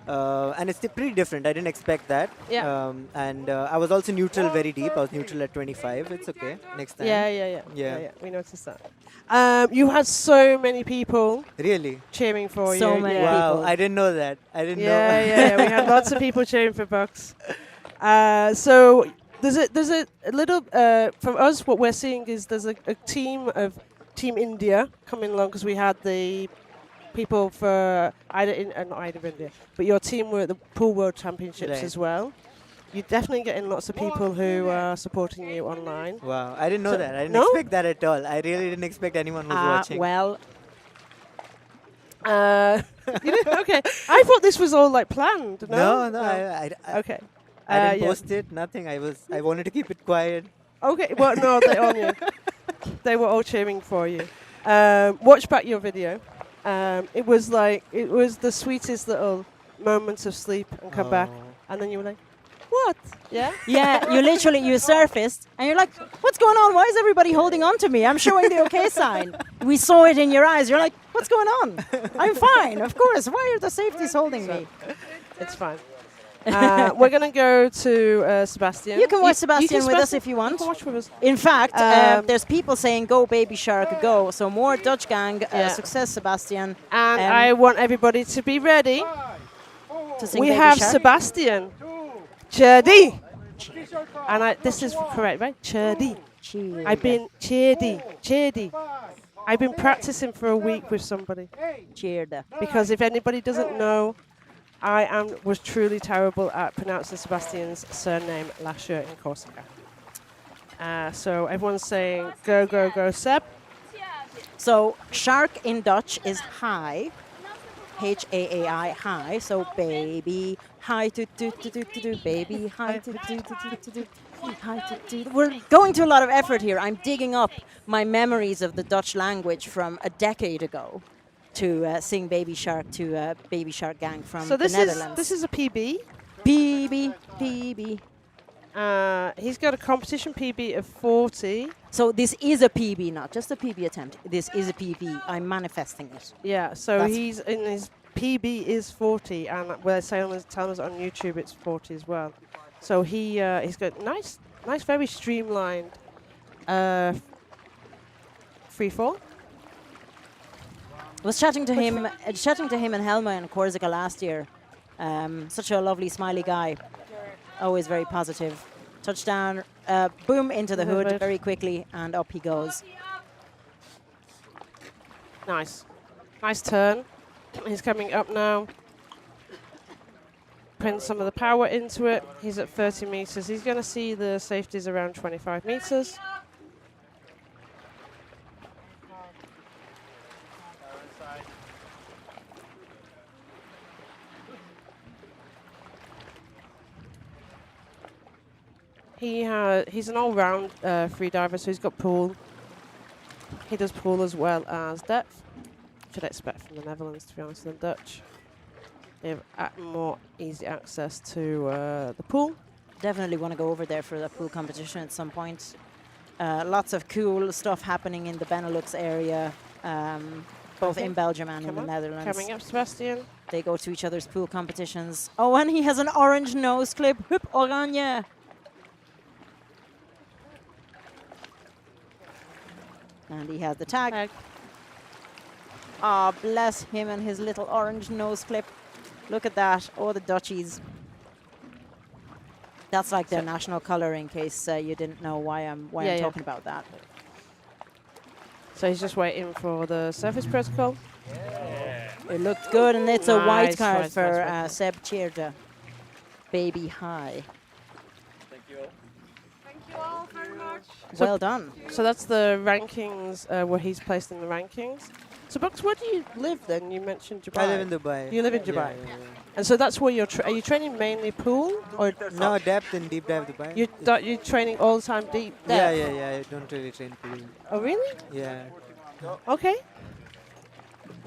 And it's pretty different. I didn't expect that.
Yeah.
And I was also neutral very deep. I was neutral at 25. It's okay. Next time.
Yeah. We noticed that. You had so many people.
Really?
Cheering for you.
So many
Wow,
people.
I didn't know that. I didn't know.
Yeah. We had lots of people cheering for Bucks. So there's a little from us. What we're seeing is there's a team of Team India coming along because we had the people for not AIDA India, but your team were at the Pool World Championships as well. You're definitely getting lots of people who are supporting you online.
Wow, I didn't know that. I didn't expect that at all. I really didn't expect anyone was watching.
Well.
Okay. I thought this was all like planned.
No.
Okay.
I didn't post it. Nothing. I wanted to keep it quiet.
Okay. Well, no, they all knew. They were all cheering for you. Watch back your video. It was the sweetest little moments of sleep and come back, and then you were like, "What? Yeah."
Yeah, you surfaced, and you're like, "What's going on? Why is everybody holding on to me? I'm showing the okay sign." We saw it in your eyes. You're like, "What's going on? I'm fine, of course. Why are the safeties holding me?"
It's fine. We're going to go to Sebastian.
You can watch Sebastian with us if you want.
You can watch with us.
In fact, there's people saying, "Go, baby shark, go." So more Dutch gang. Success, Sebastian.
And I want everybody to be ready.
To sing
we
Baby
have
Shark.
Sebastian. Chedi. And this is correct, right? Chedi. I've been Chedi. I've been practicing for a week with somebody.
Cheered.
Because if anybody doesn't know, I was truly terrible at pronouncing Sebastian's surname last year in Corsica. So everyone's saying, go, go, go, Seb.
So shark in Dutch is hi. H-A-A-I, hi. So baby, hi, baby, hi, hi, We're going to a lot of effort here. I'm digging up my memories of the Dutch language from a decade ago to sing Baby Shark to Baby Shark Gang from the Netherlands.
This is a PB.
PB.
He's got a competition PB of 40.
So this is a PB, not just a PB attempt. This is a PB. I'm manifesting it.
Yeah, so he's in his PB is 40, and they're telling us on YouTube it's 40 as well. So he's got nice, very streamlined free fall.
I was chatting to him in Helma in Corsica last year. Such a lovely, smiley guy. Always very positive. Touchdown, boom, into the hood very quickly, and up he goes.
Nice turn. He's coming up now. Putting some of the power into it. He's at 30 meters. He's going to see the safeties around 25 meters. He's an all-round free diver, so he's got pool. He does pool as well as depth. Should expect from the Netherlands, to be honest, than Dutch. They have more easy access to the pool.
Definitely want to go over there for the pool competition at some point. Lots of cool stuff happening in the Benelux area, both in Belgium and in the Netherlands.
Coming up, Sebastian.
They go to each other's pool competitions. Oh, and he has an orange nose clip. Hup, oranje. And he has the tag. Oh, bless him and his little orange nose clip. Look at that. Oh, the Dutchies. That's like their national colour, in case you didn't know why I'm talking about that.
So he's just waiting for the surface protocol.
It looked good, and it's a white card for Seb Tjeerde. Baby high.
Thank you.
Thank you all very much.
Well done.
So that's the rankings, where he's placed in the rankings. So, Bucks, where do you live then? You mentioned Dubai.
I live in Dubai.
You live in Dubai.
Yeah.
And so that's where are you training mainly pool? Or
no, depth and deep dive Dubai.
You're training all the time deep depth?
Yeah. I don't really train pool.
Oh, really?
Yeah.
Okay.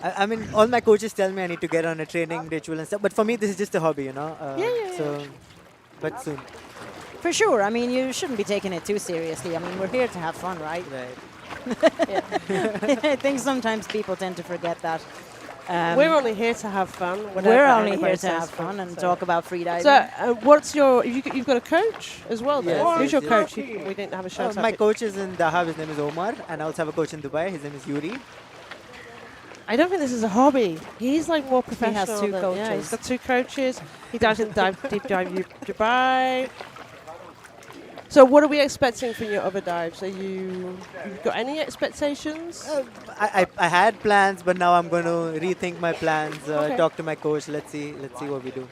I mean, all my coaches tell me I need to get on a training ritual and stuff. But for me, this is just a hobby, you know? So, but soon.
For sure. I mean, you shouldn't be taking it too seriously. I mean, we're here to have fun, right?
Right.
I think sometimes people tend to forget that.
We're only here to have fun.
We're only here to have fun and talk about freediving.
So, what's your? You've got a coach as well, then?
Yes,
Who's your
yes.
coach? We didn't have a shout out.
My coach is in Dahab. His name is Omar, and I also have a coach in Dubai. His name is Yuri.
I don't think this is a hobby. He's like more professional.
He has 2 coaches.
Yeah, he's got 2 coaches. He dives in deep dive Dubai. So what are we expecting from your other dives? You've got any expectations?
I had plans, but now I'm going to rethink my plans. Talk to my coach. Let's see what we do.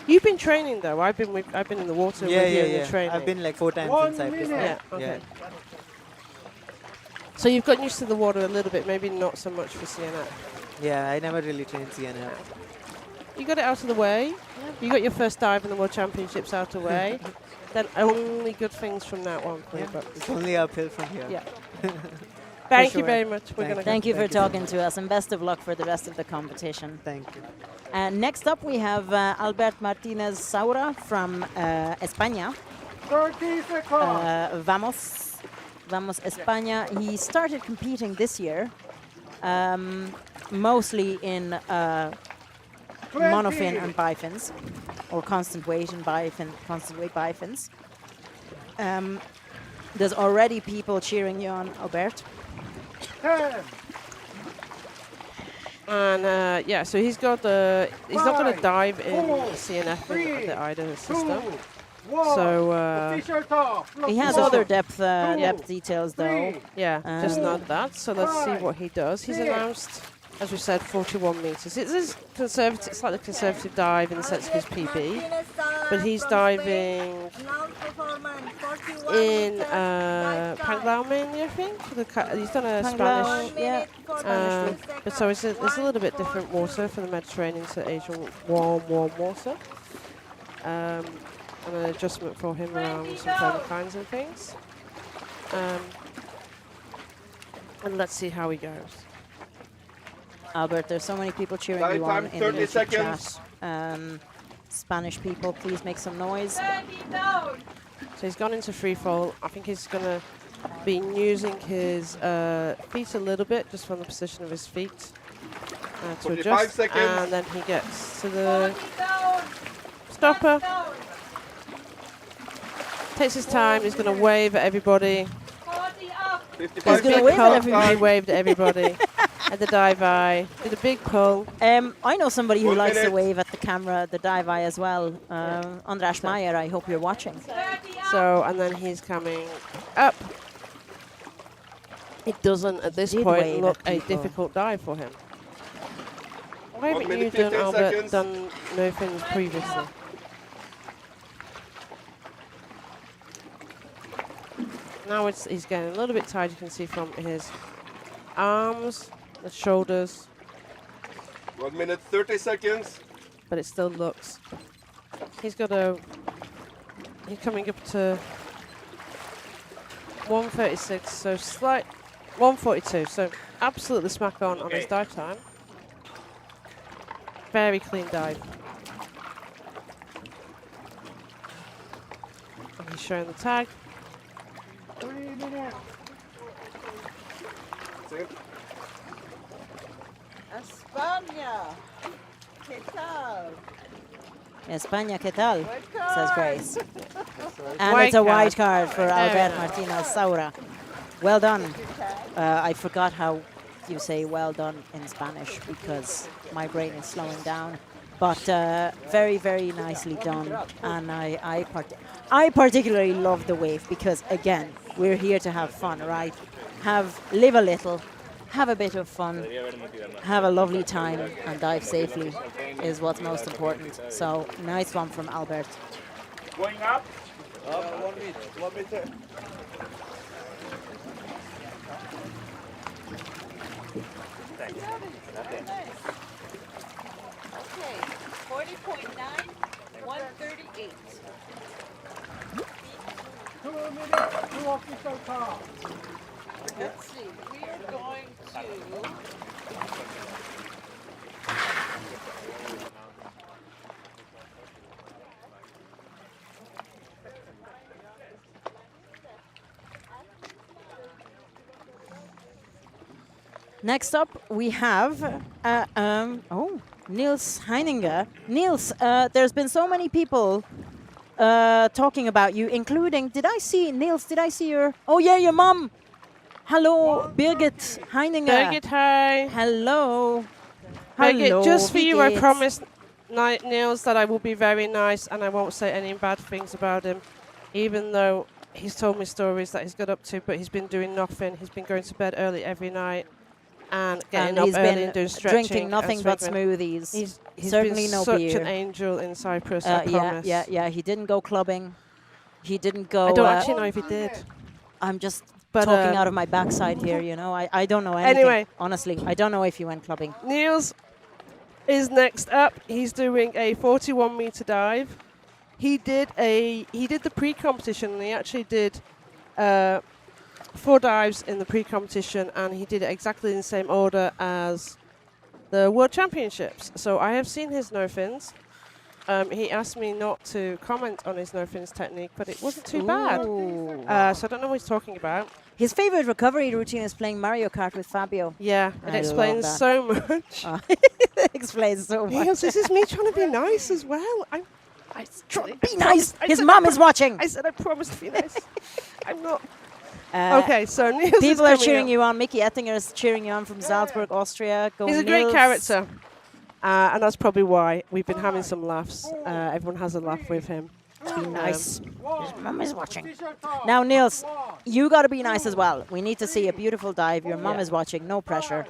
You've been training though. I've been in the water with you in the training.
I've been like 4 times in Cyprus.
Yeah. Okay. So you've gotten used to the water a little bit, maybe not so much for CNF.
Yeah, I never really trained CNF.
You got it out of the way. You got your first dive in the World Championships out of the way. Then only good things from that one.
It's only uphill from here.
Yeah. Thank you very much.
Thank you for talking to us, and best of luck for the rest of the competition.
Thank you.
And next up we have Albert Martinez Saura from España.
30 seconds.
Vamos España. He started competing this year, mostly in monofin and bifins, or constant weight and constant weight bifins. There's already people cheering you on, Albert.
10.
And yeah, so he's not going to dive in the CNF in the AIDA system. So
he has other depth details though.
Yeah, just not that. So let's see what he does. He's announced, as we said, 41 meters. It's conservative. It's like a conservative dive in the sense of his PB, but he's diving in Panglao mainly, I think. He's done a Spanish.
Yeah.
But so it's a little bit different water for the Mediterranean to Asian warm water. And an adjustment for him around some further kinds of things. And let's see how he goes.
Albert, there's so many people cheering you on in the YouTube chat. Spanish people, please make some noise.
So he's gone into free fall. I think he's going to be using his feet a little bit, just from the position of his feet to adjust. And then he gets to the stopper. Takes his time. He's going to wave at everybody.
He's going to wave at everybody.
He waved at everybody. At the dive eye. Did a big pull.
I know somebody who likes to wave at the camera at the dive eye as well. Andras Meyer, I hope you're watching.
So, and then he's coming up. It doesn't, at this point, look a difficult dive for him. Why haven't you done, Albert, done no fins previously? Now he's getting a little bit tired, you can see from his arms, the shoulders.
1 minute 30 seconds.
But it still looks. He's coming up to 136, so slight 142, so absolutely smack on his dive time. Very clean dive. And he's showing the tag.
3 minutes.
España. ¿Qué tal?
España, ¿qué tal? Says Grace. And
White
it's a
card.
white card for Albert Martinez Saura. Well done. I forgot how you say well done in Spanish because my brain is slowing down. But very, very nicely done. And I particularly love the wave because, again, we're here to have fun, right? Live a little, have a bit of fun, have a lovely time, and dive safely is what's most important. So, nice one from Albert.
Going up.
1 meter.
Okay, 40.9, 138.
2 minutes, 2 official time.
Let's see, we are going to...
Next up, we have Niels Heininger. Niels, there's been so many people talking about you, including, did I see your, oh yeah, your mom. Hello, Birgit Heininger.
Birgit, hi.
Hello.
Birgit,
Hello,
just for you, I
Birgit.
promised Niels that I will be very nice and I won't say any bad things about him, even though he's told me stories that he's got up to, but he's been doing nothing. He's been going to bed early every night and getting up
he's
early
been
and doing stretching.
drinking nothing but smoothies.
He's
Certainly
been
no
such
beer.
an angel in Cyprus, I promise.
Yeah. He didn't go clubbing. He didn't go.
I don't actually know if he did.
I'm just talking out of my backside here, you know. I don't know anything.
Anyway.
Honestly, I don't know if he went clubbing.
Niels is next up. He's doing a 41-meter dive. He did the pre-competition, and he actually did 4 dives in the pre-competition, and he did it exactly in the same order as the World Championships. So I have seen his no-fins. He asked me not to comment on his no-fins technique, but it wasn't too bad. So I don't know what he's talking about.
His favorite recovery routine is playing Mario Kart with Fabio.
Yeah, it explains so much.
It explains so much.
Niels, this is me trying to be nice as well.
Be nice. His mom is watching.
I said I promised to be nice. I'm not. Okay, so Niels
people
is
are
coming
cheering
up.
you on. Mickey Ettinger is cheering you on from Salzburg, Austria. Go
He's a great
Niels.
character, and that's probably why we've been having some laughs. Everyone has a laugh with him.
Be nice. His mom is watching. Now, Niels, you got to be nice as well. We need to see a beautiful dive. Your mom is watching. No pressure.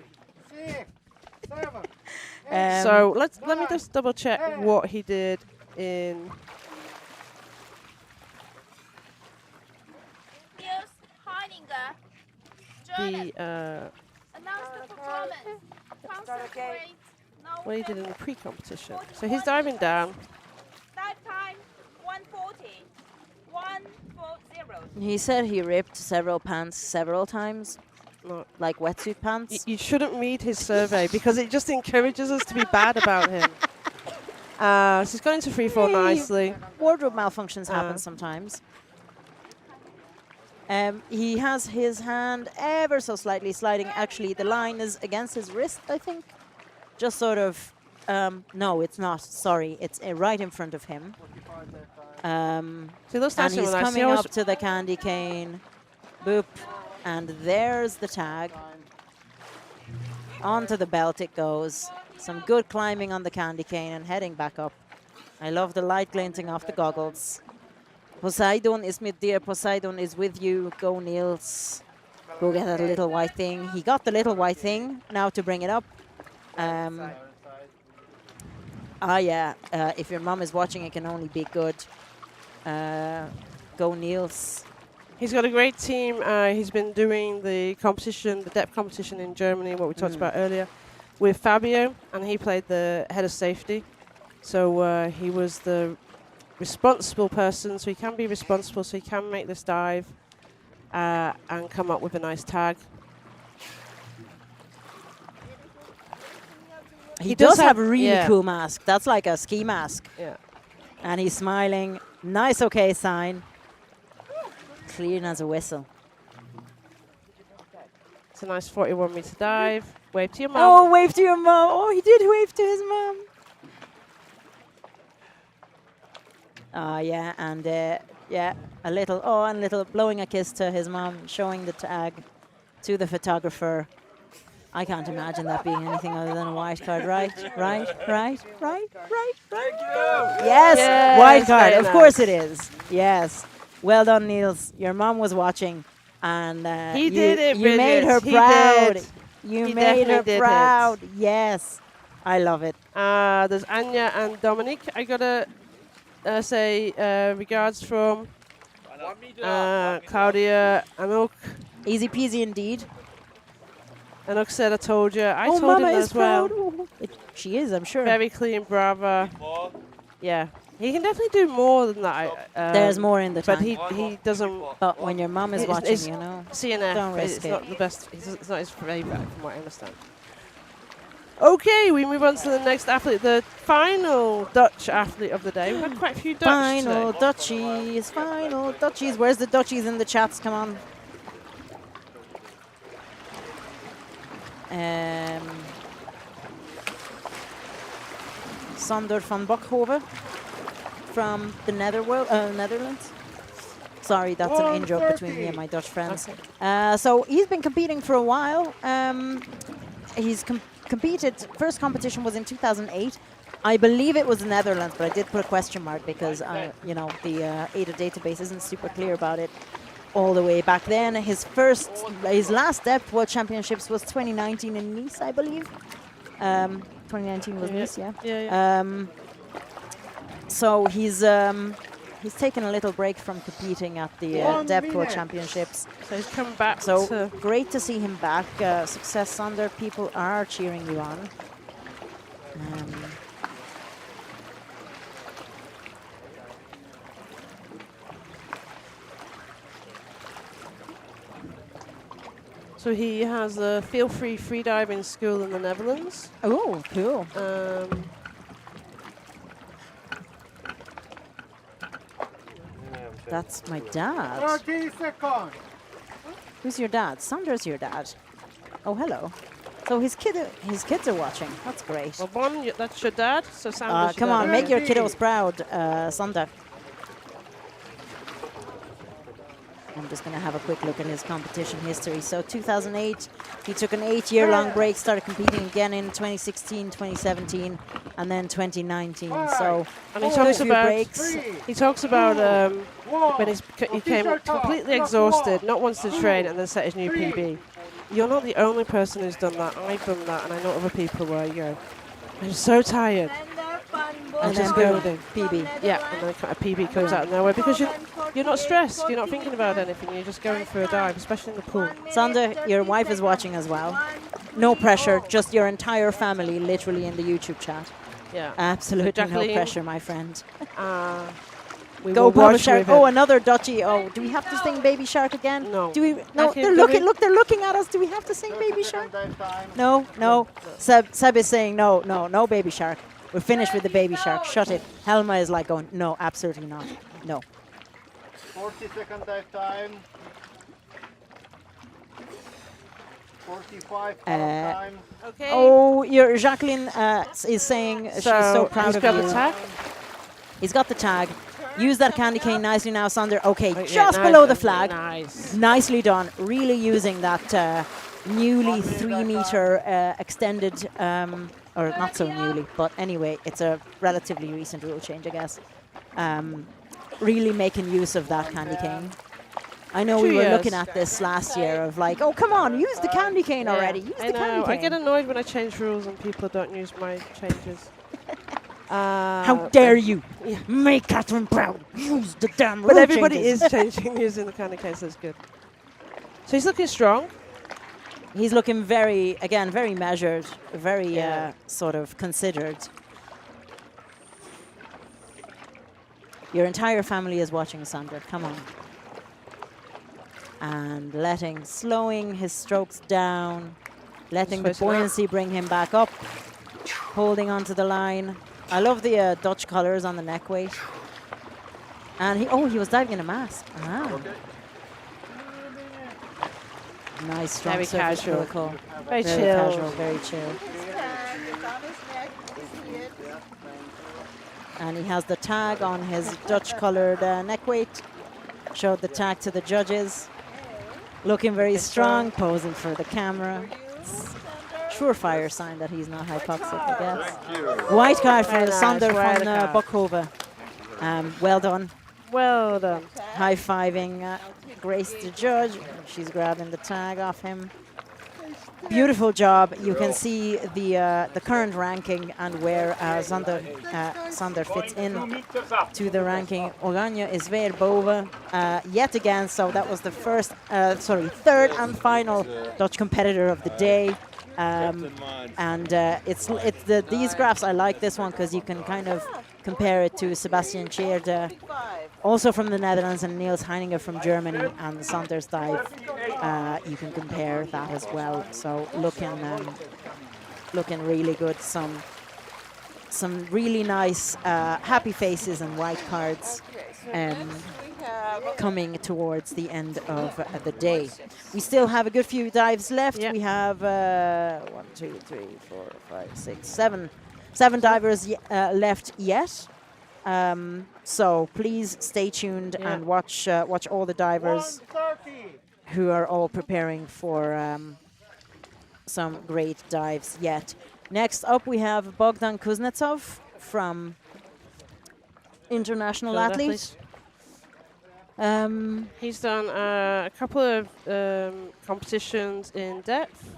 So let me just double check what he did in. What he did in the pre-competition. So he's diving down.
Dive time 140. 140.
He said he ripped several pants several times, like wetsuit pants.
You shouldn't read his survey because it just encourages us to be bad about him. So he's going into free fall nicely.
Wardrobe malfunctions happen sometimes. He has his hand ever so slightly sliding. Actually, the line is against his wrist, I think. Just sort of, no, it's not. Sorry, it's right in front of him. And he's coming up to the candy cane. Boop. And there's the tag. Onto the belt it goes. Some good climbing on the candy cane and heading back up. I love the light glinting off the goggles. Poseidon is mit dir. Poseidon is with you. Go, Niels. Go get that little white thing. He got the little white thing. Now to bring it up. If your mom is watching, it can only be good. Go, Niels.
He's got a great team. He's been doing the competition, the depth competition in Germany, what we talked about earlier, with Fabio, and he played the head of safety. So he was the responsible person, so he can be responsible, so he can make this dive and come up with a nice tag.
He does have a really cool mask. That's like a ski mask.
Yeah.
And he's smiling. Nice okay sign. Clean as a whistle.
It's a nice 41-meter dive. Wave to your mom.
Oh, wave to your mom. Oh, he did wave to his mom. Yeah, and a little blowing a kiss to his mom, showing the tag to the photographer. I can't imagine that being anything other than a white card, right? Yes, white card, of course it is. Yes. Well done, Niels. Your mom was watching, and
he did it.
You made her proud. You made her proud. Yes, I love it.
There's Anya and Dominique. I gotta say regards from Claudia Anuk.
Easy peasy indeed.
Anuk said I told you. I told
Mama
him
is
as well.
proud. She is, I'm sure.
Very clean, brava. Yeah. He can definitely do more than that.
There's more in the tank.
But he doesn't.
But when your mum is watching, you know,
CNF,
don't risk
it's
it.
not the best. It's not his favourite, from what I understand. Okay, we move on to the next athlete, the final Dutch athlete of the day. We've had quite a few Dutch
Final
today.
Dutchies, final Dutchies. Where's the Dutchies in the chats? Come on. Sander van Bokhoven from the Netherlands. Sorry, that's an in-joke between me and my Dutch friends. So he's been competing for a while. He's competed, first competition was in 2008. I believe it was the Netherlands, but I did put a question mark because, you know, the AIDA database isn't super clear about it all the way back then. His last depth World Championships was 2019 in Nice, I believe. 2019 was Nice, yeah. So he's taken a little break from competing at the Depth World Championships.
So he's come back.
So great to see him back. Success, Sander. People are cheering you on.
So he has a feel-free freediving school in the Netherlands.
Oh, cool. That's my dad.
30 seconds.
Who's your dad? Sander's your dad. Oh, hello. So his kids are watching. That's great.
Well, one, that's your dad. So Sander's
come on, make your kiddos proud, Sander. I'm just going to have a quick look at his competition history. So 2008, he took an 8-year-long break, started competing again in 2016, 2017, and then 2019. So
and he talks about
breaks.
He talks about when he came completely exhausted, not wanting to train, and then set his new PB. You're not the only person who's done that. I've done that, and I know other people where you go, I'm so tired. And just go with PB. Yeah, and then a PB comes out of nowhere because you're not stressed, you're not thinking about anything, you're just going for a dive, especially in the pool.
Sander, your wife is watching as well. No pressure, just your entire family literally in the YouTube chat.
Yeah.
Absolutely no pressure, my friend.
Go
Papa Shark. Oh, another Dutchie. Oh, do we have to sing Baby Shark again?
No.
Do we? No, they're looking. Look, they're looking at us. Do we have to sing Baby Shark? No, no. Seb is saying no, no, no Baby Shark. We're finished with the Baby Shark. Shut it. Helma is like going, no, absolutely not. No.
40-second dive time. 45 time.
Okay.
Oh, your Jacqueline is saying she's so proud of you.
He's got the tag.
He's got the tag. Use that candy cane nicely now, Sander. Okay, just below the flag.
Nice.
Nicely done. Really using that newly 3-meter extended, or not so newly, but anyway, it's a relatively recent rule change, I guess. Really making use of that candy cane. I know we were looking at this last year of like, oh, come on, use the candy cane already. Use the candy cane.
I get annoyed when I change rules and people don't use my changes.
How dare you make Catherine proud. Use the damn rule
But everybody
changes.
is changing using the candy cane, so it's good. So he's looking strong.
He's looking very, again, very measured, very sort of considered. Your entire family is watching, Sander. Come on. And slowing his strokes down, letting the buoyancy bring him back up, holding onto the line. I love the Dutch colours on the neck weight. And he was diving in a mask. Ah. Nice, strong
Very
surface
casual.
protocol.
Very chill.
Casual, very chill. And he has the tag on his Dutch-coloured neck weight. Showed the tag to the judges. Looking very strong, posing for the camera. Surefire sign that he's not hypoxic, I guess. White card for Sander from Bokhoven. Well done.
Well done.
High-fiving Grace, the judge. She's grabbing the tag off him. Beautiful job. You can see the current ranking and where Sander fits in to the ranking. Oranje is weer boven yet again. So that was the third and final Dutch competitor of the day. These graphs, I like this one because you can kind of compare it to Sebastian Tjeerde, also from the Netherlands, and Niels Heininger from Germany, and Sander's dive. You can compare that as well. So looking really good. Some really nice happy faces and white cards. coming towards the end of the day. We still have a good few dives left. We have 1, 2, 3, 4, 5, 6, 7 divers left yet. So please stay tuned and watch all the divers who are all preparing for some great dives yet. Next up, we have Bogdan Kuznetsov from International Athlete.
He's done a couple of competitions in depth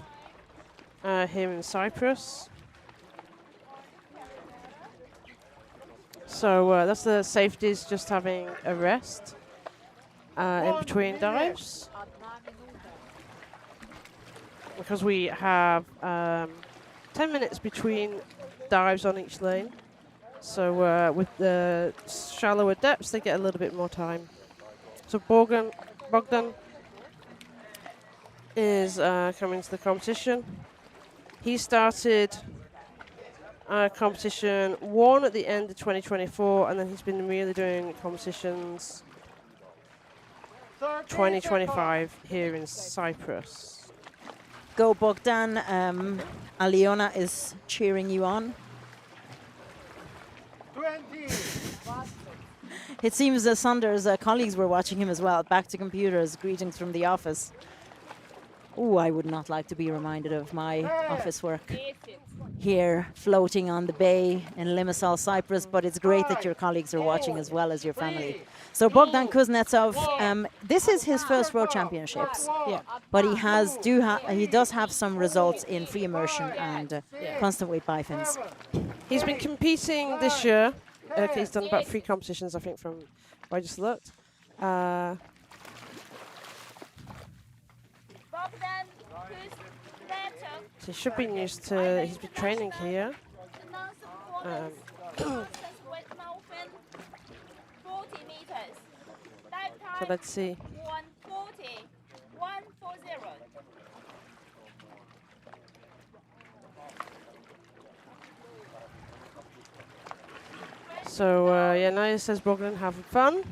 here in Cyprus. So that's the safeties, just having a rest in between dives. Because we have 10 minutes between dives on each lane. So with the shallower depths, they get a little bit more time. So Bogdan is coming to the competition. He started competition 1 at the end of 2024, and then he's been really doing competitions 2025 here in Cyprus.
Go Bogdan. Aliona is cheering you on.
20.
It seems that Sander's colleagues were watching him as well. Back to computers. Greetings from the office. Oh, I would not like to be reminded of my office work here, floating on the bay in Limassol, Cyprus. But it's great that your colleagues are watching as well as your family. So Bogdan Kuznetsov, this is his first World Championships. But he does have some results in free immersion and constant weight bifins.
He's been competing this year. He's done about 3 competitions, I think, from what I just looked. So he should be used to. He's been training here. So let's see. So yeah, Naya says Bogdan having fun.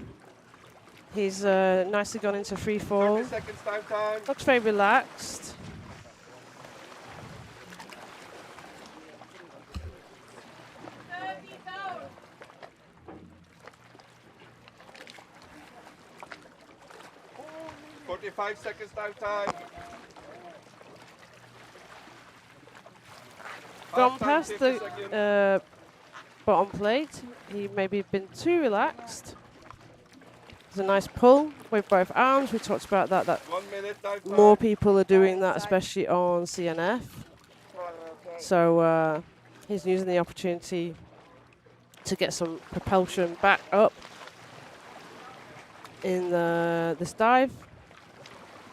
He's nicely gone into free fall.
30 seconds time.
Looks very relaxed.
Five seconds time.
Gone past the bottom plate. He maybe been too relaxed. There's a nice pull with both arms. We talked about that.
1 minute time.
More people are doing that, especially on CNF. So he's using the opportunity to get some propulsion back up in this dive.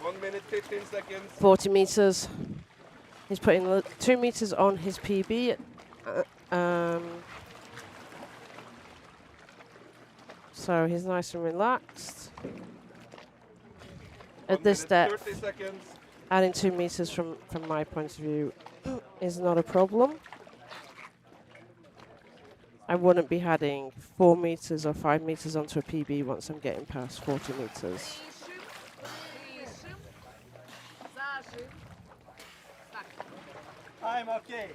1 minute, 15 seconds.
40 meters. He's putting 2 meters on his PB. So he's nice and relaxed. At this depth,
30 seconds.
adding 2 meters from my point of view is not a problem. I wouldn't be adding 4 meters or 5 meters onto a PB once I'm getting past 40 meters.
I'm okay.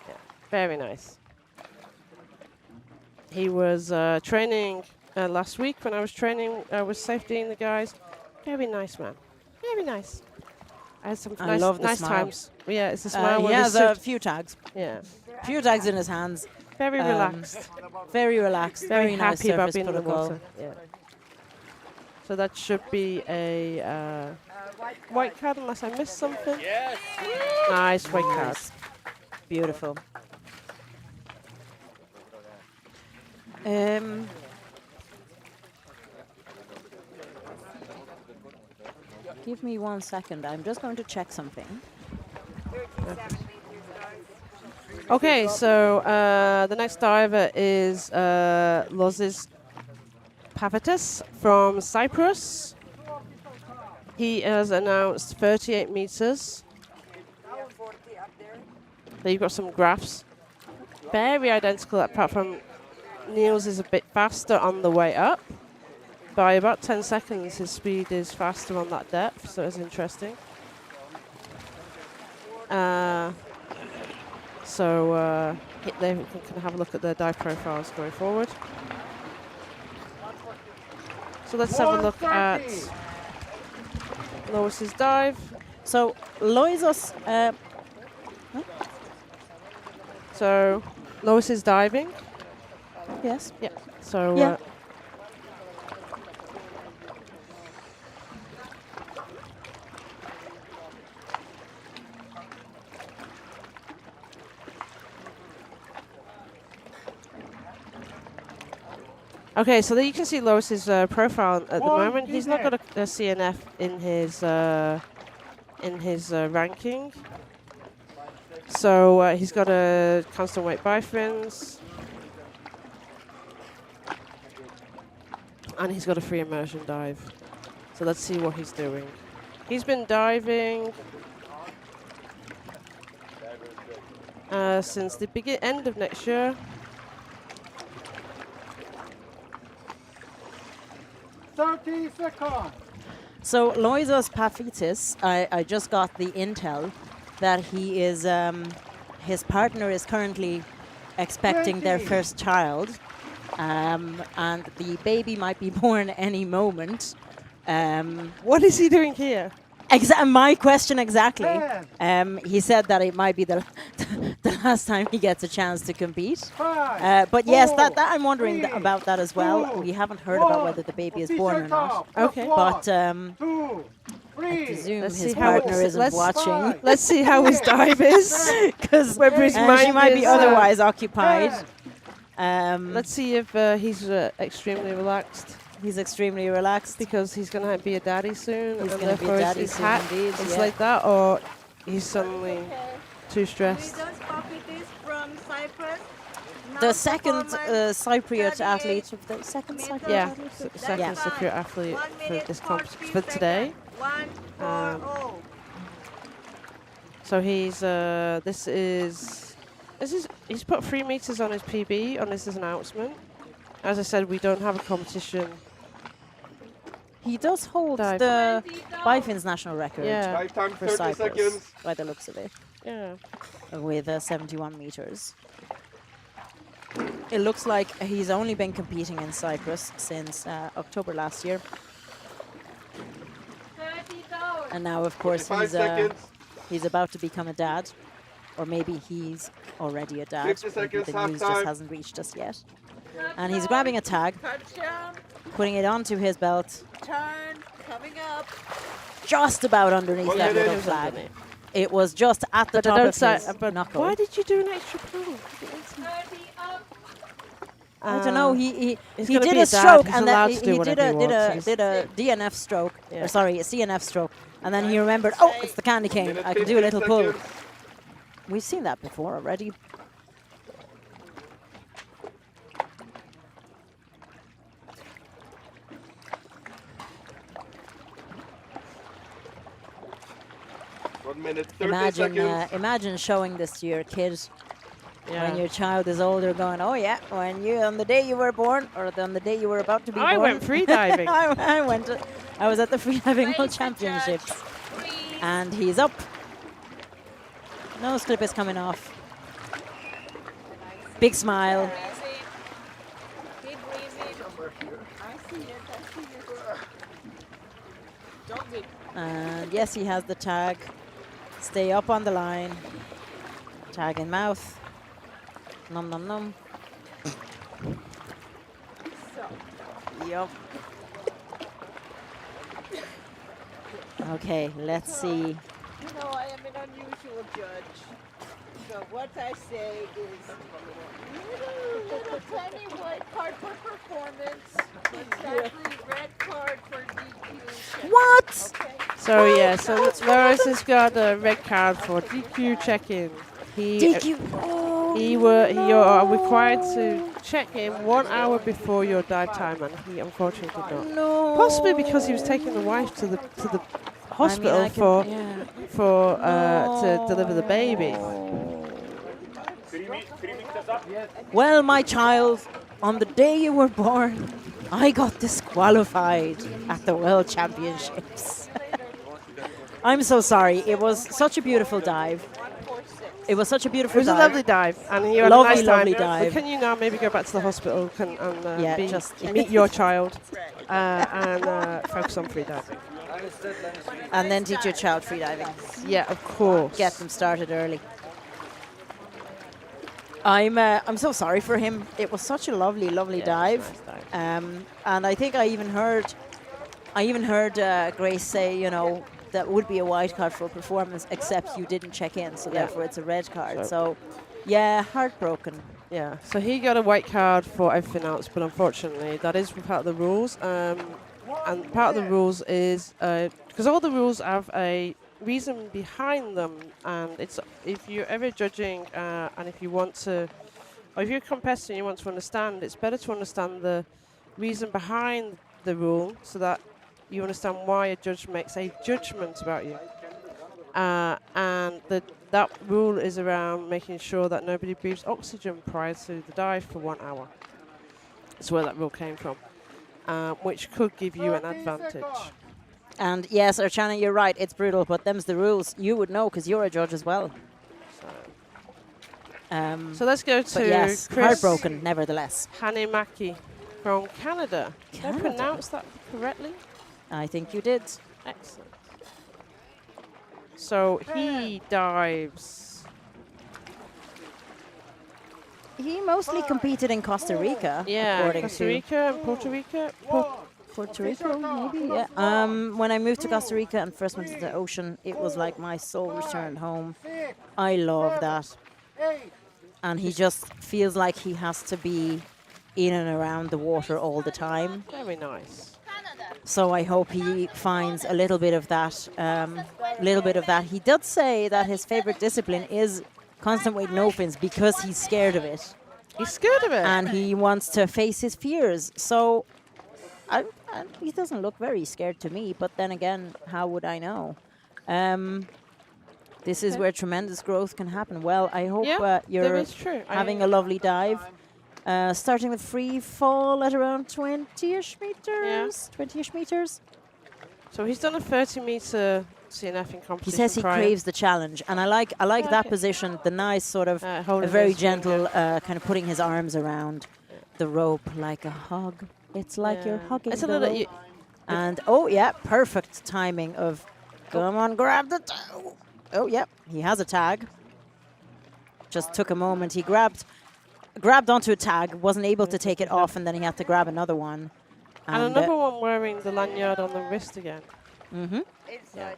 Yeah, very nice. He was training last week when I was training. I was safetying the guys. Very nice man. Very nice. I had some nice times. Yeah, it's a smile.
He has a few tags.
Yeah.
Few tags in his hands.
Very relaxed.
Very relaxed. Very nice
happy about
surface
being in the
protocol.
water. Yeah. So that should be a white card unless I missed something.
Yes.
Nice white card.
Beautiful. Give me 1 second. I'm just going to check something.
Okay, so the next diver is Lozis Pavitas from Cyprus. He has announced 38 meters. There you've got some graphs. Very identical apart from Niels is a bit faster on the way up. By about 10 seconds, his speed is faster on that depth, so it's interesting. They can have a look at their dive profiles going forward. So let's have a look at Lois's dive.
So Loisos.
So Lois is diving.
Yes.
Yeah. So.
Yeah.
Okay, so there you can see Lois's profile at the moment. He's not got a CNF in his ranking. So he's got a constant weight bifins. And he's got a free immersion dive. So let's see what he's doing. He's been diving since the end of next year.
30 seconds.
So Loisos Pafitis, I just got the intel that he is, his partner is currently expecting their first child, and the baby might be born any moment.
What is he doing here?
My question exactly. He said that it might be the last time he gets a chance to compete. But yes, that I'm wondering about that as well. We haven't heard about whether the baby is born or not.
Okay.
But I presume his partner isn't watching.
Let's see how his dive is.
Because she might be otherwise occupied.
Let's see if he's extremely relaxed.
He's extremely relaxed
because he's going to be a daddy soon.
He's going to be a daddy soon, indeed.
It's like that, or he's suddenly too stressed.
The second Cypriot athlete, the second Cypriot athlete?
Second Cypriot athlete for this competition for today. So he's he's put 3 meters on his PB on this announcement. As I said, we don't have a competition.
He does hold the Bifins national record for Cyprus, by the looks of it.
Yeah.
With 71 meters. It looks like he's only been competing in Cyprus since October last year. And now, of course, he's about to become a dad. Or maybe he's already a dad. Maybe the news just hasn't reached us yet. And he's grabbing a tag, putting it onto his belt.
Turn, coming up.
Just about underneath that little flag. It was just at the top of his knuckle.
Why did you do an extra pull?
I don't know. He did a stroke, and then he did a DNF stroke. Or sorry, a CNF stroke. And then he remembered, oh, it's the candy cane. I can do a little pull. We've seen that before already. Imagine showing this to your kid when your child is older, going, "Oh yeah, on the day you were born, or on the day you were about to be born."
I went freediving.
I was at the Freediving World Championships, and he's up. Nose clip is coming off. Big smile. And yes, he has the tag. Stay up on the line. Tag in mouth. Nom nom nom. Yup. Okay, let's see.
You know, I am an unusual judge. So what I say is little tiny white card for performance, but sadly red card for DQ.
What?
Okay.
So yeah, so Laurence has got a red card for DQ check-in.
DQ.
You are required to check in 1 hour before your dive time, and he unfortunately did not.
No.
Possibly because he was taking the wife to the hospital to deliver the baby.
Well, my child, on the day you were born, I got disqualified at the World Championships. I'm so sorry. It was such a beautiful dive. It was such a beautiful dive.
It was a lovely dive, and you had
lovely,
a nice time.
lovely dive.
But can you now maybe go back to the hospital and
just
meet your child and focus on free diving?
And then teach your child free diving.
Yeah, of course.
Get them started early. I'm so sorry for him. It was such a lovely, lovely dive. And I think I even heard Grace say, you know, that would be a white card for performance, except you didn't check in, so therefore it's a red card. So, yeah, heartbroken.
Yeah, so he got a white card for everything else, but unfortunately that is part of the rules. And part of the rules is, because all the rules have a reason behind them, and it's if you're ever judging and if you want to, or if you're a competitor and you want to understand, it's better to understand the reason behind the rule so that you understand why a judge makes a judgment about you. And that rule is around making sure that nobody breathes oxygen prior to the dive for 1 hour. That's where that rule came from, which could give you an advantage.
And yes, Archana, you're right, it's brutal, but them's the rules. You would know because you're a judge as well.
So let's go to
yes,
Chris
heartbroken, nevertheless.
Hanimaki from Canada. Did I pronounce that correctly?
I think you did.
Excellent. So he dives.
He mostly competed in Costa Rica.
Yeah,
according
Costa
to
Rica and Puerto Rico.
Puerto Rico, maybe, yeah. When I moved to Costa Rica and first went to the ocean, it was like my soul returned home. I love that. And he just feels like he has to be in and around the water all the time.
Very nice.
So I hope he finds a little bit of that. He did say that his favorite discipline is constant weight no fins because he's scared of it.
He's scared of it?
And he wants to face his fears. So he doesn't look very scared to me, but then again, how would I know? This is where tremendous growth can happen. Well, I hope you're having a lovely dive. Starting with free fall at around 20-ish meters. 20-ish meters.
So he's done a 30-meter CNF in competition.
He says he craves the challenge, and I like that position. The nice sort of a very gentle kind of putting his arms around the rope like a hug. It's like you're hugging the rope. And perfect timing of come on, grab the tag. Oh yeah, he has a tag. Just took a moment. He grabbed onto a tag, wasn't able to take it off, and then he had to grab another one.
And another one wearing the lanyard on the wrist again.
Mm-hmm.
Yeah.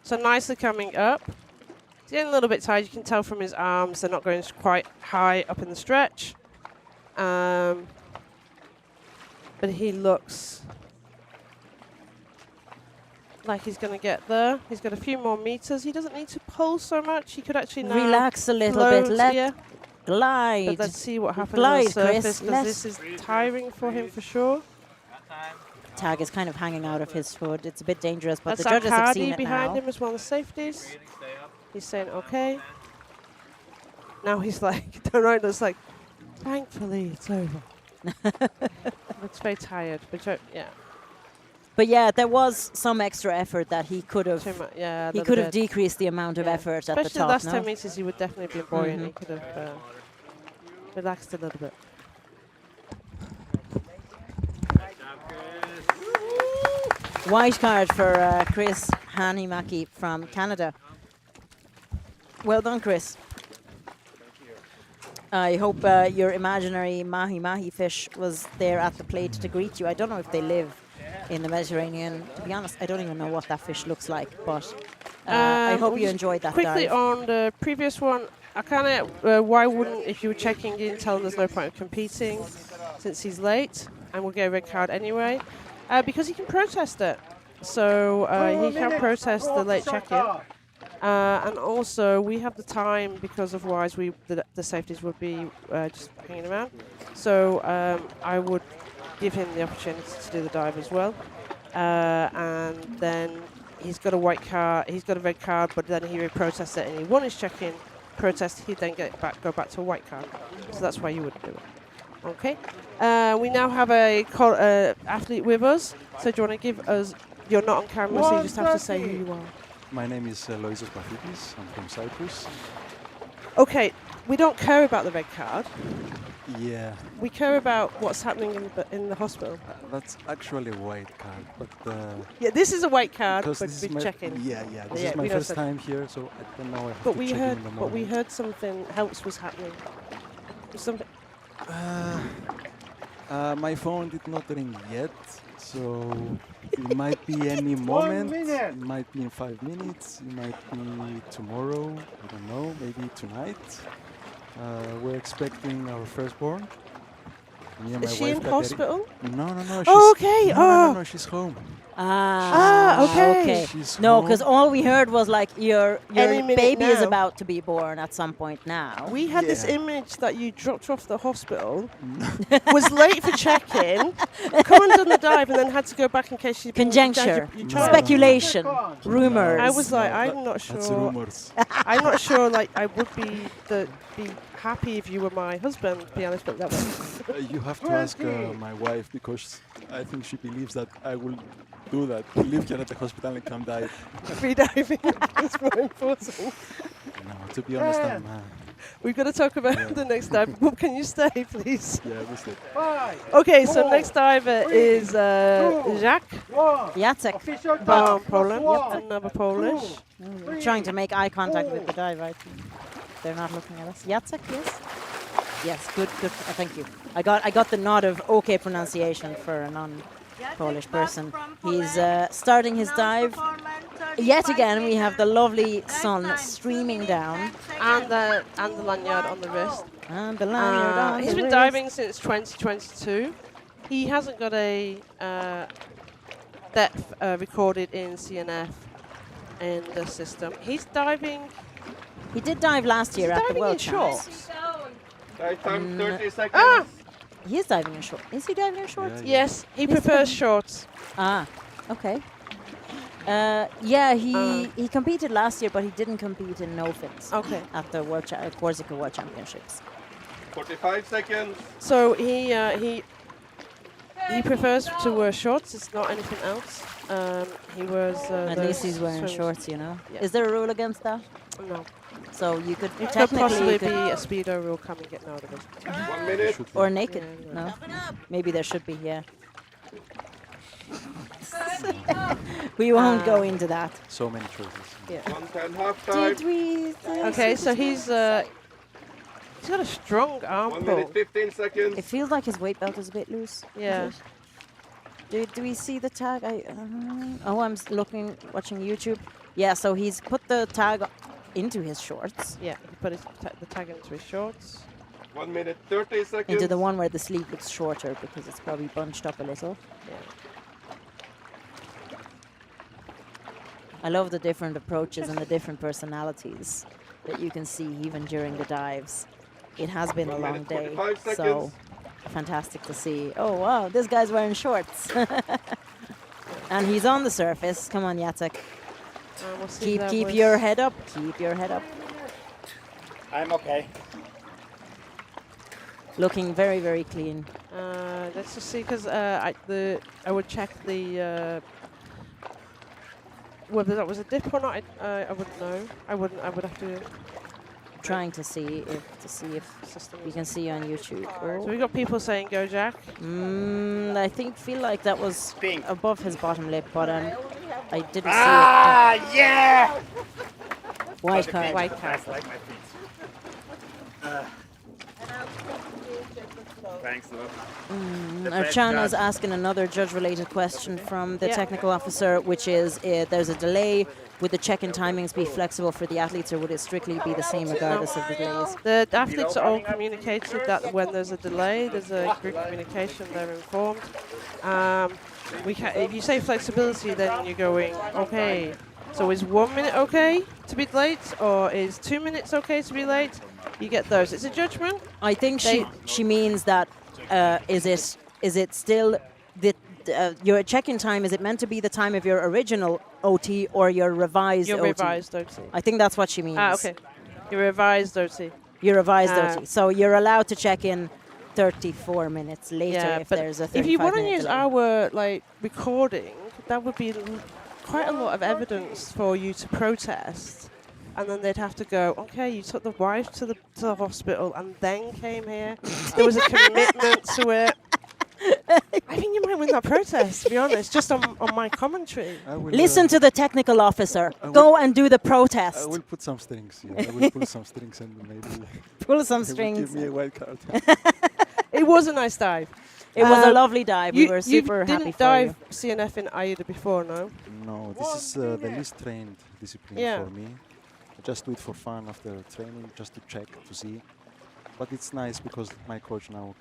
So nicely coming up. He's getting a little bit tired. You can tell from his arms they're not going quite high up in the stretch. But he looks like he's going to get there. He's got a few more meters. He doesn't need to pull so much. He could actually now
relax a little bit. Let glide.
But let's see what happens
glide,
on the surface,
Chris.
because this is tiring for him for sure.
Tag is kind of hanging out of his foot. It's a bit dangerous, but
That's
the judges have seen it
behind
now.
him as well as safeties. He's saying okay. Now he's like, looks like, thankfully it's over. Looks very tired, but yeah.
But yeah, there was some extra effort that he could have. He could have decreased the amount of effort at the top.
Especially the last 10 meters, he would definitely be buoyant. He could have relaxed a little bit.
White card for Chris Hanimaki from Canada. Well done, Chris. I hope your imaginary mahi-mahi fish was there at the plate to greet you. I don't know if they live in the Mediterranean. To be honest, I don't even know what that fish looks like, but I hope you enjoyed that
quickly
dive.
On the previous one, I kind of, why wouldn't, if you were checking in, tell him there's no point of competing since he's late, and we'll get a red card anyway, because he can protest it. So he can protest the late check-in. And also, we have the time because otherwise the safeties would be just hanging around. So I would give him the opportunity to do the dive as well. And then he's got a white card, he's got a red card, but then he would protest it and he won his check-in protest, he'd then go back to a white card. So that's why you would do it. Okay. We now have a athlete with us. So do you want to give us, you're not on camera, so you just have to say who you are.
My name is Loisos Pafitis. I'm from Cyprus.
Okay, we don't care about the red card.
Yeah.
We care about what's happening in the hospital.
That's actually a white card, but...
yeah, this is a white card, but
we
check-in.
Yeah, this is my first time here, so I don't know if
but we heard, but we heard something else was happening. Something.
My phone did not ring yet, so it might be any moment. It might be in 5 minutes. It might be tomorrow. I don't know. Maybe tonight. We're expecting our firstborn. Me and my
Is she
wife
in hospital?
No.
Oh, okay.
No, she's home.
Okay.
No, because all we heard was like your baby is
now.
about to be born at some point now.
We had this image that you dropped off the hospital, was late for check-in, come and done the dive, and then had to go back in case she...
Conjecture, speculation, rumors.
I was like, I'm not sure.
That's rumors.
I'm not sure. Like, I would be happy if you were my husband. To be honest, but that was.
You have to ask my wife because I think she believes that I will do that. Leave her at the hospital and come die.
Free diving is more important.
No, to be honest, I'm.
We've got to talk about the next dive. Well, can you stay, please?
Yeah, we stay.
Okay, so next diver is Jacek from Poland. Yep, another Polish.
We're trying to make eye contact with the dive, right? They're not looking at us. Jacek, yes? Yes, good. Thank you. I got the nod of okay pronunciation for a non-Polish person. He's starting his dive. Yet again, we have the lovely sun streaming down.
And the lanyard on the wrist.
And the lanyard on
He's
the
been
wrist.
diving since 2022. He hasn't got a depth recorded in CNF in the system. He's diving...
He did dive last year at the World Champs.
Dive time 30 seconds.
He is diving in shorts. Is he diving in shorts?
Yes, he prefers shorts.
Okay. He competed last year, but he didn't compete in no fins.
Okay.
At the Corsica World Championships.
45 seconds.
So he prefers to wear shorts. It's not anything else. He wears.
At least he's wearing shorts, you know.
Yeah.
Is there a rule against that?
No.
So you could
It could
technically
possibly be a speedo rule coming getting out of it.
1 minute.
or naked. No. Maybe there should be. Yeah. We won't go into that.
So many choices.
Yeah.
110 half time.
Did we?
Okay, so he's got a strong arm
1
pull.
minute 15 seconds.
It feels like his weight belt is a bit loose.
Yeah.
Do we see the tag? I'm watching YouTube. Yeah, so he's put the tag into his shorts.
Yeah, he put the tag into his shorts.
1 minute 30 seconds.
Into the one where the sleeve looks shorter because it's probably bunched up a little.
Yeah.
I love the different approaches and the different personalities that you can see even during the dives. It has been a long day, so fantastic to see. Oh wow, this guy's wearing shorts. And he's on the surface. Come on, Jacek. Keep your head up. Keep your head up.
I'm okay.
Looking very, very clean.
Let's just see, because I would check the whether that was a dip or not. I wouldn't know. I would have to.
Trying to see if we can see on YouTube. Oh.
So we got people saying go Jack.
I feel like that was above his bottom lip, but I didn't see it.
Yeah!
White card.
White card.
Like my feet. Thanks, though.
Archana's asking another judge-related question from the technical officer, which is, there's a delay. Would the check-in timings be flexible for the athletes, or would it strictly be the same regardless of the delays?
The athletes are all communicated that when there's a delay, there's a group communication, they're informed. If you say flexibility, then you're going, okay, So is 1 minute okay to be late, or is 2 minutes okay to be late? You get those. It's a judgment.
I think she means that is it still the your check-in time? Is it meant to be the time of your original OT or your revised
Your
OT?
revised OT.
I think that's what she means.
Ah, okay. Your revised OT.
Your revised OT. So you're allowed to check in 34 minutes later if
but
there's a 35
if you want to
minute
use
delay.
our recording, that would be quite a lot of evidence for you to protest. And then they'd have to go, okay, you took the wife to the hospital and then came here. There was a commitment to it. I think you might win that protest, to be honest, just on my commentary.
Listen to the technical officer. Go and do the protest.
I will put some strings. Yeah, I will pull some strings and maybe
pull some
they will
strings.
give me a wild card.
It was a nice dive.
It was a lovely dive. We were super happy for you.
You didn't dive CNF in AIDA before, no?
No, this is the least trained discipline for me. I just do it for fun after training, just to check, to see. But it's nice because my coach now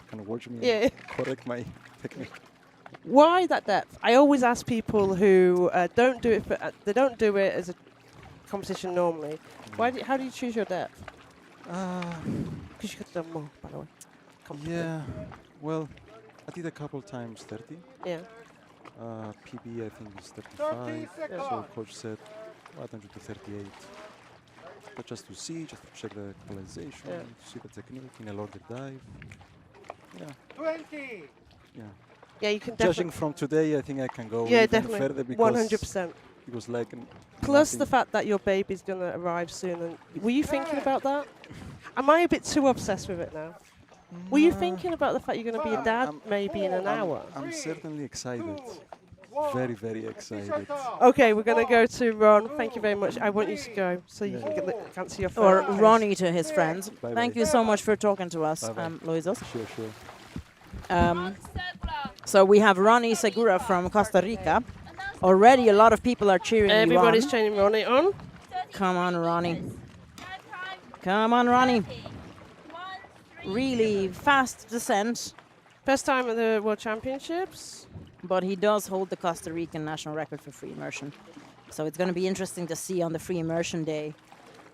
can watch me and correct my technique.
Why that depth? I always ask people who don't do it, they don't do it as a competition normally. How do you choose your depth? Because you could have done more, by the way.
Yeah, well, I did a couple times 30.
Yeah.
PB I think is 35. So coach said, why don't you do 38? But just to see, just to check the equalization, to see the technique in a longer dive. Yeah.
20.
Yeah.
Yeah, you can
Judging from today, I think I can go
yeah,
even
definitely.
further because
100%.
it was like
Plus the fact that your baby's going to arrive soon. And were you thinking about that? Am I a bit too obsessed with it now? Were you thinking about the fact you're going to be a dad maybe in an hour?
I'm certainly excited. Very, very excited.
Okay, we're going to go to Ron. Thank you very much. I want you to go so you can answer your phone.
Or Ronnie to his friends.
Bye
Thank
bye.
you so much for talking to us, Loizos.
Sure.
So we have Ronnie Segura from Costa Rica. Already a lot of people are cheering
Everybody's
you on.
cheering Ronnie on.
Come on, Ronnie. Come on, Ronnie. Really fast descent.
First time at the World Championships.
But he does hold the Costa Rican national record for free immersion. So it's going to be interesting to see on the free immersion day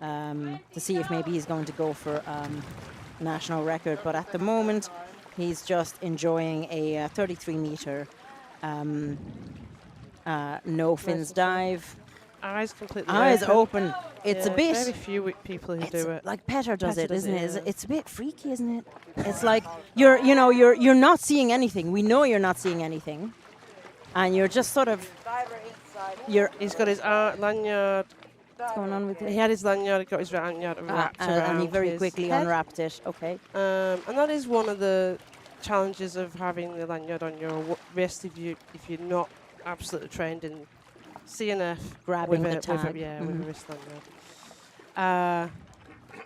to see if maybe he's going to go for national record. But at the moment, he's just enjoying a 33-meter no fins dive.
Eyes completely
Eyes open. It's a bit.
Very few people who do it.
Like Petar does
Petar
it, isn't it?
yeah.
It's a bit freaky, isn't it? It's like you're not seeing anything. We know you're not seeing anything, and you're just sort of.
He's got his lanyard.
What's going on with it?
He had his lanyard, got his lanyard wrapped around
and he very
his
quickly
head.
unwrapped it. Okay.
And that is one of the challenges of having the lanyard on your wrist if you're not absolutely trained in CNF,
grabbing
with
the
with
tag.
with a wrist lanyard.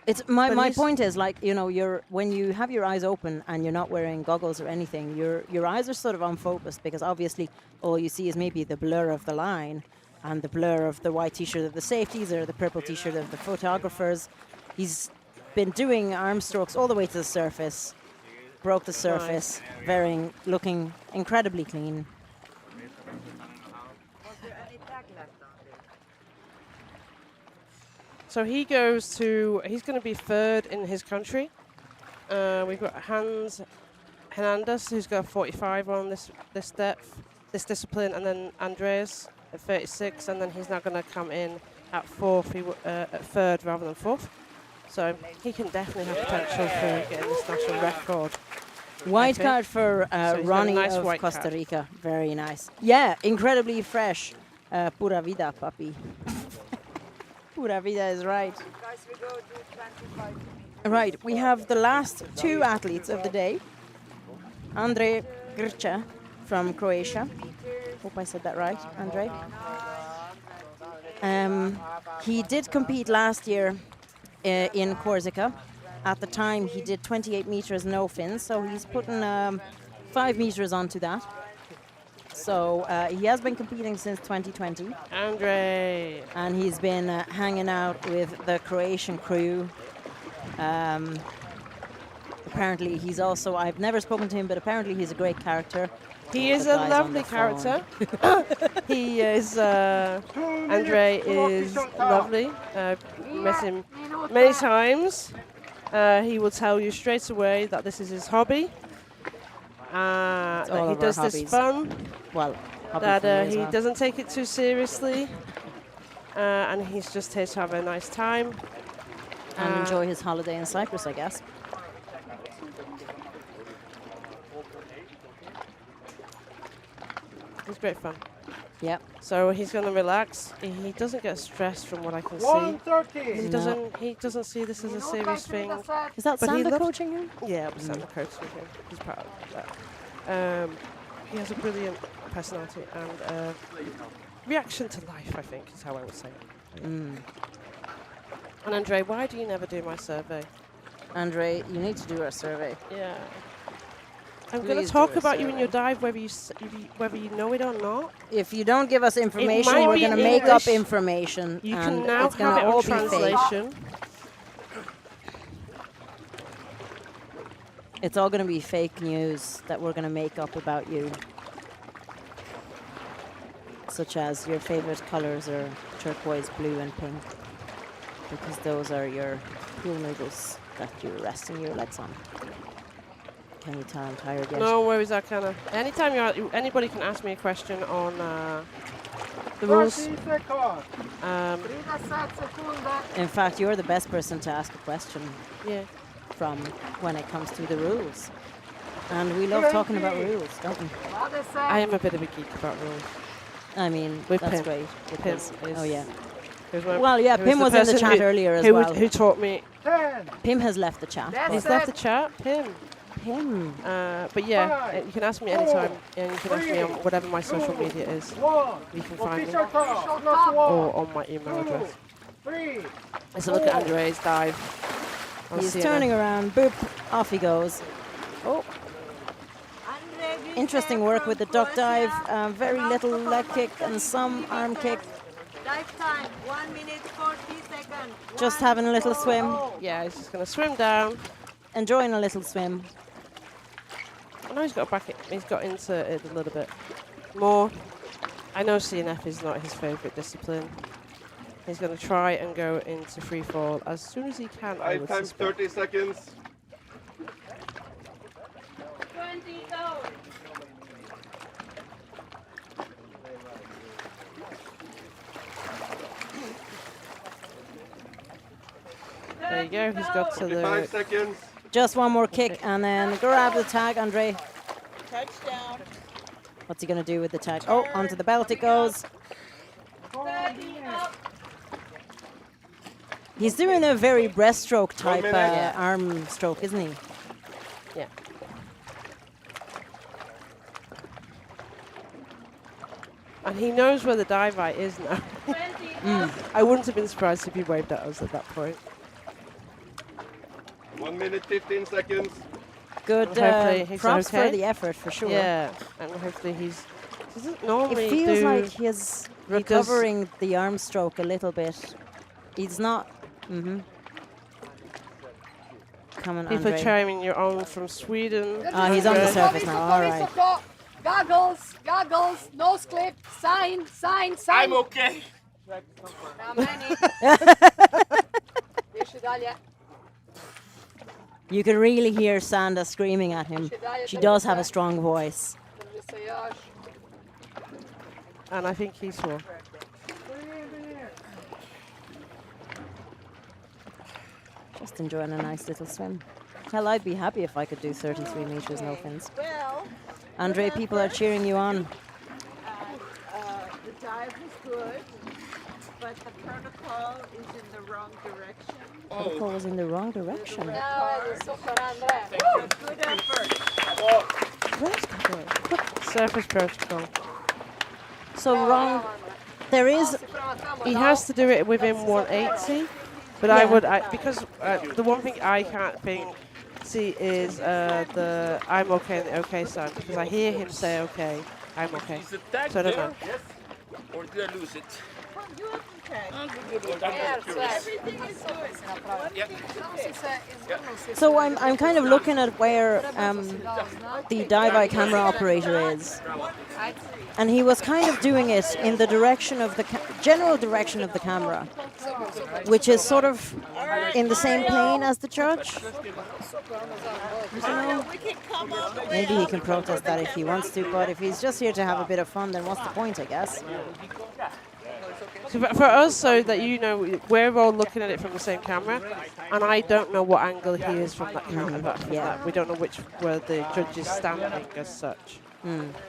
It's my point is, like, you're when you have your eyes open and you're not wearing goggles or anything, your eyes are sort of unfocused because obviously all you see is maybe the blur of the line and the blur of the white t-shirt of the safeties or the purple t-shirt of the photographers. He's been doing arm strokes all the way to the surface, broke the surface, looking incredibly clean.
So he's going to be third in his country. We've got Hans Hernandez, who's got a 45 on this this discipline, and then Andreas at 36, and then he's now going to come in at at third rather than fourth. So he can definitely have potential for getting this national record.
White card for
So he's got a
Ronnie
nice
of
white
Costa
card.
Rica. Very nice. Yeah, incredibly fresh. Pura vida, papi. Pura vida is right.
Guys, we go to 25 minutes.
Right, we have the last two athletes of the day. Andre Grcha from Croatia. Hope I said that right, Andre. He did compete last year in Corsica. At the time, he did 28 meters no fins, so he's putting 5 meters onto that. So he has been competing since 2020.
Andre.
And he's been hanging out with the Croatian crew. Apparently he's also, I've never spoken to him, but apparently he's a great character.
He is
The
a
guy's on
lovely
the phone.
character. He is, Andre is lovely. Met him many times. He will tell you straight away that this is his hobby. That
all
he
of our
does this
hobbies.
fun.
Well, hobby
That
for me as
he
well.
doesn't take it too seriously. And he's just here to have a nice time.
And enjoy his holiday in Cyprus, I guess.
It's great fun.
Yeah.
So he's going to relax. He doesn't get stressed from what I can see.
1:30.
He doesn't see this as a serious thing.
Is that
But he
Sander
loves-
coaching him?
Yeah, it was Sander coaching him. He's proud of that. He has a brilliant personality and reaction to life, I think, is how I would say it.
Mm.
And Andre, why do you never do my survey?
Andre, you need to do our survey.
Yeah. I'm going
Please
to
do
talk
a
about you in
survey.
your dive, whether you know it or not.
If you don't give us information,
might
we're
be
going to
in
make up
English.
information.
You
and
can now
it's gonna
have it
all
on
be fake.
translation.
It's all going to be fake news that we're going to make up about you. Such as your favorite colors are turquoise, blue, and pink. Because those are your pool noodles that you're resting your legs on. Can you tell I'm tired yet?
No worries, Akana. Anytime anybody can ask me a question on the rules.
30 seconds.
In fact, you're the best person to ask a question.
Yeah.
From when it comes to the rules. And we love talking about rules, don't we?
I am a bit of a geek about rules.
I mean,
With
that's
Pim.
great.
Pim
Because,
is-
oh, yeah.
who's my-
Well, yeah,
who is
Pim
the
was in the
person
chat
who-
earlier as
who,
well.
Who taught me.
10.
Pim has left the chat.
He's left the chat, Pim.
Pim.
But yeah, you can ask me anytime, and you can ask me on whatever my social media is.
1.
You can find me.
Official call. +1.
Or on my email address.
3.
Let's look at Andre's dive. on
He's
CNF.
turning around, boop, off he goes. Oh. Interesting work with the duck dive. Very little leg kick and some arm kick.
Dive time, 1 minute 40 seconds.
Just having a little swim.
Yeah, he's just going to swim down.
Enjoying a little swim.
I know he's got back. He's got into it a little bit more. I know CNF is not his favourite discipline. He's going to try and go into free fall as soon as he can. I would
Time
suspect.
30 seconds.
20 go.
There you go. He's got to
45
the.
seconds.
Just one more kick and then grab the tag, Andre.
Touchdown.
What's he going to do with the tag? Oh, onto the belt it goes.
30 up.
He's doing a very breaststroke type
minute.
arm stroke, isn't he?
Yeah. And he knows where the dive eye is now. I wouldn't have been surprised if he waved at us at that point.
1 minute 15 seconds.
Good
Hopefully he's
props for
okay.
the effort, for sure.
Yeah, and hopefully he doesn't normally
It feels
do.
like he's
he does-
recovering the arm stroke a little bit. He's not. Coming,
People
Andre.
chiming you're on from Sweden.
Oh, he's on the
Good.
surface now. All right.
Goggles, goggles, nose clip, sign, sign, sign.
I'm okay.
You can really hear Sanda screaming at him. She does have a strong voice.
And I think he swore.
Just enjoying a nice little swim. Hell, I'd be happy if I could do 33 meters, no fins.
Well,
Andre, people are cheering you on.
the dive was good, but the protocol is in the wrong direction.
Protocol was in the wrong direction.
Good effort.
Surface protocol.
So wrong. There is.
He has to do it within 180, but I would because the one thing I can't see is the I'm okay and the okay sign, because I hear him say okay, I'm okay.
Is the tag
So I don't
there?
know.
Yes. Or did I lose it?
So I'm kind of looking at where the dive-eye camera operator is, and he was kind of doing it in the direction of the general direction of the camera, which is sort of in the same plane as the judge. Maybe he can protest that if he wants to, but if he's just here to have a bit of fun, then what's the point, I guess?
So for us, so that you know, we're all looking at it from the same camera, and I don't know what angle he is from that camera. That. We don't know where the judge is standing as such.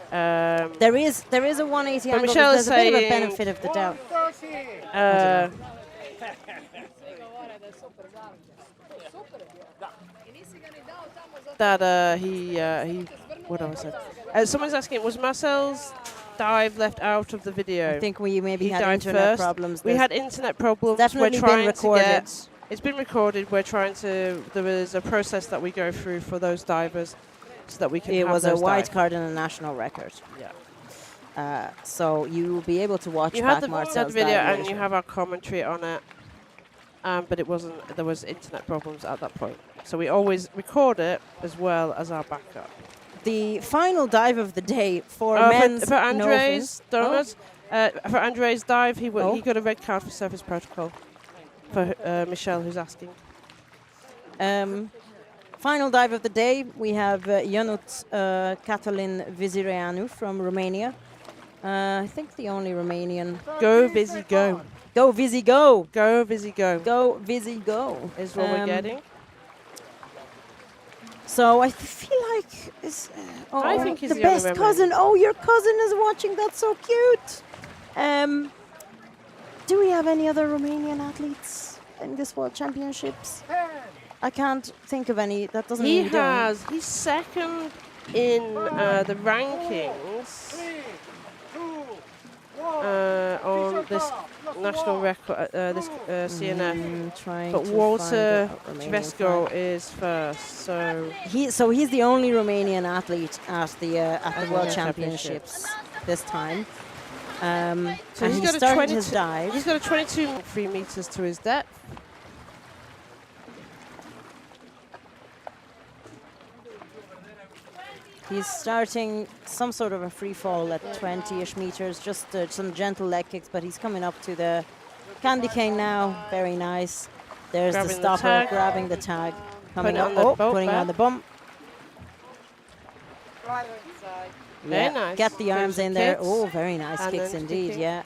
There is a 180 angle.
Michelle
There's
is
a bit of a
saying,
benefit of the doubt.
That he what was it? Someone's asking, was Marcell's dive left out of the video?
I think we maybe had
dived
internet
first.
problems.
We had internet problems.
Definitely been recorded.
It's been recorded. We're trying to. There is a process that we go through for those divers, so that we can.
It
have
was a
those
white
dive.
card and a national record.
Yeah.
So you will be able to watch
You
back
have
Marcell's
the video
dive
and you have our commentary on it. But it wasn't. There was internet problems at that point, so we always record it as well as our backup.
The final dive of the day for
Oh,
men's.
for Andre's
no
donuts. For Andre's dive, he got a red card for surface protocol. For Michelle, who's asking.
Final dive of the day, we have Ionut Catalin Vizireanu from Romania. I think the only Romanian.
Go, Vizzy, go.
Go, Vizzy, go.
Go, Vizzy, go.
Go, Vizzy, go.
Is what we're getting.
So I feel like it's
I think he's
the
the
best
only
cousin. Oh, your cousin is watching. That's so cute. Do we have any other Romanian athletes in this World Championships? I can't think of any. That doesn't mean we don't.
He's second in the rankings on this national record, this CNF. But Walter Tvesko is first.
So he's the only Romanian athlete at the World Championships this time.
So
and he started his dive.
He's got a 22.3 meters to his depth.
He's starting some sort of a free fall at 20-ish meters, just some gentle leg kicks, but he's coming up to the candy cane now. Very nice. There's
Grabbing
the
the
stopper,
tag.
grabbing the tag, coming
Putting
up,
on the boat
putting
back.
on the bump.
Very nice.
Get the arms
Kicks,
in there.
kicks.
Oh, very nice
And
kicks
then
indeed,
kicking.
yeah.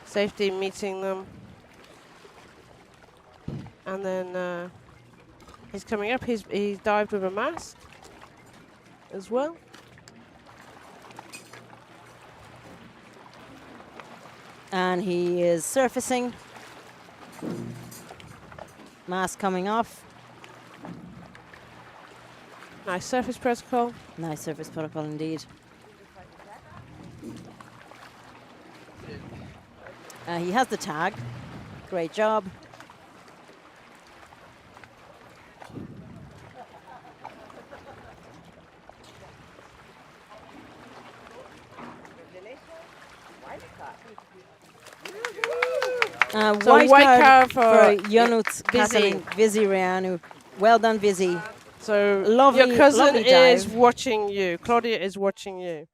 Safety meeting them. And then he's coming up. He's dived with a mask as well.
And he is surfacing. Mask coming off.
Nice surface protocol.
Nice surface protocol indeed. He has the tag. Great job. White card for Ionut Catalin Vizireanu. Well done, Vizzy.
So
lovely,
your cousin
lovely
is
dive.
watching you. Claudia is watching you.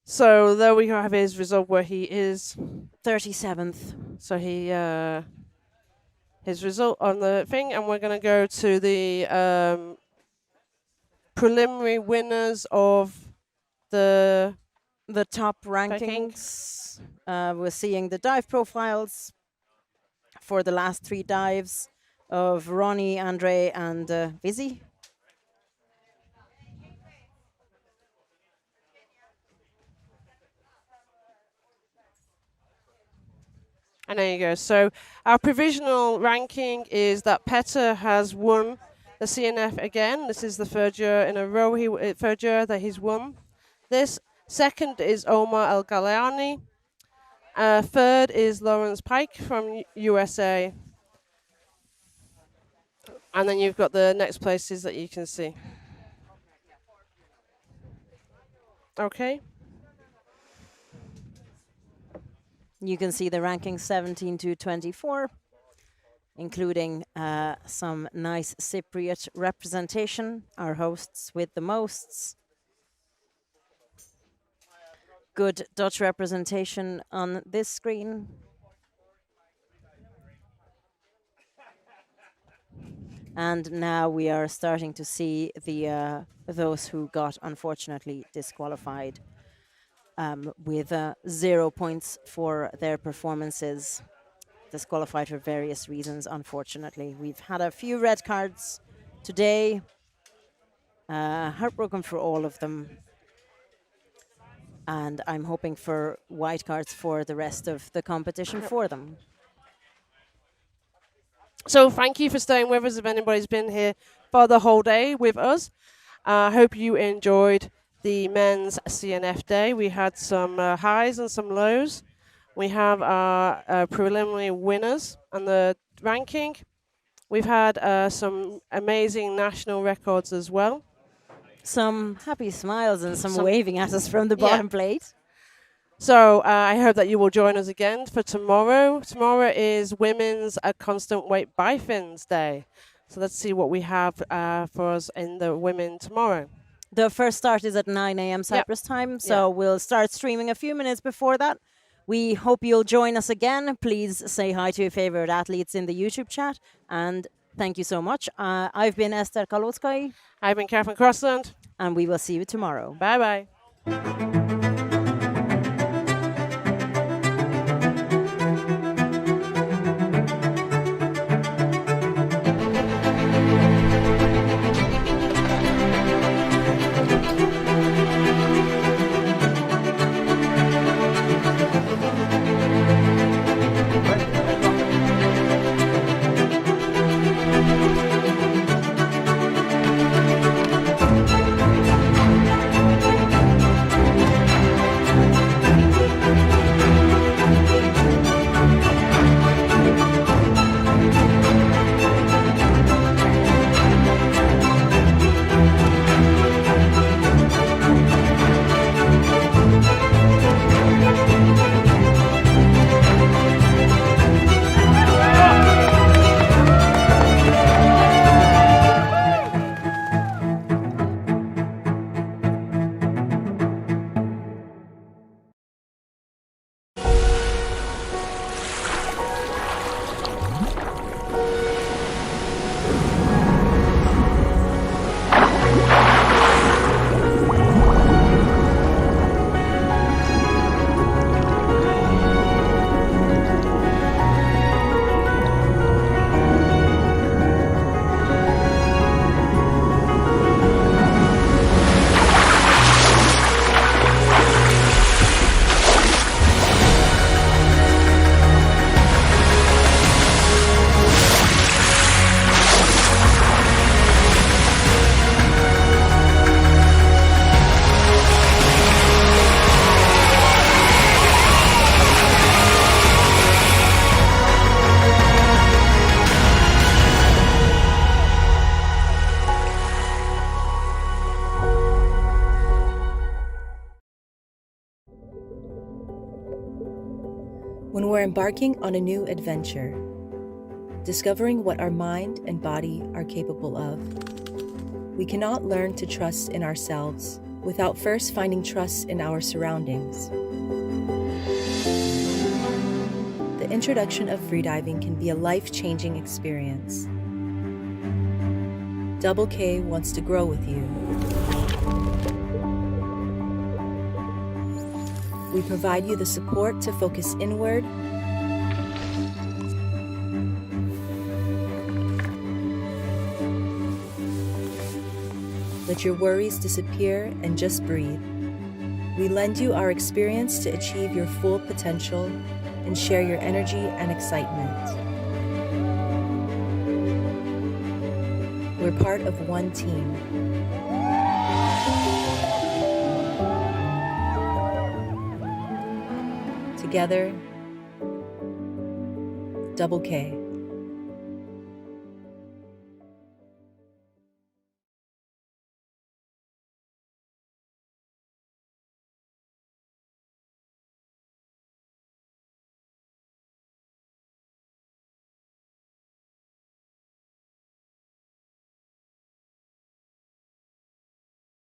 So there we have his result where he is
37th.
So he his result on the thing, and we're going to go to the preliminary winners of the
top rankings. We're seeing the dive profiles for the last 3 dives of Ronnie, Andre, and Vizzy.
And there you go. So our provisional ranking is that Petar has won the CNF again. This is the 3rd year in a row. Third year that he's won this. Second is Omar Al Ghailani. Third is Laurence Paik from USA. And then you've got the next places that you can see. Okay.
You can see the ranking 17 to 24, including some nice Cypriot representation, our hosts with the mosts. Good Dutch representation on this screen. And now we are starting to see the those who got unfortunately disqualified with 0 points for their performances. Disqualified for various reasons, unfortunately. We've had a few red cards today. Heartbroken for all of them. And I'm hoping for white cards for the rest of the competition for them.
So thank you for staying with us if anybody's been here for the whole day with us. I hope you enjoyed the men's CNF day. We had some highs and some lows. We have our preliminary winners and the ranking. We've had some amazing national records as well.
Some happy smiles and some waving at us from the bottom plate.
So I hope that you will join us again for tomorrow. Tomorrow is Women's Constant Weight Bifins Day. So let's see what we have for us in the women tomorrow.
The first start is at 9 a.m. Cyprus time, so we'll start streaming a few minutes before that. We hope you'll join us again. Please say hi to your favorite athletes in the YouTube chat, and thank you so much. I've been Esther Kalotskaya.
I've been Catherine Crossland.
And we will see you tomorrow.
Bye-bye.
When we're embarking on a new adventure, discovering what our mind and body are capable of, we cannot learn to trust in ourselves without first finding trust in our surroundings. The introduction of freediving can be a life-changing experience. Double K wants to grow with you. We provide you the support to focus inward, let your worries disappear and just breathe. We lend you our experience to achieve your full potential and share your energy and excitement. We're part of one team. Together, Double K.